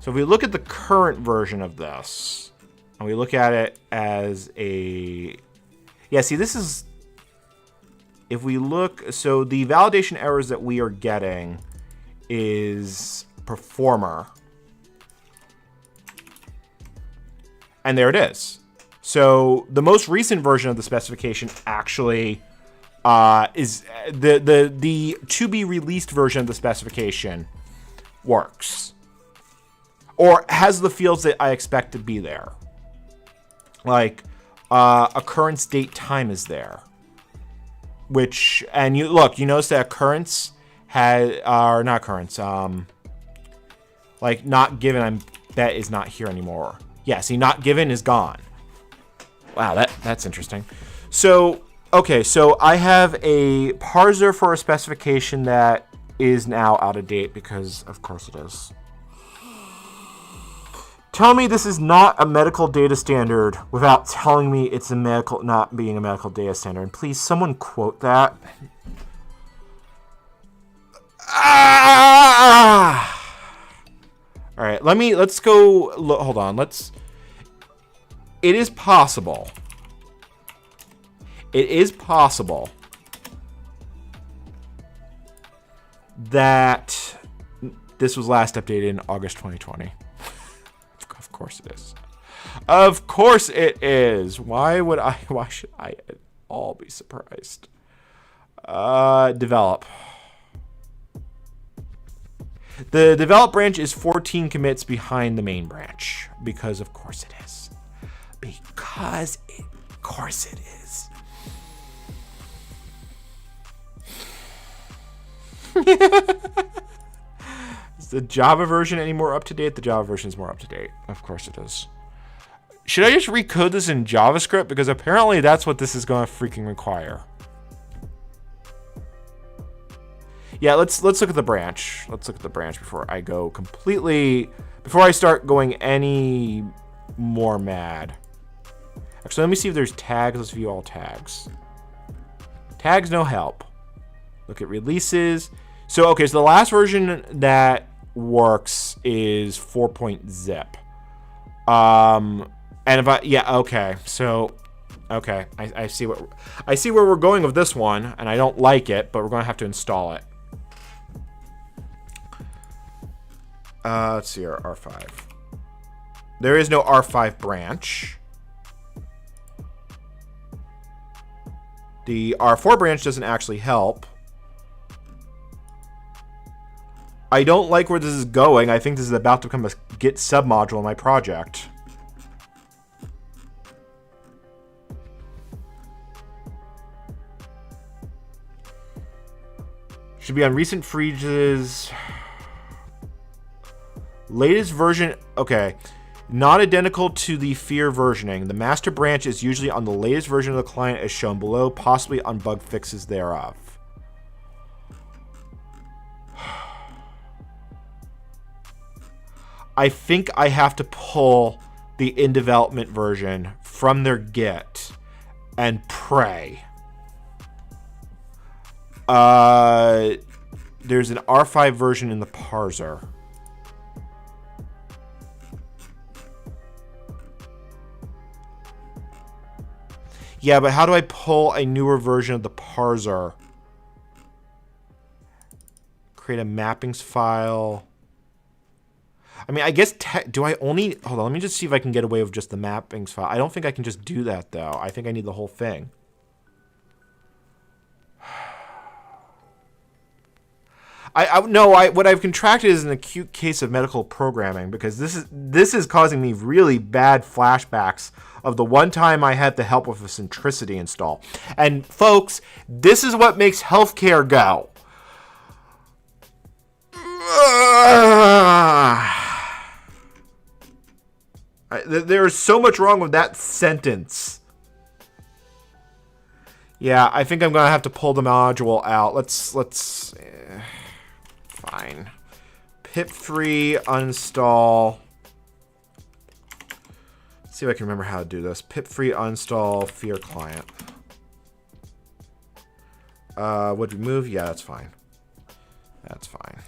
So if we look at the current version of this, and we look at it as a... Yeah, see, this is... If we look... So the validation errors that we are getting is performer. And there it is. So the most recent version of the specification actually is the to be released version of the specification works, or has the fields that I expect to be there. Like occurrence date time is there, which, and you look, you notice that occurrence had or not occurrence, like not given. I bet is not here anymore. Yeah, see, not given is gone. Wow, that's interesting. So, okay, so I have a parser for a specification that is now out of date because, of course, it is. Tell me this is not a medical data standard without telling me it's a medical, not being a medical data standard. And please, someone quote that. Ah! All right, let's go, hold on, it is possible. It is possible that this was last updated in August 2020. Of course it is. Of course it is. Why should I at all be surprised? Develop. The develop branch is 14 commits behind the main branch. Because of course it is. Of course it is. Is the Java version any more up to date? The Java version is more up to date. Of course it is. Should I just recode this in JavaScript? Because apparently that's what this is going to freaking require. Yeah, let's look at the branch. Let's look at the branch before I go completely... Before I start going any more mad. Actually, let me see if there's tags. Let's view all tags. Tags, no help. Look at releases. So, okay, so the last version that works is 4.zip. And if I... Yeah, okay. So... Okay, I see where we're going with this one, and I don't like it, but we're going to have to install it. Let's see, our R5. There is no R5 branch. The R4 branch doesn't actually help. I don't like where this is going. I think this is about to become a Git submodule in my project. Should be on recent freezes. Latest version, okay. Not identical to the fear versioning. The master branch is usually on the latest version of the client as shown below, possibly on bug fixes thereof. I think I have to pull the in development version from their Git and pray. There's an R5 version in the parser. Yeah, but how do I pull a newer version of the parser? Create a mappings file. I mean, I guess, do I only... Hold on, let me just see if I can get away with just the mappings file. I don't think I can just do that, though. I think I need the whole thing. What I've contracted is an acute case of medical programming, because this is causing me really bad flashbacks of the one time I had to help with a centricity install. And folks, this is what makes healthcare go. There is so much wrong with that sentence. Yeah, I think I'm gonna have to pull the module out. Let's. Fine. Pip3 uninstall. Let's see if I can remember how to do this. Pip3 uninstall fear client. Would remove? Yeah, that's fine. That's fine.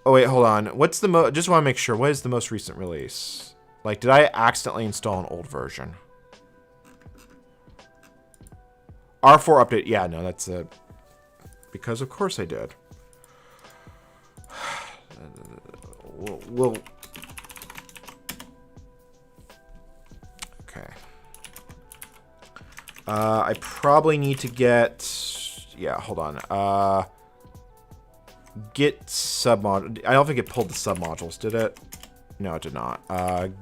Oh wait, hold on. What's the just want to make sure. What is the most recent release? Like, did I accidentally install an old version? R4 update. Yeah, no, that's it. Because of course I did. We'll okay. I probably need to get... Yeah, hold on. Git submodule. I don't think it pulled the submodules, did it? No, it did not.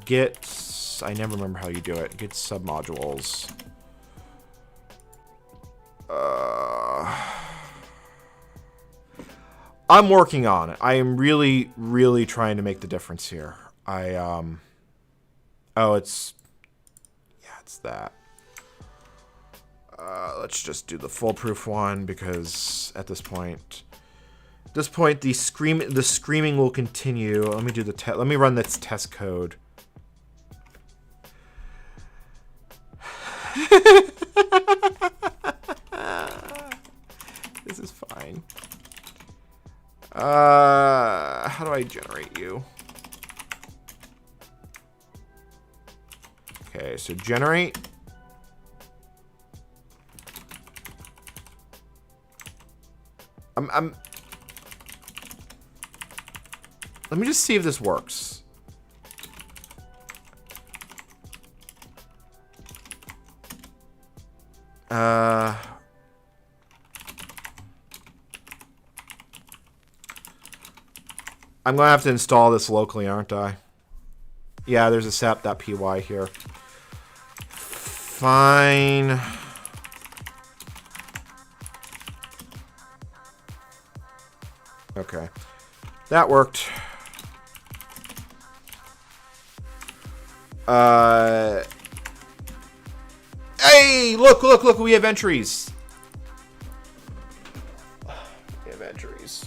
Git... I never remember how you do it. Git submodules. I'm working on it. I am really, really trying to make the difference here. Oh, it's... Yeah, it's that. Let's just do the foolproof one, because at this point... the screaming will continue. Let me do the test. Let me run this test code. This is fine. How do I generate you? Okay, so generate. Let me just see if this works. I'm gonna have to install this locally, aren't I? Yeah, there's a sap.py here. Fine. Okay. That worked. Hey, look, we have entries. We have entries.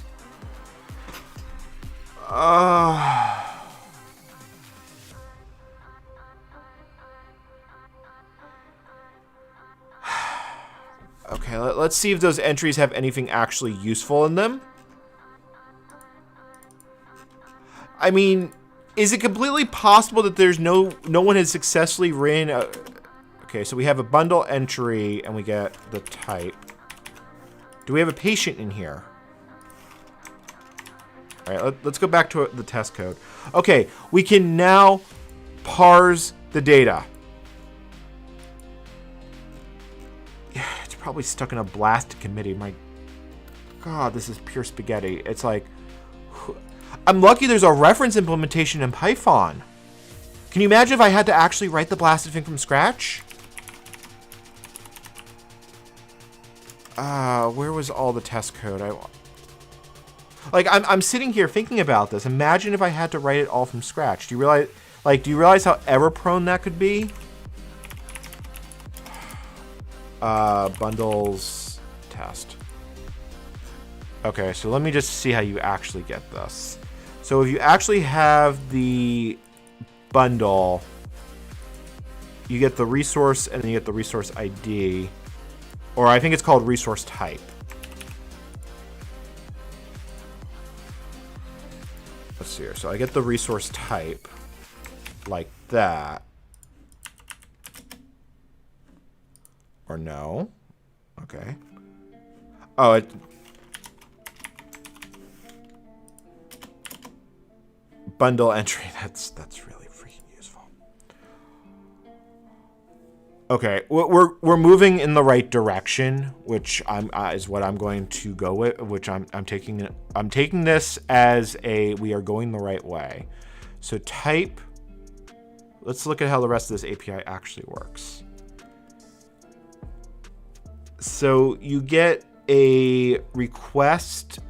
Okay, let's see if those entries have anything actually useful in them. I mean, is it completely possible that there's no one has successfully written a... Okay, so we have a bundle entry and we get the type. Do we have a patient in here? All right, let's go back to the test code. Okay, we can now parse the data. Yeah, it's probably stuck in a blast committee. My God, this is pure spaghetti. It's like... I'm lucky there's a reference implementation in Python. Can you imagine if I had to actually write the blasted thing from scratch? Where was all the test code? I'm sitting here thinking about this. Imagine if I had to write it all from scratch. Do you realize how error prone that could be? Bundles test. Okay, so let me just see how you actually get this. So if you actually have the bundle, you get the resource and then you get the resource ID, or I think it's called resource type. Let's see here. So I get the resource type like that. Or no? Okay. Oh, it... Bundle entry. That's really freaking useful. Okay, we're moving in the right direction, which is what I'm going to go with. Which I'm taking this as we are going the right way. So type. Let's look at how the rest of this API actually works. So you get a request.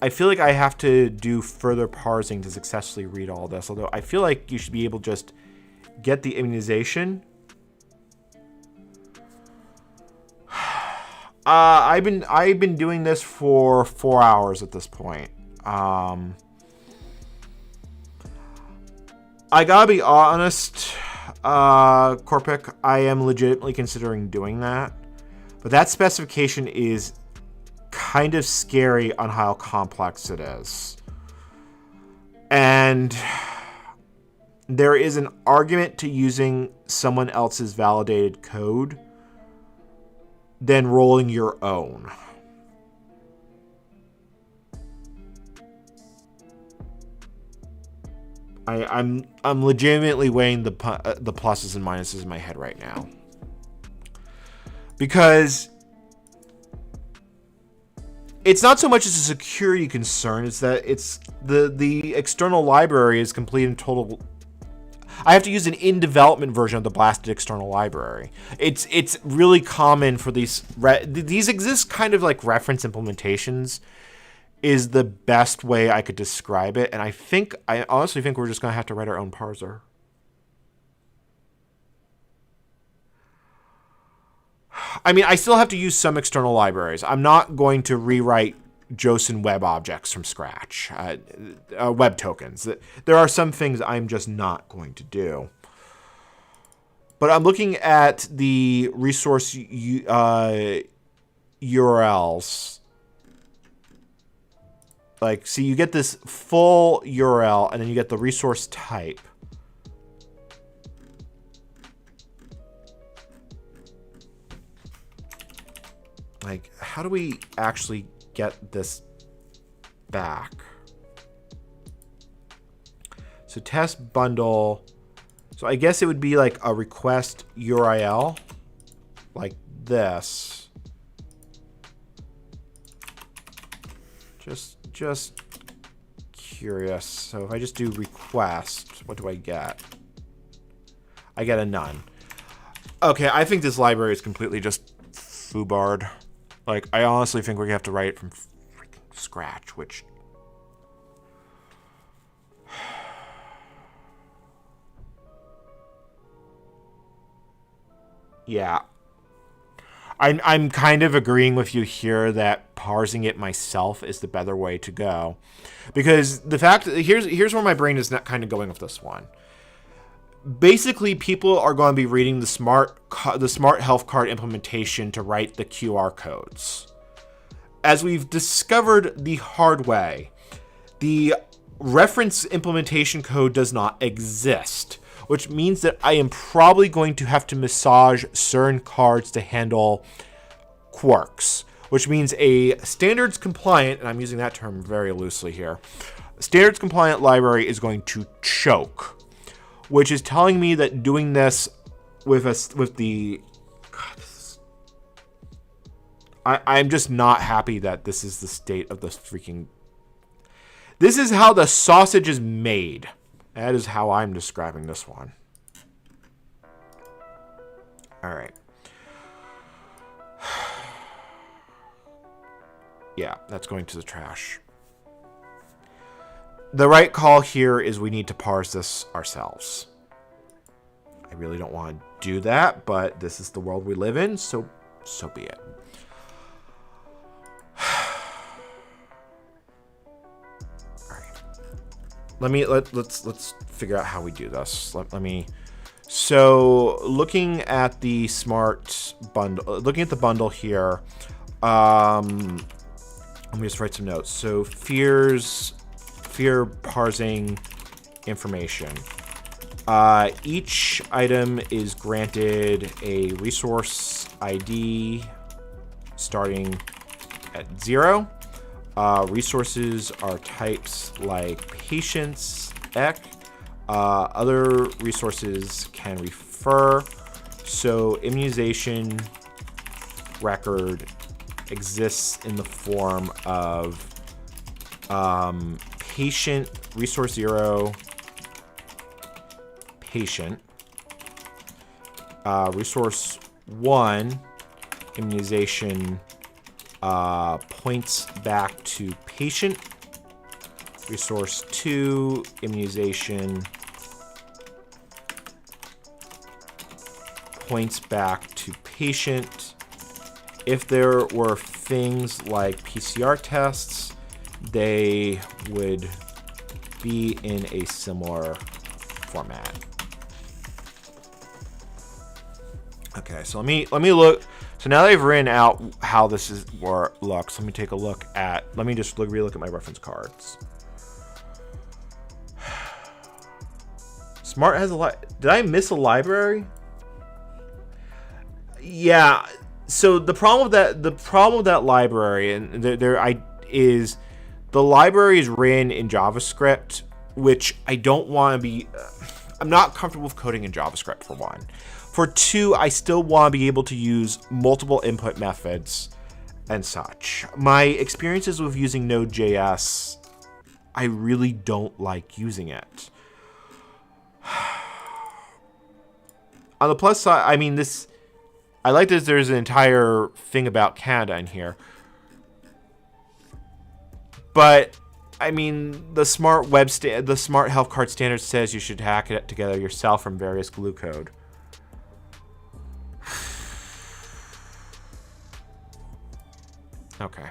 I feel like I have to do further parsing to successfully read all this, although I feel like you should be able to just get the immunization. I've been doing this for 4 hours at this point. I gotta be honest, Corpic, I am legitimately considering doing that, but that specification is kind of scary on how complex it is. And there is an argument to using someone else's validated code than rolling your own. I'm legitimately weighing the pluses and minuses in my head right now. Because it's not so much as a security concern, it's that it's the external library is complete and total. I have to use an in-development version of the blasted external library. It's really common for these exist kind of like reference implementations is the best way I could describe it. And I honestly think we're just going to have to write our own parser. I mean, I still have to use some external libraries. I'm not going to rewrite JSON web objects from scratch, web tokens. There are some things I'm just not going to do. But I'm looking at the resource URLs. Like, see, you get this full URL, and then you get the resource type. Like, how do we actually get this back? So test bundle. So I guess it would be like a request URL like this. Just curious. So if I just do request, what do I get? I get a none. Okay, I think this library is completely just foobarred. Like, I honestly think we're gonna have to write it from freaking scratch, which... yeah. I'm kind of agreeing with you here that parsing it myself is the better way to go. Because the fact... Here's where my brain is not kind of going with this one. Basically, people are going to be reading the smart health card implementation to write the QR codes. As we've discovered the hard way, the reference implementation code does not exist, which means that I am probably going to have to massage certain cards to handle quirks, which means a standards compliant, and I'm using that term very loosely here, standards compliant library is going to choke, which is telling me that doing this with the... God, I'm just not happy that this is the state of the freaking... This is how the sausage is made. That is how I'm describing this one. All right. Yeah, that's going to the trash. The right call here is we need to parse this ourselves. I really don't want to do that, but this is the world we live in, so be it. All right. Let's figure out how we do this. Let me. So looking at the smart bundle, looking at the bundle here. Let me just write some notes. So fear parsing information. Each item is granted a resource ID starting at 0. Resources are types like patients, EC. Other resources can refer. So immunization record exists in the form of patient, resource 0, patient. Resource 1, immunization points back to patient. Resource 2, immunization points back to patient. If there were things like PCR tests, they would be in a similar format. Okay, so let me look. So now that I've written out how this looks, let me take a look at. Let me just relook at my reference cards. Smart has a did I miss a library? Yeah. So the problem with that library, and is the library is written in JavaScript, which I don't want to be. I'm not comfortable with coding in JavaScript, for one. For two, I still want to be able to use multiple input methods and such. My experiences with using Node.js, I really don't like using it. On the plus side, I mean, I like that there's an entire thing about Canada in here. But I mean, the smart health card standard says you should hack it together yourself from various glue code. Okay.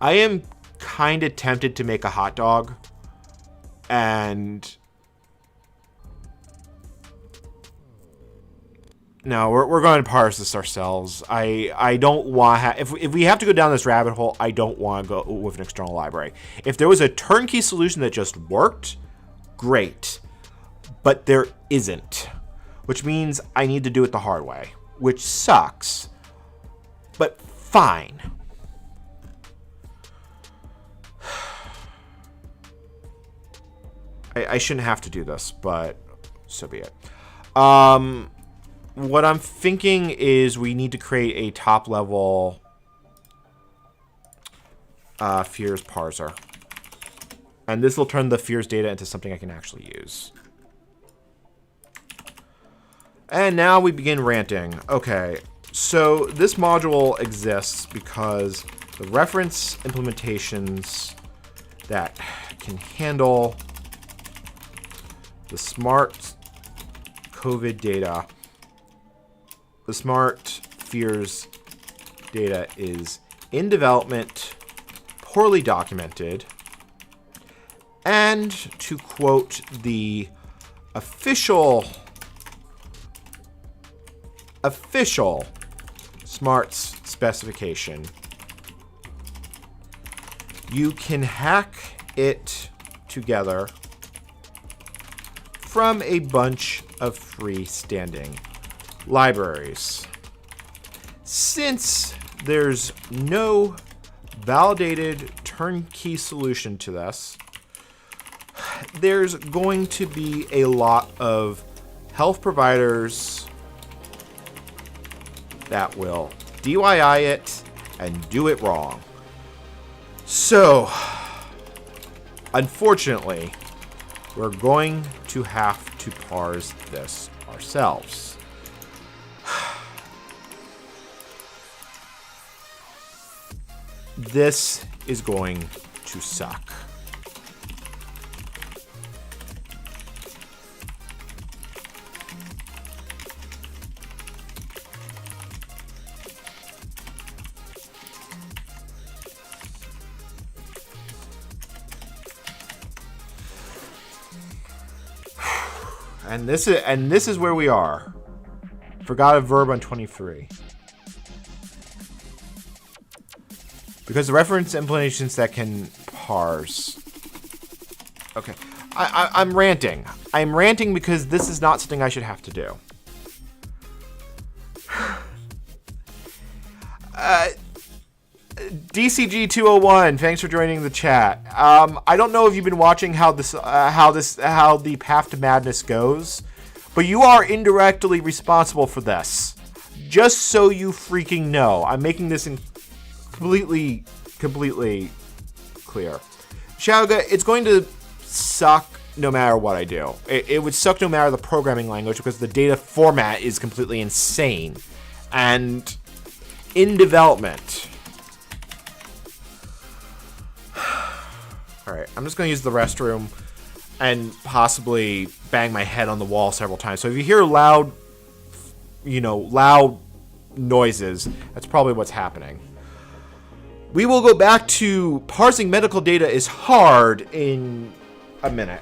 I am kind of tempted to make a hot dog and no, we're going to parse this ourselves. I don't want if we have to go down this rabbit hole, I don't want to go with an external library. If there was a turnkey solution that just worked, great. But there isn't, which means I need to do it the hard way, which sucks. But fine. I shouldn't have to do this, but so be it. What I'm thinking is we need to create a top-level fears parser. And this will turn the fears data into something I can actually use. And now we begin ranting. Okay, so this module exists because the reference implementations that can handle the smart COVID data, the smart fears data is in development, poorly documented, and to quote the official smarts specification, you can hack it together from a bunch of freestanding libraries. Since there's no validated turnkey solution to this, there's going to be a lot of health providers that will DIY it and do it wrong. So, unfortunately, we're going to have to parse this ourselves. This is going to suck. And this is where we are. Forgot a verb on 23. Because the reference implementations that can parse. Okay. I'm ranting. I'm ranting because this is not something I should have to do. DCG 201, thanks for joining the chat. I don't know if you've been watching how the Path to Madness goes, but you are indirectly responsible for this. Just so you freaking know, I'm making this completely clear. Shauga, it's going to suck no matter what I do. It would suck no matter the programming language because the data format is completely insane and in development. All right, I'm just going to use the restroom and possibly bang my head on the wall several times. So if you hear loud noises, that's probably what's happening. We will go back to parsing medical data is hard in a minute.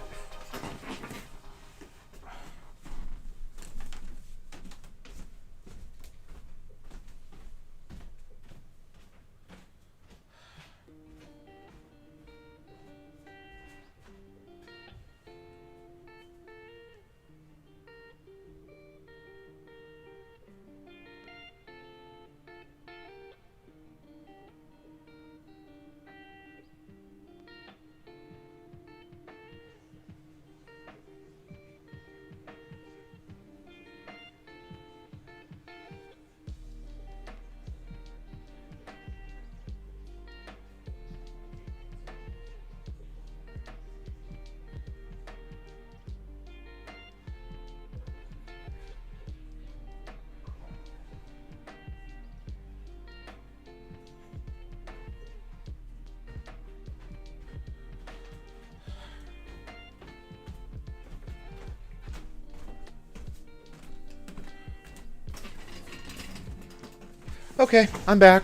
Okay, I'm back.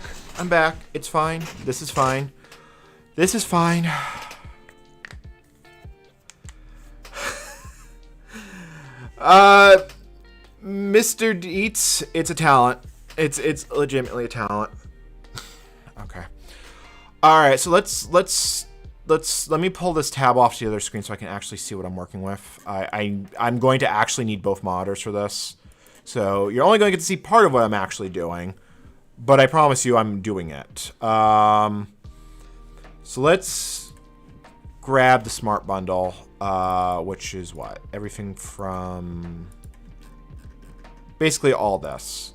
It's fine. This is fine. Mr. Dietz, it's a talent. It's legitimately a talent. Okay. All right, so let me pull this tab off to the other screen so I can actually see what I'm working with. I'm going to actually need both monitors for this. So you're only going to get to see part of what I'm actually doing. But I promise you I'm doing it. So let's grab the Smart Bundle, which is what? Everything from basically all this.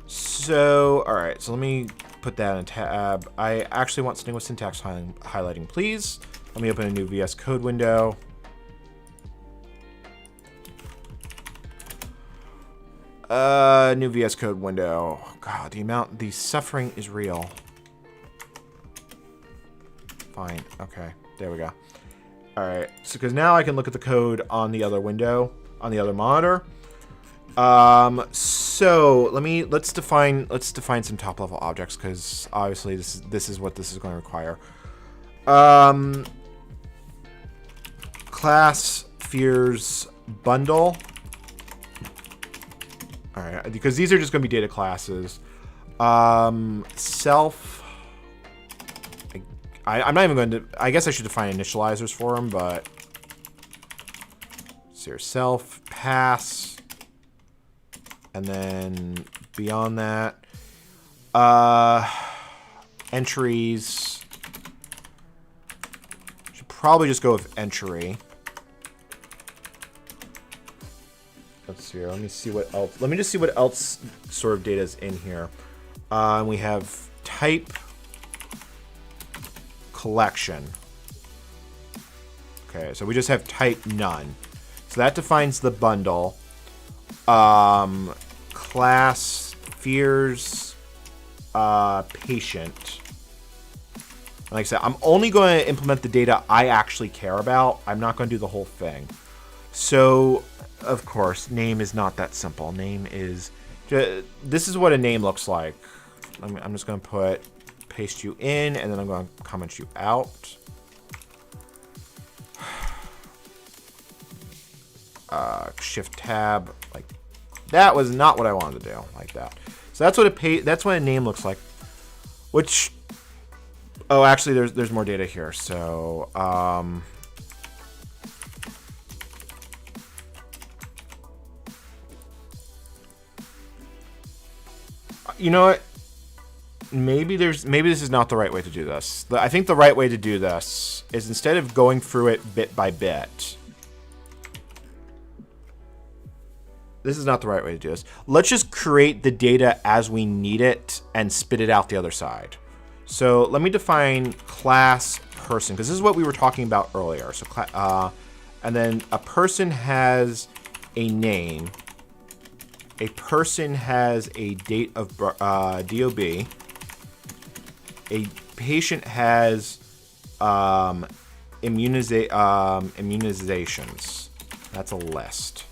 So, all right. So let me put that in a tab. I actually want something with syntax highlighting, please. Let me open a new VS Code window. New VS Code window. God, the suffering is real. Fine. Okay. There we go. All right. So, because now I can look at the code on the other window, on the other monitor. So let's define some top level objects because obviously this is what this is going to require. Class fears bundle. All right, because these are just going to be data classes. Self. I'm not even going to. I guess I should define initializers for them, but so here, self pass, and then beyond that, entries. Should probably just go with entry. Let's see here. Let me see what else. Let me just see what else sort of data is in here. We have type collection. Okay, so we just have type none. So that defines the bundle. Class fears patient. Like I said, I'm only going to implement the data I actually care about. I'm not going to do the whole thing. So, of course, name is not that simple. Name is... This is what a name looks like. I'm just going to paste you in, and then I'm going to comment you out. Shift tab. Like, that was not what I wanted to do. Like that. So that's what a name looks like. Which... Oh, actually, there's more data here. So, you know what? Maybe this is not the right way to do this. I think the right way to do this is, instead of going through it bit by bit, this is not the right way to do this. Let's just create the data as we need it and spit it out the other side. So let me define class person, because this is what we were talking about earlier. So, and then a person has a name. A person has a date of DOB. A patient has immunizations. That's a list.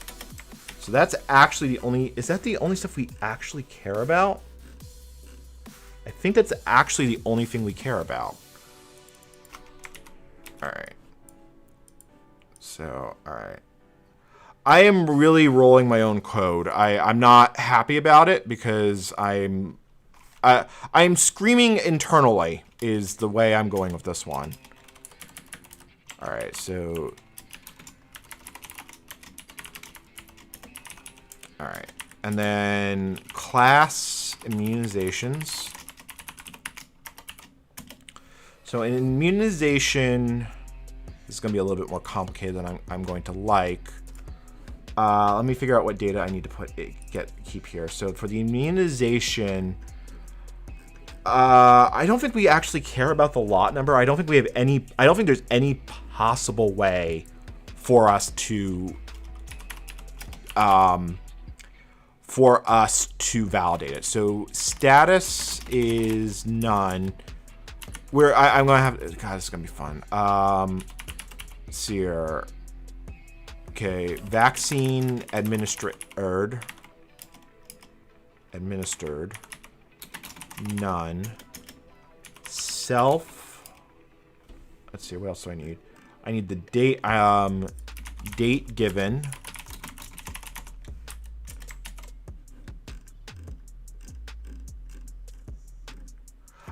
So that's actually the only... Is that the only stuff we actually care about? I think that's actually the only thing we care about. All right. So, all right. I am really rolling my own code. I'm not happy about it because I'm screaming internally is the way I'm going with this one. All right, so... All right, and then class immunizations. So an immunization is going to be a little bit more complicated than I'm going to like. Let me figure out what data I need to keep here. So for the immunization, I don't think we actually care about the lot number. I don't think we have any. I don't think there's any possible way for us to validate it. So status is none. I'm gonna have. God, this is gonna be fun. Let's see here. Okay, vaccine administered, none. Self. Let's see, what else do I need? I need the date. Date given.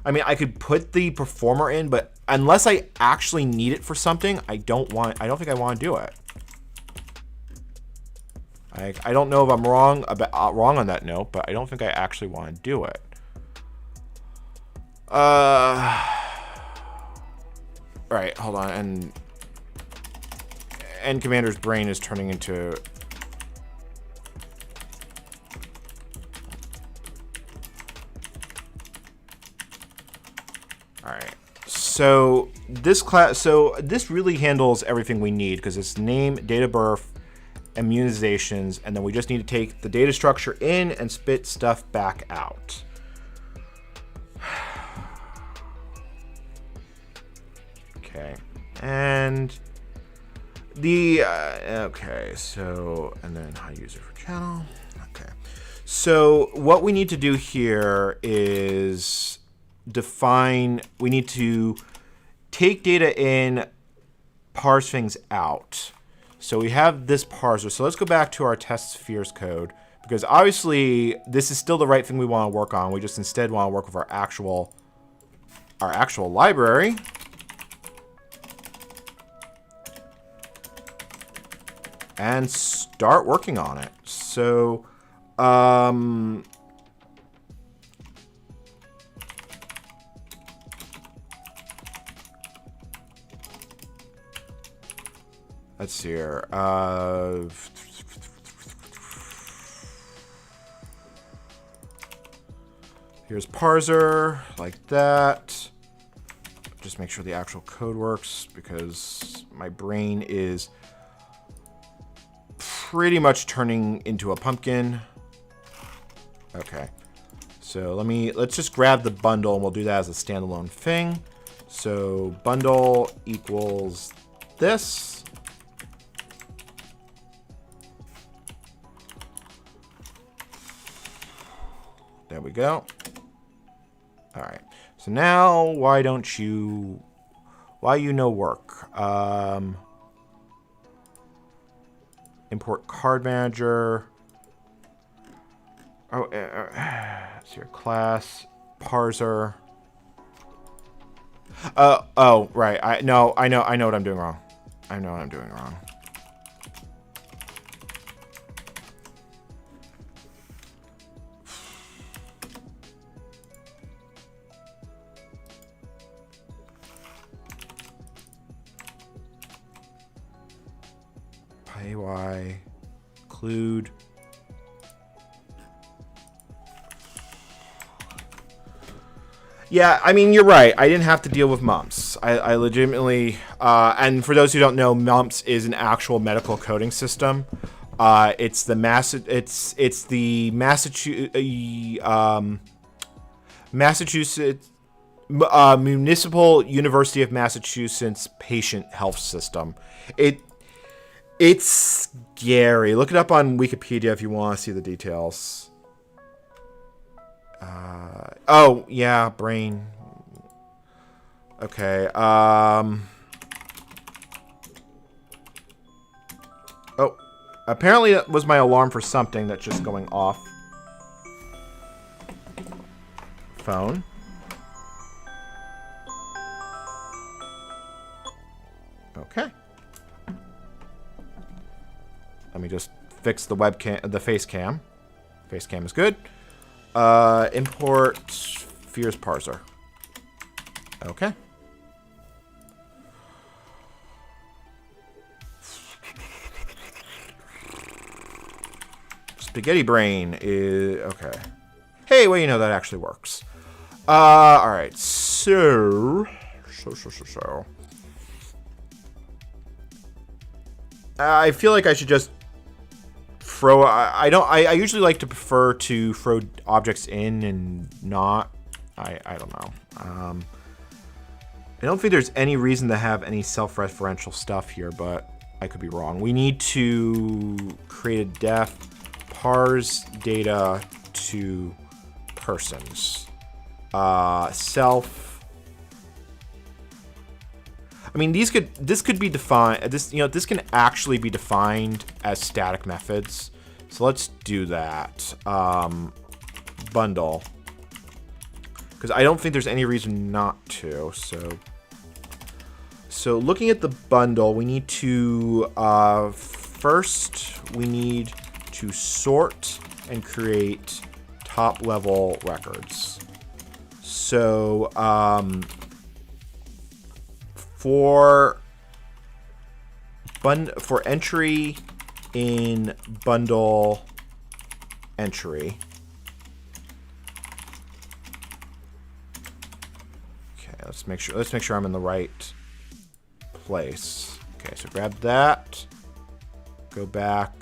I mean, I could put the performer in, but unless I actually need it for something, I don't think I want to do it. I don't know if I'm wrong on that note, but I don't think I actually want to do it. All right, hold on. And NCommander's brain is turning into... All right. So this really handles everything we need, because it's name, date of birth, immunizations, and then we just need to take the data structure in and spit stuff back out. Okay, and the okay, so, and then high user for channel. Okay, so what we need to do here is define. We need to take data in, parse things out. So we have this parser. So let's go back to our test spheres code, because obviously this is still the right thing we want to work on. We just instead want to work with our actual library. And start working on it. So let's see here. Here's parser, like that. Just make sure the actual code works, because my brain is pretty much turning into a pumpkin. Okay. So let's just grab the bundle, and we'll do that as a standalone thing. So bundle equals this. There we go. All right. So now, why no work? Import card manager. Oh, it's your class parser. Oh, right. I know what I'm doing wrong. I know what I'm doing wrong. PY include. Yeah, I mean, you're right. I didn't have to deal with mumps. I legitimately, and for those who don't know, mumps is an actual medical coding system. It's the Massachusetts Municipal University of Massachusetts Patient Health System. It's scary. Look it up on Wikipedia if you want to see the details. Oh, yeah, brain. Okay, oh, apparently that was my alarm for something that's just going off. Phone. Okay. Let me just fix the webcam, the face cam. Face cam is good. Import Fears parser. Okay. Spaghetti brain is okay. Hey, well, you know that actually works. All right. So. I feel like I should just throw. I usually like to prefer to throw objects in and not. I don't know. I don't think there's any reason to have any self-referential stuff here, but I could be wrong. We need to create a def parse data to persons. Self. I mean, this could be defined. This can actually be defined as static methods. So let's do that. Bundle, because I don't think there's any reason not to. So looking at the bundle, we need to first we need to sort and create top level records. So for entry in bundle entry. Okay, let's make sure I'm in the right place. Okay, so grab that. Go back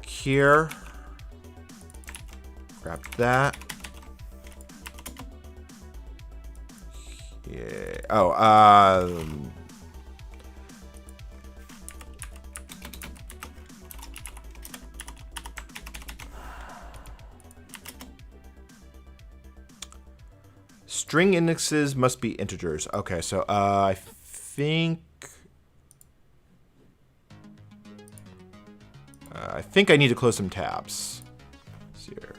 here. Grab that. Yeah. Oh, string indexes must be integers. Okay, so I think I need to close some tabs. Let's see here.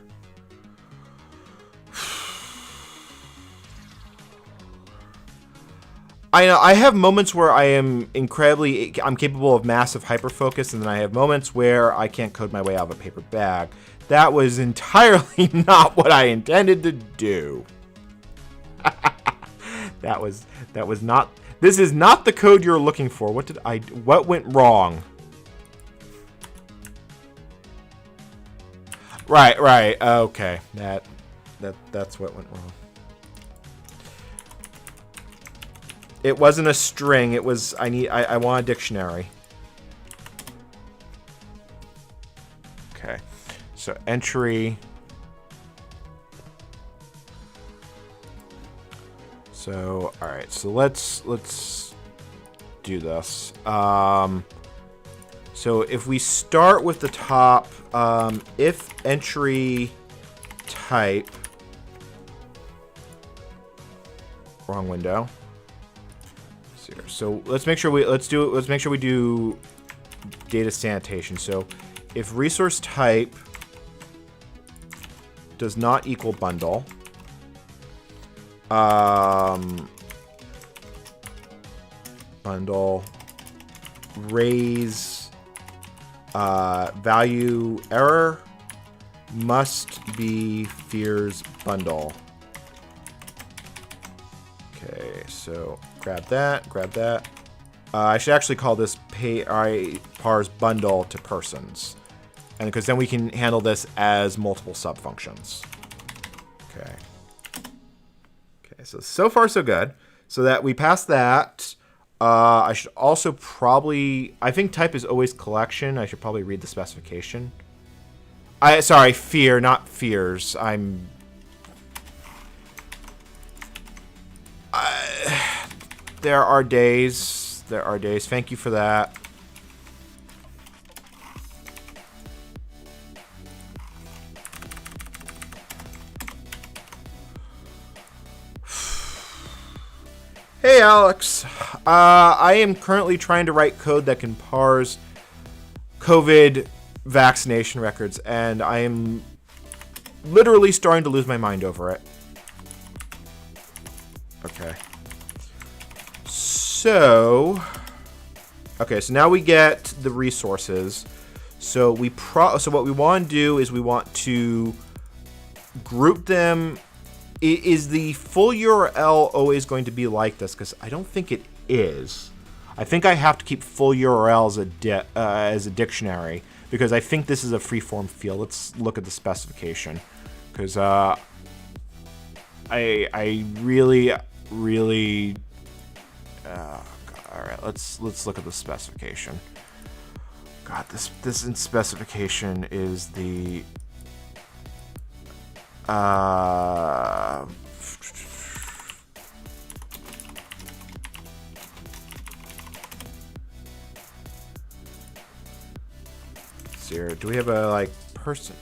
I know I have moments where I'm capable of massive hyperfocus, and then I have moments where I can't code my way out of a paper bag. That was entirely not what I intended to do. That was not. This is not the code you're looking for. What went wrong? Right. Okay. That's what went wrong. It wasn't a string. It was I want a dictionary. Okay. So entry. So all right. So let's do this. So if we start with the top, if entry type, wrong window. So let's make sure we do data sanitation. So if resource type does not equal bundle, Bundle. Raise value error must be fears bundle. Okay, so grab that. I should actually call this parse bundle to persons, and because then we can handle this as multiple subfunctions. Okay. So far so good. So that we passed that. I should also probably, I think type is always collection. I should probably read the specification. Sorry, fear, not fears. There are days. Thank you for that. Hey, Alex. I am currently trying to write code that can parse COVID vaccination records, and I am literally starting to lose my mind over it. Okay. So now we get the resources. So what we want to do is we want to group them. Is the full URL always going to be like this? Because I don't think it is. I think I have to keep full URL as a dictionary, because I think this is a free-form field. Let's look at the specification, because I really all right, let's look at the specification. God, this in specification is the here. Do we have a person?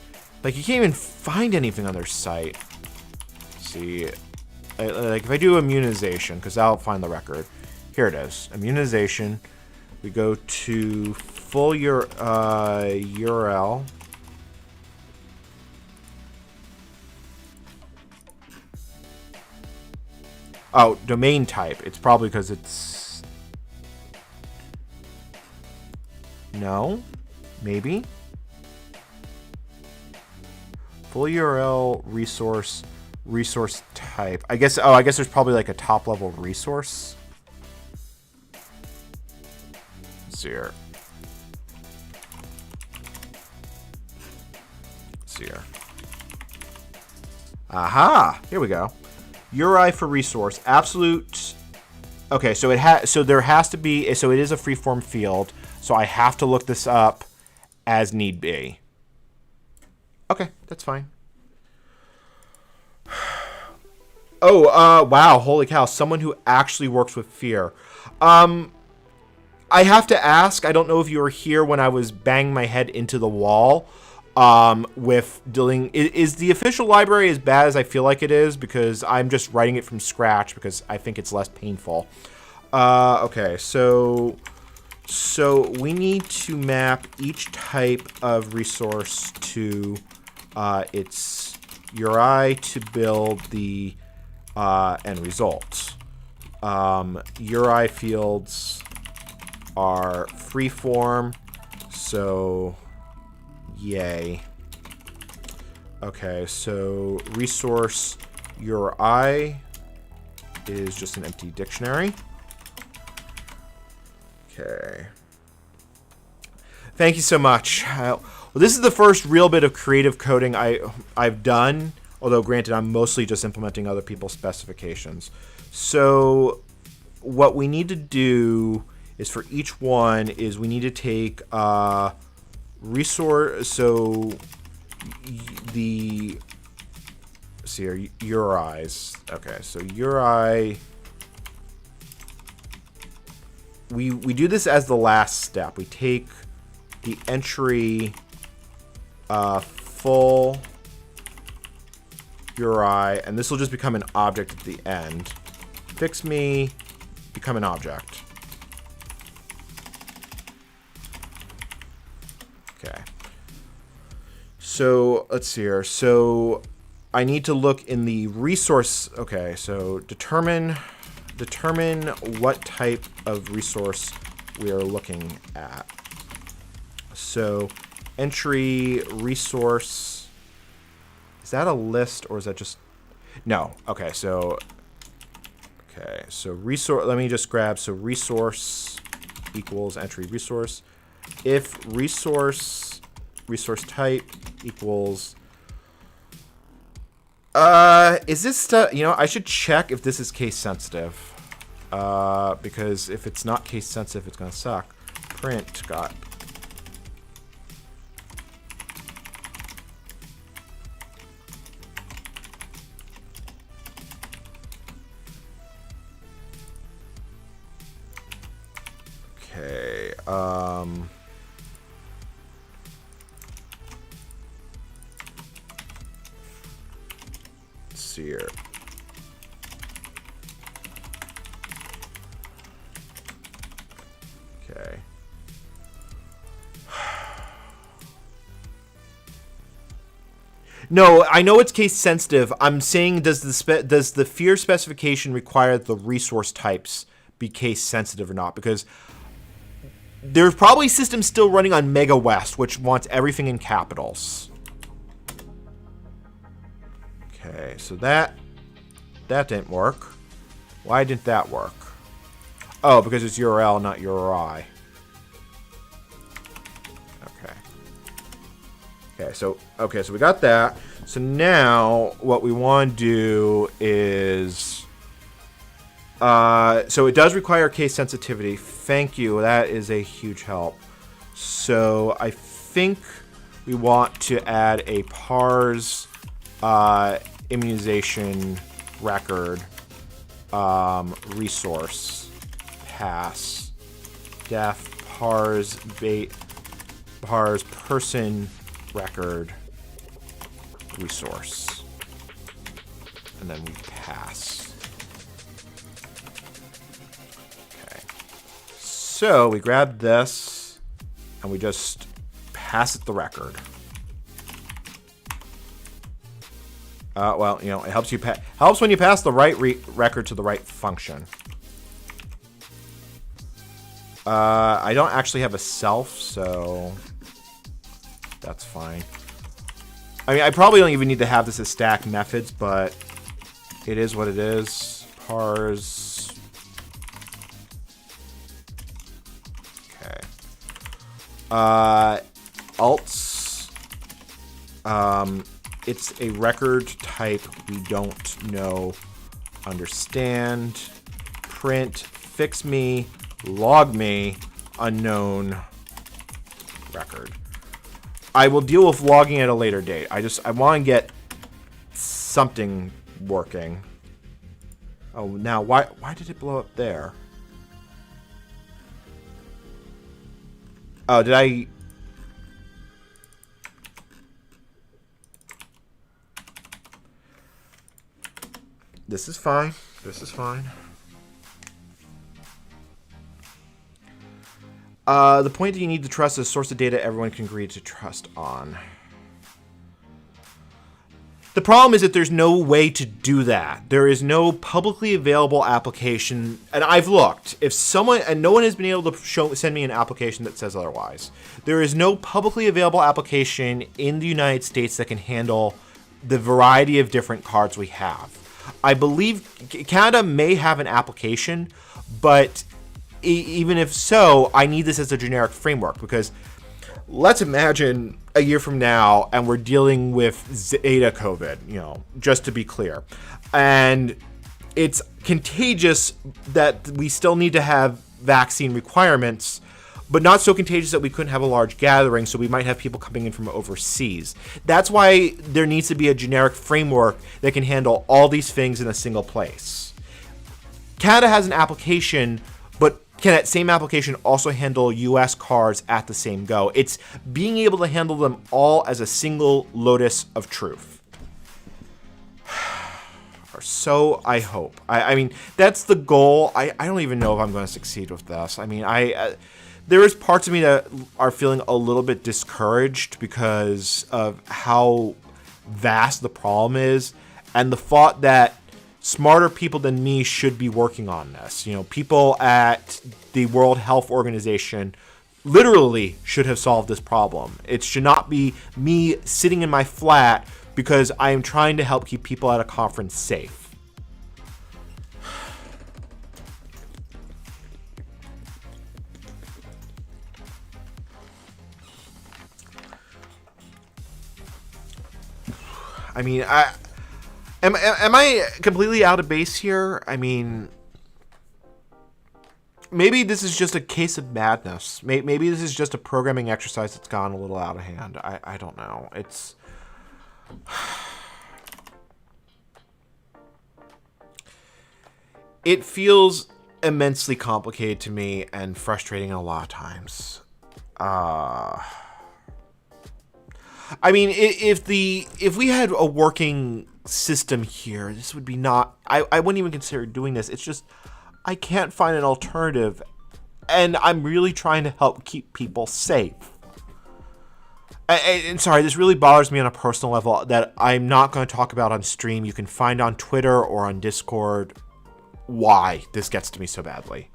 You can't even find anything on their site. Let's see, if I do immunization, because I'll find the record. Here it is, immunization. We go to full URL. Oh, domain type. It's probably because it's... No? Maybe? Full URL, resource type. I guess there's probably a top level resource. Let's see here. Aha! Here we go. URI for resource. Absolute. Okay, so there has to be, so it is a freeform field, so I have to look this up as need be. Okay, that's fine. Oh, wow, holy cow, someone who actually works with fear. I have to ask, I don't know if you were here when I was banging my head into the wall with dealing... Is the official library as bad as I feel like it is? Because I'm just writing it from scratch because I think it's less painful. Okay, so we need to map each type of resource to its URI to build the end result. URI fields are freeform, so yay. Okay, so resource URI is just an empty dictionary. Okay. Thank you so much. Well, this is the first real bit of creative coding I've done, although granted I'm mostly just implementing other people's specifications. So what we need to do is for each one is we need to take resource, so the, let's see here, URIs. Okay, so URI, we do this as the last step. We take the entry full URI, and this will just become an object at the end. Fix me, become an object. Okay. So let's see here. So I need to look in the resource. Okay, so determine what type of resource we are looking at. So entry resource, is that a list or is that just, no. Okay, so resource, let me just grab, so resource equals entry resource. If resource type equals, is this stuff, I should check if this is case sensitive. Because if it's not case sensitive, it's gonna suck. Print got. Okay, let's see here. Okay. No, I know it's case sensitive. I'm saying, does the fear specification require the resource types be case sensitive or not? Because there's probably systems still running on Mega West, which wants everything in capitals. Okay, so that didn't work. Why didn't that work? Oh, because it's URL, not URI. Okay, so we got that. So now what we want to do is, so it does require case sensitivity. Thank you. That is a huge help. So I think we want to add a parse immunization record resource pass def parse person record resource, and then we pass. Okay, so we grab this and we just pass it the record. Well, it helps helps when you pass the right record to the right function. I don't actually have a self, so that's fine. I mean, I probably don't even need to have this as stack methods, but it is what it is. Parse. Okay. Alts. It's a record type we don't know, understand. Print, fix me, log me, unknown record. I will deal with logging at a later date. I want to get something working. Oh, now why did it blow up there? Oh, did I? This is fine. This is fine. The point that you need to trust is a source of data everyone can agree to trust on. The problem is that there's no way to do that. There is no publicly available application, and I've looked. If someone, and no one has been able to send me an application that says otherwise. There is no publicly available application in the United States that can handle the variety of different cards we have. I believe Canada may have an application, but even if so, I need this as a generic framework, because let's imagine a year from now and we're dealing with Zeta COVID, just to be clear. And it's contagious that we still need to have vaccine requirements, but not so contagious that we couldn't have a large gathering, so we might have people coming in from overseas. That's why there needs to be a generic framework that can handle all these things in a single place. Canada has an application, but can that same application also handle US cards at the same go? It's being able to handle them all as a single lotus of truth. Or so I hope. I mean, that's the goal. I don't even know if I'm going to succeed with this. I mean, there is parts of me that are feeling a little bit discouraged because of how vast the problem is, and the thought that smarter people than me should be working on this. You know, people at the World Health Organization literally should have solved this problem. It should not be me sitting in my flat because I am trying to help keep people at a conference safe. I mean, am I completely out of base here? I mean, maybe this is just a case of madness. Maybe this is just a programming exercise that's gone a little out of hand. I don't know. It feels immensely complicated to me and frustrating a lot of times. I mean, if we had a working system here, this would be not... I wouldn't even consider doing this. It's just, I can't find an alternative, and I'm really trying to help keep people safe. And sorry, this really bothers me on a personal level that I'm not going to talk about on stream. You can find on Twitter or on Discord why this gets to me so badly.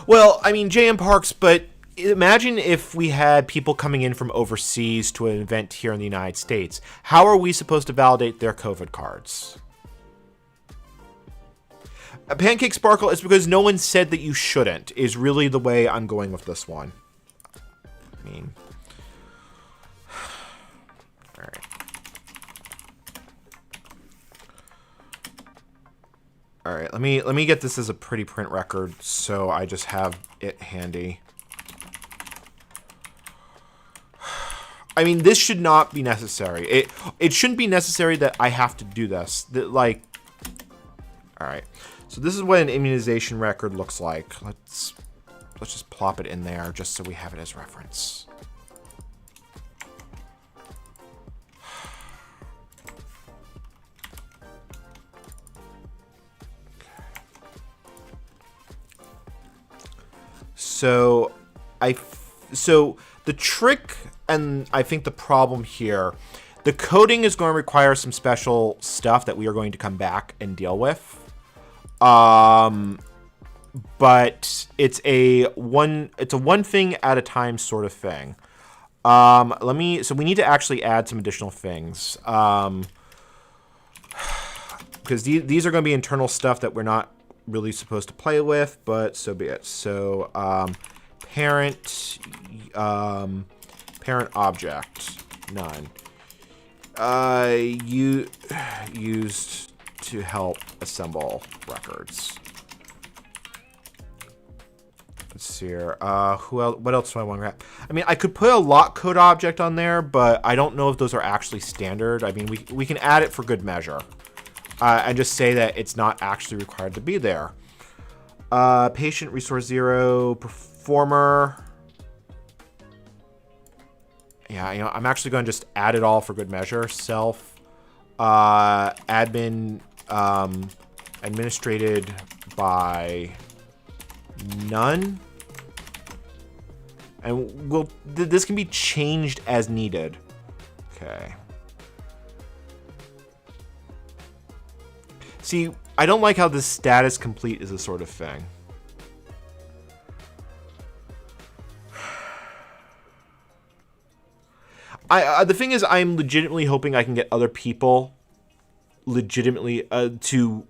Well, I mean, JM Parks, but imagine if we had people coming in from overseas to an event here in the United States. How are we supposed to validate their COVID cards? A Pancake Sparkle is because no one said that you shouldn't, is really the way I'm going with this one. I mean... Alright. Alright, let me get this as a pretty print record so I just have it handy. I mean, this should not be necessary. It shouldn't be necessary that I have to do this. Like, alright. So this is what an immunization record looks like. Let's just plop it in there just so we have it as reference. So the trick, and I think the problem here, the coding is going to require some special stuff that we are going to come back and deal with. But it's a one thing at a time sort of thing. So we need to actually add some additional things. Because these are going to be internal stuff that we're not really supposed to play with, but so be it. So parent object none. Used to help assemble records. Let's see here. Who else? What else do I want to grab? I mean, I could put a lock code object on there, but I don't know if those are actually standard. I mean, we can add it for good measure. And just say that it's not actually required to be there. Patient resource 0, performer. Yeah, you know, I'm actually going to just add it all for good measure. Self, admin, administrated by none. And this can be changed as needed. Okay. See, I don't like how this status complete is a sort of thing. The thing is, I'm legitimately hoping I can get other people legitimately to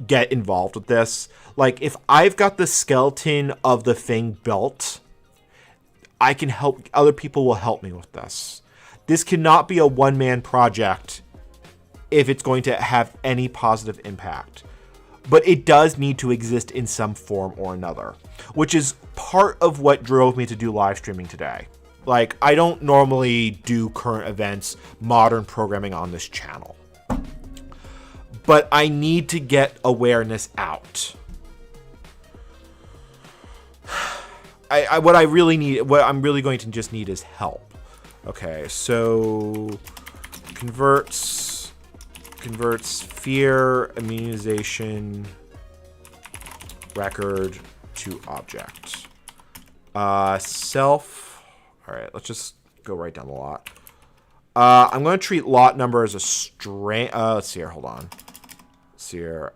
get involved with this. Like, if I've got the skeleton of the thing built, I can help, other people will help me with this. This cannot be a one-man project if it's going to have any positive impact. But it does need to exist in some form or another, which is part of what drove me to do live streaming today. Like, I don't normally do current events, modern programming on this channel. But I need to get awareness out. What I'm really going to just need is help. Okay, so converts fear immunization record to object. Self. All right, let's just go right down the lot. I'm going to treat lot number as a string. Let's see here. Hold on. Let's see here.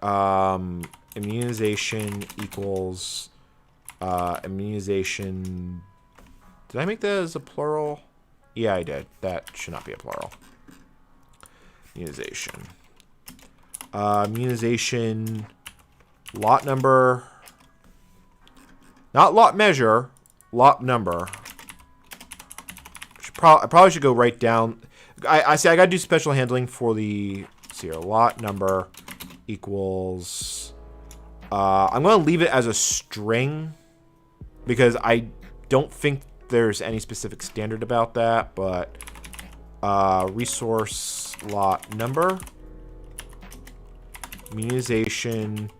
Immunization equals immunization. Did I make that as a plural? Yeah, I did. That should not be a plural. Immunization. Immunization lot number. Not lot measure. Lot number. I probably should go right down. I say I gotta do special handling for the. Let's see here. Lot number equals. I'm gonna leave it as a string because I don't think there's any specific standard about that. But resource lot number, immunization,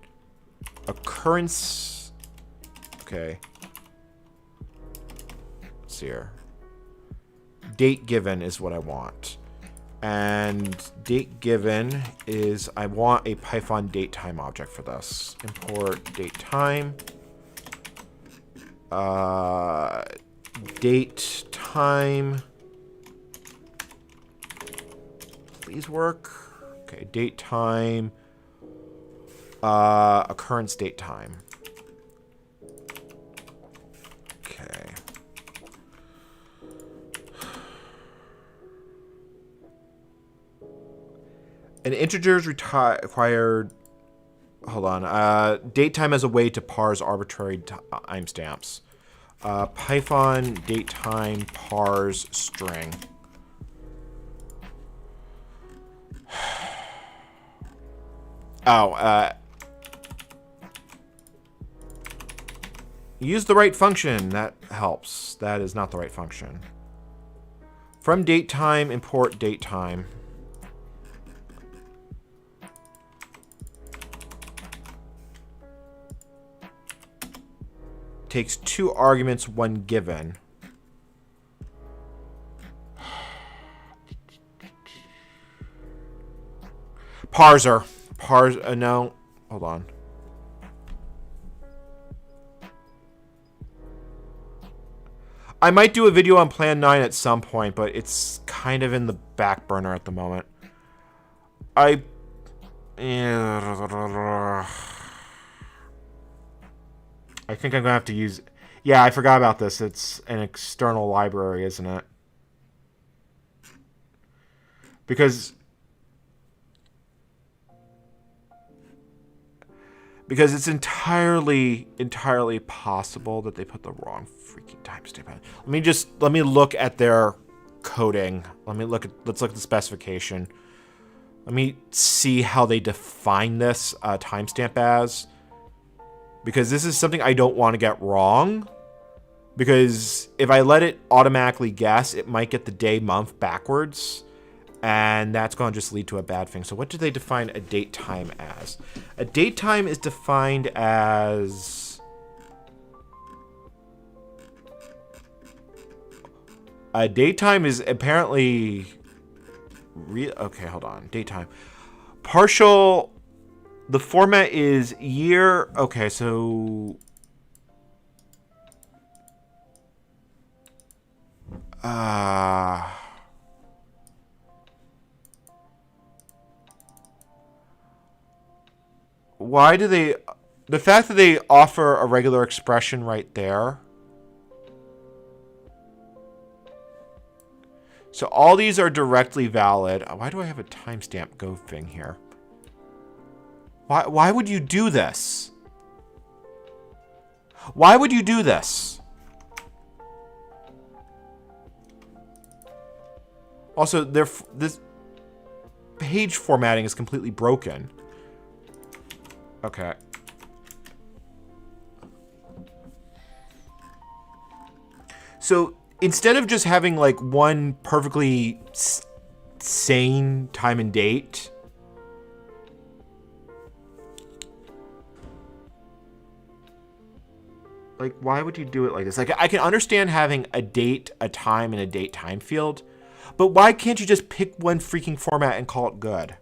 occurrence. Okay. Let's see here. Date given is what I want. And date given is I want a Python date time object for this. Import date time. Date time. Please work. Okay, date time. Occurrence date time. Okay. An integer is required. Hold on. Date time as a way to parse arbitrary timestamps. Python date time parse string. Use the right function. That helps. That is not the right function. From date time, import date time. Takes 2 arguments when given. Parser. No. Hold on. I might do a video on Plan 9 at some point, but it's kind of in the back burner at the moment. I think I'm going to have to use... Yeah, I forgot about this. It's an external library, isn't it? Because it's entirely possible that they put the wrong freaking timestamp on. Let me look at their coding. Let's look at the specification. Let me see how they define this timestamp as. Because this is something I don't want to get wrong. Because if I let it automatically guess, it might get the day, month backwards. And that's going to just lead to a bad thing. So what do they define a date time as? A date time is defined as... A date time is apparently... Okay, hold on. Date time. Partial... The format is year... Okay, so... Why do they... The fact that they offer a regular expression right there... So all these are directly valid. Why do I have a timestamp go thing here? Why would you do this? Why would you do this? Also, this page formatting is completely broken. Okay. So instead of just having like one perfectly sane time and date, like, why would you do it like this? Like, I can understand having a date, a time, and a date time field, but why can't you just pick one freaking format and call it good?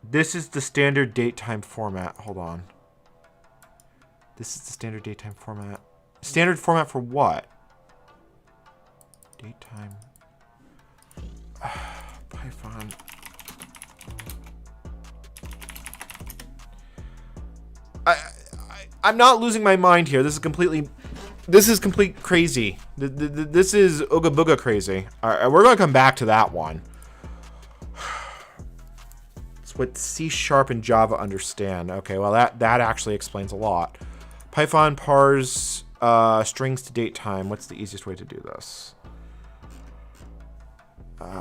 This is the standard date time format. Hold on. This is the standard date time format. Standard format for what? Date time. Python. I'm not losing my mind here. This is complete crazy. This is ooga booga crazy. All right, we're gonna come back to that one. It's what C# and Java understand. Okay, well that actually explains a lot. Python parse strings to date time. What's the easiest way to do this?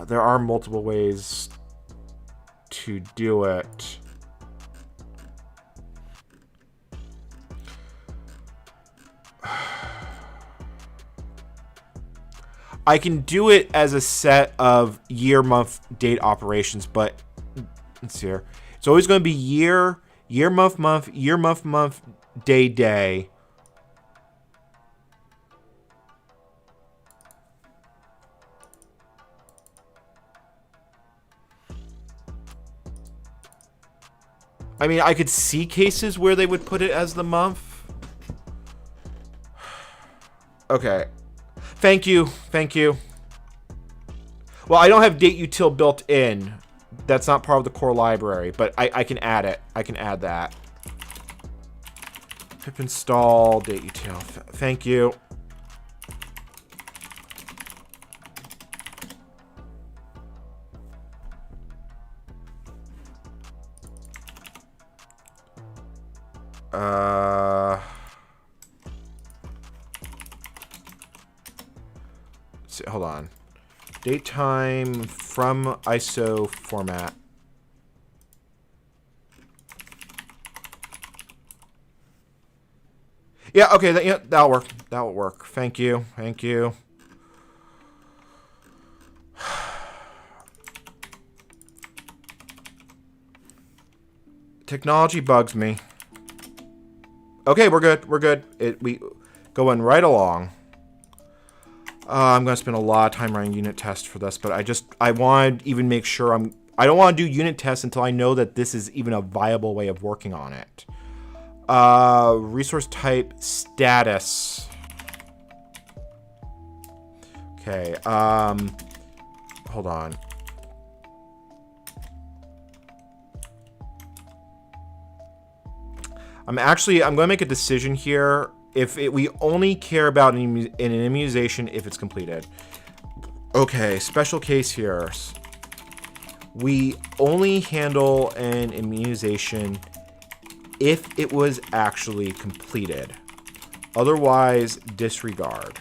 There are multiple ways to do it. I can do it as a set of year, month, date operations, but let's see here. It's always going to be year, month, year, month, day. I mean, I could see cases where they would put it as the month. Okay. Thank you. Well, I don't have date util built in. That's not part of the core library, but I can add it. I can add that. Pip install date util. Thank you. Hold on. Date time from ISO format. Yeah, okay, that'll work. That'll work. Thank you. Technology bugs me. Okay, we're good. We going right along. I'm going to spend a lot of time running unit tests for this, but I want to even make sure I don't want to do unit tests until I know that this is even a viable way of working on it. Resource type status. Okay, hold on. I'm going to make a decision here. We only care about an immunization if it's completed. Okay, special case here. We only handle an immunization if it was actually completed. Otherwise, disregard.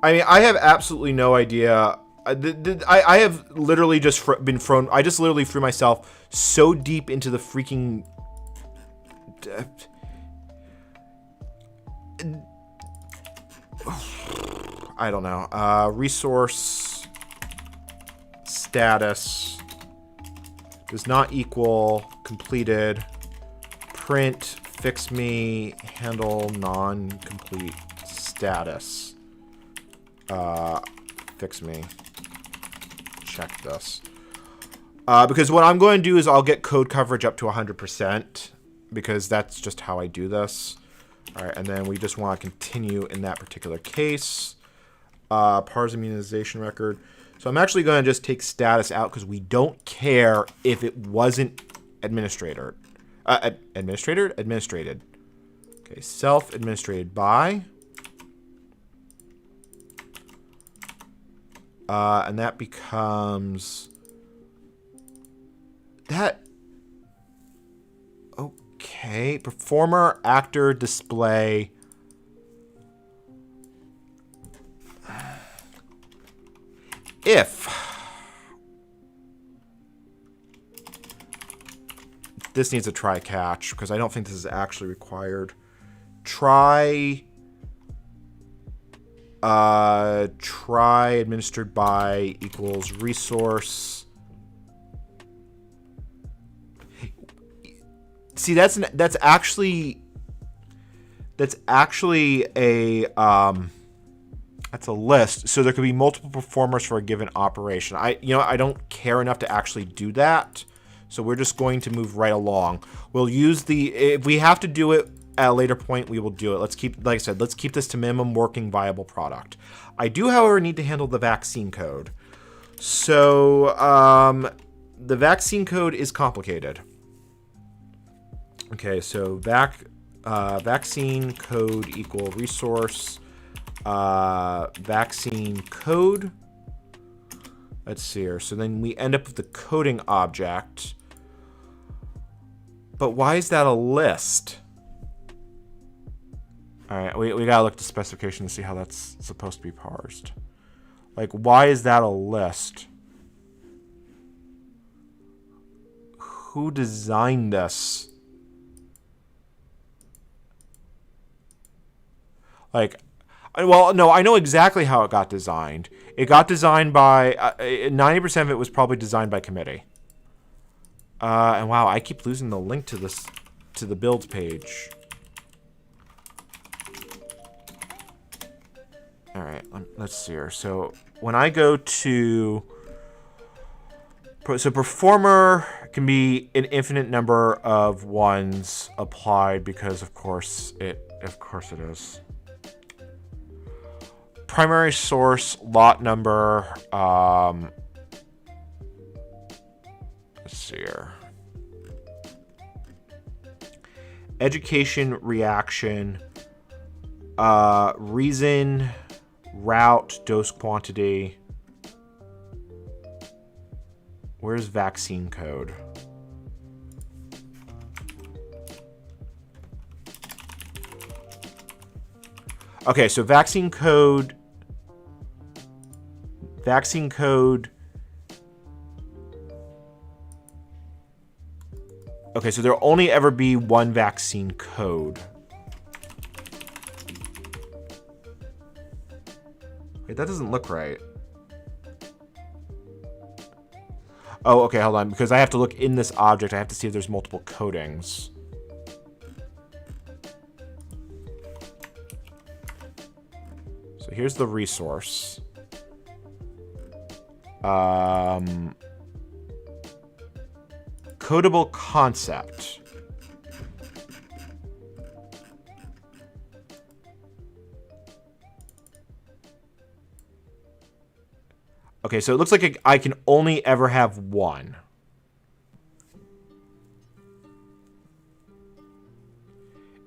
I mean, I have absolutely no idea. I have literally just been thrown. I just literally threw myself so deep into the freaking. I don't know. Resource status does not equal completed. Print fix me handle non-complete status. Fix me. Check this. Because what I'm going to do is I'll get code coverage up to 100% because that's just how I do this. All right, and then we just want to continue in that particular case. Parse immunization record. So I'm actually going to just take status out because we don't care if it wasn't administrated. Administrated. Okay, self-administrated by. And that becomes that. Okay, performer, actor, display. If this needs a try catch because I don't think this is actually required. Try administered by equals resource. See, that's that's actually that's a list. So there could be multiple performers for a given operation. I don't care enough to actually do that. So we're just going to move right along. We'll use if we have to do it at a later point, we will do it. Let's keep this to minimum working viable product. I do, however, need to handle the vaccine code. So the vaccine code is complicated. Okay, so vaccine code equal resource vaccine code. Let's see here. So then we end up with the coding object. But why is that a list? All right, we gotta look at the specification to see how that's supposed to be parsed. Like, why is that a list? Who designed this? Like, well, no, I know exactly how it got designed. It got designed by 90% of it was probably designed by committee. And wow, I keep losing the link to the builds page. All right, let's see here. So when I go to, so performer can be an infinite number of ones applied because of course it is. Primary source lot number. Let's see here. Education reaction. Reason, route, dose quantity. Where's vaccine code? Okay, so vaccine code. Okay, so there'll only ever be one vaccine code. Wait, that doesn't look right. Oh, okay, hold on. Because I have to look in this object, I have to see if there's multiple codings. So here's the resource. Codable concept. Okay, so it looks like I can only ever have one.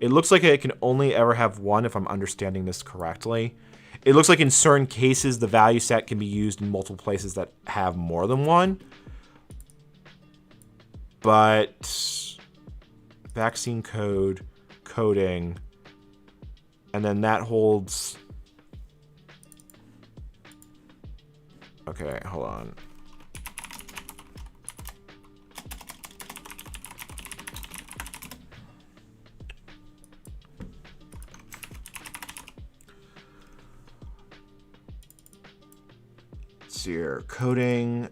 It looks like I can only ever have one if I'm understanding this correctly. It looks like in certain cases, the value set can be used in multiple places that have more than one. But vaccine code, coding, and then that holds... Okay, hold on. Let's see here. Coding.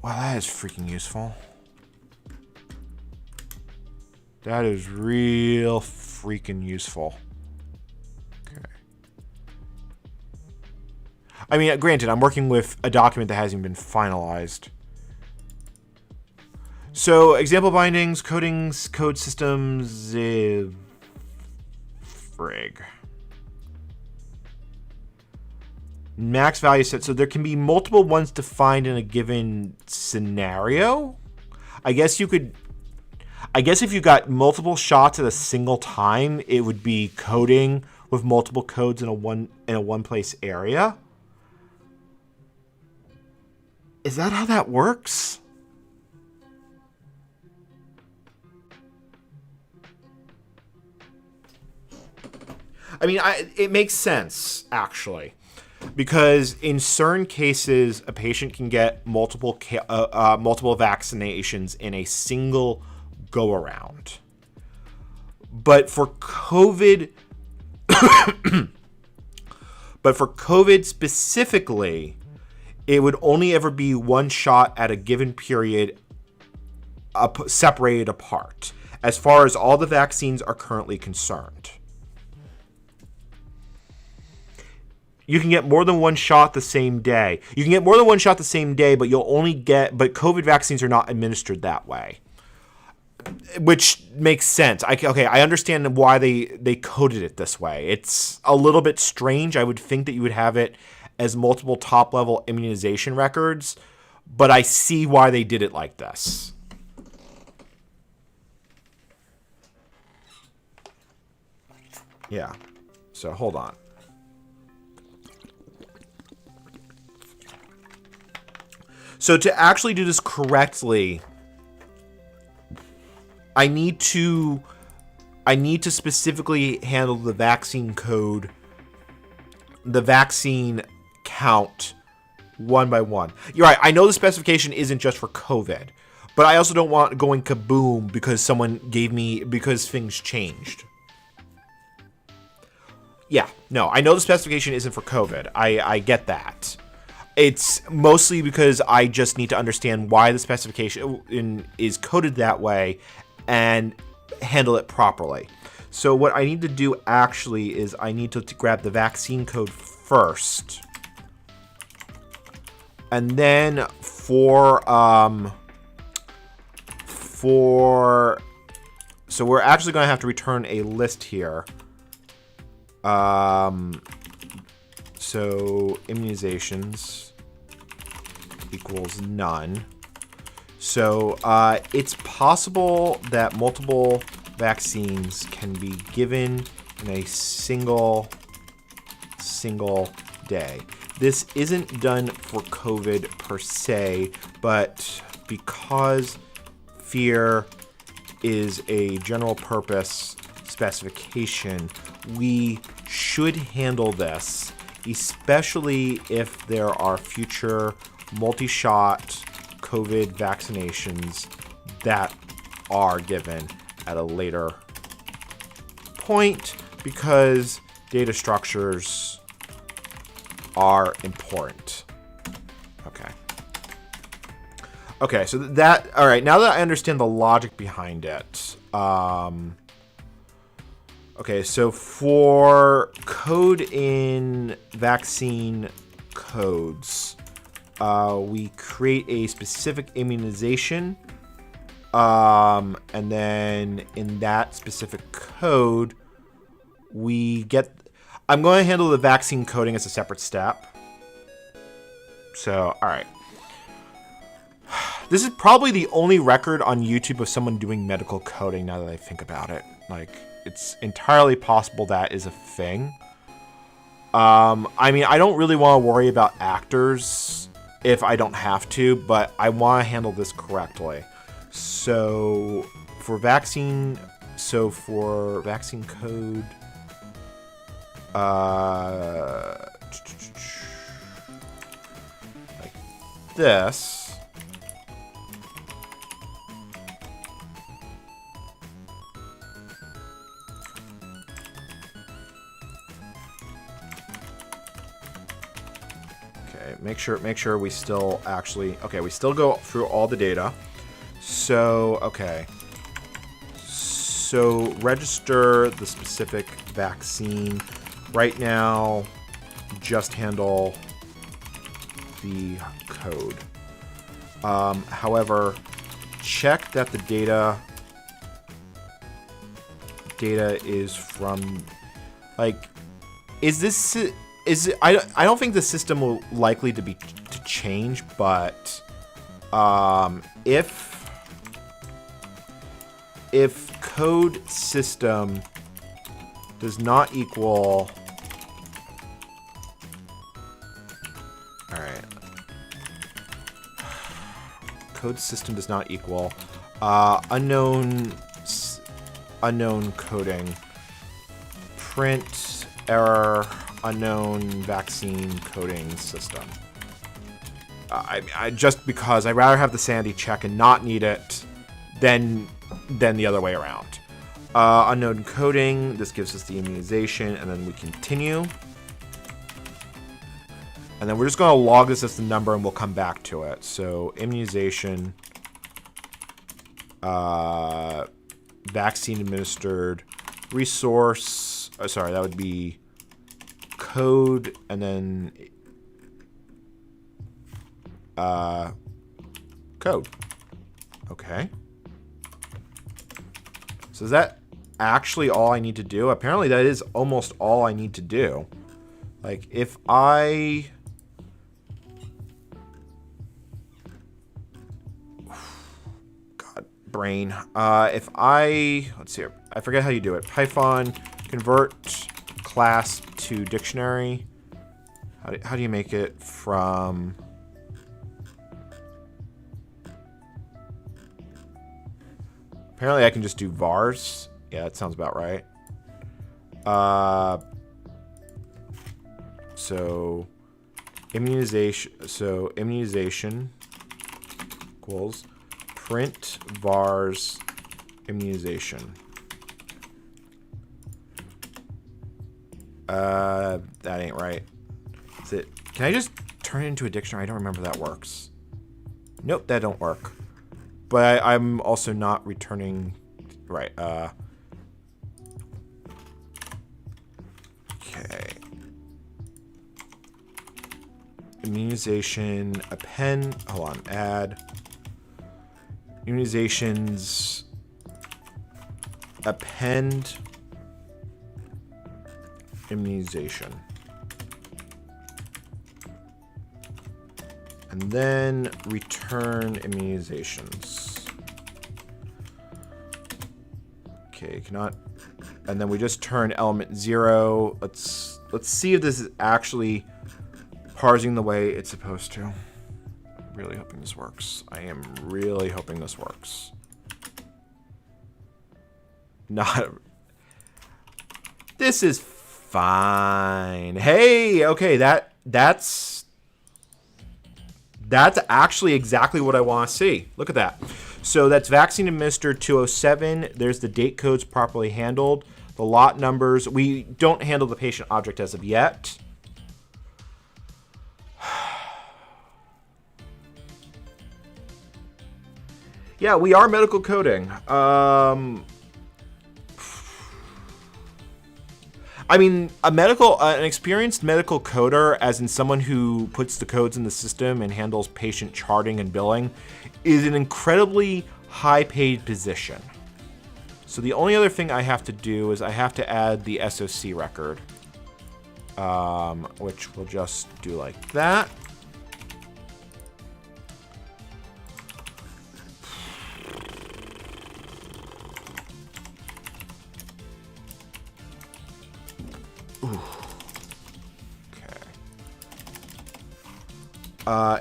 Wow, that is freaking useful. That is real freaking useful. Okay. I mean, granted, I'm working with a document that hasn't been finalized. So, example bindings, codings, code systems, frig. Max value set. So there can be multiple ones defined in a given scenario. I guess if you got multiple shots at a single time, it would be coding with multiple codes in a one place area. Is that how that works? I mean, it makes sense, actually. Because in certain cases, a patient can get multiple vaccinations in a single go-around. But for COVID... but for COVID specifically, it would only ever be one shot at a given period separated apart as far as all the vaccines are currently concerned. You can get more than one shot the same day. You can get more than one shot the same day, but but COVID vaccines are not administered that way. Which makes sense. I understand why they coded it this way. It's a little bit strange. I would think that you would have it as multiple top-level immunization records, but I see why they did it like this. Yeah. So hold on. So to actually do this correctly, I need to specifically handle the vaccine code, the vaccine count one by one. You're right. I know the specification isn't just for COVID, but I also don't want going kaboom because things changed. Yeah, no, I know the specification isn't for COVID. I get that. It's mostly because I just need to understand why the specification is coded that way and handle it properly. So what I need to do actually is I need to grab the vaccine code first. And then so we're actually going to have to return a list here. So immunizations equals none. So it's possible that multiple vaccines can be given in a single day. This isn't done for COVID per se, but because fear is a general purpose specification, we should handle this, especially if there are future multi-shot COVID vaccinations that are given at a later point, because data structures are important. Okay, so all right, now that I understand the logic behind it, okay, so for code in vaccine codes, we create a specific immunization, and then in that specific code, I'm going to handle the vaccine coding as a separate step. So, all right. This is probably the only record on YouTube of someone doing medical coding, now that I think about it. Like, it's entirely possible that is a thing. I mean, I don't really want to worry about actors if I don't have to, but I want to handle this correctly. So for vaccine code, like this. Make sure we still actually, okay, we still go through all the data. So, okay. So register the specific vaccine. Right now, just handle the code. However, check that the data is from, like, I don't think the system will likely to change, but if code system does not equal, all right, code system does not equal unknown coding, print error unknown vaccine coding system. I just because I'd rather have the sanity check and not need it than the other way around. Unknown coding, this gives us the immunization, and then we continue. And then we're just going to log this as the number, and we'll come back to it. So immunization vaccine administered resource. Oh, sorry, that would be code and then code. Okay. So is that actually all I need to do? Apparently that is almost all I need to do. Like if I... God, brain. If I... Let's see here. I forget how you do it. Python convert class to dictionary. How do you make it from... Apparently I can just do vars. Yeah, that sounds about right. So immunization equals print vars immunization. That ain't right. Is it? Can I just turn it into a dictionary? I don't remember that works. Nope, that don't work. But I'm also not returning... Right, okay. Immunization, append... Hold on, add. Immunizations... Append... Immunization. And then return immunizations. Okay, cannot. And then we just turn element 0. Let's see if this is actually parsing the way it's supposed to. I'm really hoping this works. I am really hoping this works. Not. This is fine. Hey, okay, that's actually exactly what I want to see. Look at that. So that's vaccine administered 207. There's the date codes properly handled. The lot numbers. We don't handle the patient object as of yet. Yeah, we are medical coding. I mean, an experienced medical coder, as in someone who puts the codes in the system and handles patient charting and billing, is an incredibly high-paid position. So the only other thing I have to do is I have to add the SOC record, which we'll just do like that. Ooh. Okay.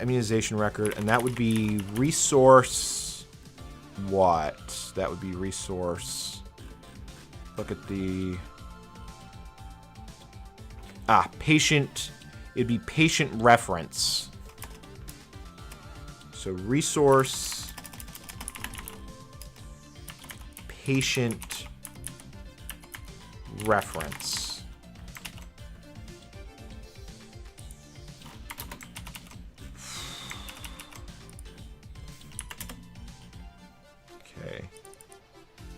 Immunization record, and that would be resource what? That would be resource. Look at the patient. It'd be patient reference. So resource patient reference. Okay.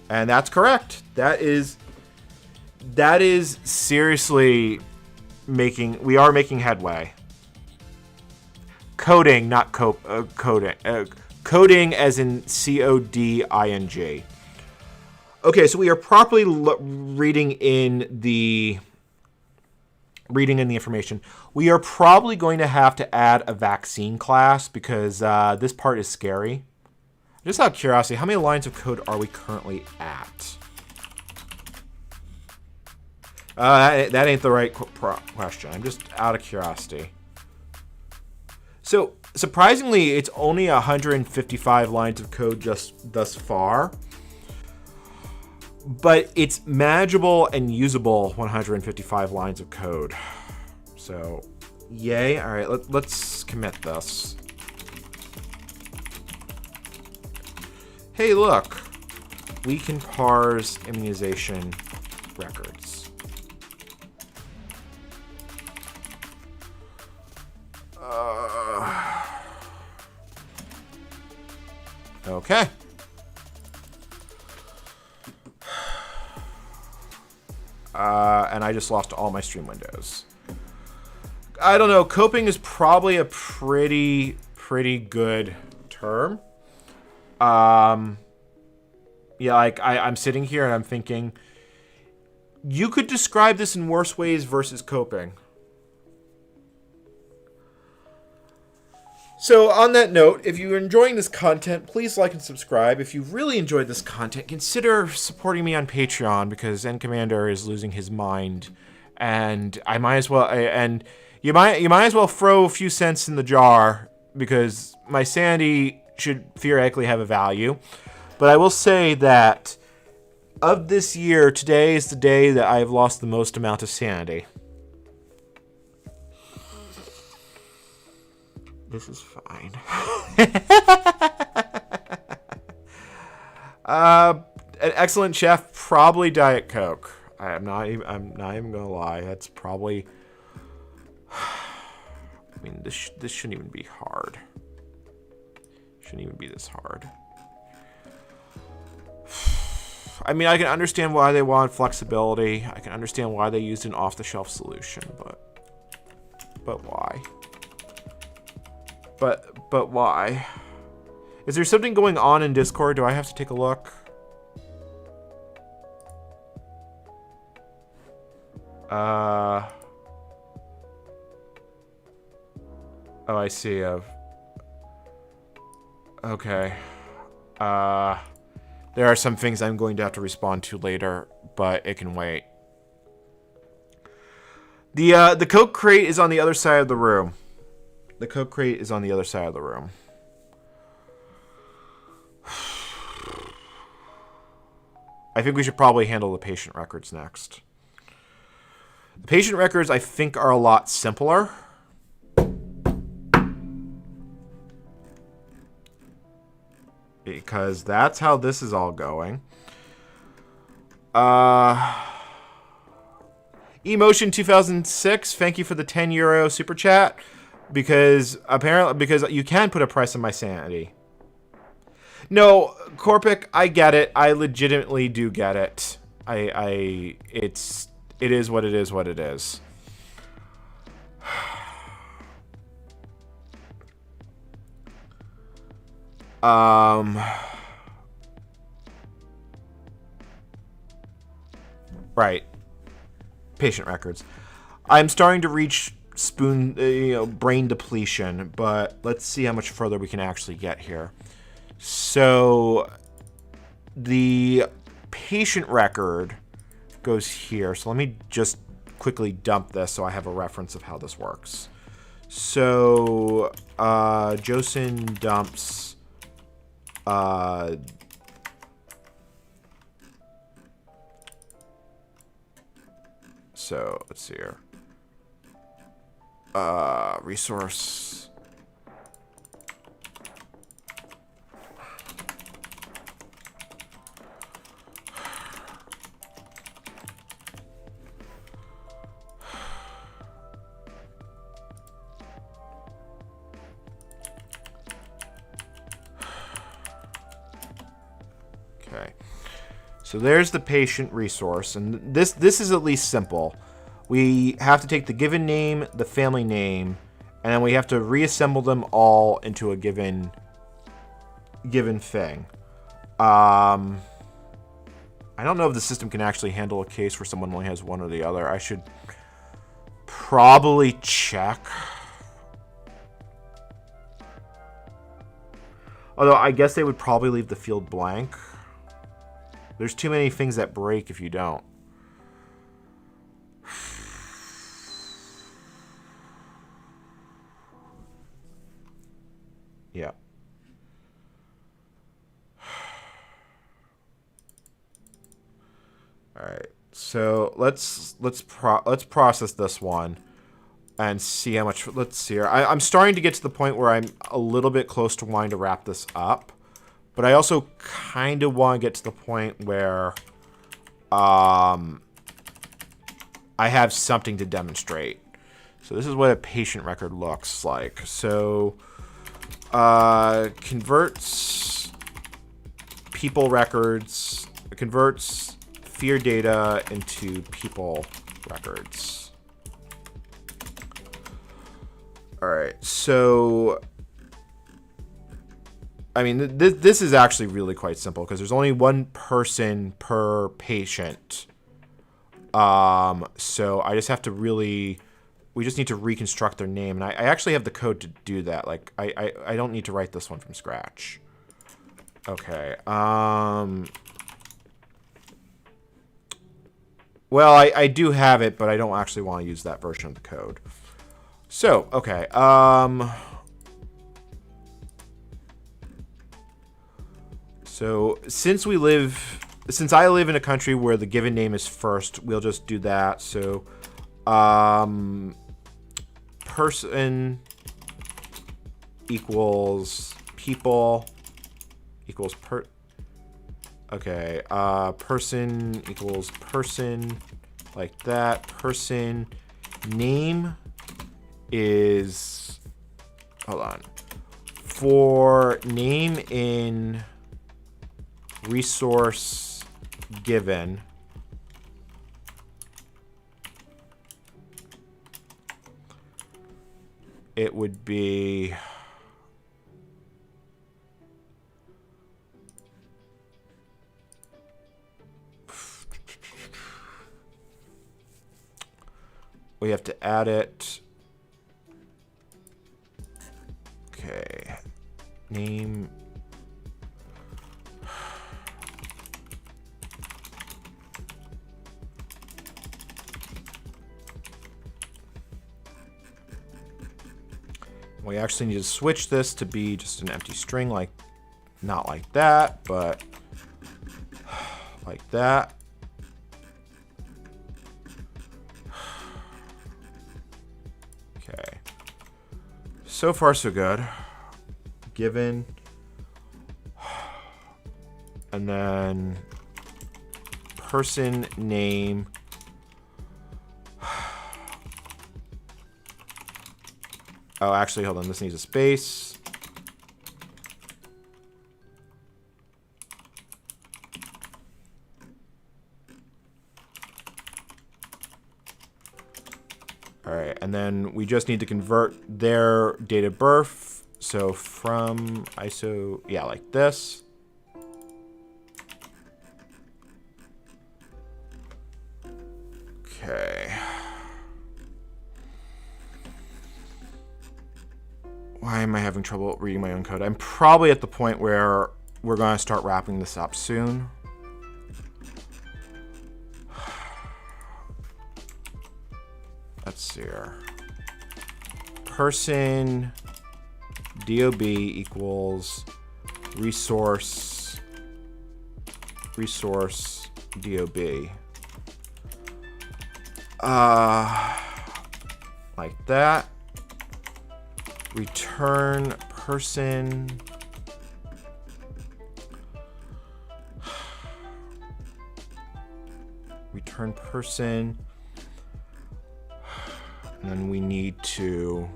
And that's correct. That is seriously we are making headway. Coding, not coding. Coding as in coding. Okay, so we are properly reading in the information. We are probably going to have to add a vaccine class because this part is scary. Just out of curiosity, how many lines of code are we currently at? That ain't the right question. I'm just out of curiosity. So, surprisingly, it's only 155 lines of code just thus far. But it's manageable and usable 155 lines of code. So, yay. All right, let's commit this. Hey, look. We can parse immunization records. Okay. and I just lost all my stream windows. I don't know. Coping is probably a pretty good term. Yeah, like I'm sitting here and I'm thinking, you could describe this in worse ways versus coping. So on that note, if you're enjoying this content, please like and subscribe. If you really enjoyed this content, consider supporting me on Patreon, because NCommander is losing his mind, and I might as well. And you might as well throw a few cents in the jar, because my sanity should theoretically have a value. But I will say that of this year, today is the day that I have lost the most amount of sanity. This is fine. An excellent chef, probably Diet Coke. I'm not even gonna lie. That's probably. I mean, this shouldn't even be hard. Shouldn't even be this hard. I mean, I can understand why they want flexibility. I can understand why they used an off-the-shelf solution, but why? But why? Is there something going on in Discord? Do I have to take a look? Oh, I see. Okay. There are some things I'm going to have to respond to later, but it can wait. The Coke crate is on the other side of the room. The Coke crate is on the other side of the room. I think we should probably handle the patient records next. The patient records, I think, are a lot simpler. Because that's how this is all going. Emotion 2006, thank you for the €10 super chat. Because you can put a price on my sanity. No, Corpic, I get it. I legitimately do get it. It is what it is what it is. Right. Patient records. I'm starting to reach brain depletion, but let's see how much further we can actually get here. So the patient record goes here. So let me just quickly dump this so I have a reference of how this works. So Josin dumps so let's see here. Resource. Okay. So there's the patient resource, and this is at least simple. We have to take the given name, the family name, and then we have to reassemble them all into a given thing. I don't know if the system can actually handle a case where someone only has one or the other. I should probably check. Although I guess they would probably leave the field blank. There's too many things that break if you don't. Yeah. All right. So let's process this one and see how much. Let's see here. I'm starting to get to the point where I'm a little bit close to wanting to wrap this up, but I also kind of want to get to the point where I have something to demonstrate. So this is what a patient record looks like. So converts people records, converts fear data into people records. All right, so I mean, this is actually really quite simple because there's only one person per patient. So I just have to we just need to reconstruct their name, and I actually have the code to do that. Like, I don't need to write this one from scratch. Okay. Well, I do have it, but I don't actually want to use that version of the code. So, okay. So since I live in a country where the given name is first, we'll just do that. So, person equals people equals okay, person equals person, like that. Person name is, hold on, for name in resource given, it would be we have to add it. Okay, name. We actually need to switch this to be just an empty string, like, not like that, but like that. Okay. So far, so good. Given. And then person name. Oh, actually, hold on. This needs a space. All right, and then we just need to convert their date of birth. So from ISO, yeah, like this. Okay. Why am I having trouble reading my own code? I'm probably at the point where we're going to start wrapping this up soon. Let's see here. Person DOB equals resource DOB. Like that. Return person. Return person. And then we need to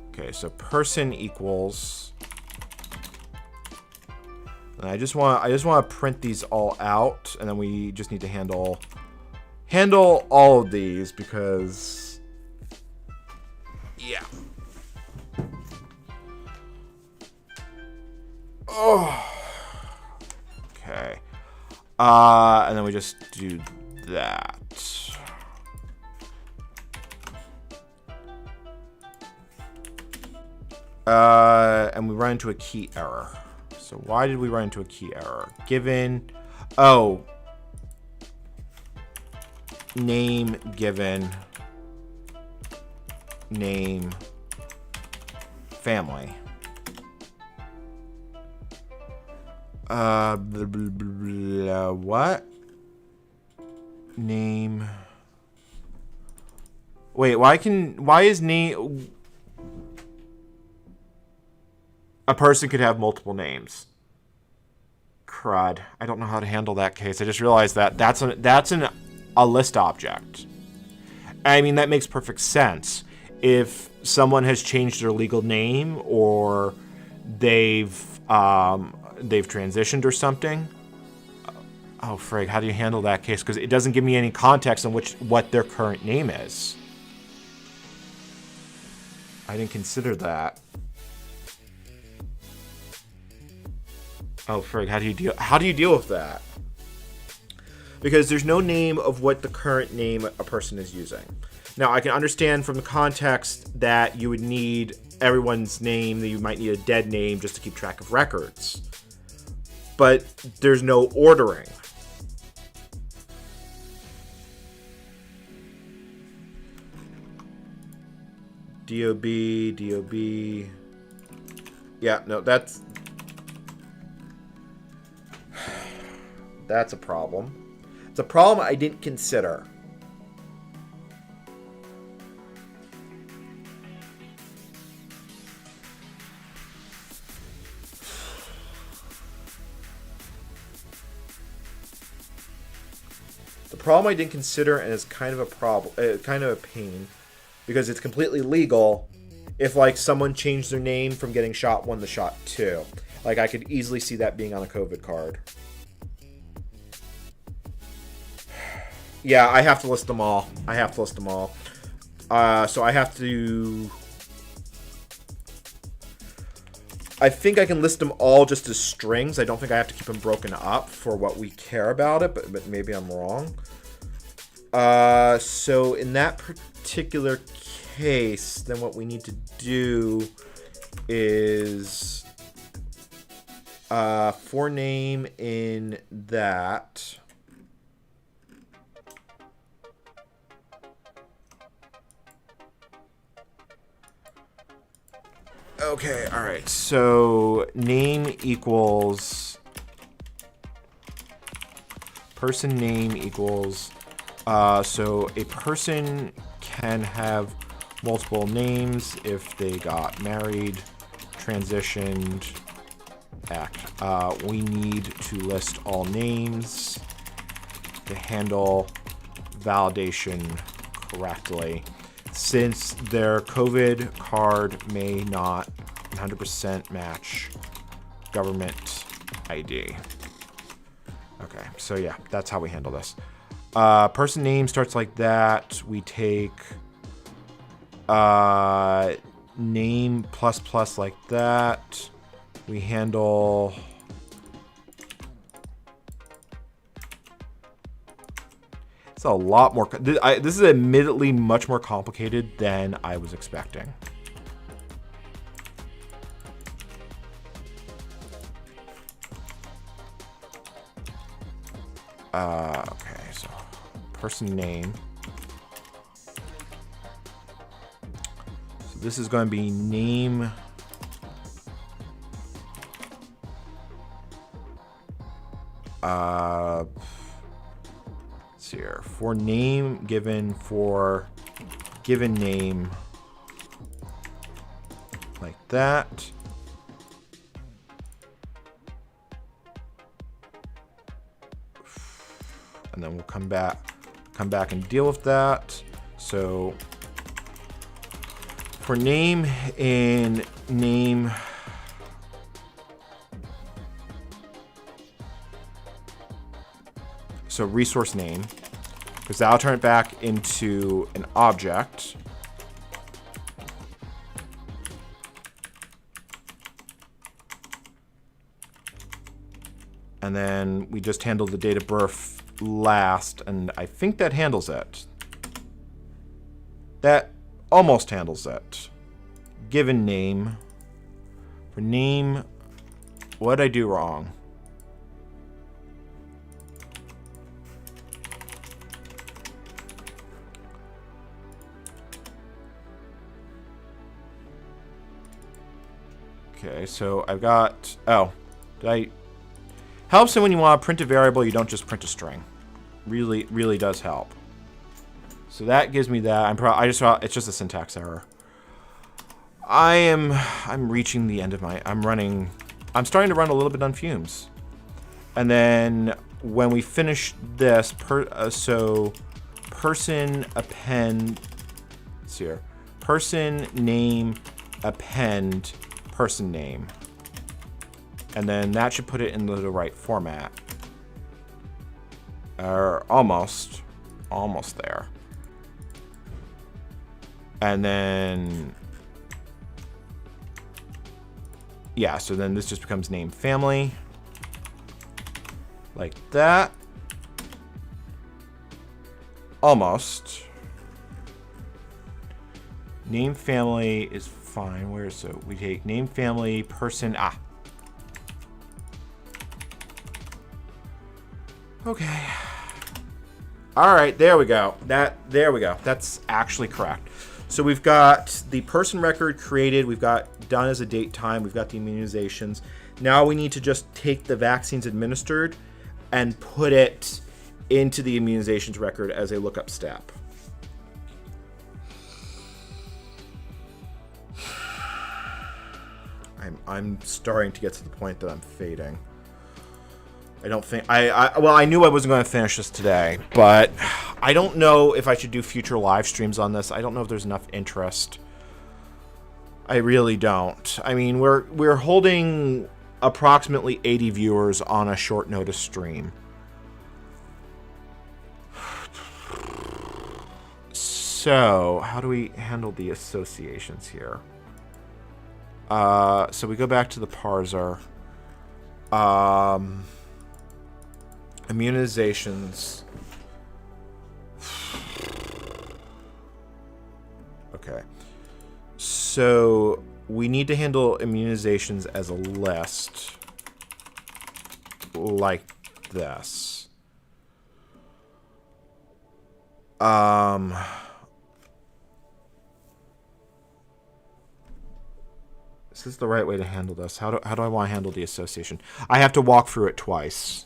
okay, so person equals, and I just want to print these all out, and then we just need to handle all of these because yeah. Oh. Okay. And then we just do that. And we run into a key error. So why did we run into a key error? Given, oh, name given, name, family. Blah, blah, blah, blah, what? Name. Wait, why is name? A person could have multiple names. Crud. I don't know how to handle that case. I just realized that that's a list object. I mean, that makes perfect sense. If someone has changed their legal name or they've transitioned or something. Oh, frig, how do you handle that case? Because it doesn't give me any context on what their current name is. I didn't consider that. Oh, frig, how do you deal with that? Because there's no name of what the current name a person is using. Now, I can understand from the context that you would need everyone's name, that you might need a dead name just to keep track of records. But there's no ordering. DOB. Yeah, no, that's a problem. It's a problem I didn't consider. The problem I didn't consider, and it's kind of a problem, kind of a pain, because it's completely legal if, like, someone changed their name from getting shot 1 to shot 2. Like, I could easily see that being on a COVID card. Yeah, I have to list them all. So I have to... I think I can list them all just as strings. I don't think I have to keep them broken up for what we care about it, but maybe I'm wrong. So in that particular case, then what we need to do is for name in that. Okay, all right. So name equals person name equals. So a person can have multiple names if they got married, transitioned, act. We need to list all names to handle validation correctly. Since their COVID card may not 100% match government ID. Okay, so yeah, that's how we handle this. Person name starts like that. We take name plus like that. We handle... It's a lot more... This is admittedly much more complicated than I was expecting. Okay, so person name. So this is going to be name... here for name given for given name like that. And then we'll come back and deal with that. So for name in name so resource name, because that'll turn it back into an object. And then we just handle the date of birth last, and I think that handles it. That almost handles it. Given name. For name, what did I do wrong? Okay, so I've got... Oh, did I... Helps when you want to print a variable, you don't just print a string. Really does help. So that gives me that. It's just a syntax error. I'm reaching the end of my... I'm starting to run a little bit on fumes. And then when we finish this, so person append... Let's see here. Person name append person name. And then that should put it in the right format. Or almost there. And then, yeah, so then this just becomes name family. Like that. Almost. Name family is fine. Where is it? We take name family, person, Okay. All right, there we go. There we go. That's actually correct. So we've got the person record created. We've got done as a date time. We've got the immunizations. Now we need to just take the vaccines administered and put it into the immunizations record as a lookup step. I'm starting to get to the point that I'm fading. I don't think well, I knew I wasn't going to finish this today, but I don't know if I should do future live streams on this. I don't know if there's enough interest. I really don't. I mean, we're holding approximately 80 viewers on a short notice stream. So, how do we handle the associations here? So we go back to the parser. Immunizations. Okay. So we need to handle immunizations as a list like this. Is this the right way to handle this? How do I want to handle the association? I have to walk through it twice.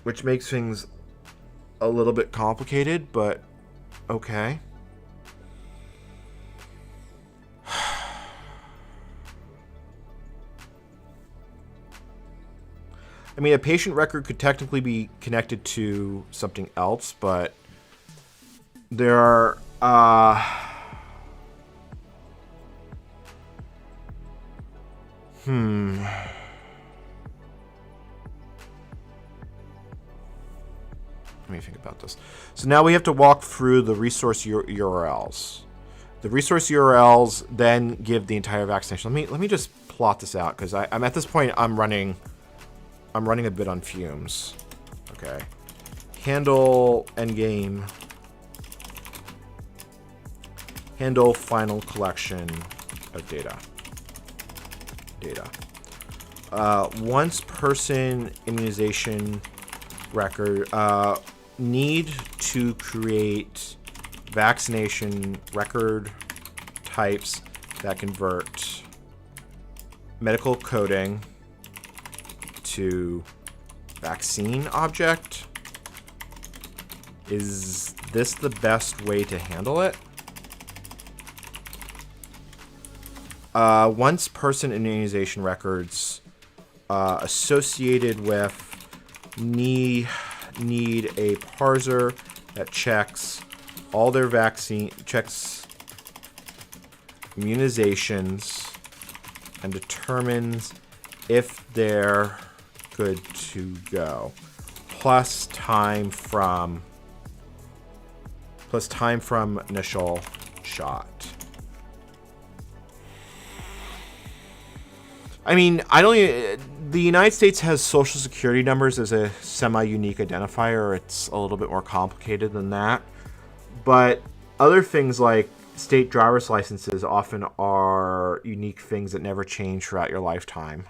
Which makes things a little bit complicated, but okay. I mean, a patient record could technically be connected to something else, but there are Let me think about this. So now we have to walk through the resource URLs. The resource URLs then give the entire vaccination. Let me just plot this out, because I'm at this point I'm running a bit on fumes. Okay. Handle endgame. Handle final collection of data. Once person immunization record, need to create vaccination record types that convert medical coding to vaccine object. Is this the best way to handle it? Once person immunization records associated with need a parser that checks all their checks immunizations and determines if they're good to go, plus time from initial shot. I mean, the United States has social security numbers as a semi-unique identifier. It's a little bit more complicated than that. But other things like state driver's licenses often are unique things that never change throughout your lifetime.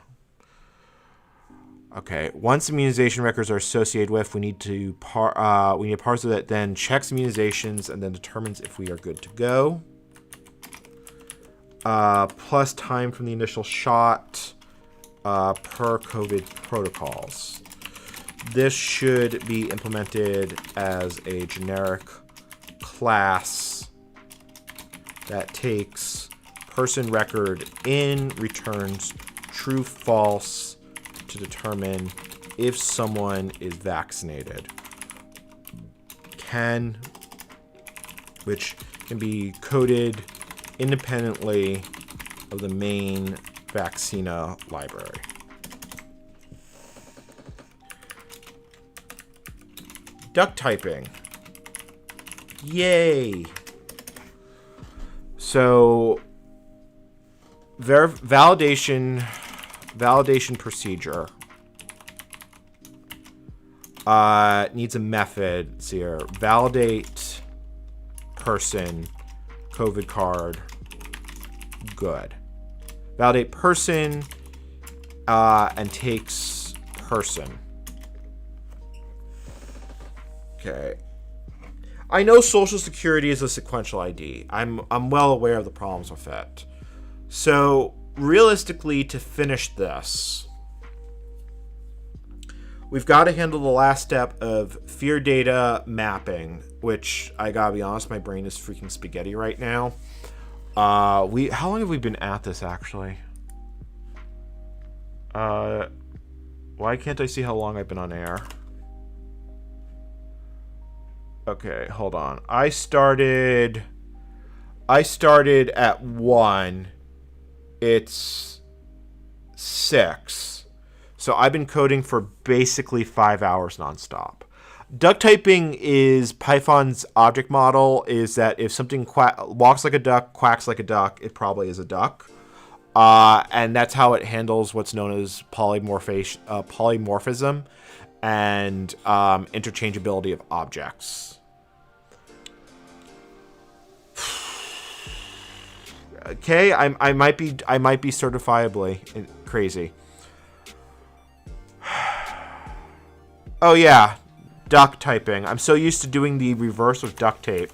Okay, once immunization records are associated with, we need a parser that then checks immunizations and then determines if we are good to go. Plus time from the initial shot per COVID protocols. This should be implemented as a generic class that takes person record in, returns true, false to determine if someone is vaccinated. 10, which can be coded independently of the main Vaccina library. Duck typing. Yay. So validation procedure needs a method. Let's see here. Validate person COVID card. Good. Validate person and takes person. Okay. I know Social Security is a sequential ID. I'm well aware of the problems with it. So realistically, to finish this, we've got to handle the last step of fear data mapping, which I gotta be honest, my brain is freaking spaghetti right now. How long have we been at this actually? Why can't I see how long I've been on air? Okay, hold on. I started at 1. It's 6. So I've been coding for basically 5 hours nonstop. Duck typing is Python's object model, is that if something walks like a duck, quacks like a duck, it probably is a duck. And that's how it handles what's known as polymorphism and interchangeability of objects. Okay, I might be certifiably crazy. Oh yeah, duck typing. I'm so used to doing the reverse of duct tape.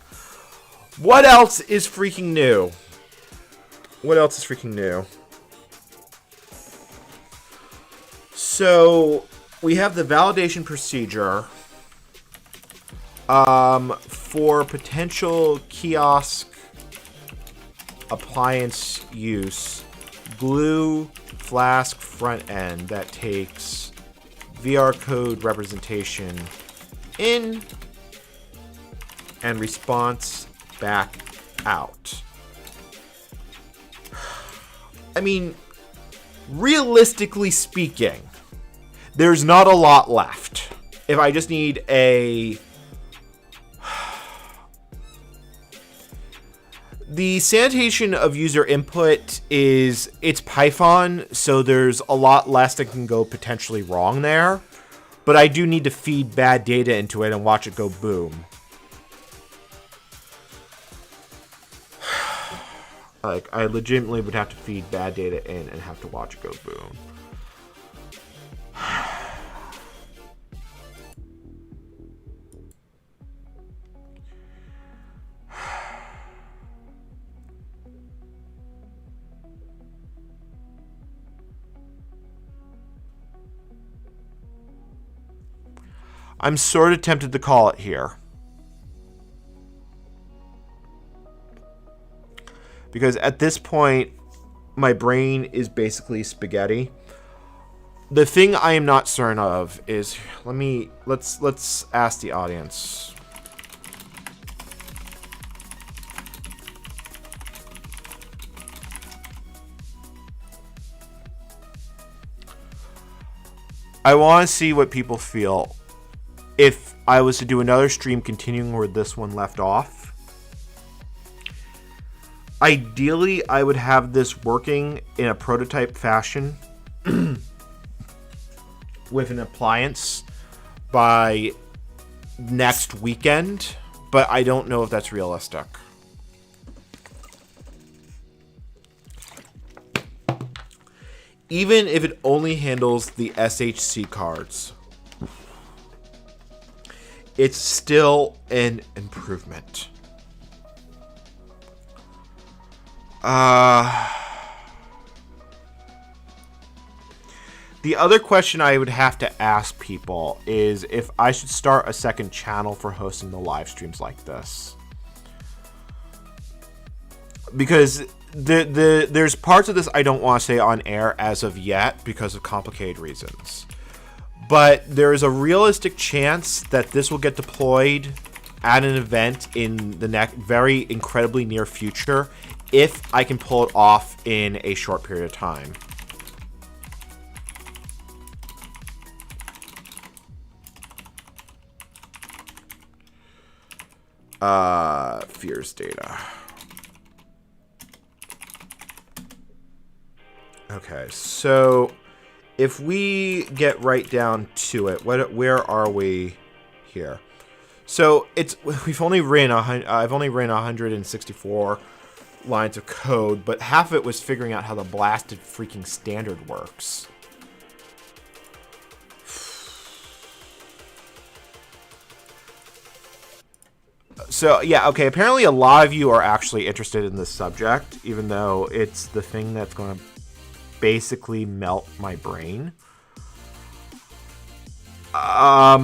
What else is freaking new? So we have the validation procedure for potential kiosk appliance use. Glue Flask front end that takes VR code representation in and response back out. I mean, realistically speaking, there's not a lot left. If I just need the sanitation of user input it's Python, so there's a lot less that can go potentially wrong there. But I do need to feed bad data into it and watch it go boom. Like, I legitimately would have to feed bad data in and have to watch it go boom. I'm sort of tempted to call it here. Because at this point, my brain is basically spaghetti. The thing I am not certain of is, let's ask the audience. I want to see what people feel if I was to do another stream continuing where this one left off. Ideally, I would have this working in a prototype fashion with an appliance by next weekend, but I don't know if that's realistic. Even if it only handles the SHC cards, it's still an improvement. The other question I would have to ask people is if I should start a second channel for hosting the live streams like this. Because there's parts of this I don't want to say on air as of yet because of complicated reasons. But there is a realistic chance that this will get deployed at an event in the very incredibly near future if I can pull it off in a short period of time. Fears data. Okay, so if we get right down to it, where are we here? So I've only written 164 lines of code, but half of it was figuring out how the blasted freaking standard works. So, yeah, okay, apparently a lot of you are actually interested in this subject, even though it's the thing that's going to basically melt my brain. How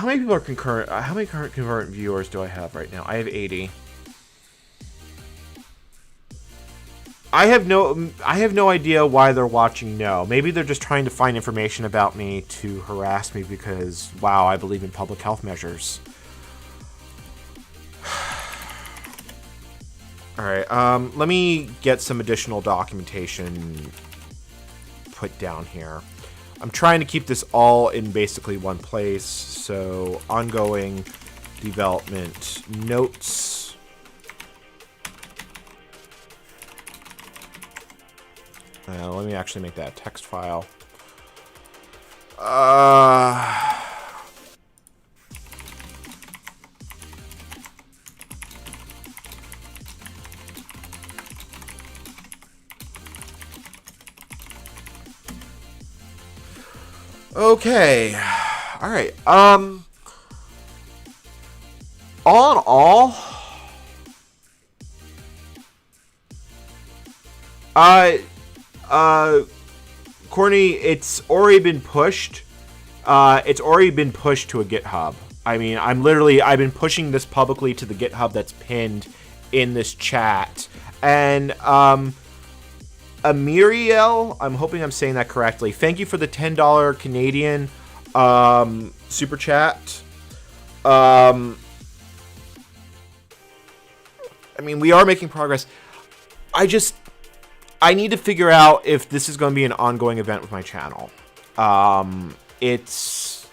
many people are concurrent? How many current concurrent viewers do I have right now? I have 80. I have no idea why they're watching No. Maybe they're just trying to find information about me to harass me because, wow, I believe in public health measures. Alright, let me get some additional documentation put down here. I'm trying to keep this all in basically one place, so ongoing development notes. Let me actually make that a text file. Okay. All right. All in all, Courtney, it's already been pushed. It's already been pushed to a GitHub. I mean, I've been pushing this publicly to the GitHub that's pinned in this chat. And, Amiriel, I'm hoping I'm saying that correctly. Thank you for the $10 Canadian, super chat. I mean, we are making progress. I need to figure out if this is going to be an ongoing event with my channel. It's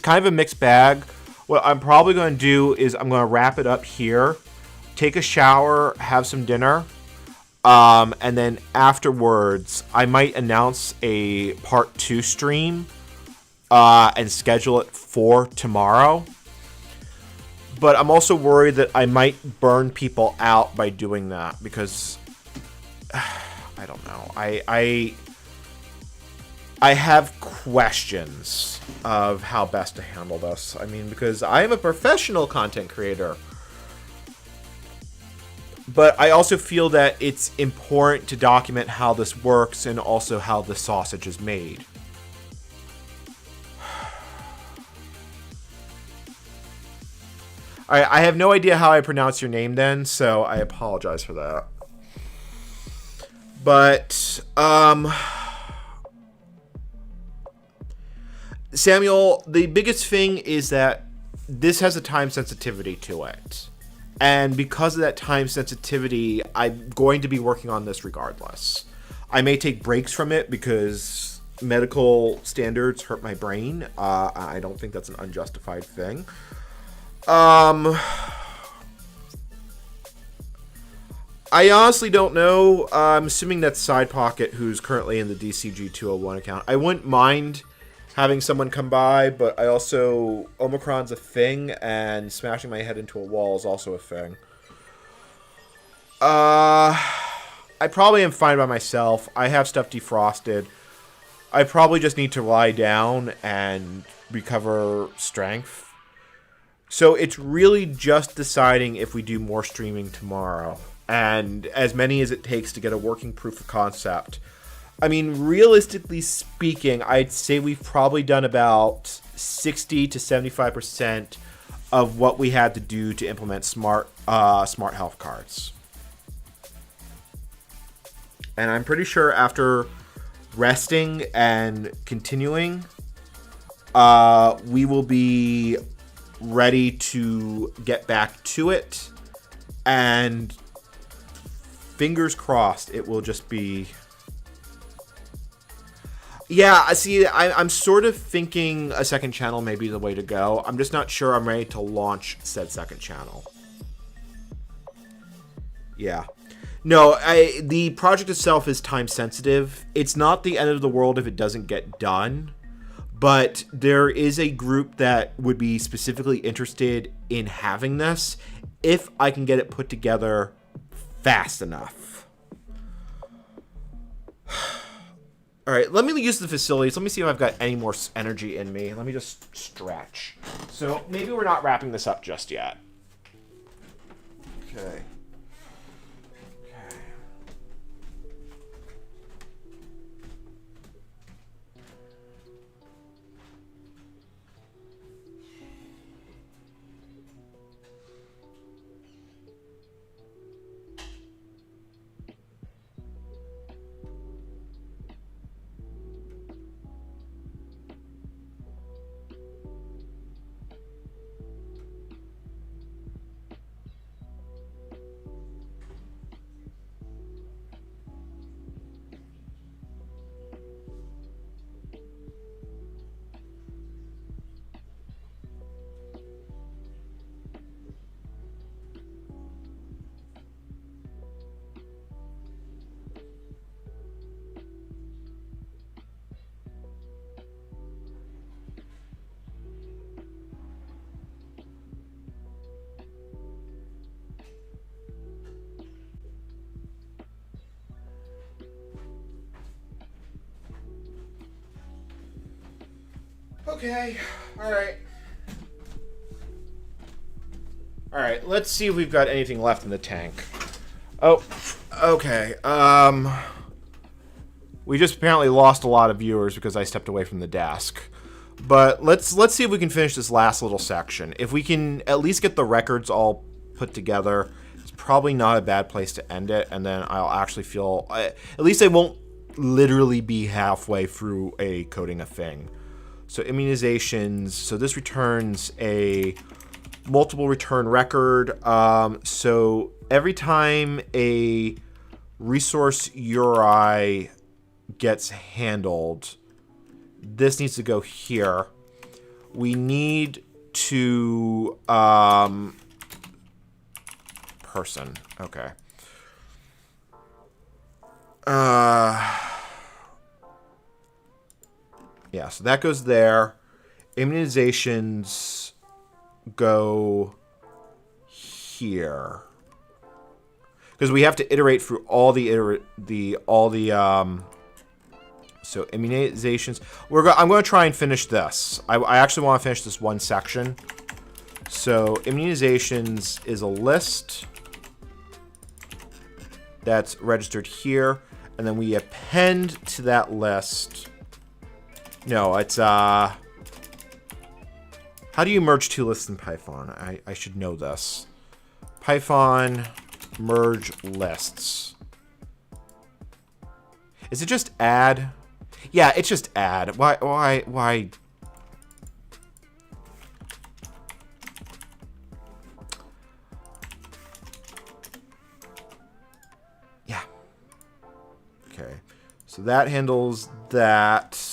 kind of a mixed bag. What I'm probably going to do is I'm going to wrap it up here, take a shower, have some dinner, and then afterwards I might announce a part 2 stream and schedule it for tomorrow. But I'm also worried that I might burn people out by doing that because I don't know. I have questions of how best to handle this. I mean, because I am a professional content creator. But I also feel that it's important to document how this works and also how the sausage is made. I have no idea how I pronounce your name then, so I apologize for that. But, Samuel, the biggest thing is that this has a time sensitivity to it. And because of that time sensitivity, I'm going to be working on this regardless. I may take breaks from it because medical standards hurt my brain. I don't think that's an unjustified thing. I honestly don't know. I'm assuming that's Side Pocket, who's currently in the DCG 201 account. I wouldn't mind having someone come by, but I also... Omicron's a thing, and smashing my head into a wall is also a thing. I probably am fine by myself. I have stuff defrosted. I probably just need to lie down and recover strength. So it's really just deciding if we do more streaming tomorrow. And as many as it takes to get a working proof of concept. I mean, realistically speaking, I'd say we've probably done about 60 to 75% of what we had to do to implement smart health cards. And I'm pretty sure after resting and continuing, we will be ready to get back to it. And fingers crossed, it will just be... Yeah, see, I'm sort of thinking a second channel may be the way to go. I'm just not sure I'm ready to launch said second channel. Yeah. No, the project itself is time sensitive. It's not the end of the world if it doesn't get done, but there is a group that would be specifically interested in having this if I can get it put together fast enough. All right, let me use the facilities. Let me see if I've got any more energy in me. Let me just stretch. So maybe we're not wrapping this up just yet. Okay. Okay, alright. Alright, let's see if we've got anything left in the tank. Oh, okay. We just apparently lost a lot of viewers because I stepped away from the desk. But let's see if we can finish this last little section. If we can at least get the records all put together, it's probably not a bad place to end it, and then I'll actually feel... at least I won't literally be halfway through a coding a thing. So immunizations, so this returns a multiple return record. So every time a resource URI gets handled, this needs to go here. We need to, person, okay. Yeah, so that goes there. Immunizations go here. Because we have to iterate through all the so immunizations. I'm going to try and finish this. I actually want to finish this one section. So immunizations is a list that's registered here, and then we append to that list. No, it's, how do you merge two lists in Python? I should know this. Python merge lists. Is it just add? Yeah, it's just add. Why? Yeah. Okay. So that handles that.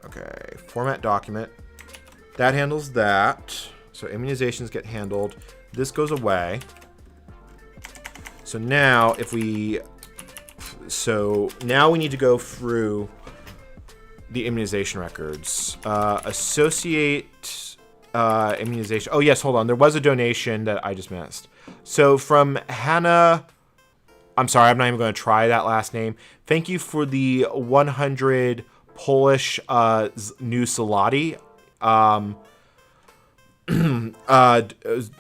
Okay, format document. That handles that. So immunizations get handled. This goes away. So now if we... So now we need to go through the immunization records. Associate immunization. Oh, yes, hold on. There was a donation that I just missed. So from Hannah... I'm sorry, I'm not even going to try that last name. Thank you for the 100... Polish new Salati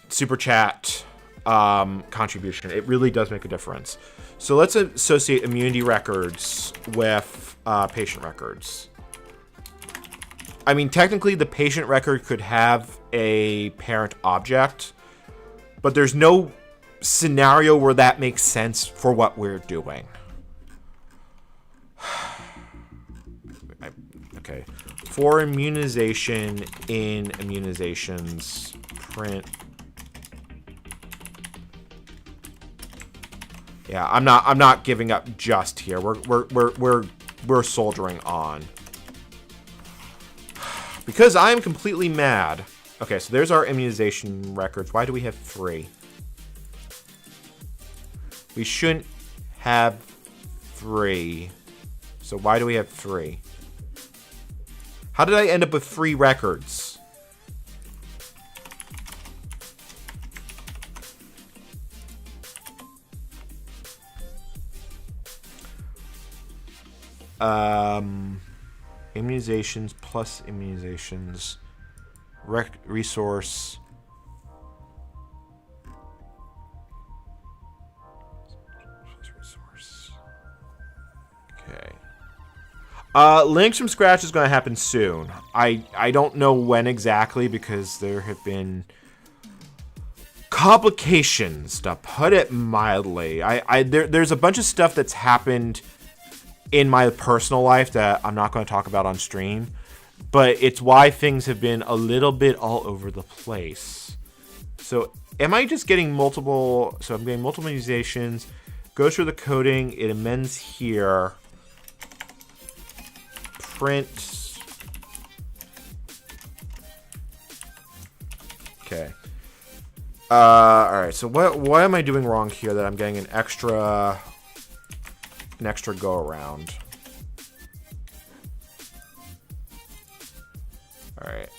super chat contribution. It really does make a difference. So let's associate immunity records with patient records. I mean, technically the patient record could have a parent object, but there's no scenario where that makes sense for what we're doing. Okay. For immunization in immunizations, print. Yeah, I'm not giving up just here. We're soldiering on. Because I'm completely mad. Okay, so there's our immunization records. Why do we have 3? We shouldn't have 3. So why do we have 3? How did I end up with 3 records? Immunizations plus immunizations. Resource. Okay. Links from scratch is going to happen soon. I don't know when exactly because there have been complications, to put it mildly. There's a bunch of stuff that's happened in my personal life that I'm not going to talk about on stream, but it's why things have been a little bit all over the place. So am I just getting multiple? So I'm getting multiple immunizations. Goes through the coding. It amends here. Print. Okay. All right. So what am I doing wrong here that I'm getting an extra go around? All right.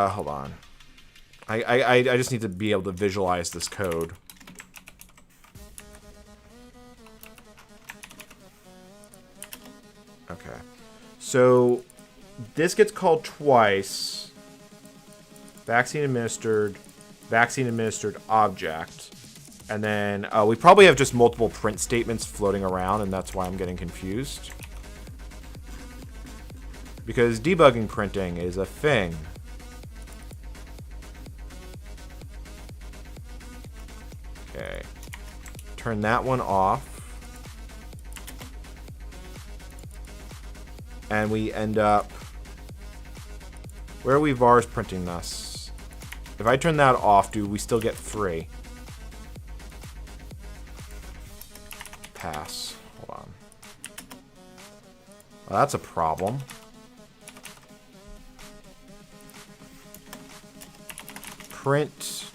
Hold on. I just need to be able to visualize this code. Okay. So this gets called twice. Vaccine administered object. And then we probably have just multiple print statements floating around, and that's why I'm getting confused. Because debugging printing is a thing. Okay. Turn that one off. And we end up... Where are we vars printing this? If I turn that off, do we still get 3? Pass. Hold on. Well, that's a problem. Print.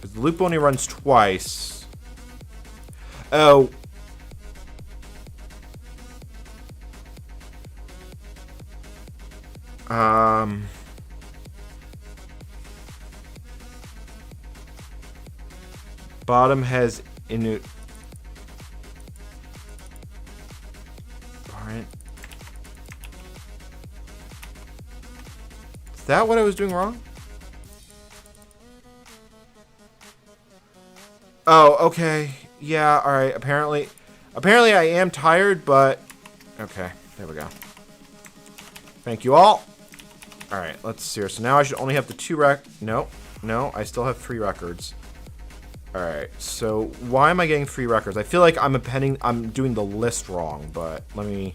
The loop only runs twice. Oh. Bottom has inut. Alright. Is that what I was doing wrong? Oh, okay. Yeah, alright. Apparently I am tired, but... Okay, there we go. Thank you all. Alright, let's see here. So now I should only have the 2 No, I still have 3 records. Alright, so why am I getting 3 records? I feel like I'm doing the list wrong, but let me...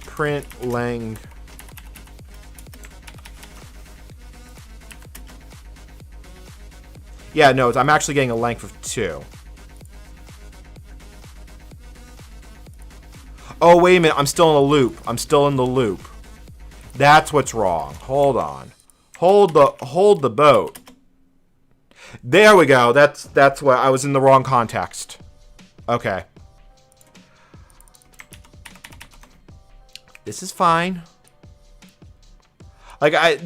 Print lang... Yeah, no, I'm actually getting a length of 2. Oh, wait a minute. I'm still in the loop. That's what's wrong. Hold on. Hold the boat. There we go. That's what I was in the wrong context. Okay. This is fine. Like I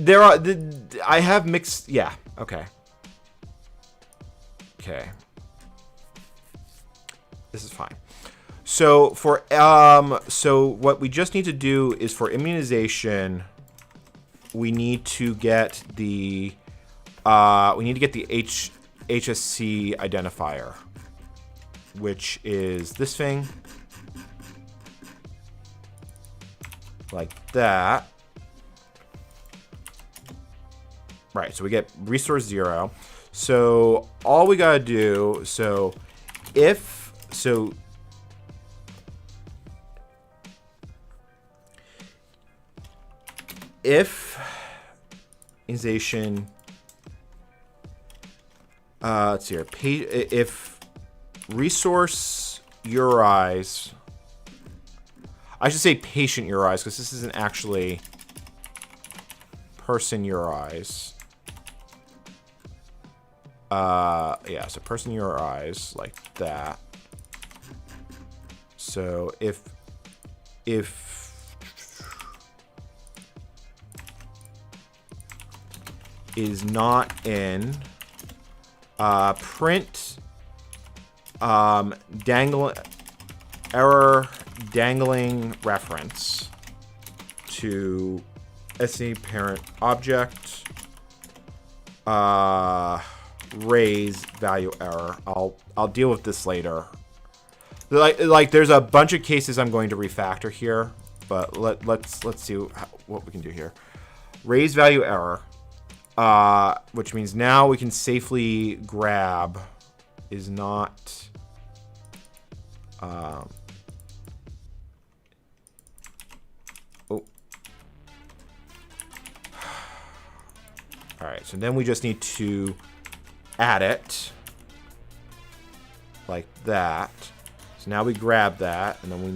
have mixed. Yeah. Okay. Okay. This is fine. So for so what we just need to do is for immunization, we need to get the HSC identifier, which is this thing. Like that. Right, so we get resource 0. So all we gotta do, if organization, let's see here, if resource URIs, I should say patient URIs because this isn't actually person URIs. Yeah, so person URIs like that. So if is not in, print error dangling reference to SE parent object, raise value error. I'll deal with this later. Like there's a bunch of cases I'm going to refactor here, but let's see what we can do here. Raise value error, which means now we can safely grab is not oh. All right, so then we just need to add it like that. So now we grab that, and then we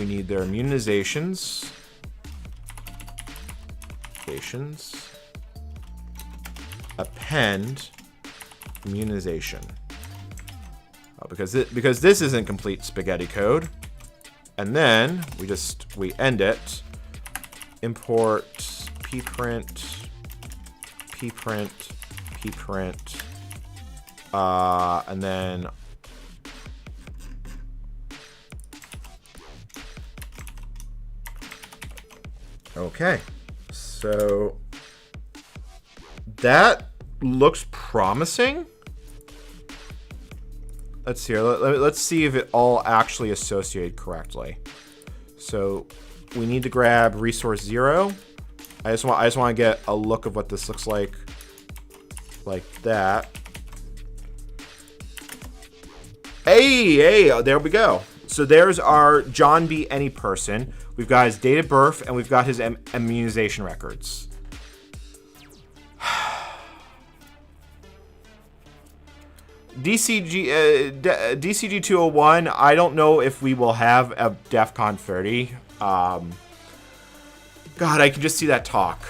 need their immunizations. Append immunization. Oh, because this isn't complete spaghetti code. And then we end it. Import pprint, and then okay. So that looks promising. Let's see here. Let's see if it all actually associated correctly. So we need to grab resource 0. I just want to get a look of what this looks like that. Hey, there we go. So there's our John B. Any person. We've got his date of birth, and we've got his immunization records. DCG 201, I don't know if we will have a DEF CON 30. God, I can just see that talk.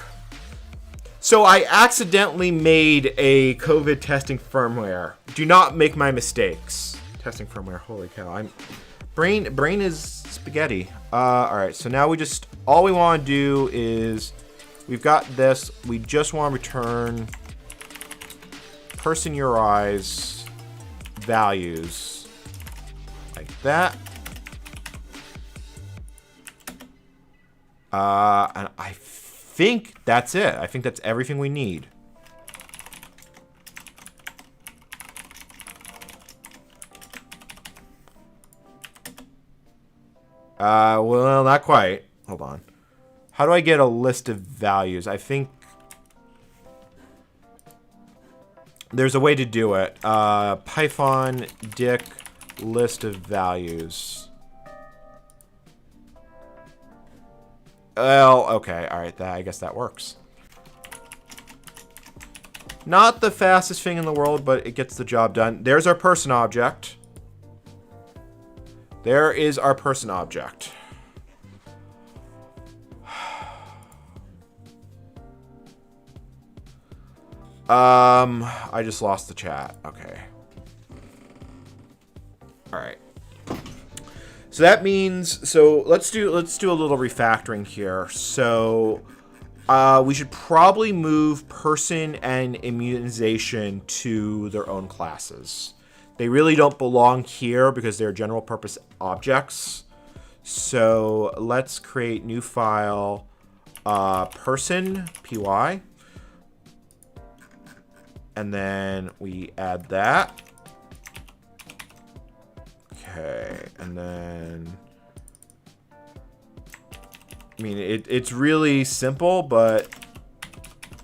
So I accidentally made a COVID testing firmware. Do not make my mistakes. Testing firmware, holy cow. Brain is spaghetti. All right, so now all we want to do is, we've got this. We just want to return person URIs values like that. And I think that's it. I think that's everything we need. Well, not quite. Hold on. How do I get a list of values? I think there's a way to do it. Python dict list of values. Well, okay. All right. I guess that works. Not the fastest thing in the world, but it gets the job done. There's our person object. There is our person object. I just lost the chat. Okay. All right. So that means, let's do a little refactoring here. So we should probably move person and immunization to their own classes. They really don't belong here because they're general purpose objects. So let's create new file, person, py. And then we add that. Okay, and then... I mean, it's really simple, but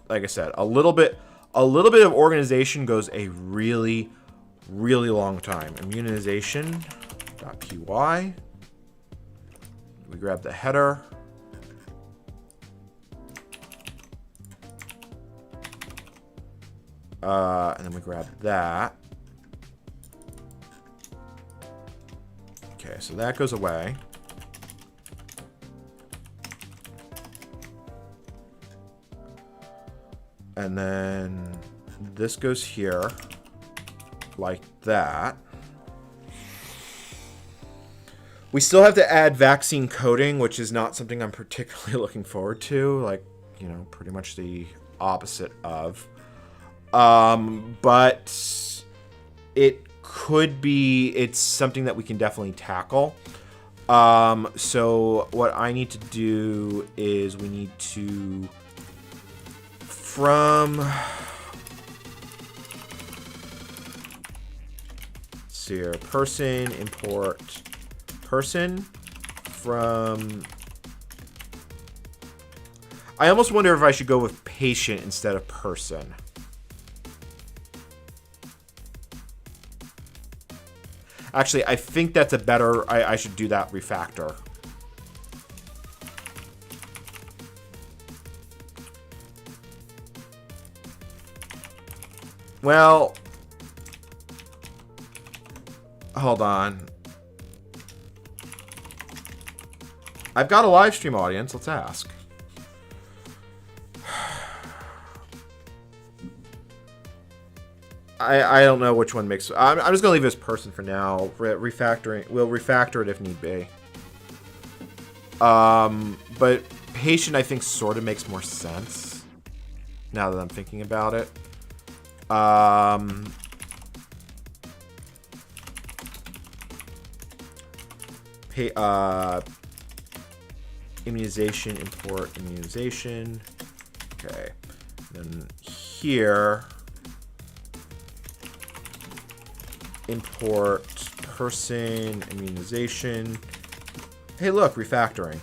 like I said, a little bit of organization goes a really, really long time. Immunization.py. We grab the header. And then we grab that. Okay, so that goes away. And then this goes here, like that. We still have to add vaccine coding, which is not something I'm particularly looking forward to. Like, you know, pretty much the opposite of. But it could be, it's something that we can definitely tackle. So what I need to do is we need to, from, let's see here, person, import person from, I almost wonder if I should go with patient instead of person. Actually, I think that's a better, I should do that refactor. Well, hold on. I've got a live stream audience. Let's ask. I don't know which one makes... I'm just going to leave this person for now. Refactoring. We'll refactor it if need be. But patient, I think, sort of makes more sense. Now that I'm thinking about it. Immunization, import immunization. Okay. Then here... import person immunization. Hey, look, refactoring.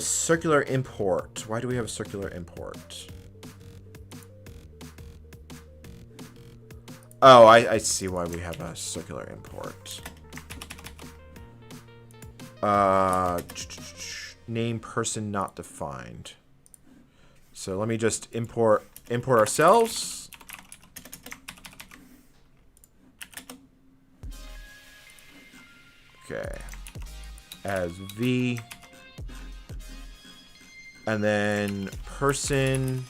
Circular import. Why do we have a circular import? Oh, I see why we have a circular import. Name person not defined. So let me just import ourselves. Okay, as V, and then person,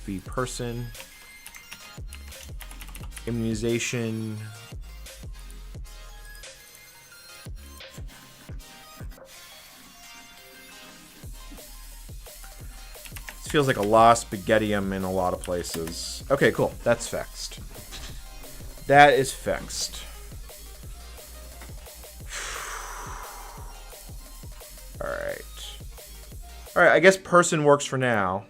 V person, immunization, this feels like a lost spaghettium in a lot of places. Okay, cool, that's fixed. That is fixed. Alright, I guess person works for now.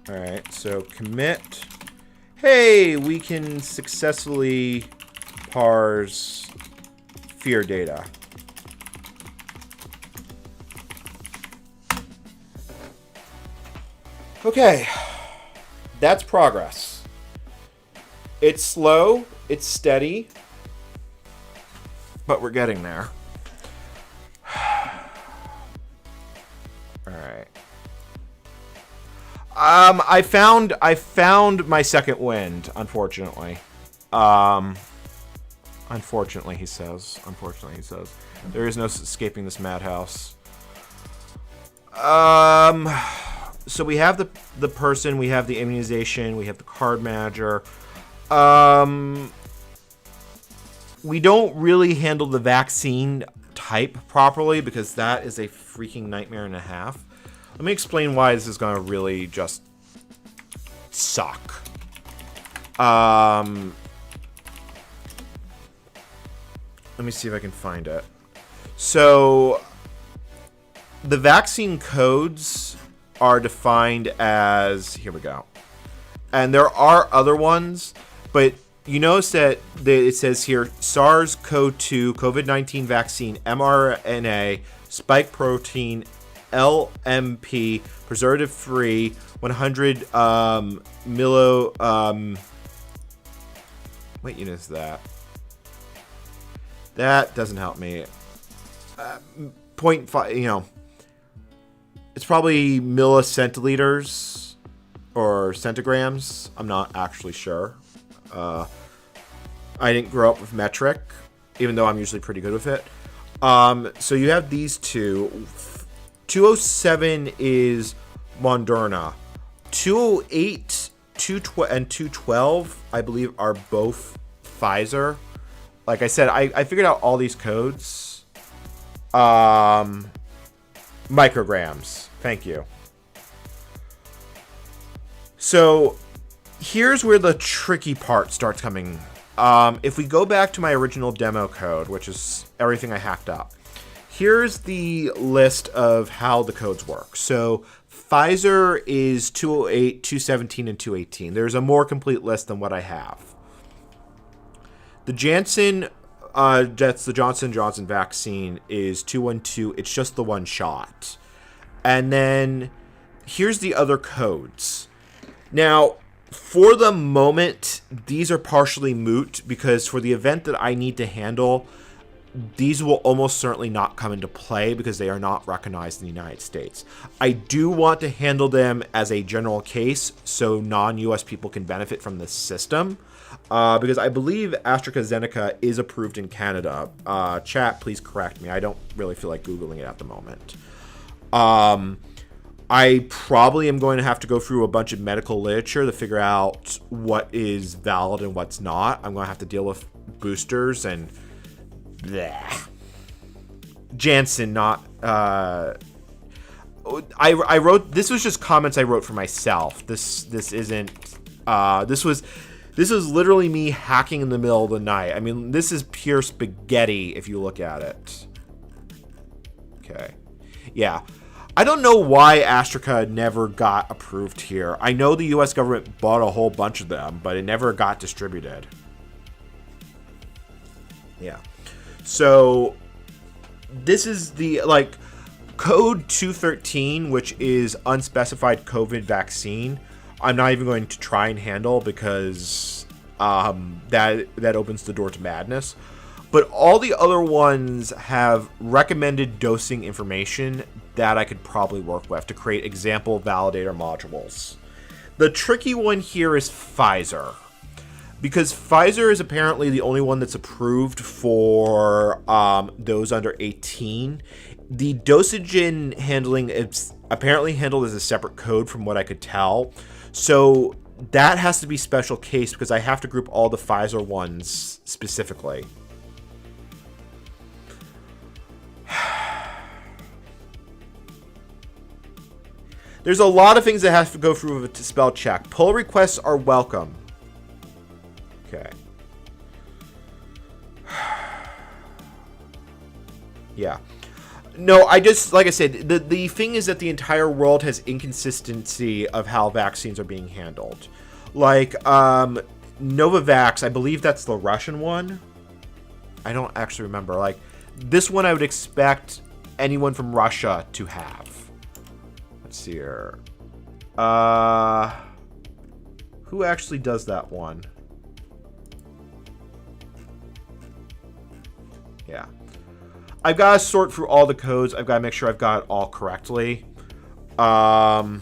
Alright, so commit. Hey, we can successfully parse fear data. Okay, that's progress. It's slow, it's steady, but we're getting there. All right. I found my second wind, unfortunately. Unfortunately, he says. Unfortunately, he says. There is no escaping this madhouse. So we have the person, we have the immunization, we have the card manager. We don't really handle the vaccine type properly because that is a freaking nightmare and a half. Let me explain why this is going to really just suck. Let me see if I can find it. So the vaccine codes are defined as, here we go. And there are other ones, but you notice that it says here SARS-CoV-2 COVID-19 vaccine mRNA spike protein LMP preservative free 100 millo what unit is that? That doesn't help me. 0.5, it's probably millicentiliters or centigrams. I'm not actually sure. I didn't grow up with metric, even though I'm usually pretty good with it. So you have these two. 207 is Moderna. 208, 212, and 212, I believe, are both Pfizer. Like I said, I figured out all these codes. Micrograms. Thank you. So here's where the tricky part starts coming. If we go back to my original demo code, which is everything I hacked up, here's the list of how the codes work. So Pfizer is 208, 217, and 218. There's a more complete list than what I have. The Janssen, that's the Johnson & Johnson vaccine, is 212. It's just the one shot. And then here's the other codes. Now, for the moment, these are partially moot because for the event that I need to handle, these will almost certainly not come into play because they are not recognized in the United States. I do want to handle them as a general case so non-US people can benefit from this system because I believe AstraZeneca is approved in Canada. Chat, please correct me. I don't really feel like Googling it at the moment. I probably am going to have to go through a bunch of medical literature to figure out what is valid and what's not. I'm going to have to deal with boosters and bleh. Janssen, not I wrote, this was just comments I wrote for myself. This isn't this was literally me hacking in the middle of the night. I mean, this is pure spaghetti if you look at it. Okay. Yeah. I don't know why AstraZeneca never got approved here. I know the US government bought a whole bunch of them, but it never got distributed. Yeah. So this is the code 213, which is unspecified COVID vaccine. I'm not even going to try and handle because that opens the door to madness. But all the other ones have recommended dosing information that I could probably work with to create example validator modules. The tricky one here is Pfizer, because Pfizer is apparently the only one that's approved for those under 18. The dosage and handling is apparently handled as a separate code from what I could tell. So that has to be special case because I have to group all the Pfizer ones specifically. There's a lot of things that have to go through with a spell check. Pull requests are welcome. Okay. Yeah. No, like I said, the thing is that the entire world has inconsistency of how vaccines are being handled. Like, Novavax, I believe that's the Russian one. I don't actually remember. Like, this one I would expect anyone from Russia to have. Let's see here. Who actually does that one? Yeah. I've got to sort through all the codes. I've got to make sure I've got it all correctly. No,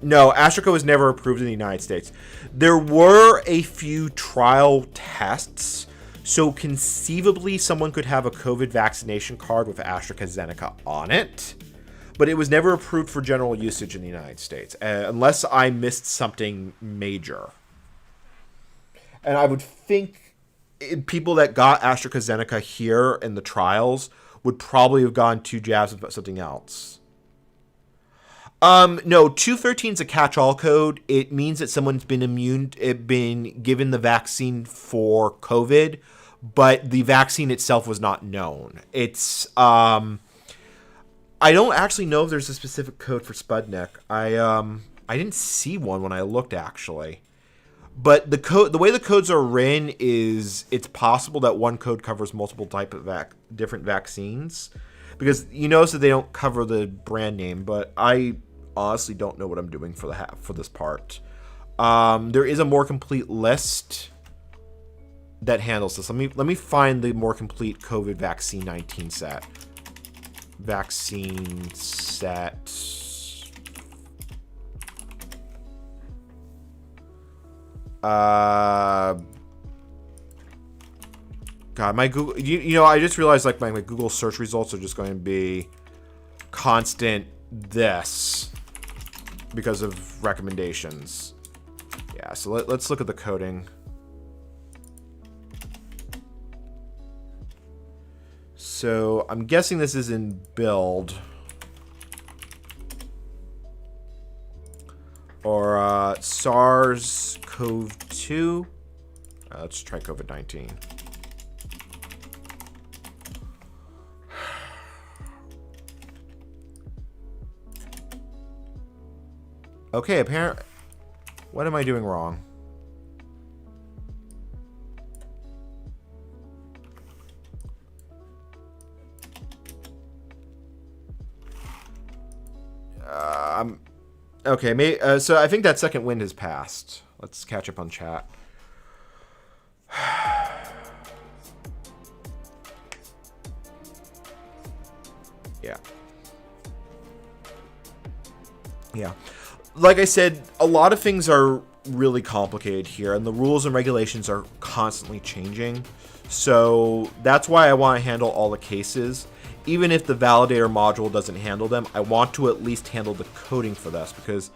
AstraZeneca was never approved in the United States. There were a few trial tests, so conceivably someone could have a COVID vaccination card with AstraZeneca on it, but it was never approved for general usage in the United States, unless I missed something major. And I would think people that got AstraZeneca here in the trials would probably have gone 2 jabs of something else. No, 213 is a catch-all code. It means that someone's been given the vaccine for COVID, but the vaccine itself was not known. It's I don't actually know if there's a specific code for Sputnik. I didn't see one when I looked, actually. But the way the codes are written is it's possible that one code covers multiple type of different vaccines, because you notice that they don't cover the brand name. But I honestly don't know what I'm doing for this part. There is a more complete list that handles this. Let me find the more complete COVID vaccine 19 set. Vaccine set. God, my Google, you know, I just realized like my Google search results are just going to be constant this because of recommendations. Yeah, so let's look at the coding. So I'm guessing this is in build. Or SARS-CoV-2. Let's try COVID-19. Okay, apparently, what am I doing wrong? Okay, so I think that second wind has passed. Let's catch up on chat. Yeah. Yeah. Like I said, a lot of things are really complicated here, and the rules and regulations are constantly changing. So that's why I want to handle all the cases. Even if the Validator module doesn't handle them, I want to at least handle the coding for this, because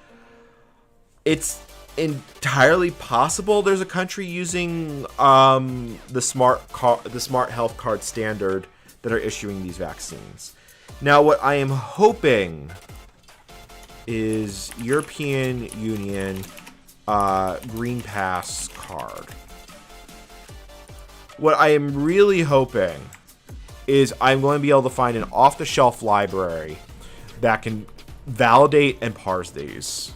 it's entirely possible there's a country using the smart health card standard that are issuing these vaccines. Now, what I am hoping is European Union Green Pass card. What I am really hoping is I'm going to be able to find an off-the-shelf library that can validate and parse these.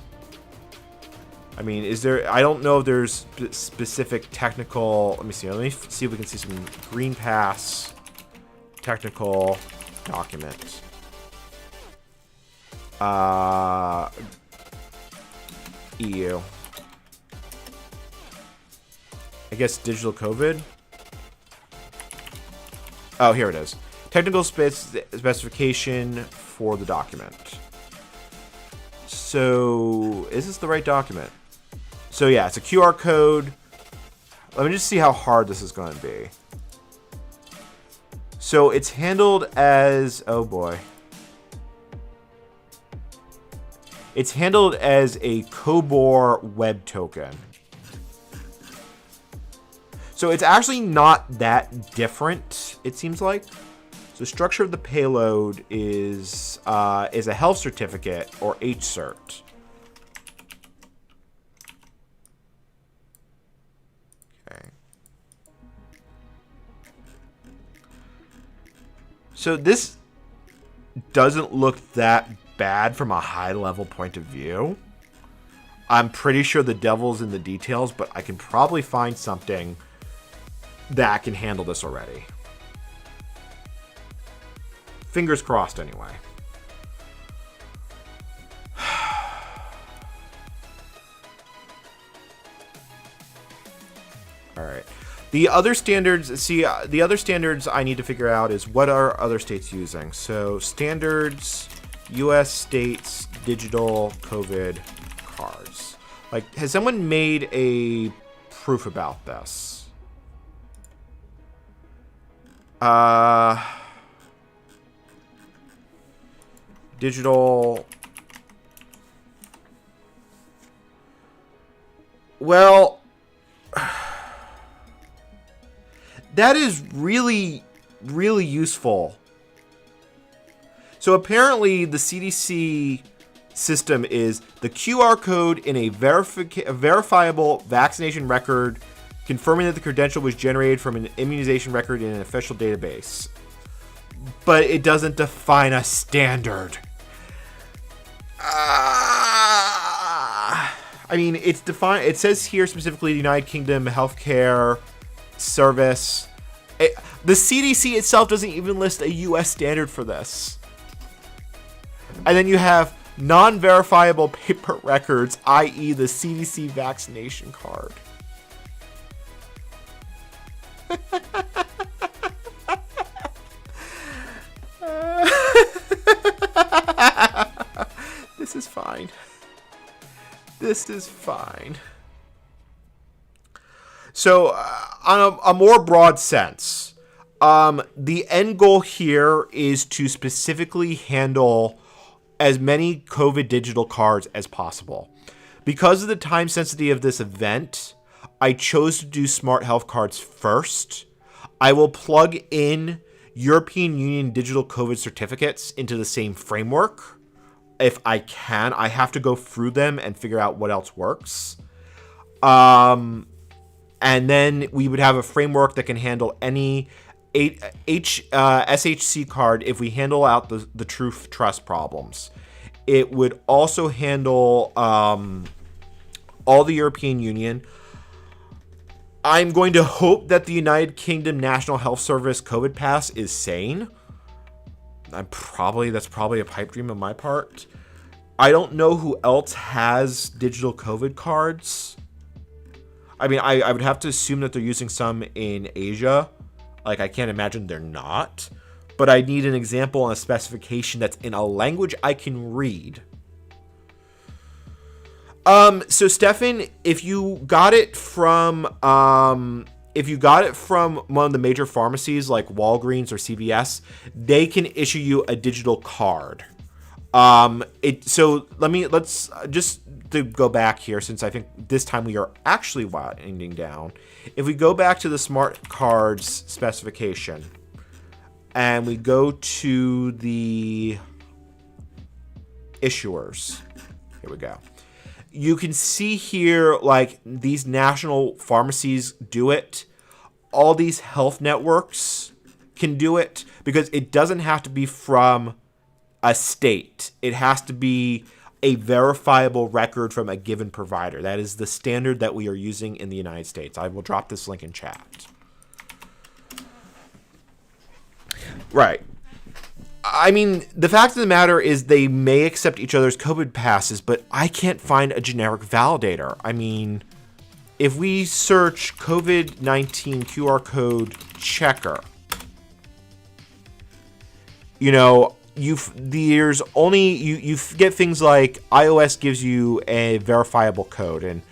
I mean, I don't know if there's specific technical, let me see if we can see some Green Pass technical document. EU. I guess digital COVID. Oh, here it is. Technical specification for the document. So, is this the right document? So yeah, it's a QR code. Let me just see how hard this is going to be. So it's handled as, oh boy. It's handled as a COBOR web token. So it's actually not that different, it seems like. So structure of the payload is a health certificate, or HCert. Okay. So this doesn't look that bad from a high-level point of view. I'm pretty sure the devil's in the details, but I can probably find something that can handle this already. Fingers crossed, anyway. All right. The other standards, the other standards I need to figure out is what are other states using. So standards, U.S. states, digital COVID cards. Like, has someone made a proof about this? Digital. Well, that is really, really useful. So apparently the CDC system is the QR code in a verifiable vaccination record confirming that the credential was generated from an immunization record in an official database. But it doesn't define a standard. I mean, it's defined. It says here specifically the United Kingdom Healthcare Service. The CDC itself doesn't even list a U.S. standard for this. And then you have non-verifiable paper records, i.e. the CDC vaccination card. This is fine. This is fine. So, on a more broad sense, the end goal here is to specifically handle as many COVID digital cards as possible. Because of the time sensitivity of this event, I chose to do smart health cards first. I will plug in European Union digital COVID certificates into the same framework. If I can, I have to go through them and figure out what else works. And then we would have a framework that can handle any SHC card if we handle out the truth trust problems. It would also handle all the European Union. I'm going to hope that the United Kingdom National Health Service COVID Pass is sane. That's probably a pipe dream on my part. I don't know who else has digital COVID cards. I mean, I would have to assume that they're using some in Asia. Like, I can't imagine they're not. But I need an example and a specification that's in a language I can read. So Stefan, if you got it from one of the major pharmacies like Walgreens or CVS, they can issue you a digital card. Let's just to go back here, since I think this time we are actually winding down. If we go back to the smart cards specification and we go to the issuers, here we go. You can see here, like, these national pharmacies do it. All these health networks can do it because it doesn't have to be from a state. It has to be a verifiable record from a given provider. That is the standard that we are using in the United States. I will drop this link in chat. Right. I mean, the fact of the matter is they may accept each other's COVID passes, but I can't find a generic validator. I mean, if we search COVID-19 QR code checker, you know, you get things like iOS gives you a verifiable code, and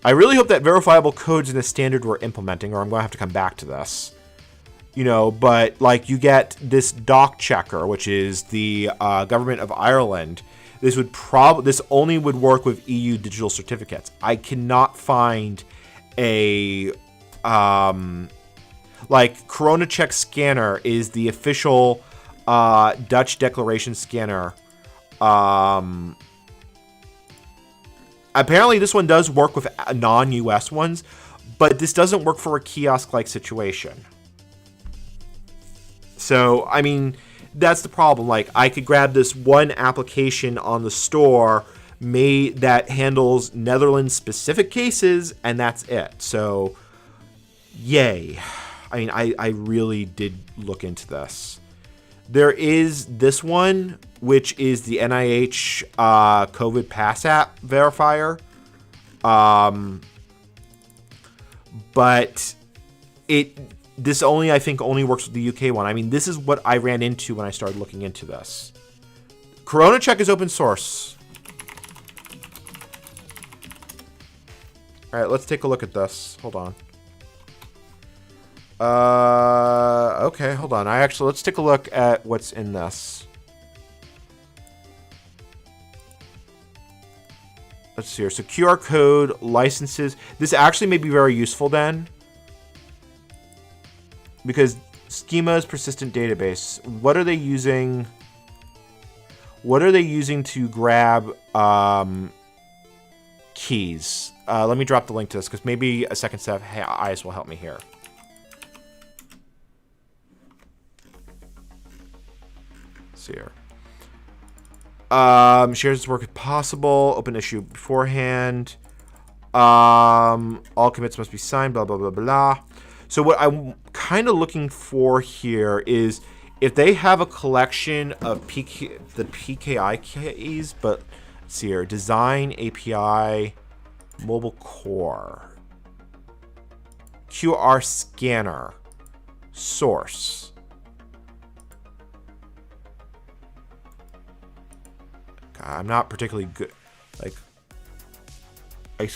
I really hope that verifiable code's in the standard we're implementing, or I'm going to have to come back to this. You know, but like you get this doc checker, which is the government of Ireland. This only would work with EU digital certificates. I cannot find a Corona Check scanner is the official Dutch declaration scanner. Apparently this one does work with non-US ones, but this doesn't work for a kiosk-like situation. So, I mean, that's the problem. Like, I could grab this one application on the store that handles Netherlands-specific cases, and that's it. So, yay. I mean, I really did look into this. There is this one, which is the NIH COVID Pass app verifier. But this I think only works with the UK one. I mean, this is what I ran into when I started looking into this. Corona Check is open source. All right, let's take a look at this. Hold on. Okay, hold on. Let's take a look at what's in this. Let's see here. So QR code, licenses. This actually may be very useful then, because schema's persistent database. What are they using? What are they using to grab keys. Let me drop the link to this because maybe a second set of eyes will help me here. Let's see here. Shares this work if possible. Open issue beforehand. All commits must be signed. Blah blah blah blah. So what I'm kind of looking for here is if they have a collection of the PKI keys, but let's see here, design API, mobile core, QR scanner, source. God, I'm not particularly good. Like, I'm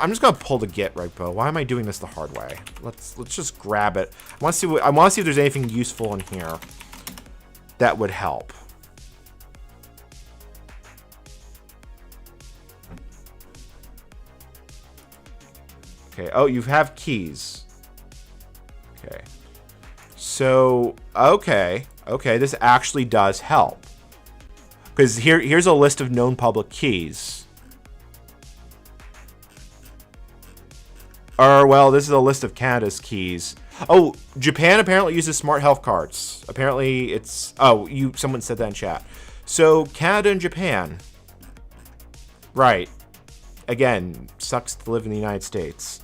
just gonna pull the Git repo. Why am I doing this the hard way? Let's just grab it. I want to see if there's anything useful in here that would help. Okay. Oh, you have keys. Okay. So, okay. This actually does help. Because here's a list of known public keys. Or, well, this is a list of Canada's keys. Oh, Japan apparently uses smart health cards. Apparently it's... Oh, someone said that in chat. So, Canada and Japan. Right. Again, sucks to live in the United States.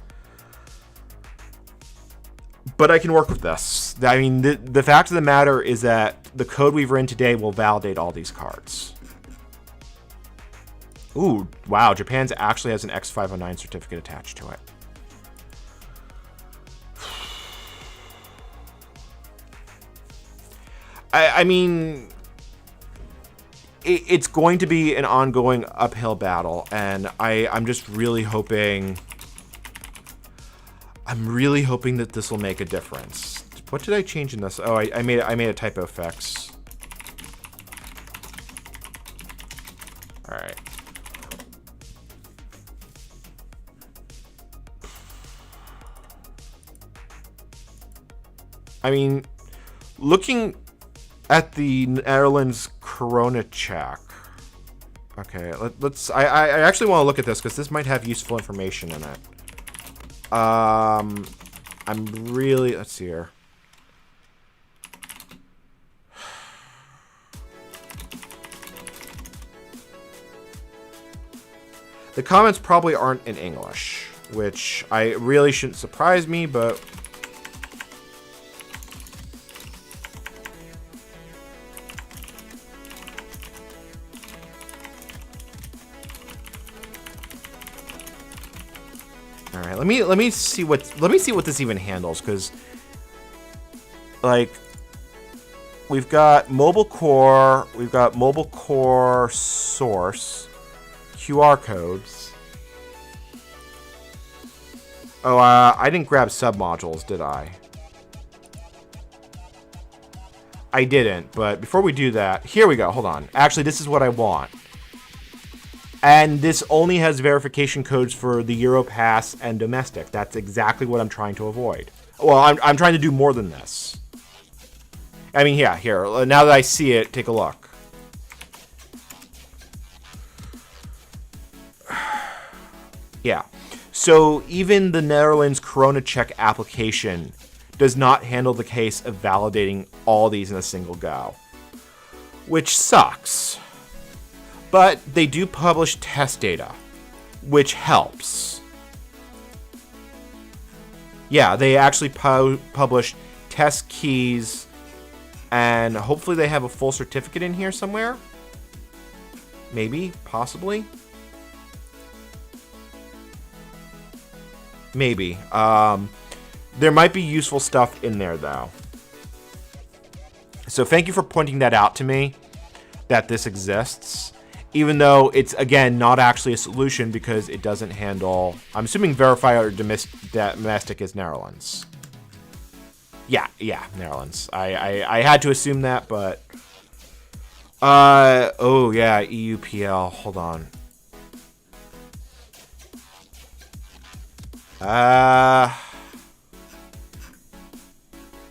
But I can work with this. I mean, the fact of the matter is that the code we've written today will validate all these cards. Ooh, wow. Japan's actually has an X509 certificate attached to it. I mean, it's going to be an ongoing uphill battle, and I'm just really hoping... I'm really hoping that this will make a difference. What did I change in this? Oh, I made a typo fix. All right. I mean, looking at the Netherlands Corona check. Okay, let's. I actually want to look at this because this might have useful information in it. I'm really. Let's see here. The comments probably aren't in English, which I really shouldn't surprise me, but. All right, let me see what this even handles, because like we've got mobile core source, QR codes. Oh, I didn't grab submodules, did I? I didn't, but before we do that, here we go. Hold on. Actually, this is what I want. And this only has verification codes for the Europass and domestic. That's exactly what I'm trying to avoid. Well, I'm trying to do more than this. I mean, yeah, here. Now that I see it, take a look. Yeah. So even the Netherlands Corona Check application does not handle the case of validating all these in a single go, which sucks. But they do publish test data, which helps. Yeah, they actually publish test keys, and hopefully they have a full certificate in here somewhere. Maybe, possibly. Maybe. There might be useful stuff in there, though. So thank you for pointing that out to me, that this exists. Even though it's, again, not actually a solution because it doesn't handle... I'm assuming verifier domestic is Netherlands. Yeah, Netherlands. I had to assume that, but... oh, yeah, EUPL. Hold on.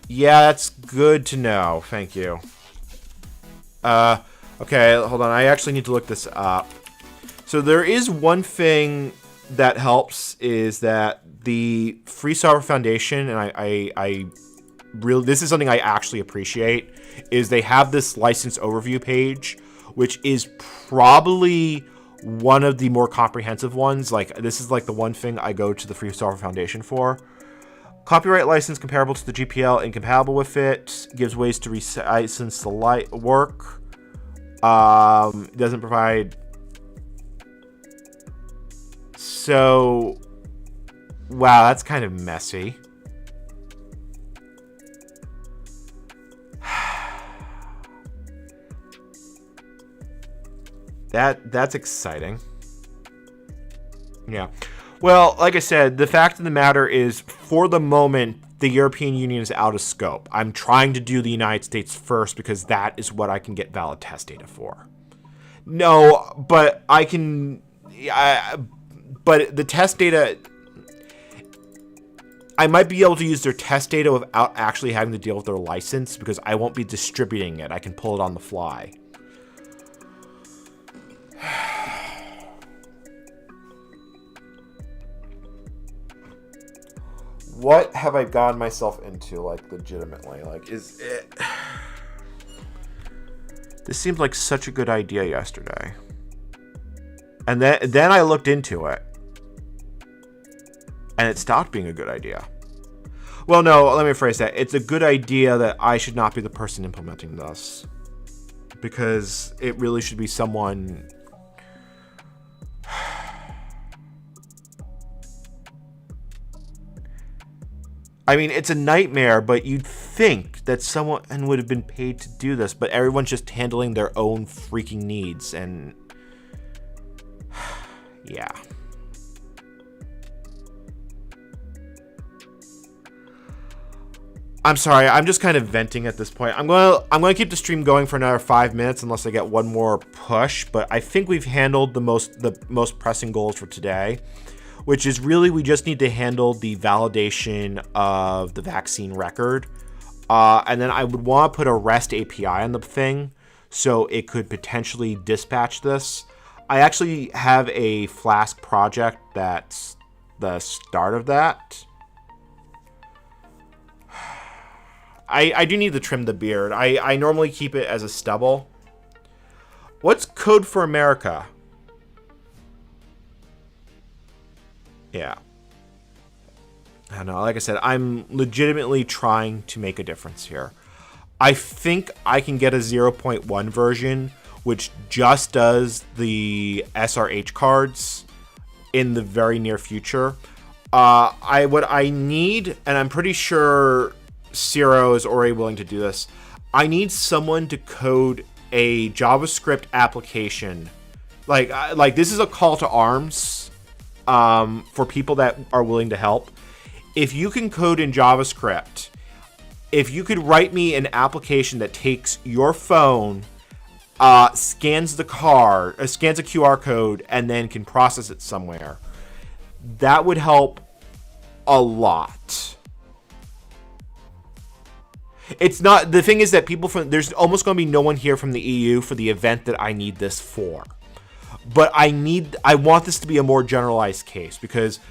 Yeah, that's good to know. Thank you. Okay, hold on. I actually need to look this up. So there is one thing that helps is that the Free Software Foundation, and I really, this is something I actually appreciate, is they have this license overview page, which is probably one of the more comprehensive ones. Like, this is like the one thing I go to the Free Software Foundation for. Copyright license comparable to the GPL, incompatible with it, gives ways to relicense the work. Doesn't provide. So, wow, that's kind of messy. That's exciting. Yeah. Well, like I said, the fact of the matter is, for the moment, the European Union is out of scope. I'm trying to do the United States first because that is what I can get valid test data for. No, but I can... but the test data... I might be able to use their test data without actually having to deal with their license because I won't be distributing it. I can pull it on the fly. What have I gotten myself into, like, legitimately? Like, is it... This seemed like such a good idea yesterday. And then I looked into it. And it stopped being a good idea. Well, no, let me rephrase that. It's a good idea that I should not be the person implementing this. Because it really should be someone... I mean, it's a nightmare, but you'd think that someone would have been paid to do this, but everyone's just handling their own freaking needs, and... yeah. I'm sorry, I'm just kind of venting at this point. I'm going to keep the stream going for another 5 minutes unless I get one more push, but I think we've handled the most pressing goals for today, which is really we just need to handle the validation of the vaccine record. And then I would want to put a REST API on the thing so it could potentially dispatch this. I actually have a Flask project that's the start of that. I do need to trim the beard. I normally keep it as a stubble. What's Code for America? Yeah. I don't know. Like I said, I'm legitimately trying to make a difference here. I think I can get a 0.1 version, which just does the SRH cards in the very near future. What I need, and I'm pretty sure Ciro is already willing to do this, I need someone to code a JavaScript application. Like this is a call to arms for people that are willing to help. If you can code in JavaScript, if you could write me an application that takes your phone, scans the card, scans a QR code, and then can process it somewhere, that would help a lot. It's not, the thing is that there's almost going to be no one here from the EU for the event that I need this for. But I want this to be a more generalized case because,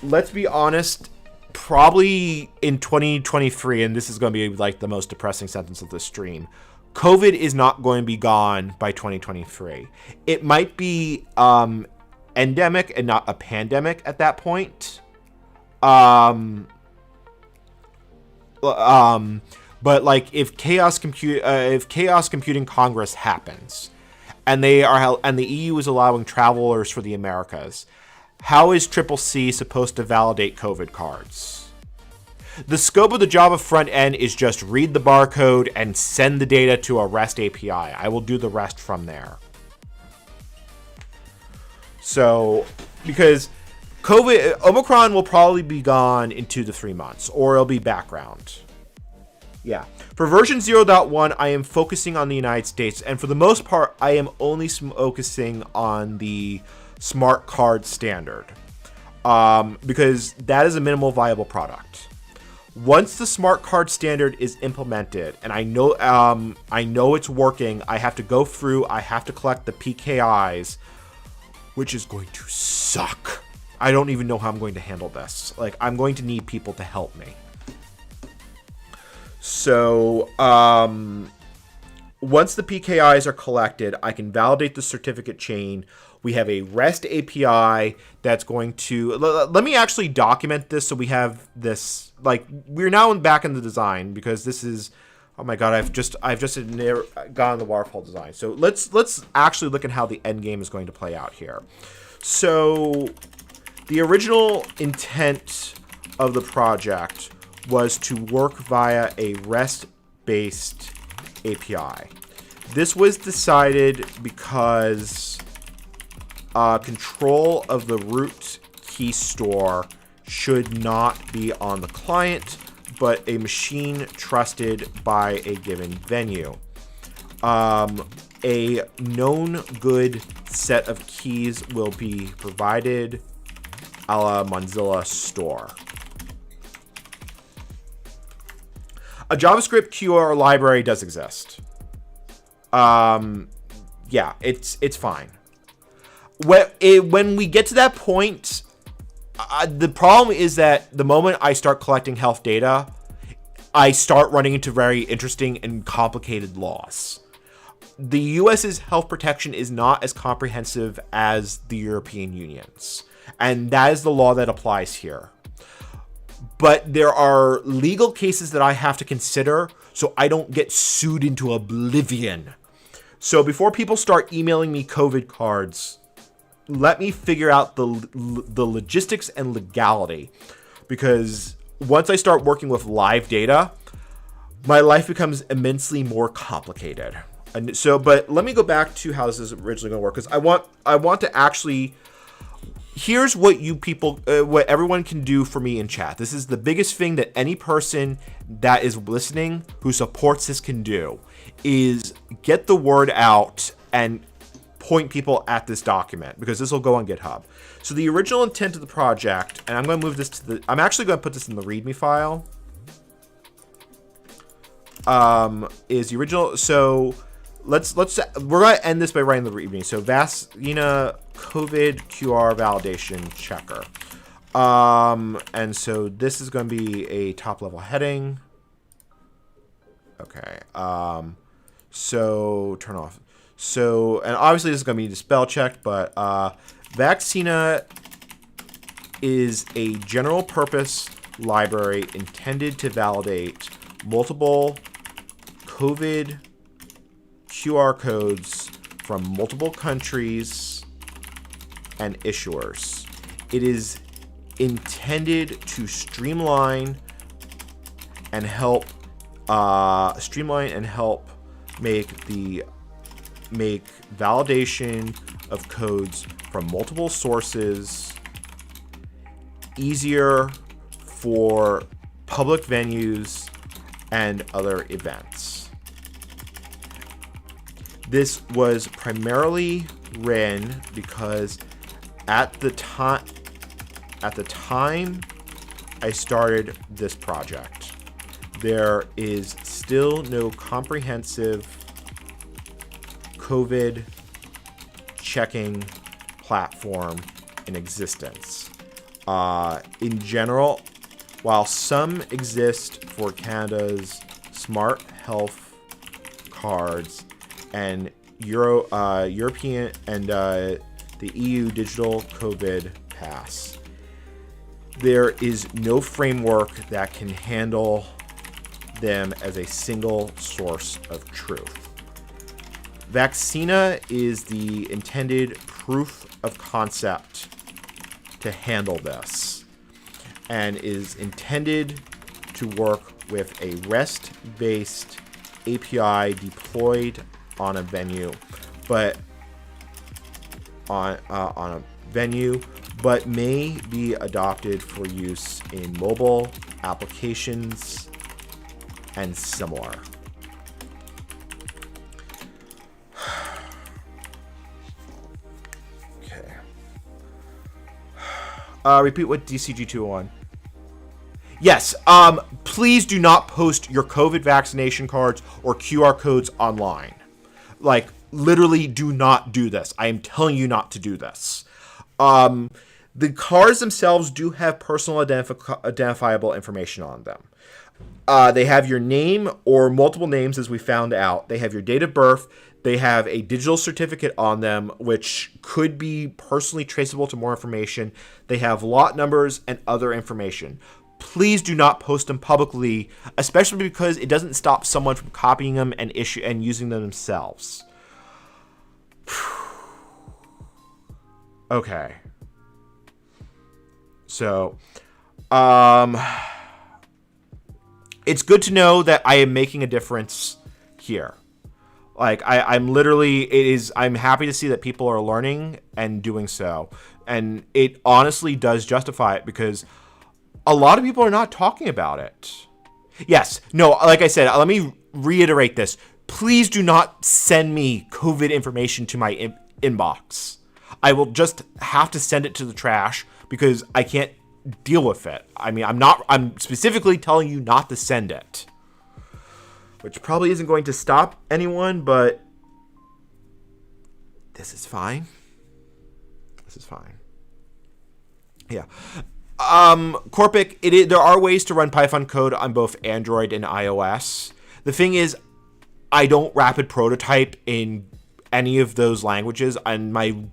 let's be honest, probably in 2023, and this is going to be like the most depressing sentence of the stream, COVID is not going to be gone by 2023. It might be endemic and not a pandemic at that point. But like if Chaos Computing Congress happens, and the EU is allowing travelers for the Americas, how is CCC supposed to validate COVID cards? The scope of the Java front end is just read the barcode and send the data to a REST API. I will do the rest from there. So, because Omicron will probably be gone in 2 to 3 months, or it'll be background. Yeah. For version 0.1, I am focusing on the United States, and for the most part, I am only focusing on the smart card standard, because that is a minimal viable product. Once the smart card standard is implemented, and I know it's working, I have to go through, I have to collect the PKIs, which is going to suck. I don't even know how I'm going to handle this. Like, I'm going to need people to help me. So, once the PKIs are collected, I can validate the certificate chain. We have a REST API that's going to... Let me actually document this so we have this... Like, we're now back in the design because this is... Oh my god, I've just gone the waterfall design. So let's actually look at how the end game is going to play out here. So the original intent of the project was to work via a REST-based API. This was decided because control of the root key store should not be on the client, but a machine trusted by a given venue. A known good set of keys will be provided a la Mozilla Store. A JavaScript QR library does exist. Yeah, it's fine. When we get to that point, the problem is that the moment I start collecting health data, I start running into very interesting and complicated laws. The US's health protection is not as comprehensive as the European Union's, and that is the law that applies here. But there are legal cases that I have to consider so I don't get sued into oblivion. So before people start emailing me COVID cards, let me figure out the logistics and legality, because once I start working with live data, my life becomes immensely more complicated. And so, but let me go back to how this is originally going to work, because I want to actually... Here's what you people, what everyone can do for me in chat. This is the biggest thing that any person that is listening who supports this can do, is get the word out and point people at this document, because this will go on GitHub. So the original intent of the project, and I'm going to move this to the... I'm actually going to put this in the README file. Is the original... So let's we're going to end this by writing the README. So Vasina COVID QR validation checker. And so this is going to be a top level heading. Okay. So turn off. So, and obviously this is going to be spell checked, but Vaccina is a general purpose library intended to validate multiple COVID QR codes from multiple countries and issuers. It is intended to streamline and help make validation of codes from multiple sources easier for public venues and other events. This was primarily written because at the time I started this project, there is still no comprehensive COVID checking platform in existence. In general, while some exist for Canada's smart health cards and European and the EU digital COVID pass, there is no framework that can handle them as a single source of truth. Vaccina is the intended proof of concept to handle this, and is intended to work with a REST-based API deployed on a venue, but but may be adopted for use in mobile applications and similar. Okay. Repeat what DCG201. Yes, please do not post your COVID vaccination cards or QR codes online. Like, literally do not do this. I am telling you not to do this. The cards themselves do have personal identifiable information on them. They have your name or multiple names, as we found out. They have your date of birth. They have a digital certificate on them, which could be personally traceable to more information. They have lot numbers and other information. Please do not post them publicly, especially because it doesn't stop someone from copying them and using them themselves. Okay. So, it's good to know that I am making a difference here. Like, I'm happy to see that people are learning and doing so. And it honestly does justify it, because a lot of people are not talking about it. Yes. No, like I said, let me reiterate this. Please do not send me COVID information to my inbox. I will just have to send it to the trash because I can't deal with it. I mean, I'm specifically telling you not to send it. Which probably isn't going to stop anyone, but this is fine. This is fine. Yeah. Corpic, there are ways to run Python code on both Android and iOS. The thing is, I don't rapid prototype in any of those languages, and my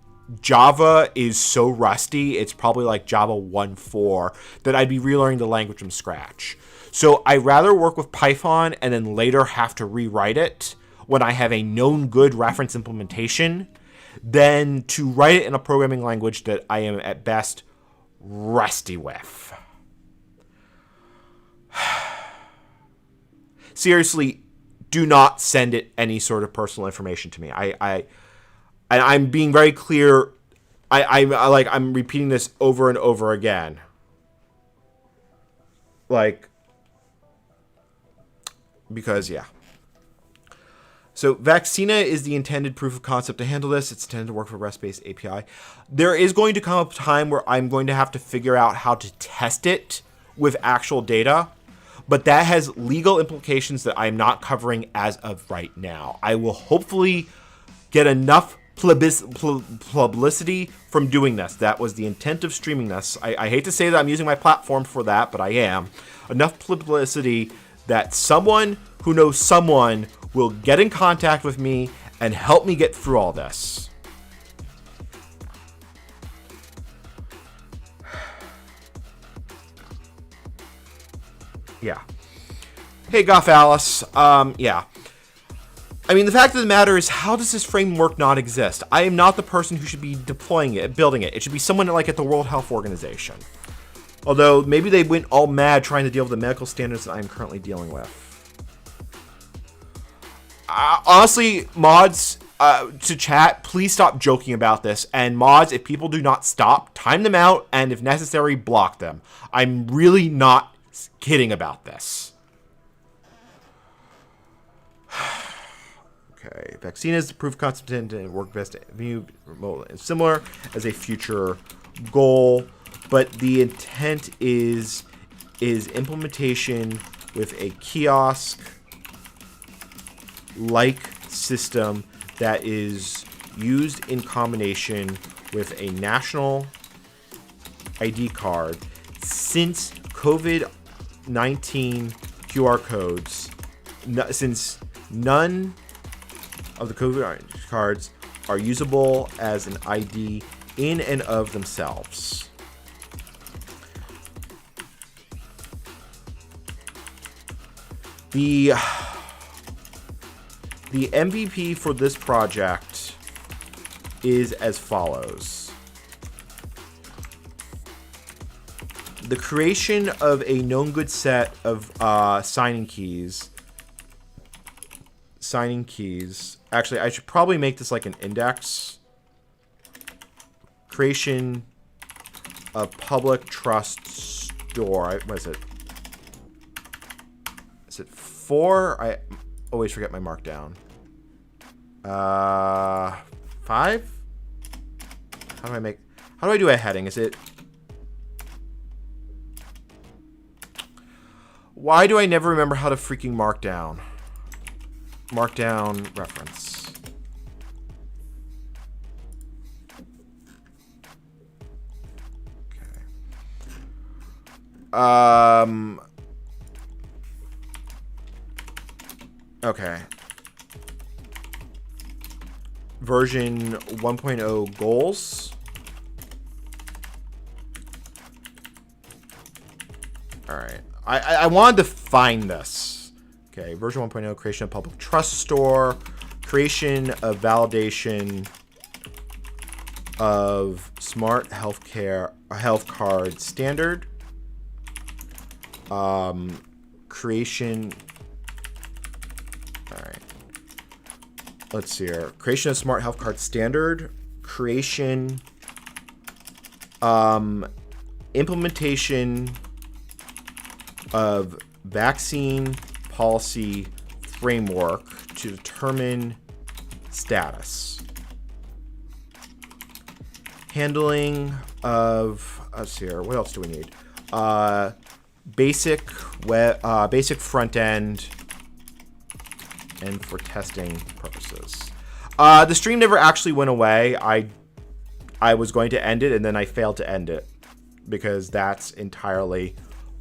Java is so rusty, it's probably like Java 1.4, that I'd be relearning the language from scratch. So I'd rather work with Python and then later have to rewrite it when I have a known good reference implementation than to write it in a programming language that I am at best rusty with. Seriously, do not send it any sort of personal information to me. I'm being very clear. I'm repeating this over and over again. Because, yeah. So, Vaccina is the intended proof of concept to handle this. It's intended to work for REST-based API. There is going to come a time where I'm going to have to figure out how to test it with actual data, but that has legal implications that I'm not covering as of right now. I will hopefully get enough publicity from doing this. That was the intent of streaming this. I hate to say that I'm using my platform for that, but I am. Enough publicity that someone who knows someone will get in contact with me and help me get through all this. Yeah. Hey, Goff Alice. Yeah. I mean, the fact of the matter is, how does this framework not exist? I am not the person who should be deploying it, building it. It should be someone like at the World Health Organization. Although, maybe they went all mad trying to deal with the medical standards that I'm currently dealing with. Honestly, mods, to chat, please stop joking about this. And mods, if people do not stop, time them out, and if necessary, block them. I'm really not kidding about this. Okay, vaccine is the proof of concept and work best view remote and similar as a future goal, but the intent is implementation with a kiosk like system that is used in combination with a national ID card, since COVID-19 QR codes, since none of the COVID cards are usable as an ID in and of themselves. The MVP for this project is as follows. The creation of a known good set of signing keys. Actually, I should probably make this like an index. Creation of public trust store. What is it? Is it 4? I always forget my markdown. 5? How do I do a heading? Is it... Why do I never remember how to freaking markdown? Markdown reference. Okay. Version 1.0 goals. All right. I wanted to find this. Okay. Version 1.0, creation of public trust store, creation of validation of smart health card standard, creation. All right. Let's see here. Creation of smart health card standard, creation, implementation of vaccine policy framework to determine status. Handling of, let's see here, what else do we need? Basic front end, and for testing purposes. The stream never actually went away. I was going to end it, and then I failed to end it because that's entirely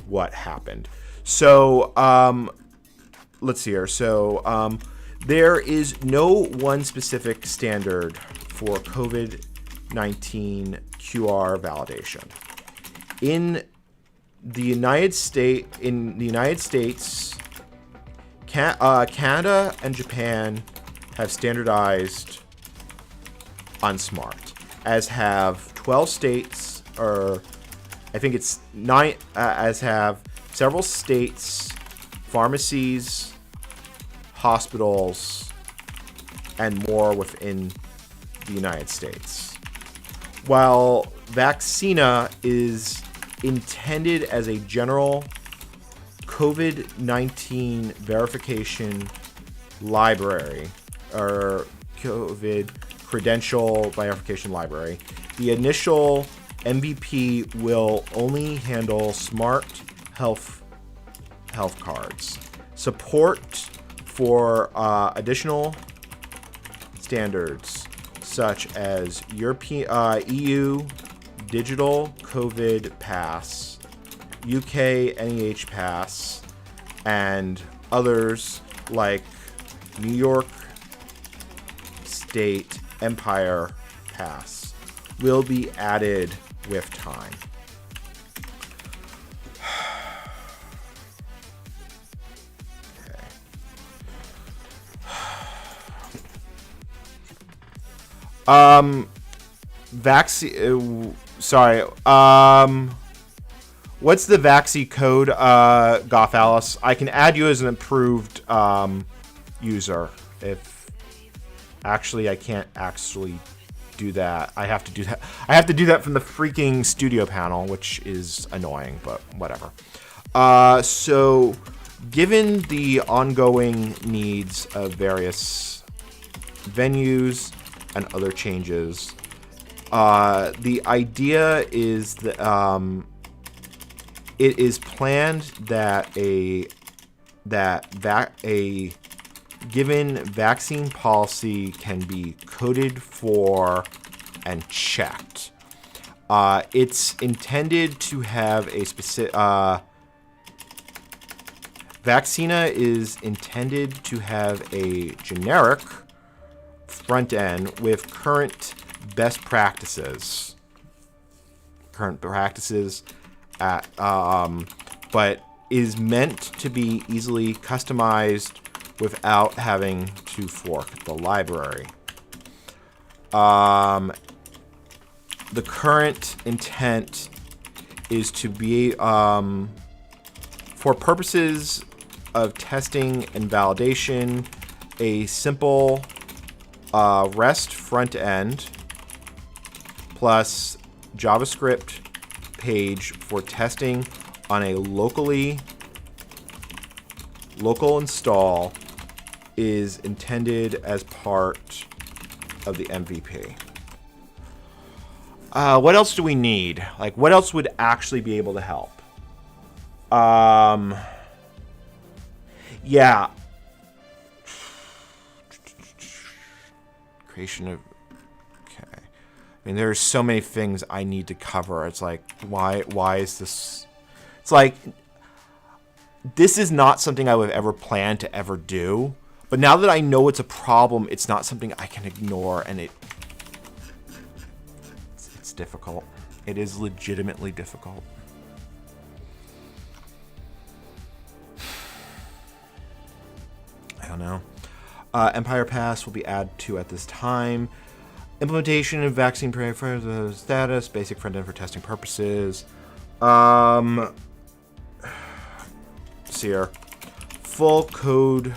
what happened. So let's see here. So there is no one specific standard for COVID-19 QR validation. In the United States, Canada and Japan have standardized on SMART, as have 12 states, or I think it's 9, as have several states, pharmacies, hospitals, and more within the United States. While Vaccina is intended as a general COVID-19 verification library, or COVID credential verification library, the initial MVP will only handle smart health cards. Support for additional standards such as EU Digital COVID Pass, UK NEH Pass, and others like New York State Empire Pass will be added with time. Vaccine. Sorry. What's the Vaxi code, Goth Alice? I can add you as an approved user. If actually, I can't actually do that. I have to do that. I have to do that from the freaking studio panel, which is annoying, but whatever. So, given the ongoing needs of various venues and other changes, the idea is that it is planned that a given vaccine policy can be coded for and checked. It's intended to have a specific. Vaccina is intended to have a generic front end with current best practices. But is meant to be easily customized without having to fork the library. The current intent is to be, for purposes of testing and validation, a simple REST front end plus JavaScript page for testing on a local install is intended as part of the MVP. What else do we need? Like, what else would actually be able to help? Yeah. Creation of... Okay. I mean, there's so many things I need to cover. It's like, why is this... It's like, this is not something I would ever plan to ever do. But now that I know it's a problem, it's not something I can ignore, and it's difficult. It is legitimately difficult. I don't know. Empire Pass will be added to at this time. Implementation of vaccine status, basic front end for testing purposes. See here. Full code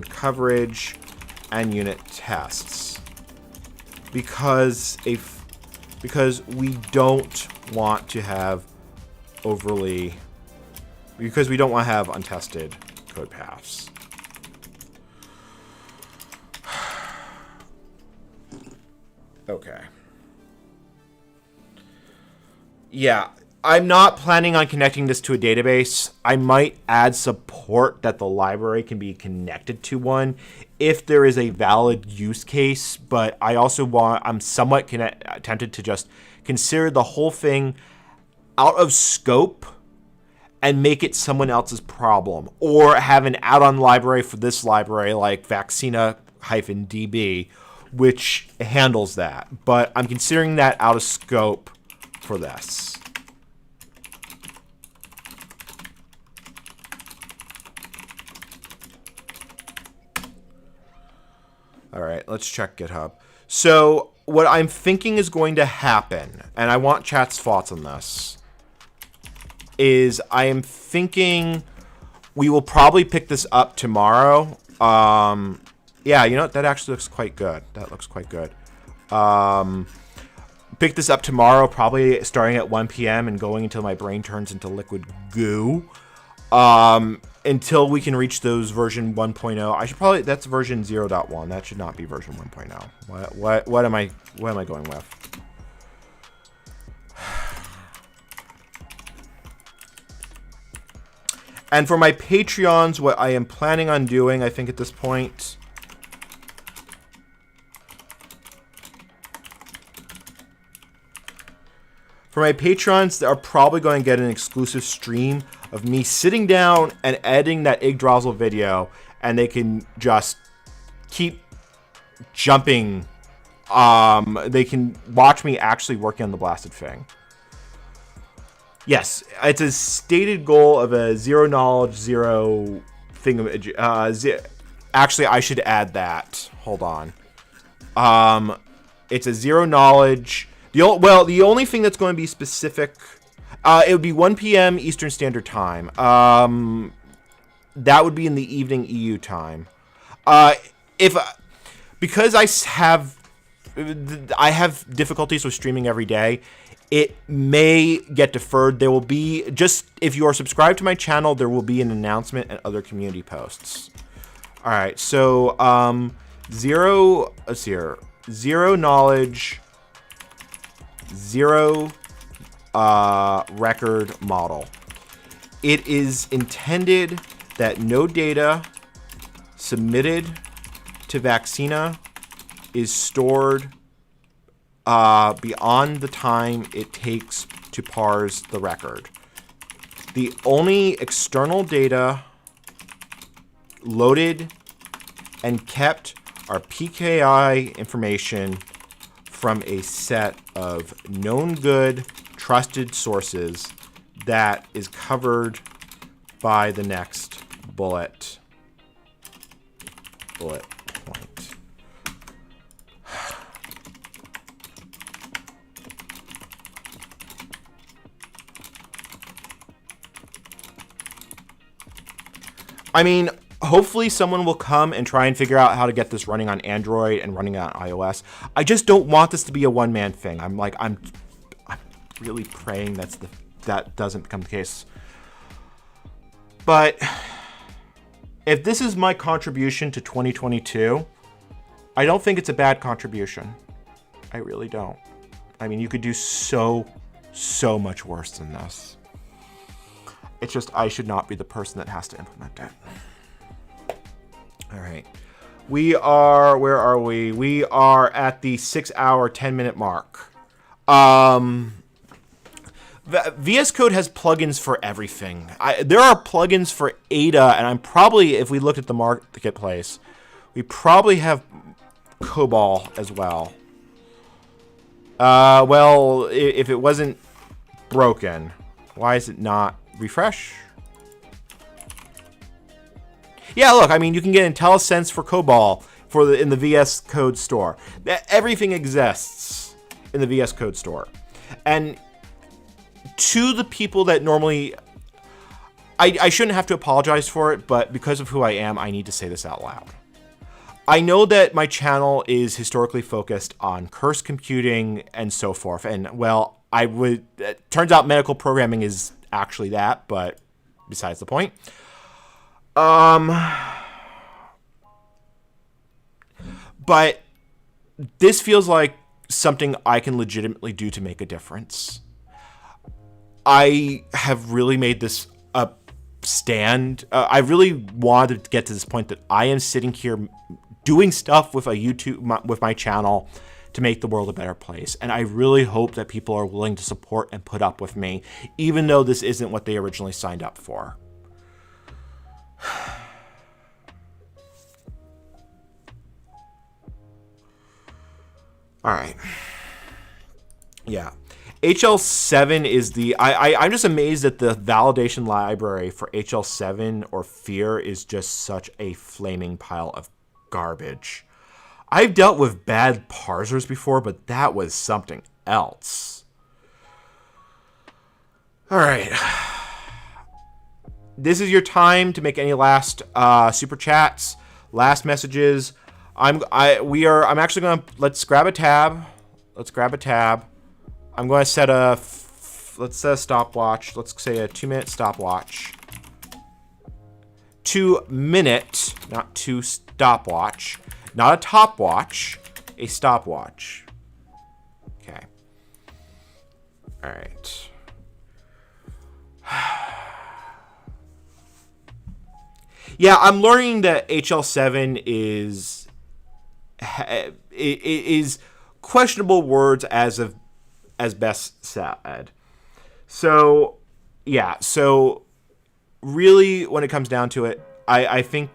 coverage and unit tests. Because we don't want to have untested code paths. Okay. Yeah, I'm not planning on connecting this to a database. I might add support that the library can be connected to one if there is a valid use case, but I'm somewhat tempted to just consider the whole thing out of scope and make it someone else's problem, or have an add-on library for this library like Vaccina-DB, which handles that. But I'm considering that out of scope for this. All right, let's check GitHub. So what I'm thinking is going to happen, and I want chat's thoughts on this, is I am thinking we will probably pick this up tomorrow. Yeah, you know what? That actually looks quite good. That looks quite good. Pick this up tomorrow, probably starting at 1 p.m. and going until my brain turns into liquid goo. Until we can reach those version 1.0. That's version 0.1. That should not be version 1.0. What am I going with? And for my Patreons, what I am planning on doing, I think at this point, for my patrons, they're probably going to get an exclusive stream of me sitting down and editing that Yggdrasil video, and they can just keep jumping. They can watch me actually working on the blasted thing. Yes, it's a stated goal of a zero knowledge, zero thing. Actually, I should add that. Hold on. It's a zero knowledge. The only thing that's going to be specific, it would be 1 p.m. Eastern Standard Time. That would be in the evening EU time. Because I have difficulties with streaming every day, it may get deferred. There will be, just if you are subscribed to my channel, there will be an announcement and other community posts. All right, so zero knowledge, zero record model. It is intended that no data submitted to Vaccina is stored beyond the time it takes to parse the record. The only external data loaded and kept are PKI information from a set of known good, trusted sources that is covered by the next bullet point. I mean, hopefully someone will come and try and figure out how to get this running on Android and running on iOS. I just don't want this to be a one-man thing. I'm really praying that doesn't become the case. But if this is my contribution to 2022, I don't think it's a bad contribution. I really don't. I mean, you could do so much worse than this. It's just I should not be the person that has to implement it. All right. Where are we? We are at the 6 hour, 10 minute mark. VS Code has plugins for everything. There are plugins for Ada, and I'm probably, if we looked at the marketplace, we probably have COBOL as well. Well, if it wasn't broken, why is it not refresh? Yeah, look, I mean, you can get IntelliSense for COBOL in the VS Code store. Everything exists in the VS Code store. And to the people that normally, I shouldn't have to apologize for it, but because of who I am, I need to say this out loud. I know that my channel is historically focused on curse computing and so forth. And, well, it turns out medical programming is actually that, but besides the point. But this feels like something I can legitimately do to make a difference. I have really made this a stand. I really wanted to get to this point that I am sitting here doing stuff with with my channel to make the world a better place. And I really hope that people are willing to support and put up with me, even though this isn't what they originally signed up for. All right. Yeah. HL7 is I'm just amazed that the validation library for HL7 or Fear is just such a flaming pile of garbage. I've dealt with bad parsers before, but that was something else. All right. This is your time to make any last super chats, last messages. I'm actually going to, let's grab a tab. I'm going to set let's set a stopwatch. Let's say a 2-minute stopwatch. 2-minute, not 2 stopwatch. Not a top watch, a stopwatch. Okay. All right. Yeah, I'm learning that HL7 is questionable words as best said. So, yeah. So, really, when it comes down to it, I think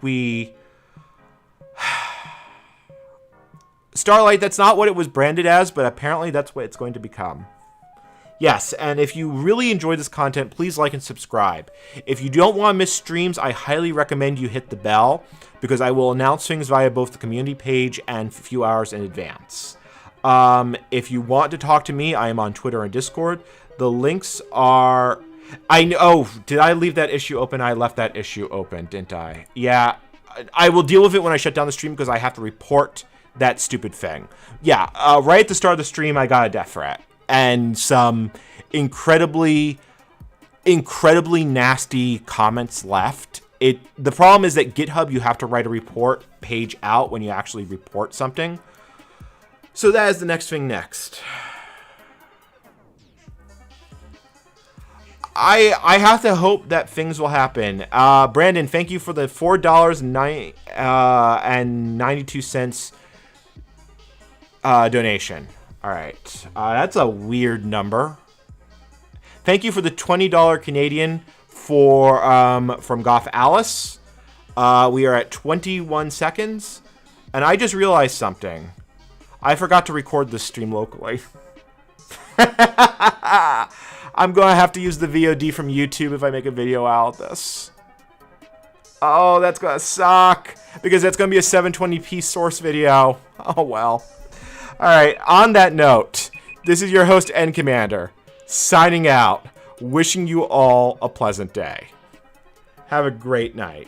Starlight, that's not what it was branded as, but apparently that's what it's going to become. Yes, and if you really enjoy this content, please like and subscribe. If you don't want to miss streams, I highly recommend you hit the bell, because I will announce things via both the community page and a few hours in advance. If you want to talk to me, I am on Twitter and Discord. The links are... did I leave that issue open? I left that issue open, didn't I? Yeah, I will deal with it when I shut down the stream, because I have to report that stupid thing. Yeah, right at the start of the stream, I got a death threat. And some incredibly nasty comments left. The problem is that GitHub, you have to write a report page out when you actually report something. So that is the next thing next. I have to hope that things will happen. Brandon, thank you for the $4.92 donation. All right, that's a weird number. Thank you for the $20 Canadian from Goth Alice. We are at 21 seconds, and I just realized something. I forgot to record this stream locally. I'm going to have to use the VOD from YouTube if I make a video out of this. Oh, that's going to suck, because that's going to be a 720p source video. Oh, well. All right, on that note, this is your host, NCommander, signing out, wishing you all a pleasant day. Have a great night.